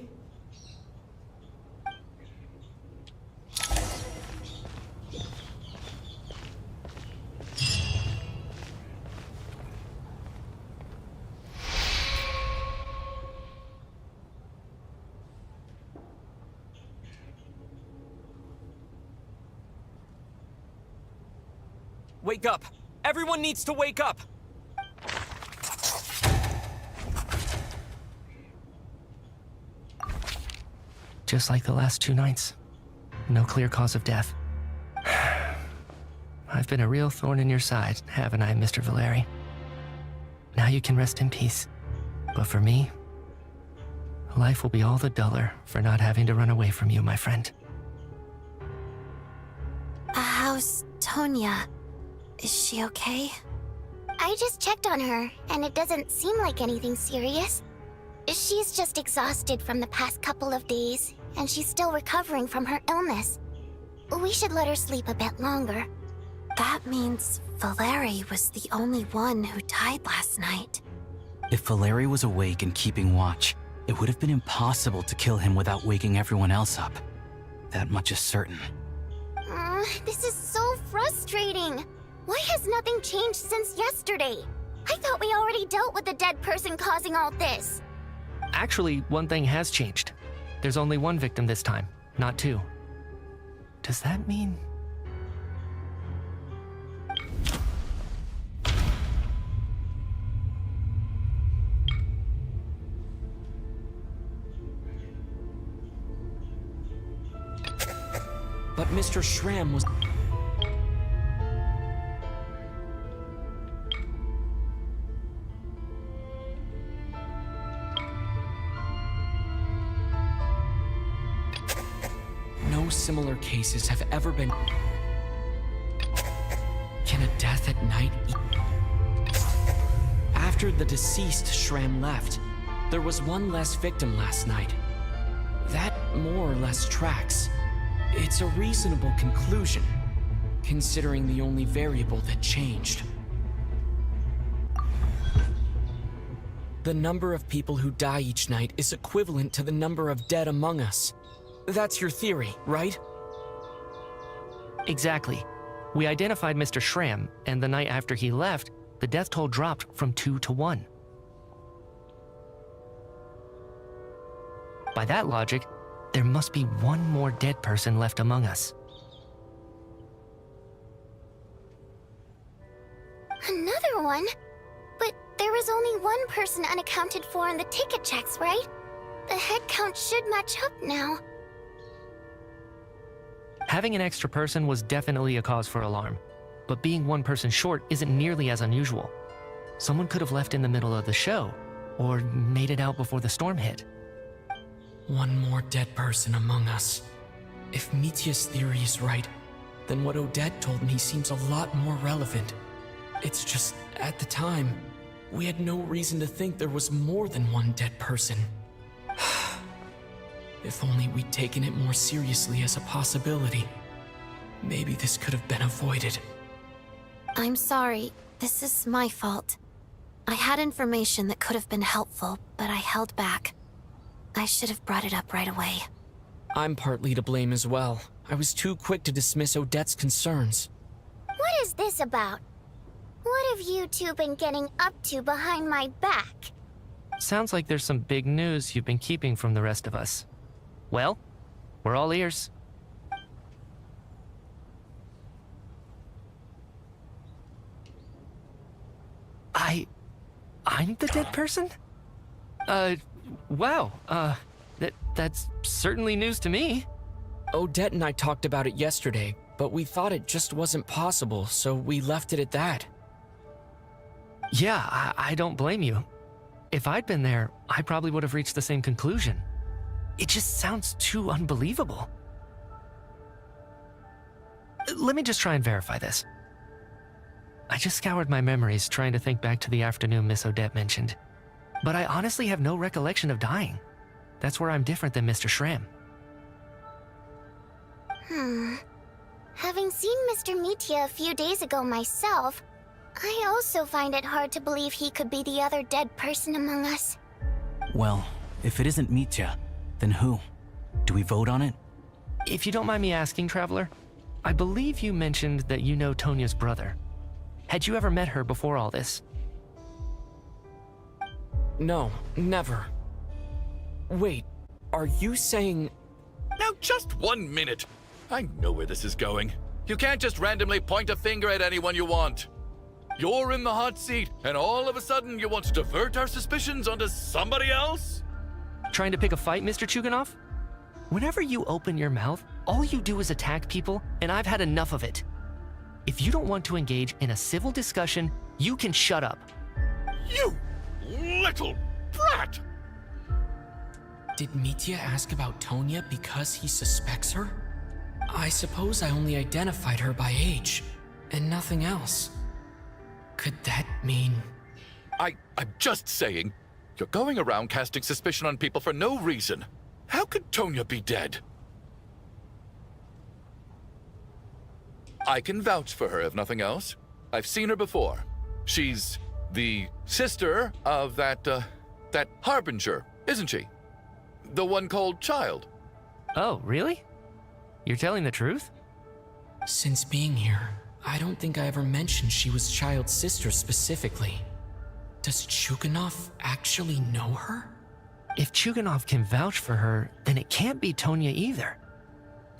wake up! Everyone needs to wake up! Just like the last 2 nights. No clear cause of death. I've been a real thorn in your side, haven't I, Mr. Valeri? Now you can rest in peace. But for me, life will be all the duller for not having to run away from you, my friend. How's Tonya? Is she okay? I just checked on her, and it doesn't seem like anything serious. She's just exhausted from the past couple of days, and she's still recovering from her illness. We should let her sleep a bit longer. That means Valeri was the only one who died last night. If Valeri was awake and keeping watch, it would have been impossible to kill him without waking everyone else up. That much is certain. This is so frustrating. Why has nothing changed since yesterday? I thought we already dealt with the dead person causing all this. Actually, one thing has changed. There's only 1 victim this time, not 2. Does that mean... But Mr. Schramm was... No similar cases have ever been... Can a death at night... After the deceased Schramm left, there was 1 less victim last night. That more or less tracks. It's a reasonable conclusion, considering the only variable that changed. The number of people who die each night is equivalent to the number of dead among us. That's your theory, right? Exactly. We identified Mr. Schramm, and the night after he left, the death toll dropped from 2 to 1. By that logic, there must be 1 more dead person left among us. Another one? But there was only 1 person unaccounted for in the ticket checks, right? The head count should match up now. Having an extra person was definitely a cause for alarm, but being 1 person short isn't nearly as unusual. Someone could have left in the middle of the show, or made it out before the storm hit. 1 more dead person among us. If Mitya's theory is right, then what Odette told me seems a lot more relevant. It's just, at the time, we had no reason to think there was more than 1 dead person. If only we'd taken it more seriously as a possibility, maybe this could have been avoided. I'm sorry. This is my fault. I had information that could have been helpful, but I held back. I should have brought it up right away. I'm partly to blame as well. I was too quick to dismiss Odette's concerns. What is this about? What have you 2 been getting up to behind my back? Sounds like there's some big news you've been keeping from the rest of us. Well, we're all ears. I'm the dead person? Wow, that's certainly news to me. Odette and I talked about it yesterday, but we thought it just wasn't possible, so we left it at that. Yeah, I don't blame you. If I'd been there, I probably would have reached the same conclusion. It just sounds too unbelievable. Let me just try and verify this. I just scoured my memories trying to think back to the afternoon Miss Odette mentioned. But I honestly have no recollection of dying. That's where I'm different than Mr. Schramm. Having seen Mr. Mitya a few days ago myself, I also find it hard to believe he could be the other dead person among us. Well, if it isn't Mitya, then who? Do we vote on it? If you don't mind me asking, Traveler, I believe you mentioned that you know Tonya's brother. Had you ever met her before all this? No, never. Wait, are you saying... Now just 1 minute. I know where this is going. You can't just randomly point a finger at anyone you want. You're in the hot seat, and all of a sudden you want to divert our suspicions onto somebody else? Trying to pick a fight, Mr. Chuganov? Whenever you open your mouth, all you do is attack people, and I've had enough of it. If you don't want to engage in a civil discussion, you can shut up. You little brat! Did Mitya ask about Tonya because he suspects her? I suppose I only identified her by age, and nothing else. Could that mean... I'm just saying, you're going around casting suspicion on people for no reason. How could Tonya be dead? I can vouch for her, if nothing else. I've seen her before. She's the sister of that Harbinger, isn't she? The one called Child. Oh, really? You're telling the truth? Since being here, I don't think I ever mentioned she was Child's sister specifically. Does Chuganov actually know her? If Chuganov can vouch for her, then it can't be Tonya either.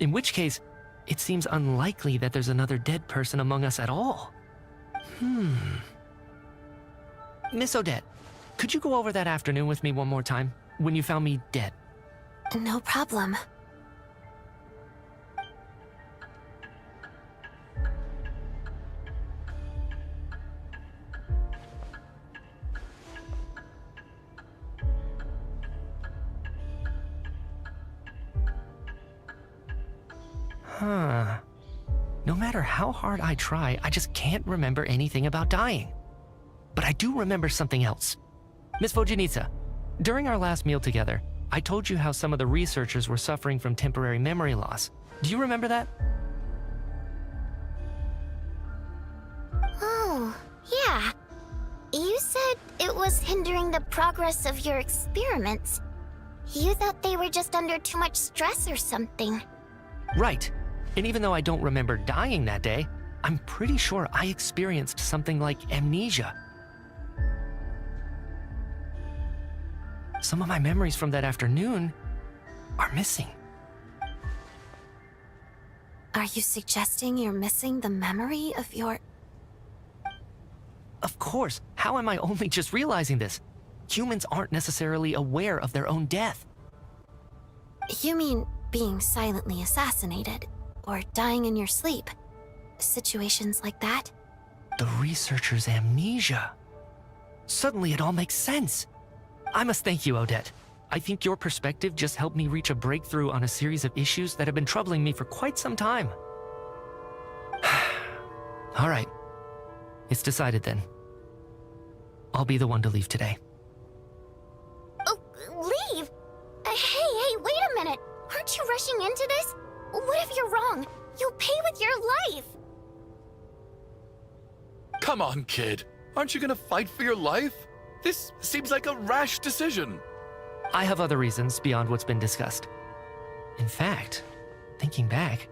In which case, it seems unlikely that there's another dead person among us at all. Miss Odette, could you go over that afternoon with me one more time, when you found me dead? No problem. No matter how hard I try, I just can't remember anything about dying. But I do remember something else. Miss Vojanitsa, during our last meal together, I told you how some of the researchers were suffering from temporary memory loss. Do you remember that? Oh, yeah. You said it was hindering the progress of your experiments. You thought they were just under too much stress or something. Right. And even though I don't remember dying that day, I'm pretty sure I experienced something like amnesia. Some of my memories from that afternoon are missing. Are you suggesting you're missing the memory of your... Of course. How am I only just realizing this? Humans aren't necessarily aware of their own death. You mean being silently assassinated, or dying in your sleep? Situations like that? The researcher's amnesia. Suddenly it all makes sense. I must thank you, Odette. I think your perspective just helped me reach a breakthrough on a series of issues that have been troubling me for quite some time. All right. It's decided then. I'll be the one to leave today. Oh, leave? Hey, wait a minute. Aren't you rushing into this? What if you're wrong? You'll pay with your life. Come on, kid. Aren't you gonna fight for your life? This seems like a rash decision. I have other reasons beyond what's been discussed. In fact, thinking back,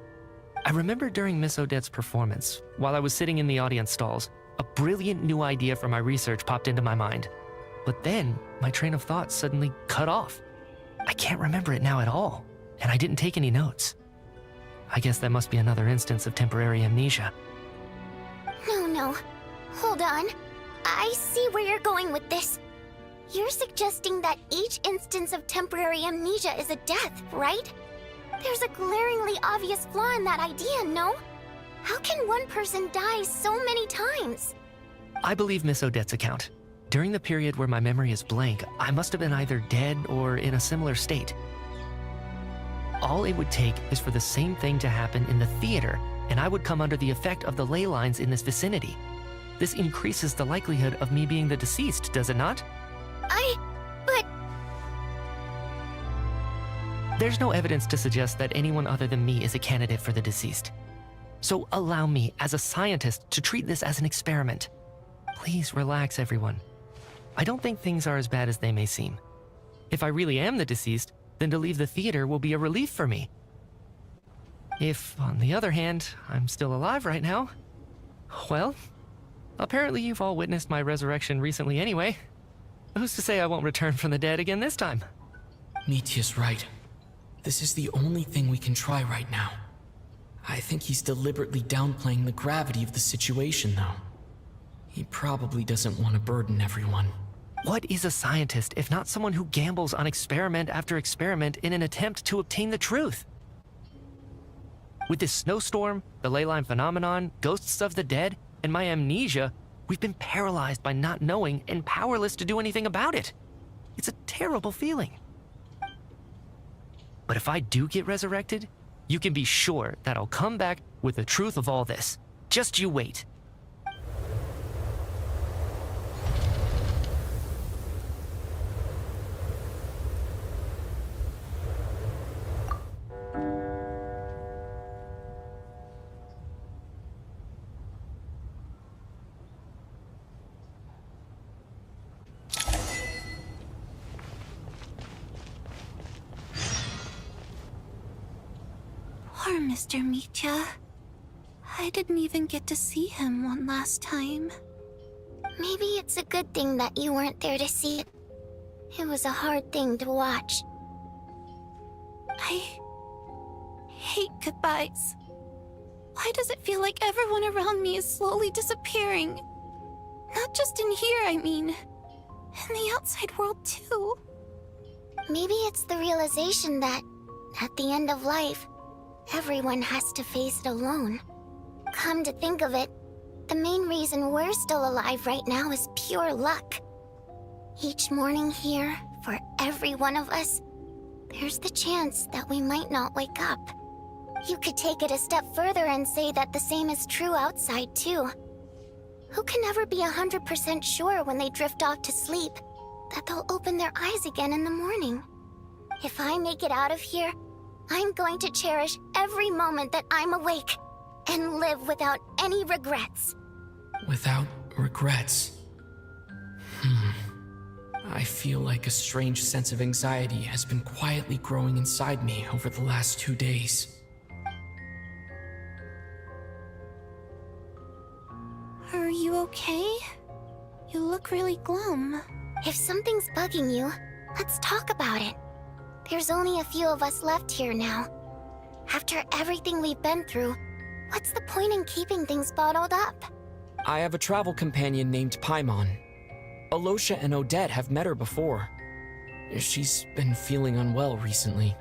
I remember during Miss Odette's performance, while I was sitting in the audience stalls, a brilliant new idea for my research popped into my mind. But then, my train of thought suddenly cut off. I can't remember it now at all, and I didn't take any notes. I guess that must be another instance of temporary amnesia. No. Hold on. I see where you're going with this. You're suggesting that each instance of temporary amnesia is a death, right? There's a glaringly obvious flaw in that idea, no? How can one person die so many times? I believe Miss Odette's account. During the period where my memory is blank, I must have been either dead or in a similar state. All it would take is for the same thing to happen in the theater, and I would come under the effect of the ley lines in this vicinity. This increases the likelihood of me being the deceased, does it not? But... There's no evidence to suggest that anyone other than me is a candidate for the deceased. So allow me, as a scientist, to treat this as an experiment. Please relax, everyone. I don't think things are as bad as they may seem. If I really am the deceased, then to leave the theater will be a relief for me. If, on the other hand, I'm still alive right now, well, apparently you've all witnessed my resurrection recently anyway. Who's to say I won't return from the dead again this time? Mitya's right. This is the only thing we can try right now. I think he's deliberately downplaying the gravity of the situation, though. He probably doesn't want to burden everyone. What is a scientist if not someone who gambles on experiment after experiment in an attempt to obtain the truth? With this snowstorm, the ley line phenomenon, ghosts of the dead, and my amnesia, we've been paralyzed by not knowing and powerless to do anything about it. It's a terrible feeling. But if I do get resurrected, you can be sure that I'll come back with the truth of all this. Just you wait. Poor Mr. Mitya. I didn't even get to see him one last time. Maybe it's a good thing that you weren't there to see it. It was a hard thing to watch. I hate goodbyes. Why does it feel like everyone around me is slowly disappearing? Not just in here, I mean. In the outside world, too. Maybe it's the realization that, at the end of life, everyone has to face it alone. Come to think of it, the main reason we're still alive right now is pure luck. Each morning here, for every one of us, there's the chance that we might not wake up. You could take it a step further and say that the same is true outside, too. Who can ever be 100% sure when they drift off to sleep that they'll open their eyes again in the morning? If I make it out of here, I'm going to cherish every moment that I'm awake and live without any regrets. Without regrets. I feel like a strange sense of anxiety has been quietly growing inside me over the last 2 days. Are you okay? You look really glum. If something's bugging you, let's talk about it. There's only a few of us left here now. After everything we've been through, what's the point in keeping things bottled up? I have a travel companion named Paimon. Alosha and Odette have met her before. She's been feeling unwell recently.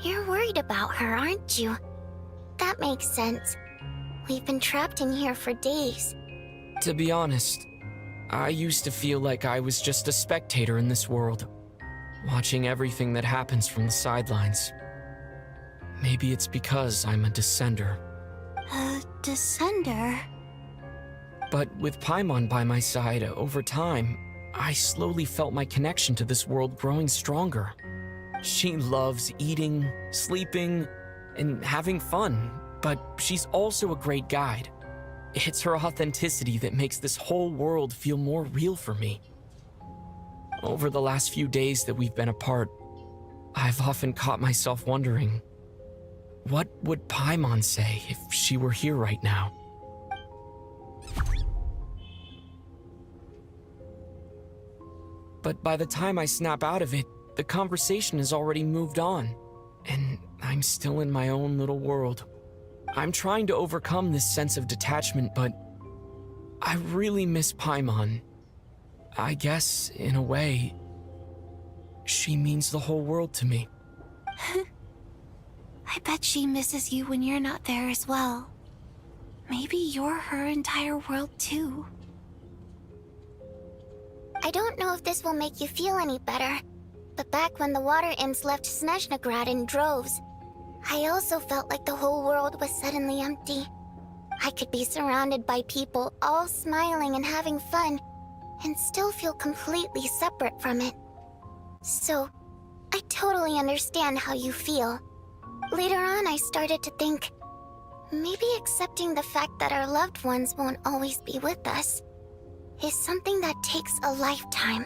You're worried about her, aren't you? That makes sense. We've been trapped in here for days. To be honest, I used to feel like I was just a spectator in this world, watching everything that happens from the sidelines. Maybe it's because I'm a descender. A descender? But with Paimon by my side, over time, I slowly felt my connection to this world growing stronger. She loves eating, sleeping, and having fun, but she's also a great guide. It's her authenticity that makes this whole world feel more real for me. Over the last few days that we've been apart, I've often caught myself wondering, what would Paimon say if she were here right now? But by the time I snap out of it, the conversation has already moved on, and I'm still in my own little world. I'm trying to overcome this sense of detachment, but I really miss Paimon. I guess, in a way, she means the whole world to me. I bet she misses you when you're not there as well. Maybe you're her entire world too. I don't know if this will make you feel any better, but back when the water imps left SNEZHNAYA in droves, I also felt like the whole world was suddenly empty. I could be surrounded by people all smiling and having fun, and still feel completely separate from it. So, I totally understand how you feel. Later on, I started to think, maybe accepting the fact that our loved ones won't always be with us is something that takes a lifetime.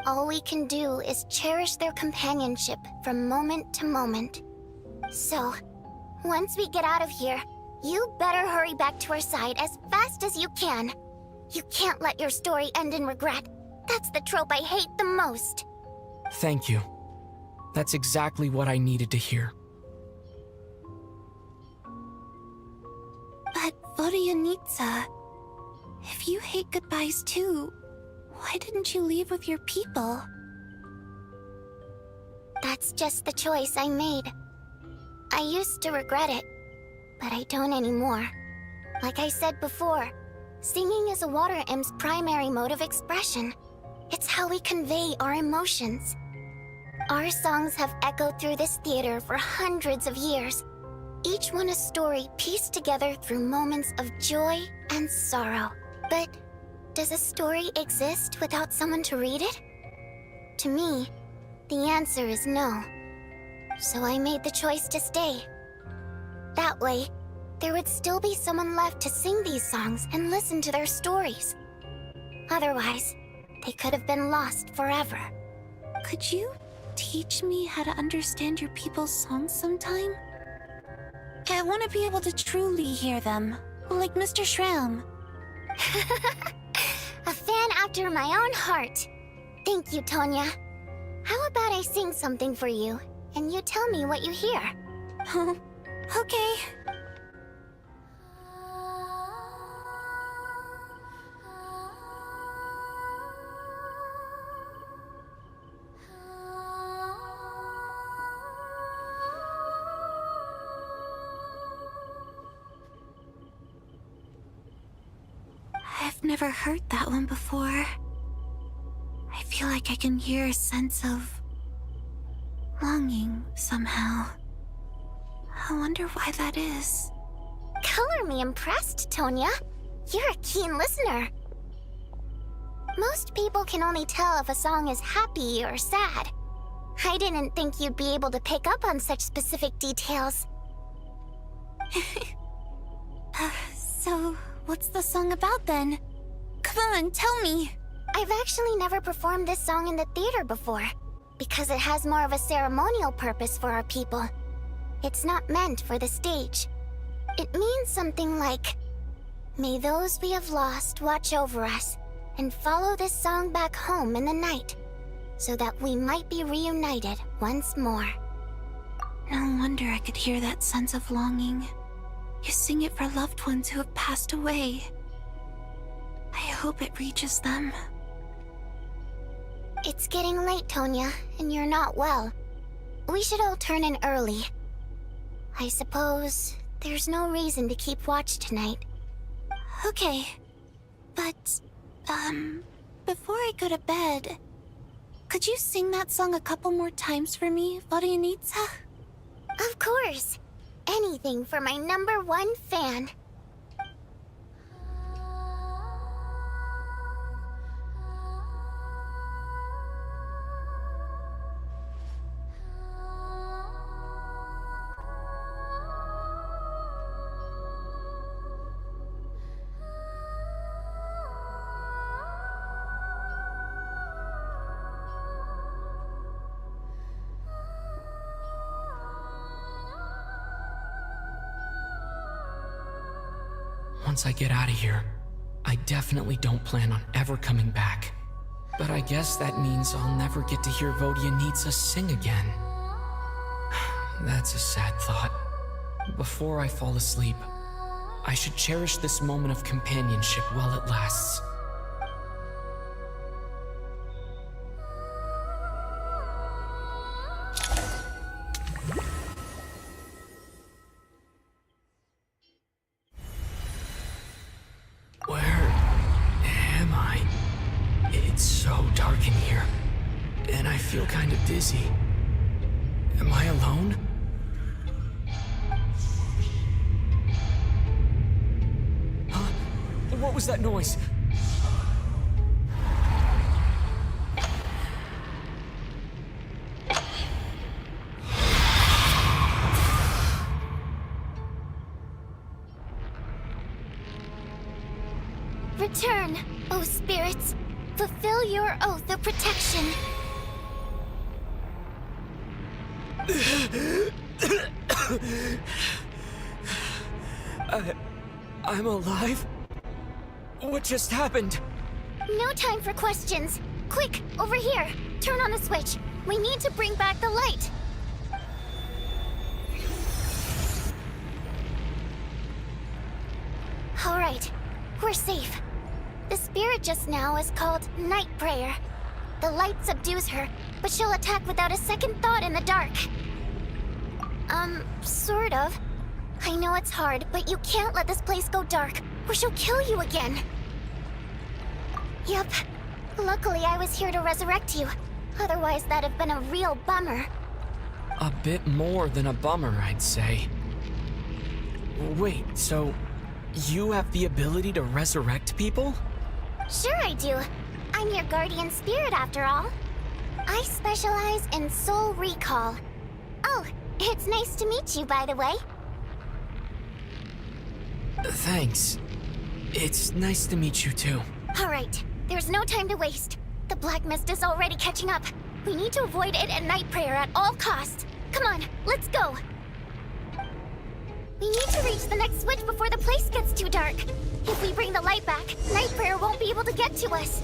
All we can do is cherish their companionship from moment to moment. So, once we get out of here, you better hurry back to our side as fast as you can. You can't let your story end in regret. That's the trope I hate the most. Thank you. That's exactly what I needed to hear. Vodyanitsa, if you hate goodbyes too, why didn't you leave with your people? That's just the choice I made. I used to regret it, but I don't anymore. Like I said before, singing is a water imp's primary mode of expression. It's how we convey our emotions. Our songs have echoed through this theater for hundreds of years, each one a story pieced together through moments of joy and sorrow. But does a story exist without someone to read it? To me, the answer is no. So I made the choice to stay. That way, there would still be someone left to sing these songs and listen to their stories. Otherwise, they could have been lost forever. Could you teach me how to understand your people's songs sometime? I want to be able to truly hear them, like Mr. Shram. A fan after my own heart. Thank you, Tonya. How about I sing something for you, and you tell me what you hear? Okay. I've never heard that one before. I feel like I can hear a sense of longing somehow. I wonder why that is. Color me impressed, Tonya. You're a keen listener. Most people can only tell if a song is happy or sad. I didn't think you'd be able to pick up on such specific details. So, what's the song about then? Come on, tell me! I've actually never performed this song in the theater before, because it has more of a ceremonial purpose for our people. It's not meant for the stage. It means something like, may those we have lost watch over us, and follow this song back home in the night, so that we might be reunited once more. No wonder I could hear that sense of longing. You sing it for loved ones who have passed away. I hope it reaches them. It's getting late, Tonya, and you're not well. We should all turn in early. I suppose there's no reason to keep watch tonight. Okay, but, before I go to bed, could you sing that song a couple more times for me, Vodyanitsa? Of course. Anything for my #1 fan. Once I get out of here, I definitely don't plan on ever coming back. But I guess that means I'll never get to hear Vodyanitsa sing again. That's a sad thought. Before I fall asleep, I should cherish this moment of companionship while it lasts. Dizzy. Am I alone? Huh? What was that noise? Return, O spirits. Fulfill your oath of protection. I'm alive? What just happened? No time for questions. Quick, over here. Turn on the switch. We need to bring back the light. right. We're safe. The spirit just now is called Night Prayer. The light subdues her, but she'll attack without a second thought in the dark. Sort of. I know it's hard, but you can't let this place go dark, or she'll kill you again. Yup. Luckily, I was here to resurrect you. Otherwise, that'd have been a real bummer. A bit more than a bummer, I'd say. Wait, so you have the ability to resurrect people? Sure I do. I'm your guardian spirit after all. I specialize in soul recall. Oh, it's nice to meet you, by the way. Thanks. It's nice to meet you too. Alright, there's no time to waste. The black mist is already catching up. We need to avoid it at Night Prayer at all costs. Come on, let's go. We need to reach the next switch before the place gets too dark. If we bring the light back, Night Prayer won't be able to get to us.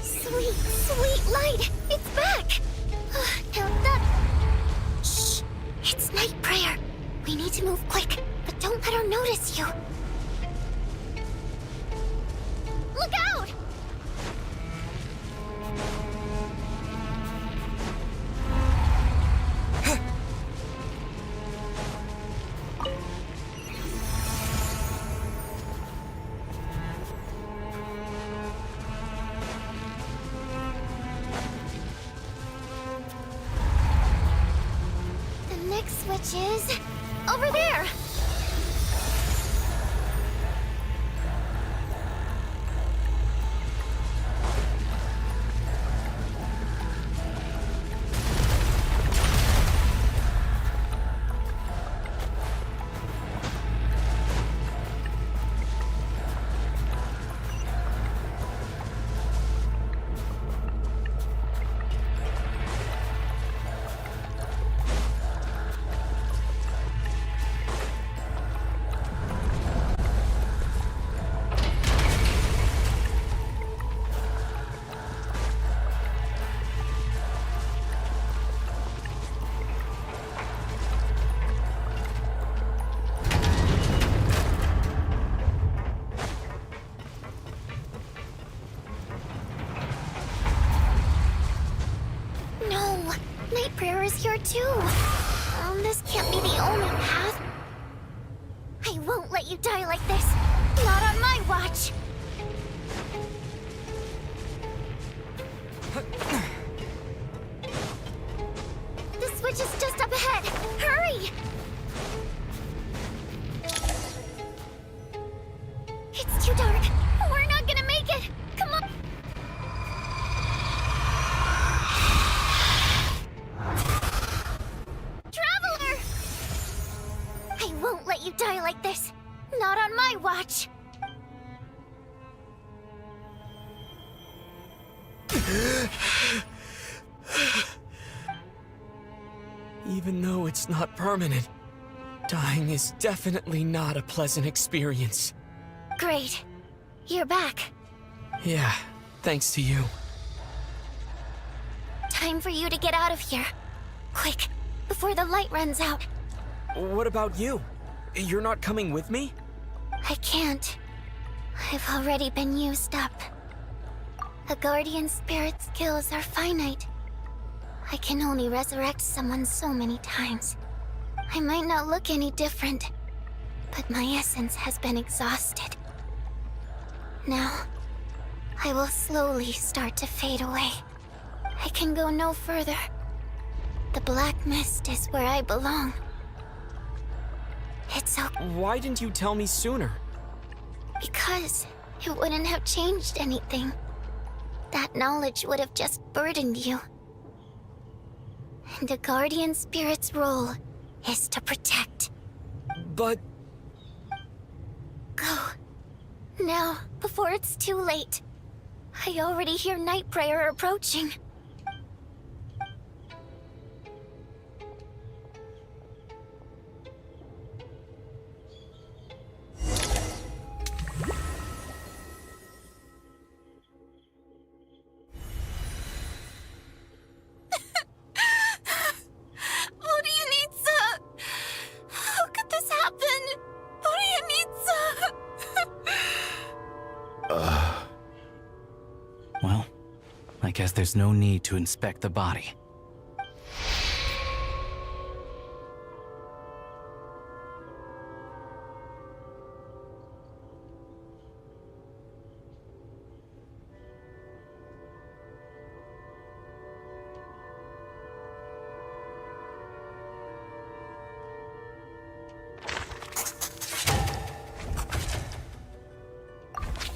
Sweet, sweet light! It's back! Now that... Shh! It's Night Prayer. We need to move quick, but don't let her notice you. Look out! The next switch is... over there! Night Prayer is here too. This can't be the only path. I won't let you die like this. Not on my watch. The switch is just up ahead. Hurry! It's too dark. We're not gonna make it. Come on. Traveler! I won't let you die like this. Not on my watch. Even though it's not permanent, dying is definitely not a pleasant experience. Great. You're back. Yeah, thanks to you. Time for you to get out of here. Quick, before the light runs out. What about you? You're not coming with me? I can't. I've already been used up. A guardian spirit's skills are finite. I can only resurrect someone so many times. I might not look any different, but my essence has been exhausted. Now, I will slowly start to fade away. I can go no further. The black mist is where I belong. It's okay. Why didn't you tell me sooner? Because it wouldn't have changed anything. That knowledge would have just burdened you. And a guardian spirit's role is to protect. But... Go. Now, before it's too late. I already hear Night Prayer approaching. What do you need, sir? How could this happen? What do Well, I guess there's no need to inspect the body.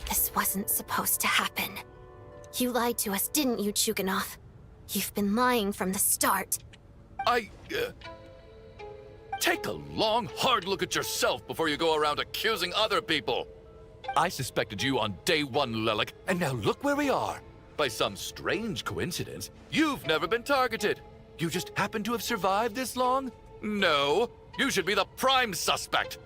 This wasn't supposed to happen. You lied to us, didn't you, Chuganov? You've been lying from the start. Take a long, hard look at yourself before you go around accusing other people. I suspected you on day one, Lelik, and now look where we are. By some strange coincidence, you've never been targeted. You just happen to have survived this long? No, you should be the prime suspect.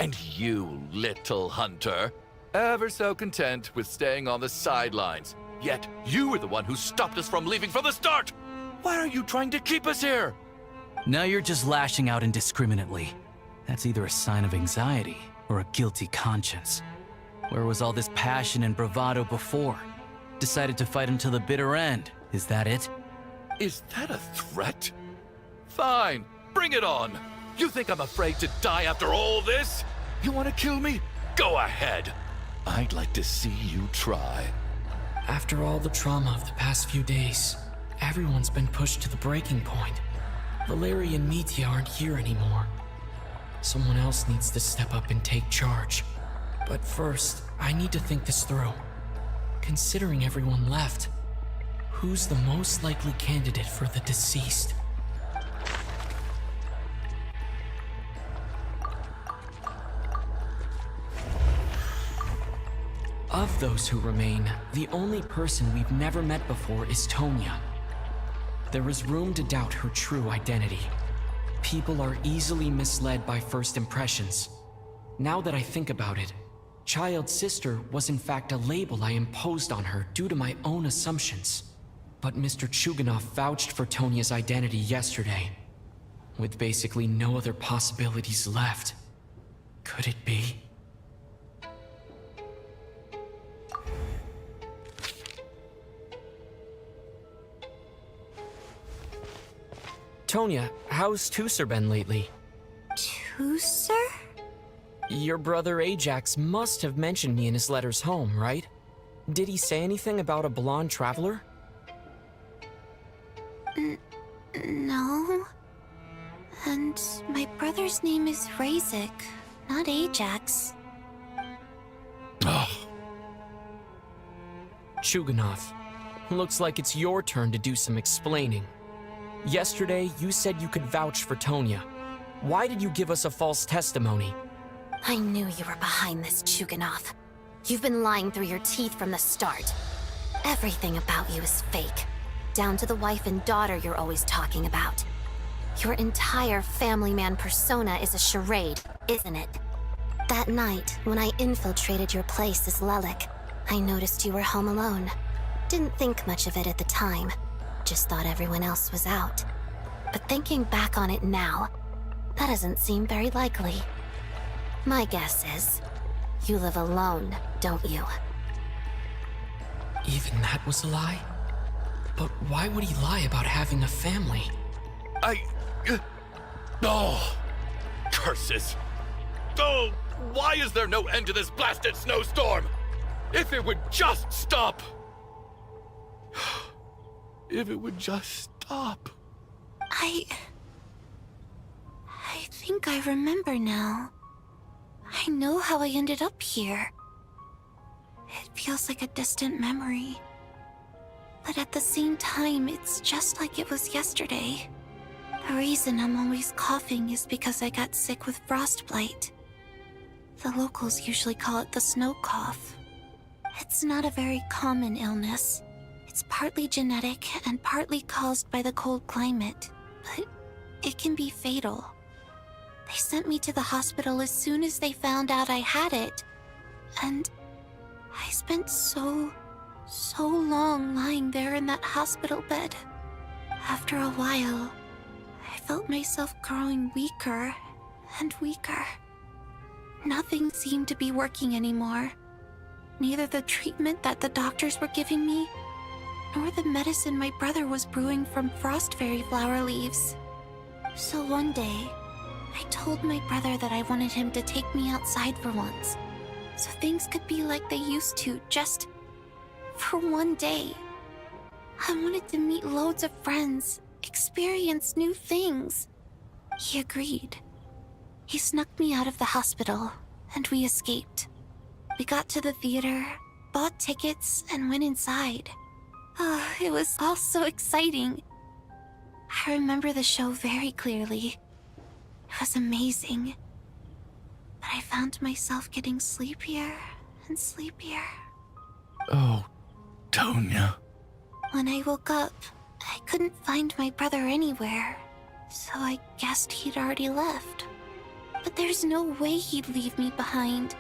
And you, little hunter, ever so content with staying on the sidelines. Yet, you were the one who stopped us from leaving from the start! Why are you trying to keep us here? Now you're just lashing out indiscriminately. That's either a sign of anxiety or a guilty conscience. Where was all this passion and bravado before? Decided to fight until the bitter end. Is that it? Is that a threat? Fine, bring it on. You think I'm afraid to die after all this? You want to kill me? Go ahead. I'd like to see you try. After all the trauma of the past few days, everyone's been pushed to the breaking point. Valeri and Mitya aren't here anymore. Someone else needs to step up and take charge. But first, I need to think this through. Considering everyone left, who's the most likely candidate for the deceased? Of those who remain, the only person we've never met before is Tonya. There is room to doubt her true identity. People are easily misled by first impressions. Now that I think about it, Child's sister was in fact a label I imposed on her due to my own assumptions. But Mr. Chuganov vouched for Tonya's identity yesterday, with basically no other possibilities left. Could it be? Tonya, how's Tusser been lately? Tusser? Your brother Ajax must have mentioned me in his letters home, right? Did he say anything about a blonde traveler? No. And my brother's name is Razik, not Ajax. Chuganov, looks like it's your turn to do some explaining. Yesterday, you said you could vouch for Tonya. Why did you give us a false testimony? I knew you were behind this, Chuganov. You've been lying through your teeth from the start. Everything about you is fake, down to the wife and daughter you're always talking about. Your entire family man persona is a charade, isn't it? That night, when I infiltrated your place as Lelik, I noticed you were home alone. Didn't think much of it at the time. Just thought everyone else was out. But thinking back on it now, that doesn't seem very likely. My guess is, you live alone, don't you? Even that was a lie? But why would he lie about having a family? Oh, curses. Oh, why is there no end to this blasted snowstorm? If it would just stop. If it would just stop. I think I remember now. I know how I ended up here. It feels like a distant memory. But at the same time, it's just like it was yesterday. The reason I'm always coughing is because I got sick with frostbite. The locals usually call it the snow cough. It's not a very common illness. It's partly genetic and partly caused by the cold climate, but it can be fatal. They sent me to the hospital as soon as they found out I had it. And I spent so long lying there in that hospital bed. After a while, I felt myself growing weaker and weaker. Nothing seemed to be working anymore. neither the treatment that the doctors were giving me, nor the medicine my brother was brewing from frost fairy flower leaves. So one day, I told my brother that I wanted him to take me outside for once, so things could be like they used to, just for one day. I wanted to meet loads of friends, experience new things. He agreed. He snuck me out of the hospital, and we escaped. We got to the theater, bought tickets, and went inside. Oh, it was all so exciting. I remember the show very clearly. It was amazing. But I found myself getting sleepier and sleepier. Oh, Tonya. When I woke up, I couldn't find my brother anywhere, so I guessed he'd already left. But there's no way he'd leave me behind.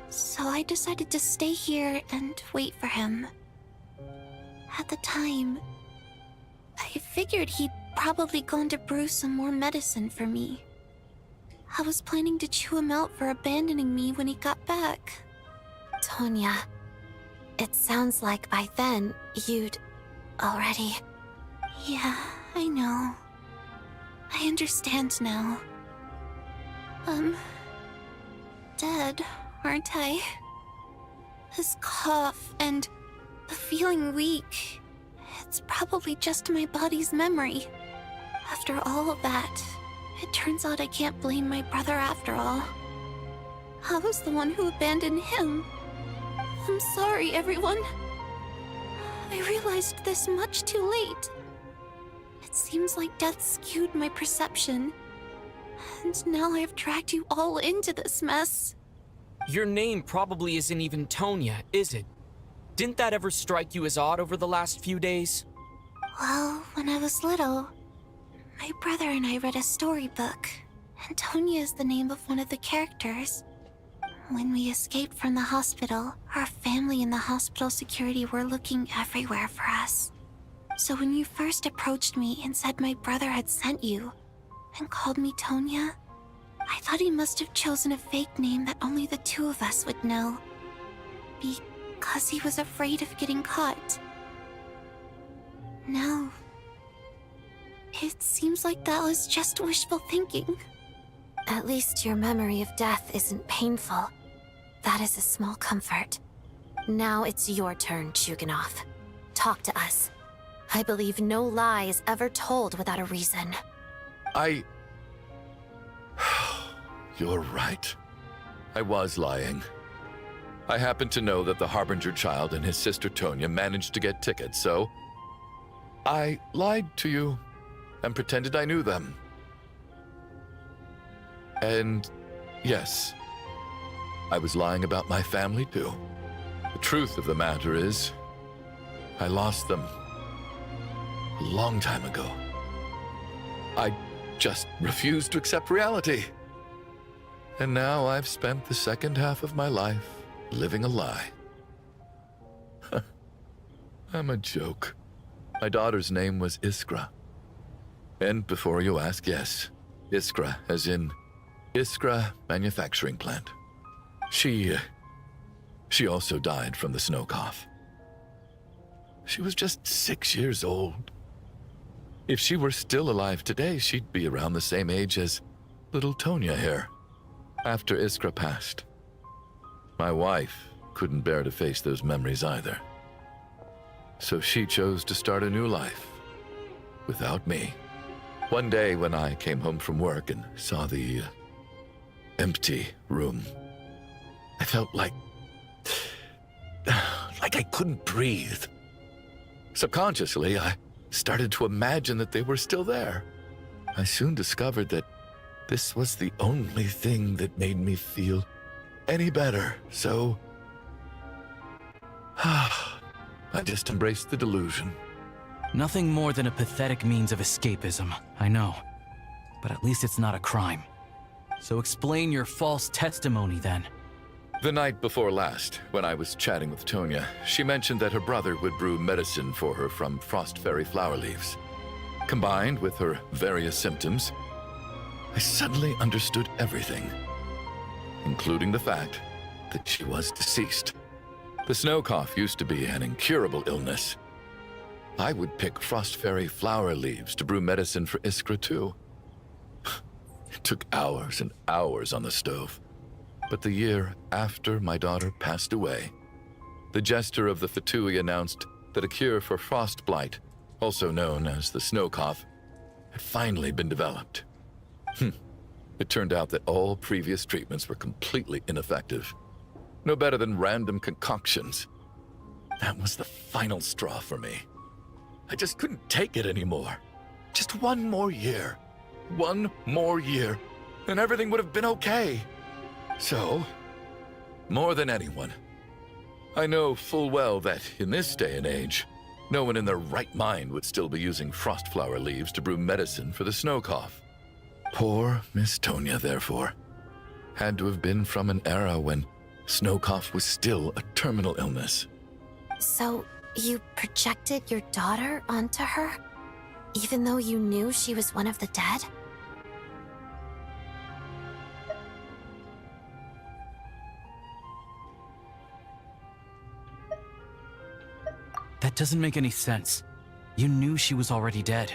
So I decided to stay here and wait for him. At the time, I figured he'd probably gone to brew some more medicine for me. I was planning to chew him out for abandoning me when he got back. Tonya, it sounds like by then you'd already... Yeah, I know. I understand now. Dead, aren't I? This cough and the feeling weak, it's probably just my body's memory. After all of that, it turns out I can't blame my brother after all. I was the one who abandoned him. I'm sorry, everyone. I realized this much too late. It seems like death skewed my perception. And now I've dragged you all into this mess. Your name probably isn't even Tonya, is it? Didn't that ever strike you as odd over the last few days? Well, when I was little, my brother and I read a storybook, and Tonya is the name of one of the characters. When we escaped from the hospital, our family and the hospital security were looking everywhere for us. So when you first approached me and said my brother had sent you, and called me Tonya, I thought he must have chosen a fake name that only the two of us would know. Because he was afraid of getting caught. No. It seems like that was just wishful thinking. At least your memory of death isn't painful. That is a small comfort. Now it's your turn, Chuganov. Talk to us. I believe no lie is ever told without a reason. You're right. I was lying. I happen to know that the Harbinger child and his sister Tonya managed to get tickets, so I lied to you and pretended I knew them. And yes, I was lying about my family too. The truth of the matter is, I lost them a long time ago. I just refused to accept reality. And now I've spent the second half of my life living a lie. I'm a joke. My daughter's name was Iskra. And before you ask, yes, Iskra, as in Iskra Manufacturing Plant. She also died from the snow cough. She was just 6 years old. If she were still alive today, she'd be around the same age as little Tonya here. After Iskra passed, my wife couldn't bear to face those memories either. So she chose to start a new life without me. One day when I came home from work and saw the empty room, I felt like I couldn't breathe. Subconsciously, I started to imagine that they were still there. I soon discovered that this was the only thing that made me feel any better, so I just embraced the delusion. Nothing more than a pathetic means of escapism, I know. But at least it's not a crime. So explain your false testimony then. The night before last, when I was chatting with Tonya, she mentioned that her brother would brew medicine for her from frost fairy flower leaves. Combined with her various symptoms, I suddenly understood everything, including the fact that she was deceased. The snow cough used to be an incurable illness. I would pick frost fairy flower leaves to brew medicine for Iskra too. It took hours and hours on the stove. But the year after my daughter passed away, the jester of the Fatui announced that a cure for frost blight, also known as the snow cough, had finally been developed. It turned out that all previous treatments were completely ineffective. No better than random concoctions. That was the final straw for me. I just couldn't take it anymore. Just one more year. One more year, and everything would have been okay. So, more than anyone, I know full well that in this day and age, no one in their right mind would still be using frost flower leaves to brew medicine for the snow cough. Poor Miss Tonya, therefore, had to have been from an era when snow cough was still a terminal illness. So, you projected your daughter onto her? Even though you knew she was one of the dead? That doesn't make any sense. You knew she was already dead.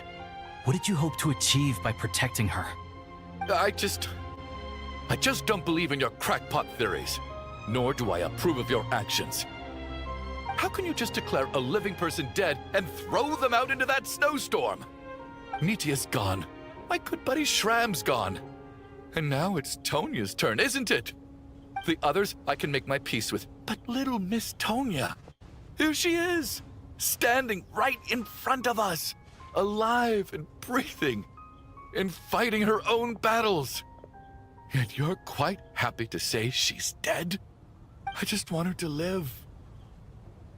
What did you hope to achieve by protecting her? I just don't believe in your crackpot theories, nor do I approve of your actions. How can you just declare a living person dead and throw them out into that snowstorm? Nitia's gone. My good buddy Shram's gone. And now it's Tonya's turn, isn't it? The others I can make my peace with, but little Miss Tonya, here she is, standing right in front of us, alive and breathing, and fighting her own battles. Yet you're quite happy to say she's dead? I just want her to live.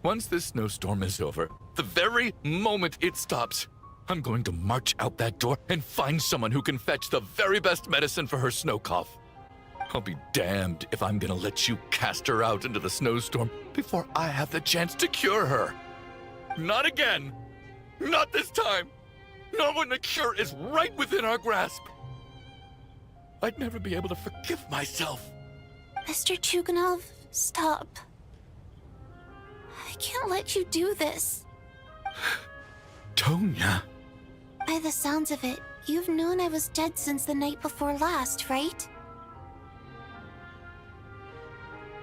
Once this snowstorm is over, the very moment it stops, I'm going to march out that door and find someone who can fetch the very best medicine for her snow cough. I'll be damned if I'm gonna let you cast her out into the snowstorm before I have the chance to cure her. Not again. Not this time. Not when the cure is right within our grasp. I'd never be able to forgive myself. Mr. Chuganov, stop. I can't let you do this. Tonya. By the sounds of it, you've known I was dead since the night before last, right?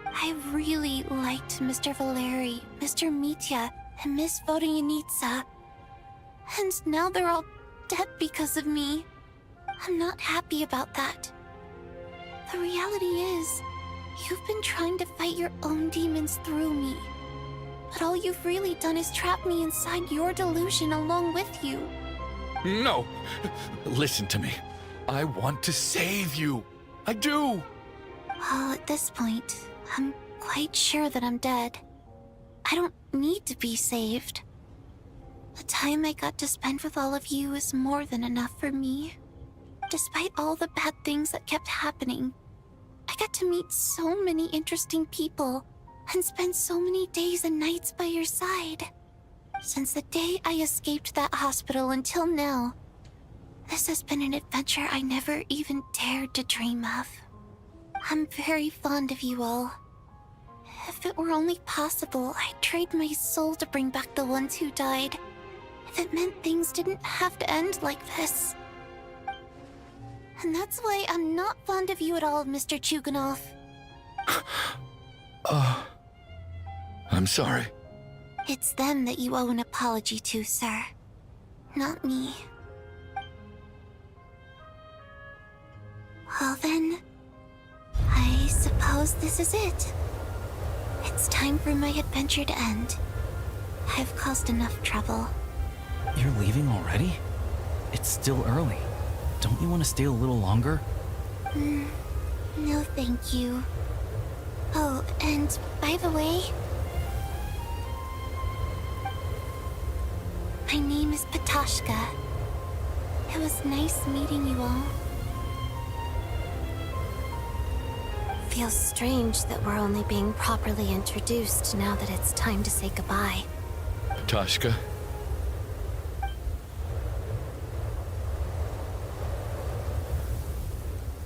I really liked Mr. Valeri, Mr. Mitya, and Miss Vodyanitsa. And now they're all dead because of me. I'm not happy about that. The reality is, you've been trying to fight your own demons through me. But all you've really done is trap me inside your delusion along with you. No. Listen to me. I want to save you. I do. Well, at this point, I'm quite sure that I'm dead. I don't need to be saved. The time I got to spend with all of you is more than enough for me. Despite all the bad things that kept happening, I got to meet so many interesting people and spend so many days and nights by your side. Since the day I escaped that hospital until now, this has been an adventure I never even dared to dream of. I'm very fond of you all. If it were only possible, I'd trade my soul to bring back the ones who died. If it meant things didn't have to end like this. And that's why I'm not fond of you at all, Mr. Chuganov. I'm sorry. It's them that you owe an apology to, sir. Not me. Well then, I suppose this is it. It's time for my adventure to end. I've caused enough trouble. You're leaving already? It's still early. Don't you want to stay a little longer? No thank you. Oh, and by the way, my name is Patashka. It was nice meeting you all. Feels strange that we're only being properly introduced now that it's time to say goodbye. Tashka.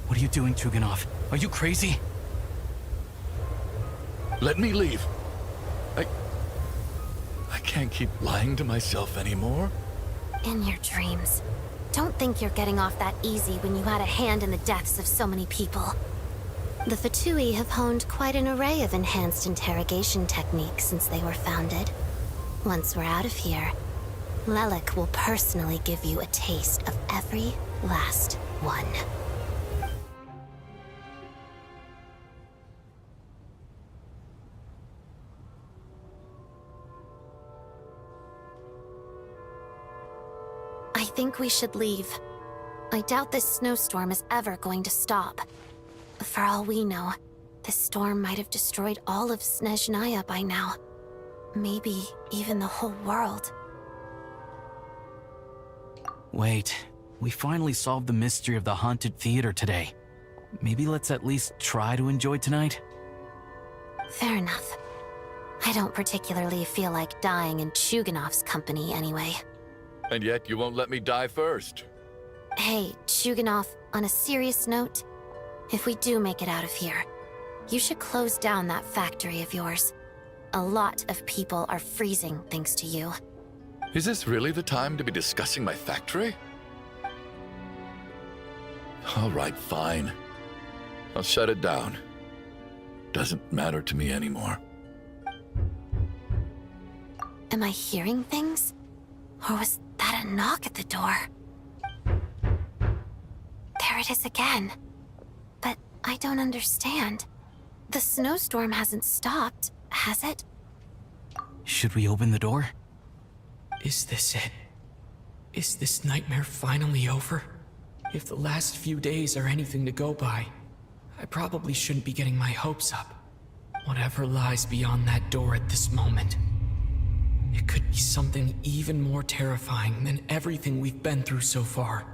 What are you doing, Chuganov? Are you crazy? Let me leave. I can't keep lying to myself anymore. In your dreams. Don't think you're getting off that easy when you had a hand in the deaths of so many people. The Fatui have honed quite an array of enhanced interrogation techniques since they were founded. Once we're out of here, Lelik will personally give you a taste of every last one. I think we should leave. I doubt this snowstorm is ever going to stop. For all we know, this storm might have destroyed all of SNEZHNAYA by now. Maybe even the whole world. Wait, we finally solved the mystery of the haunted theater today. Maybe let's at least try to enjoy tonight? Fair enough. I don't particularly feel like dying in Chuganov's company anyway. And yet you won't let me die first. Hey, Chuganov, on a serious note, if we do make it out of here, you should close down that factory of yours. A lot of people are freezing thanks to you. Is this really the time to be discussing my factory? All right, fine. I'll shut it down. Doesn't matter to me anymore. Am I hearing things? Or was that a knock at the door? There it is again. But I don't understand. The snowstorm hasn't stopped, has it? Should we open the door? Is this it? Is this nightmare finally over? If the last few days are anything to go by, I probably shouldn't be getting my hopes up. Whatever lies beyond that door at this moment, it could be something even more terrifying than everything we've been through so far.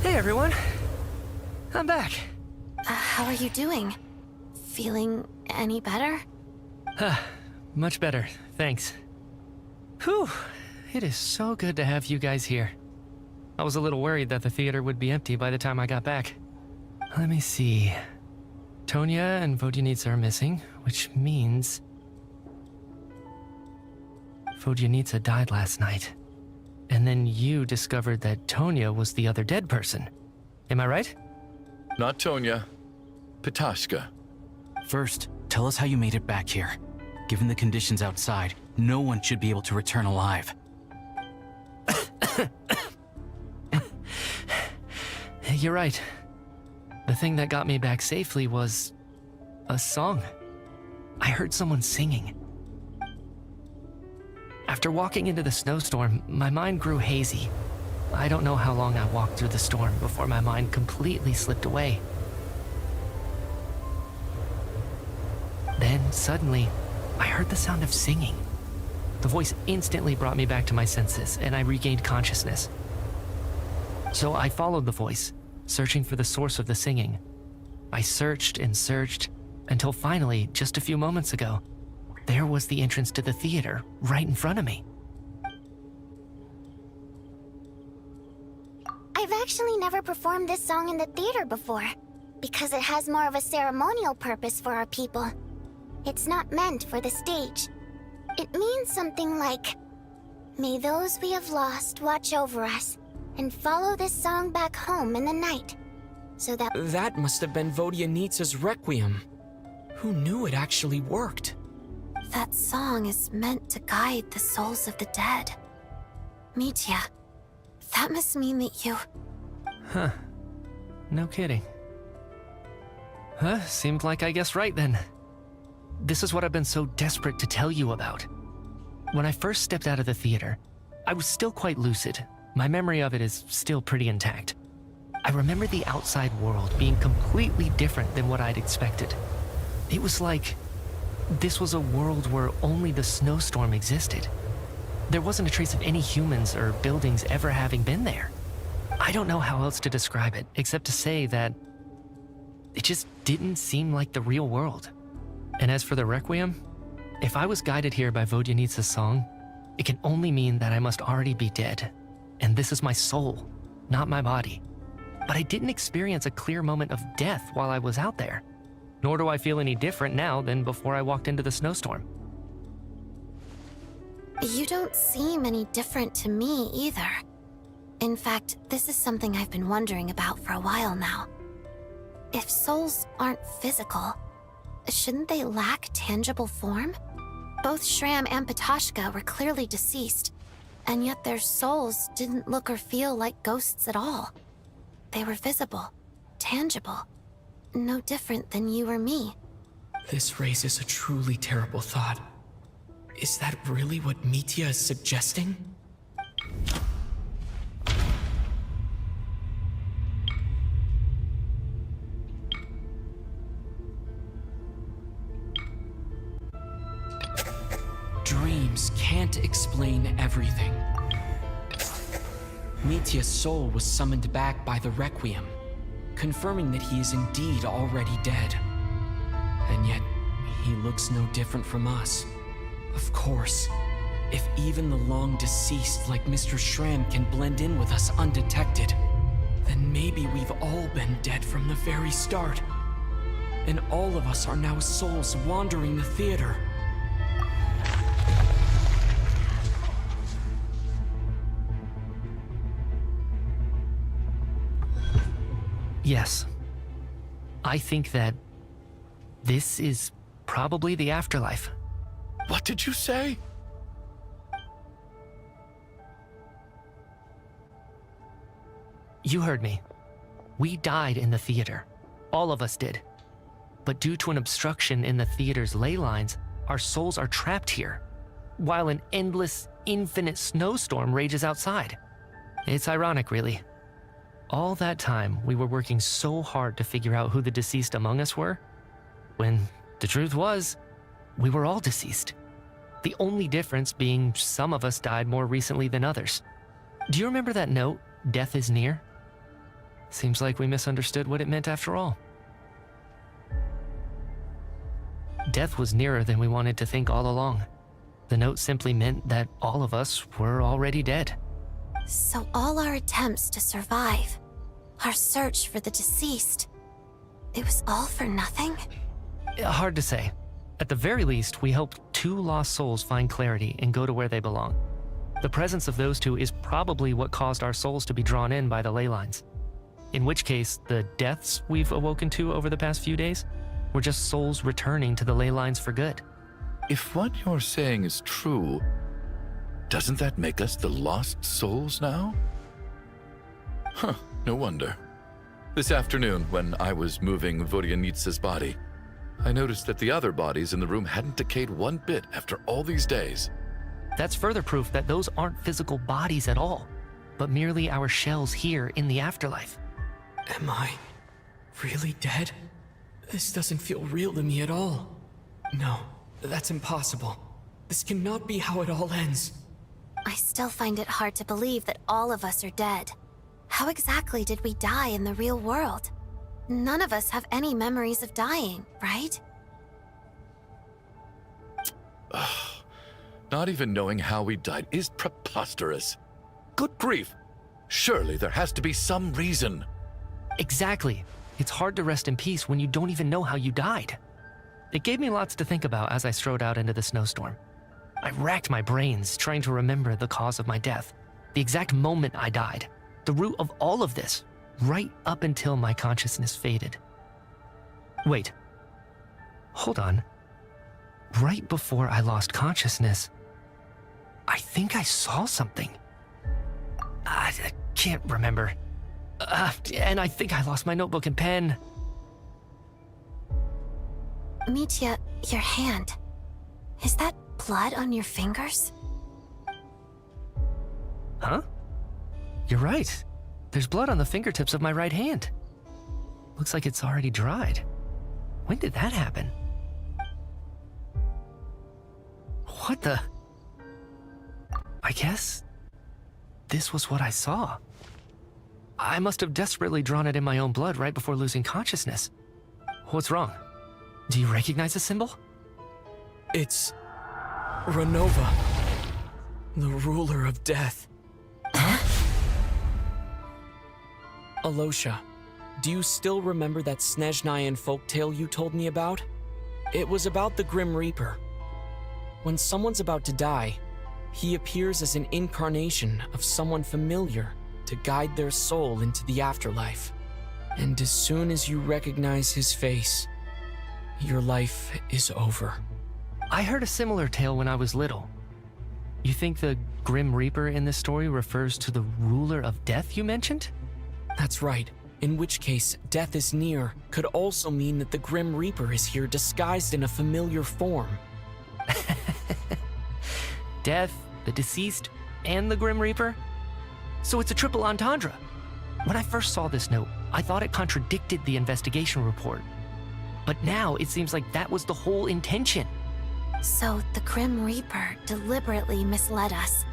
Hey everyone, I'm back. How are you doing? Feeling any better? Much better, thanks. Whew, it is so good to have you guys here. I was a little worried that the theater would be empty by the time I got back. Let me see. Tonya and Vodyanitsa are missing, which means Vodyanitsa died last night. And then you discovered that Tonya was the other dead person. Am I right? Not Tonya. Pitashka. First, tell us how you made it back here. Given the conditions outside, no one should be able to return alive. You're right. The thing that got me back safely was a song. I heard someone singing. After walking into the snowstorm, my mind grew hazy. I don't know how long I walked through the storm before my mind completely slipped away. Then, suddenly, I heard the sound of singing. The voice instantly brought me back to my senses, and I regained consciousness. So I followed the voice, searching for the source of the singing. I searched and searched, until finally, just a few moments ago, there was the entrance to the theater, right in front of me. I've actually never performed this song in the theater before, because it has more of a ceremonial purpose for our people. It's not meant for the stage. It means something like, "May those we have lost watch over us, and follow this song back home in the night, so that..." That must have been Vodyanitsa's Requiem. Who knew it actually worked? That song is meant to guide the souls of the dead. Mitya, that must mean that you... Huh. No kidding. Seemed like I guessed right then. This is what I've been so desperate to tell you about. When I first stepped out of the theater, I was still quite lucid. My memory of it is still pretty intact. I remember the outside world being completely different than what I'd expected. It was like this was a world where only the snowstorm existed. There wasn't a trace of any humans or buildings ever having been there. I don't know how else to describe it, except to say that it just didn't seem like the real world. And as for the Requiem, if I was guided here by Vodyanitsa's song, it can only mean that I must already be dead. And this is my soul, not my body. But I didn't experience a clear moment of death while I was out there. Nor do I feel any different now than before I walked into the snowstorm. You don't seem any different to me either. In fact, this is something I've been wondering about for a while now. If souls aren't physical, shouldn't they lack tangible form? Both Shram and Patoshka were clearly deceased, and yet their souls didn't look or feel like ghosts at all. They were visible, tangible, no different than you or me. This raises a truly terrible thought. Is that really what Mitya is suggesting? Dreams can't explain everything. Mitya's soul was summoned back by the Requiem, confirming that he is indeed already dead. And yet, he looks no different from us. Of course, if even the long-deceased like Mr. Shram can blend in with us undetected, then maybe we've all been dead from the very start. And all of us are now souls wandering the theater. Yes. I think that this is probably the afterlife. What did you say? You heard me. We died in the theater. All of us did. But due to an obstruction in the theater's ley lines, our souls are trapped here, while an endless, infinite snowstorm rages outside. It's ironic, really. All that time, we were working so hard to figure out who the deceased among us were, when the truth was, we were all deceased. The only difference being some of us died more recently than others. Do you remember that note, "Death is near"? Seems like we misunderstood what it meant after all. Death was nearer than we wanted to think all along. The note simply meant that all of us were already dead. So all our attempts to survive, our search for the deceased, it was all for nothing? Hard to say. At the very least, we helped two lost souls find clarity and go to where they belong. The presence of those two is probably what caused our souls to be drawn in by the ley lines. In which case, the deaths we've awoken to over the past few days were just souls returning to the ley lines for good. If what you're saying is true, doesn't that make us the lost souls now? Huh, no wonder. This afternoon, when I was moving Vodyanitsa's body, I noticed that the other bodies in the room hadn't decayed one bit after all these days. That's further proof that those aren't physical bodies at all, but merely our shells here in the afterlife. Am I really dead? This doesn't feel real to me at all. No, that's impossible. This cannot be how it all ends. I still find it hard to believe that all of us are dead. How exactly did we die in the real world? None of us have any memories of dying, right? Not even knowing how we died is preposterous. Good grief. Surely there has to be some reason. Exactly. It's hard to rest in peace when you don't even know how you died. It gave me lots to think about as I strode out into the snowstorm. I racked my brains trying to remember the cause of my death, the exact moment I died, the root of all of this, right up until my consciousness faded. Wait. Hold on. Right before I lost consciousness, I think I saw something. I can't remember. And I think I lost my notebook and pen. Mitya, your hand. Is that blood on your fingers? Huh? You're right. There's blood on the fingertips of my right hand. Looks like it's already dried. When did that happen? What the? I guess this was what I saw. I must have desperately drawn it in my own blood right before losing consciousness. What's wrong? Do you recognize the symbol? It's Renova, the ruler of death. Alosha, do you still remember that SNEZHNAYA folktale you told me about? It was about the Grim Reaper. When someone's about to die, he appears as an incarnation of someone familiar to guide their soul into the afterlife. And as soon as you recognize his face, your life is over. I heard a similar tale when I was little. You think the Grim Reaper in this story refers to the ruler of death you mentioned? That's right. In which case, death is near could also mean that the Grim Reaper is here disguised in a familiar form. Death, the deceased, and the Grim Reaper? So it's a triple entendre. When I first saw this note, I thought it contradicted the investigation report. But now it seems like that was the whole intention. So the Grim Reaper deliberately misled us.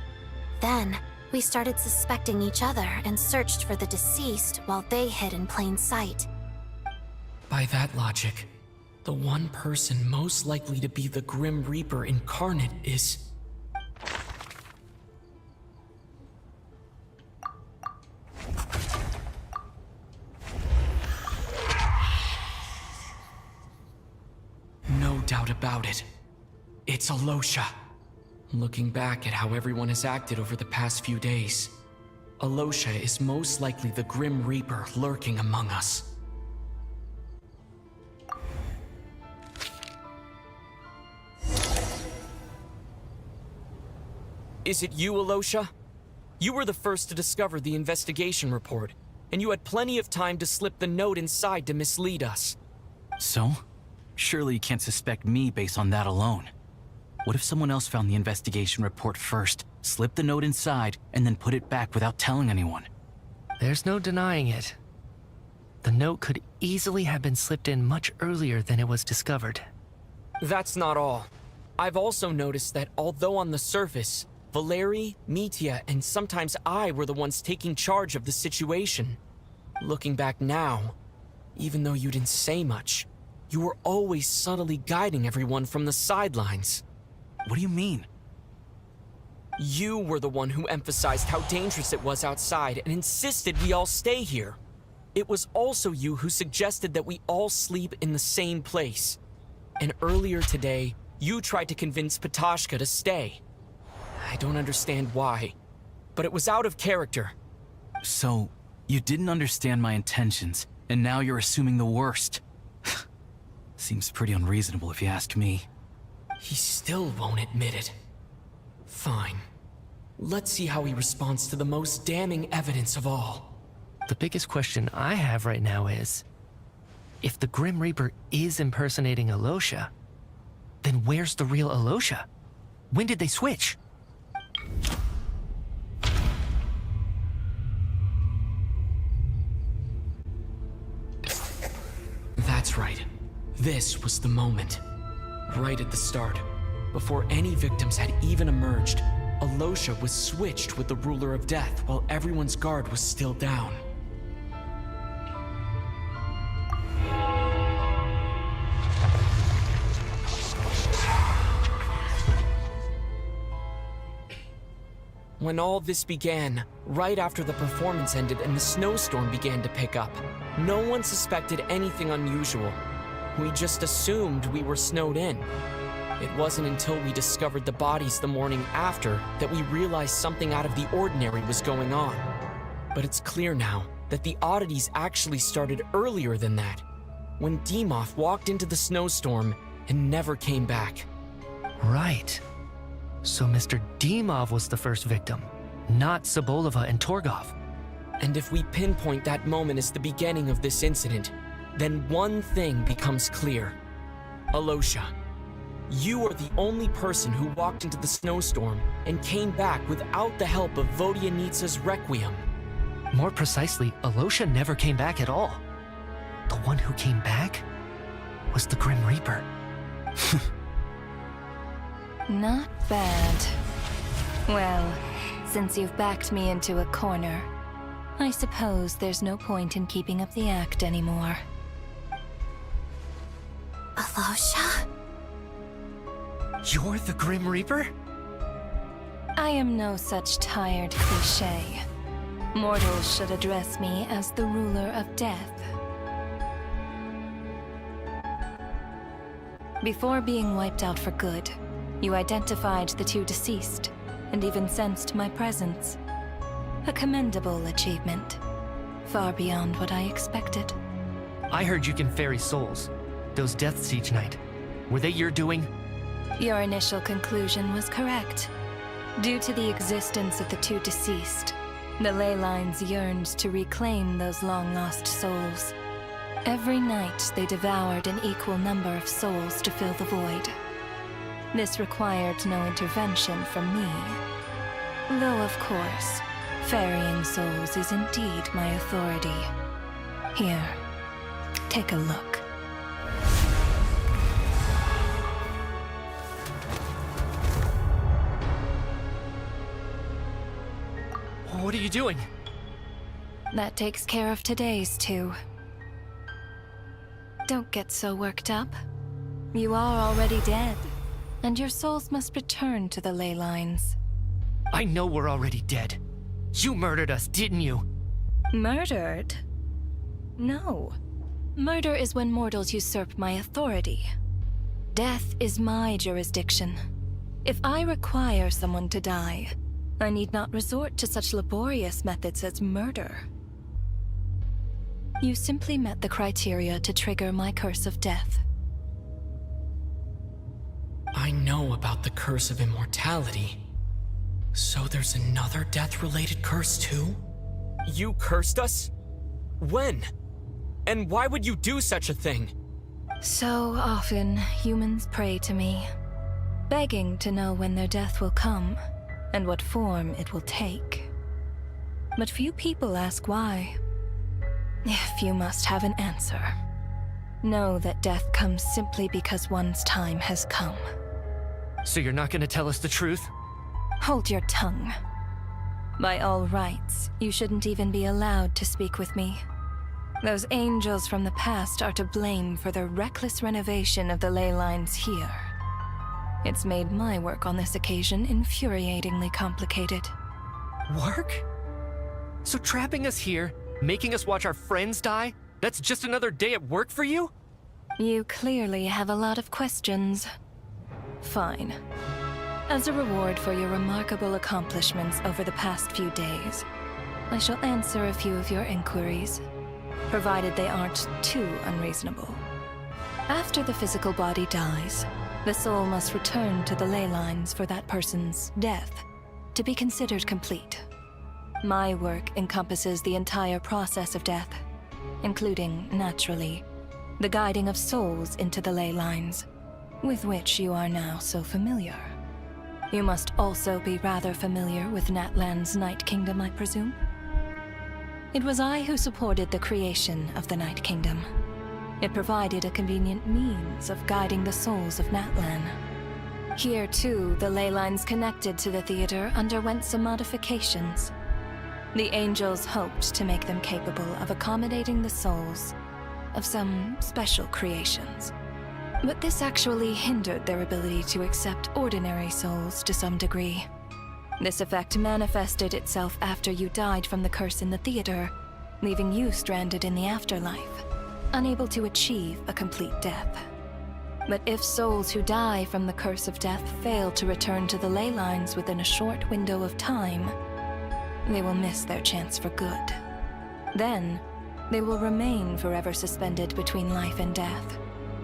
Then, we started suspecting each other and searched for the deceased while they hid in plain sight. By that logic, the one person most likely to be the Grim Reaper incarnate is... No doubt about it. It's Alosha. Looking back at how everyone has acted over the past few days, Alosha is most likely the Grim Reaper lurking among us. Is it you, Alosha? You were the first to discover the investigation report, and you had plenty of time to slip the note inside to mislead us. So? Surely you can't suspect me based on that alone. What if someone else found the investigation report first, slipped the note inside, and then put it back without telling anyone? There's no denying it. The note could easily have been slipped in much earlier than it was discovered. That's not all. I've also noticed that although on the surface, Valeri, Mitya, and sometimes I were the ones taking charge of the situation, looking back now, even though you didn't say much, you were always subtly guiding everyone from the sidelines. What do you mean? You were the one who emphasized how dangerous it was outside and insisted we all stay here. It was also you who suggested that we all sleep in the same place. And earlier today, you tried to convince Patashka to stay. I don't understand why, but it was out of character. So, you didn't understand my intentions, and now you're assuming the worst. Seems pretty unreasonable if you ask me. He still won't admit it. Fine. Let's see how he responds to the most damning evidence of all. The biggest question I have right now is, if the Grim Reaper is impersonating Alosha, then where's the real Alosha? When did they switch? That's right. This was the moment. Right at the start, before any victims had even emerged, Alosha was switched with the Ruler of Death while everyone's guard was still down. When all this began, right after the performance ended and the snowstorm began to pick up, no one suspected anything unusual. We just assumed we were snowed in. It wasn't until we discovered the bodies the morning after that we realized something out of the ordinary was going on. But it's clear now that the oddities actually started earlier than that, when Dimov walked into the snowstorm and never came back. Right. So Mr. Dimov was the first victim, not Sobolova and Torgov. And if we pinpoint that moment as the beginning of this incident, then one thing becomes clear. Alosha, you are the only person who walked into the snowstorm and came back without the help of Vodyanitsa's Requiem. More precisely, Alosha never came back at all. The one who came back was the Grim Reaper. Not bad. Well, since you've backed me into a corner, I suppose there's no point in keeping up the act anymore. Alosha? You're the Grim Reaper? I am no such tired cliché. Mortals should address me as the ruler of death. Before being wiped out for good, you identified the two deceased, and even sensed my presence. A commendable achievement. Far beyond what I expected. I heard you can ferry souls. Those deaths each night. Were they your doing? Your initial conclusion was correct. Due to the existence of the two deceased, the ley lines yearned to reclaim those long-lost souls. Every night they devoured an equal number of souls to fill the void. This required no intervention from me. Though, of course, ferrying souls is indeed my authority. Here, take a look. What are you doing? That takes care of today's too. Don't get so worked up. You are already dead, and your souls must return to the ley lines. I know we're already dead. You murdered us, didn't you? Murdered? No. Murder is when mortals usurp my authority. Death is my jurisdiction. If I require someone to die, I need not resort to such laborious methods as murder. You simply met the criteria to trigger my curse of death. I know about the curse of immortality. So there's another death-related curse too? You cursed us? When? And why would you do such a thing? So often, humans pray to me, begging to know when their death will come, and what form it will take. But few people ask why. If you must have an answer, know that death comes simply because one's time has come. So you're not gonna tell us the truth? Hold your tongue. By all rights, you shouldn't even be allowed to speak with me. Those angels from the past are to blame for their reckless renovation of the ley lines here. It's made my work on this occasion infuriatingly complicated. Work? So trapping us here, making us watch our friends die, that's just another day at work for you? You clearly have a lot of questions. Fine. As a reward for your remarkable accomplishments over the past few days, I shall answer a few of your inquiries, provided they aren't too unreasonable. After the physical body dies, the soul must return to the ley lines for that person's death to be considered complete. My work encompasses the entire process of death, including, naturally, the guiding of souls into the ley lines, with which you are now so familiar. You must also be rather familiar with Natlan's Night Kingdom, I presume? It was I who supported the creation of the Night Kingdom. It provided a convenient means of guiding the souls of Natlan. Here, too, the ley lines connected to the theater underwent some modifications. The angels hoped to make them capable of accommodating the souls of some special creations. But this actually hindered their ability to accept ordinary souls to some degree. This effect manifested itself after you died from the curse in the theater, leaving you stranded in the afterlife, unable to achieve a complete death. But if souls who die from the curse of death fail to return to the ley lines within a short window of time, they will miss their chance for good. Then, they will remain forever suspended between life and death,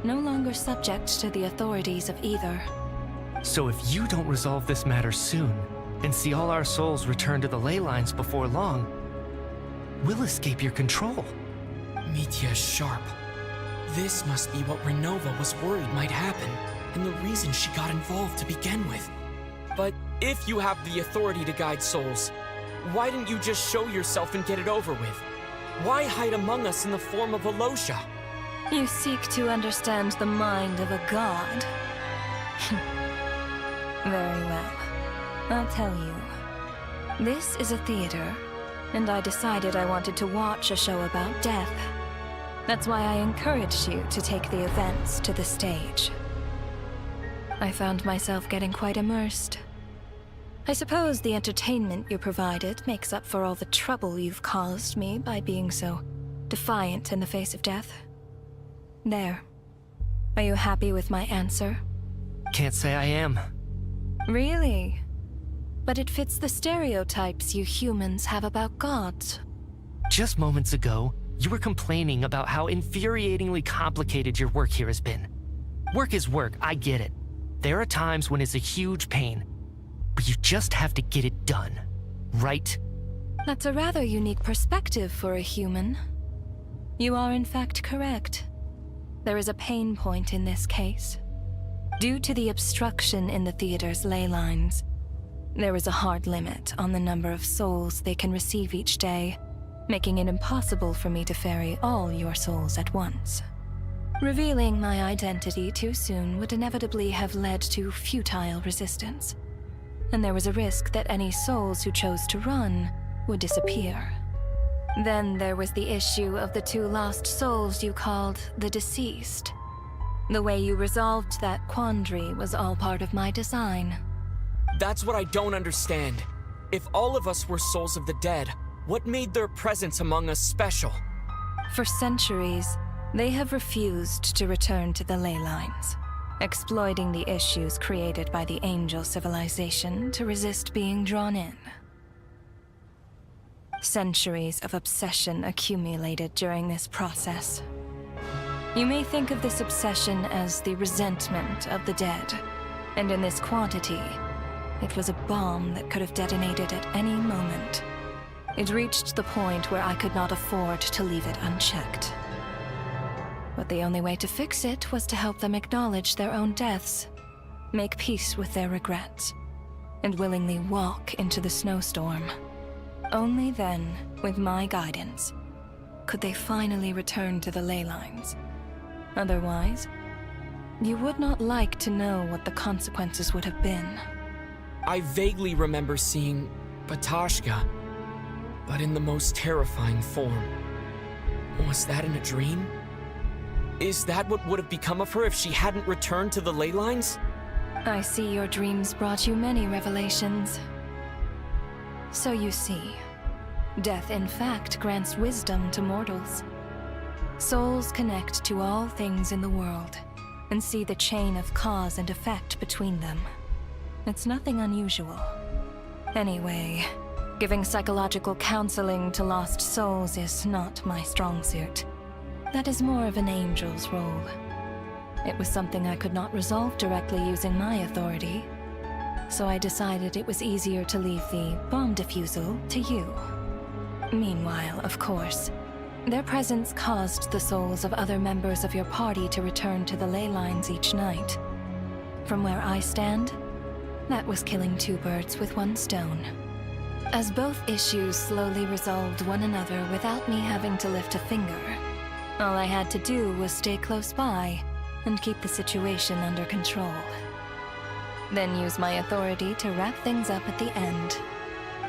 no longer subject to the authorities of either. So if you don't resolve this matter soon, and see all our souls return to the ley lines before long, we'll escape your control. Mitya is sharp. This must be what Renova was worried might happen, and the reason she got involved to begin with. But if you have the authority to guide souls, Why didn't you just show yourself and get it over with? Why hide among us in the form of a Losha? You seek to understand the mind of a god. Very well. I'll tell you. This is a theater, and I decided I wanted to watch a show about death. That's why I encouraged you to take the events to the stage. I found myself getting quite immersed. I suppose the entertainment you provided makes up for all the trouble you've caused me by being so defiant in the face of death. There. Are you happy with my answer? Can't say I am. Really? But it fits the stereotypes you humans have about gods. Just moments ago, you were complaining about how infuriatingly complicated your work here has been. Work is work, I get it. There are times when it's a huge pain, but you just have to get it done, right? That's a rather unique perspective for a human. You are in fact correct. There is a pain point in this case. Due to the obstruction in the theater's ley lines, there is a hard limit on the number of souls they can receive each day, making it impossible for me to ferry all your souls at once. Revealing my identity too soon would inevitably have led to futile resistance, and there was a risk that any souls who chose to run would disappear. Then there was the issue of the 2 lost souls you called the deceased. The way you resolved that quandary was all part of my design. That's what I don't understand. If all of us were souls of the dead, what made their presence among us special? For centuries, they have refused to return to the ley lines, exploiting the issues created by the angel civilization to resist being drawn in. Centuries of obsession accumulated during this process. You may think of this obsession as the resentment of the dead, and in this quantity, it was a bomb that could have detonated at any moment. It reached the point where I could not afford to leave it unchecked. But the only way to fix it was to help them acknowledge their own deaths, make peace with their regrets, and willingly walk into the snowstorm. Only then, with my guidance, could they finally return to the ley lines. Otherwise, you would not like to know what the consequences would have been. I vaguely remember seeing Batashka, but in the most terrifying form. Was that in a dream? Is that what would have become of her if she hadn't returned to the ley lines? I see your dreams brought you many revelations. So you see, death in fact grants wisdom to mortals. Souls connect to all things in the world and see the chain of cause and effect between them. It's nothing unusual. Anyway, giving psychological counseling to lost souls is not my strong suit. That is more of an angel's role. It was something I could not resolve directly using my authority, so I decided it was easier to leave the bomb defusal to you. Meanwhile, of course, their presence caused the souls of other members of your party to return to the ley lines each night. From where I stand, that was killing 2 birds with 1 stone. As both issues slowly resolved one another without me having to lift a finger, all I had to do was stay close by and keep the situation under control. Then use my authority to wrap things up at the end.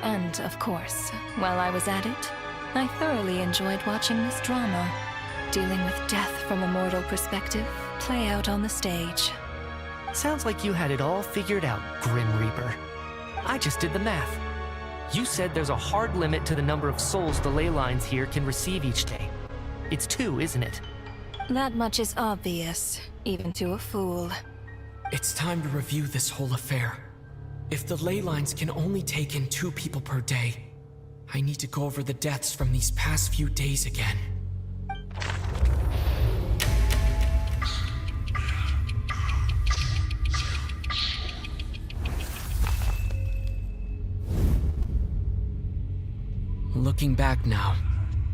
And, of course, while I was at it, I thoroughly enjoyed watching this drama, dealing with death from a mortal perspective, play out on the stage. Sounds like you had it all figured out, Grim Reaper. I just did the math. You said there's a hard limit to the number of souls the ley lines here can receive each day. It's 2, isn't it? That much is obvious, even to a fool. It's time to review this whole affair. If the ley lines can only take in 2 people per day, I need to go over the deaths from these past few days again. Looking back now,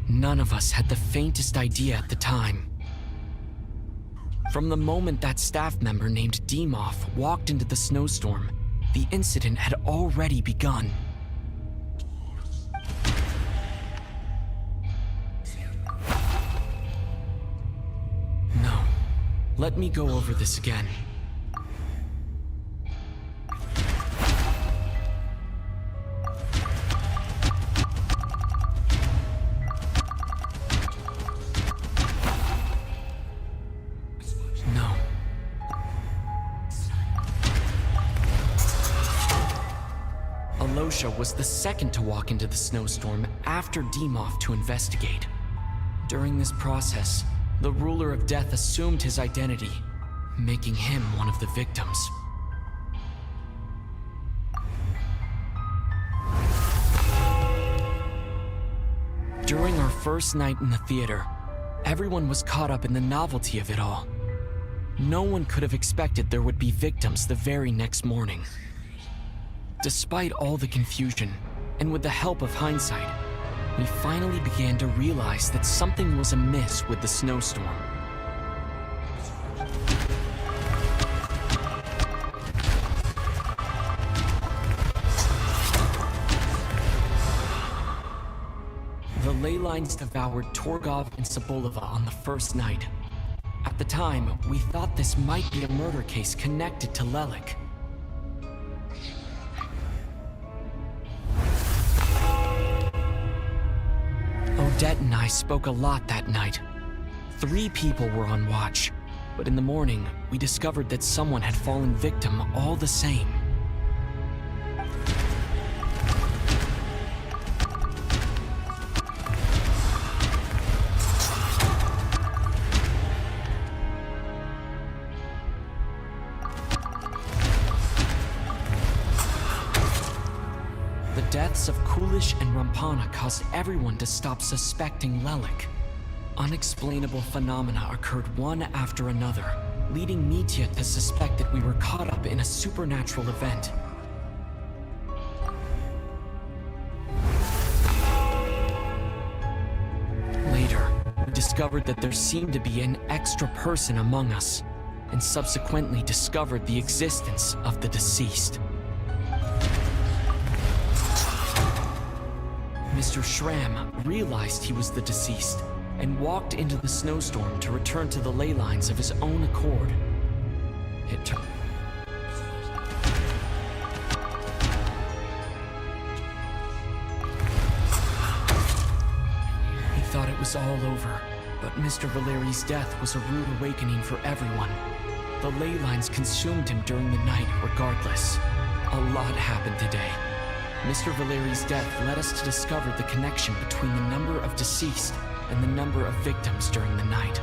none of us had the faintest idea at the time. From the moment that staff member named Demoff walked into the snowstorm, the incident had already begun. Let me go over this again. No. Alosha was the second to walk into the snowstorm after Demoth to investigate. During this process, the ruler of death assumed his identity, making him one of the victims. During our first night in the theater, everyone was caught up in the novelty of it all. No one could have expected there would be victims the very next morning. Despite all the confusion, and with the help of hindsight, we finally began to realize that something was amiss with the snowstorm. The ley lines devoured Torgov and Sobolova on the first night. At the time, we thought this might be a murder case connected to Lelik. Odette and I spoke a lot that night. 3 people were on watch, but in the morning, we discovered that someone had fallen victim all the same. The deaths of Kulish and Rampana caused everyone to stop suspecting Lelik. Unexplainable phenomena occurred one after another, leading Mitya to suspect that we were caught up in a supernatural event. Later, we discovered that there seemed to be an extra person among us, and subsequently discovered the existence of the deceased. Mr. Schramm realized he was the deceased and walked into the snowstorm to return to the ley lines of his own accord. It turned. He thought it was all over, but Mr. Valeri's death was a rude awakening for everyone. The ley lines consumed him during the night regardless. A lot happened today. Mr. Valeri's death led us to discover the connection between the number of deceased and the number of victims during the night.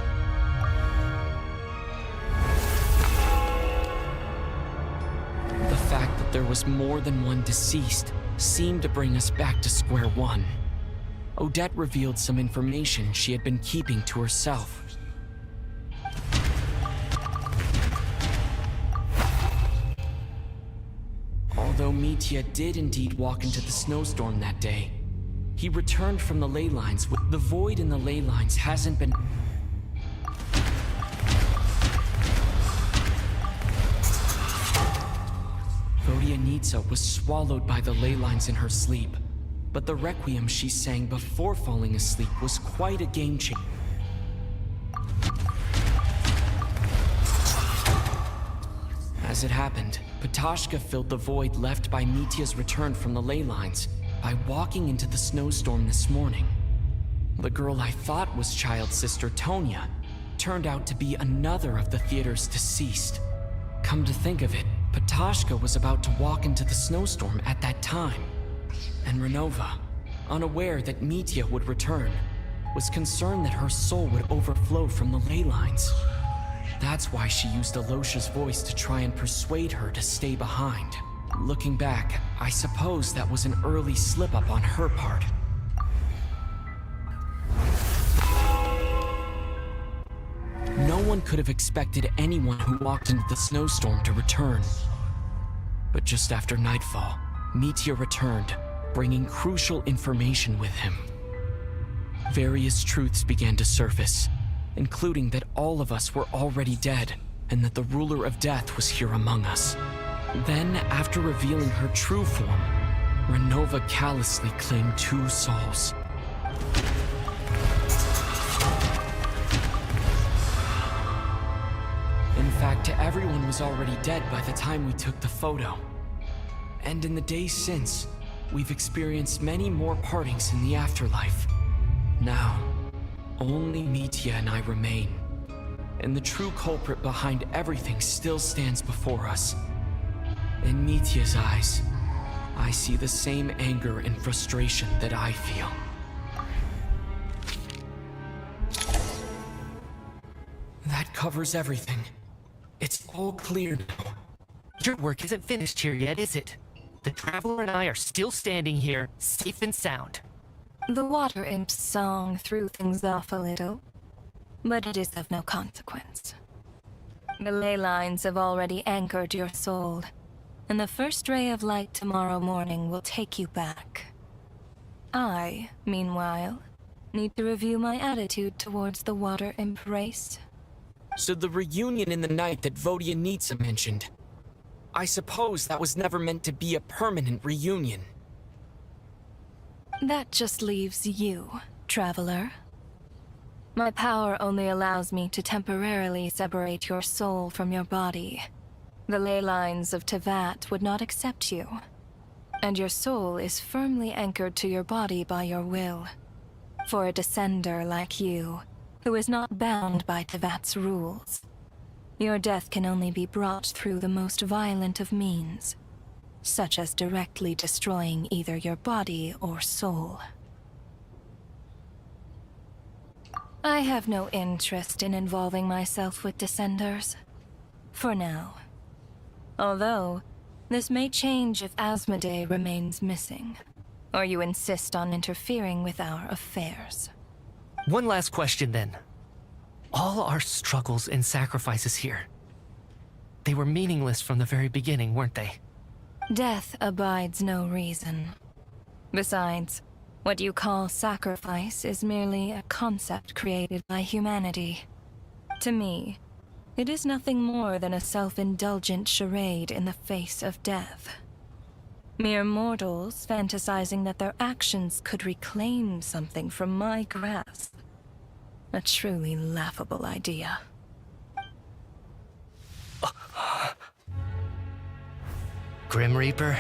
The fact that there was more than one deceased seemed to bring us back to square one. Odette revealed some information she had been keeping to herself. Although Mitya did indeed walk into the snowstorm that day, he returned from the ley lines with the void in the ley lines hasn't been... Vodyanitsa was swallowed by the ley lines in her sleep, but the requiem she sang before falling asleep was quite a game changer. As it happened, Patashka filled the void left by Mitya's return from the ley lines by walking into the snowstorm this morning. The girl I thought was child sister Tonya turned out to be another of the theater's deceased. Come to think of it, Patashka was about to walk into the snowstorm at that time. And Renova, unaware that Mitya would return, was concerned that her soul would overflow from the ley lines. That's why she used Alosha's voice to try and persuade her to stay behind. Looking back, I suppose that was an early slip-up on her part. No one could have expected anyone who walked into the snowstorm to return. But just after nightfall, Mitya returned, bringing crucial information with him. Various truths began to surface, including that all of us were already dead, and that the ruler of death was here among us. Then, after revealing her true form, Renova callously claimed 2 souls. suspect everyone was already dead by the time we took the photo. And in the days since, we've experienced many more partings in the afterlife. Now, only Mitya and I remain. And the true culprit behind everything still stands before us. In Mitya's eyes, I see the same anger and frustration that I feel. That covers everything. It's all clear now. Your work isn't finished here yet, is it? The Traveler and I are still standing here, safe and sound. The Water Imp's song threw things off a little, but it is of no consequence. The ley lines have already anchored your soul, and the first ray of light tomorrow morning will take you back. I, meanwhile, need to review my attitude towards the Water Imp race. So the reunion in the night that Vodyanitsa mentioned, I suppose that was never meant to be a permanent reunion. That just leaves you, Traveler. My power only allows me to temporarily separate your soul from your body. The ley lines of Tevat would not accept you, and your soul is firmly anchored to your body by your will. For a descender like you, who is not bound by Tevat's rules, your death can only be brought through the most violent of means, such as directly destroying either your body or soul. I have no interest in involving myself with Descenders, for now. Although, this may change if Asmodee remains missing, or you insist on interfering with our affairs. One last question then. All our struggles and sacrifices here, they were meaningless from the very beginning, weren't they? Death abides no reason. Besides, what you call sacrifice is merely a concept created by humanity. To me, it is nothing more than a self-indulgent charade in the face of death. Mere mortals fantasizing that their actions could reclaim something from my grasp. A truly laughable idea. Grim Reaper,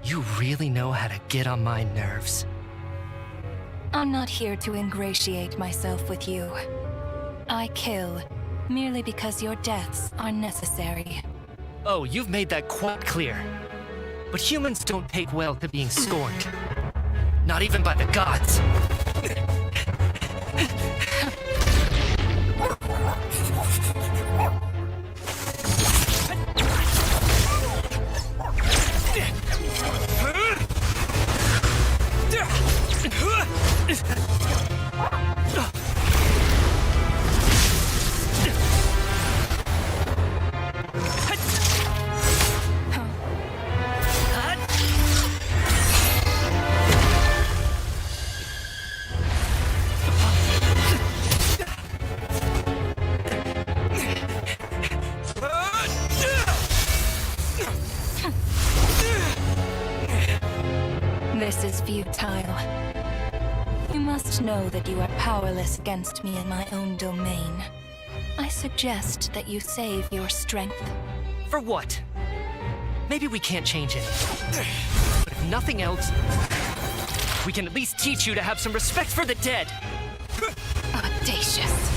you really know how to get on my nerves. I'm not here to ingratiate myself with you. I kill merely because your deaths are necessary. Oh, you've made that quite clear. But humans don't take well to being scorned. Not even by the gods. This is futile. You must know that you are powerless against me in my own domain. I suggest that you save your strength. For what? Maybe we can't change it. But if nothing else, we can at least teach you to have some respect for the dead. Audacious.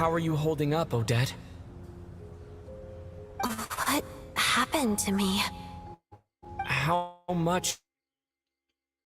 how are you holding up, Odette? What happened to me? How much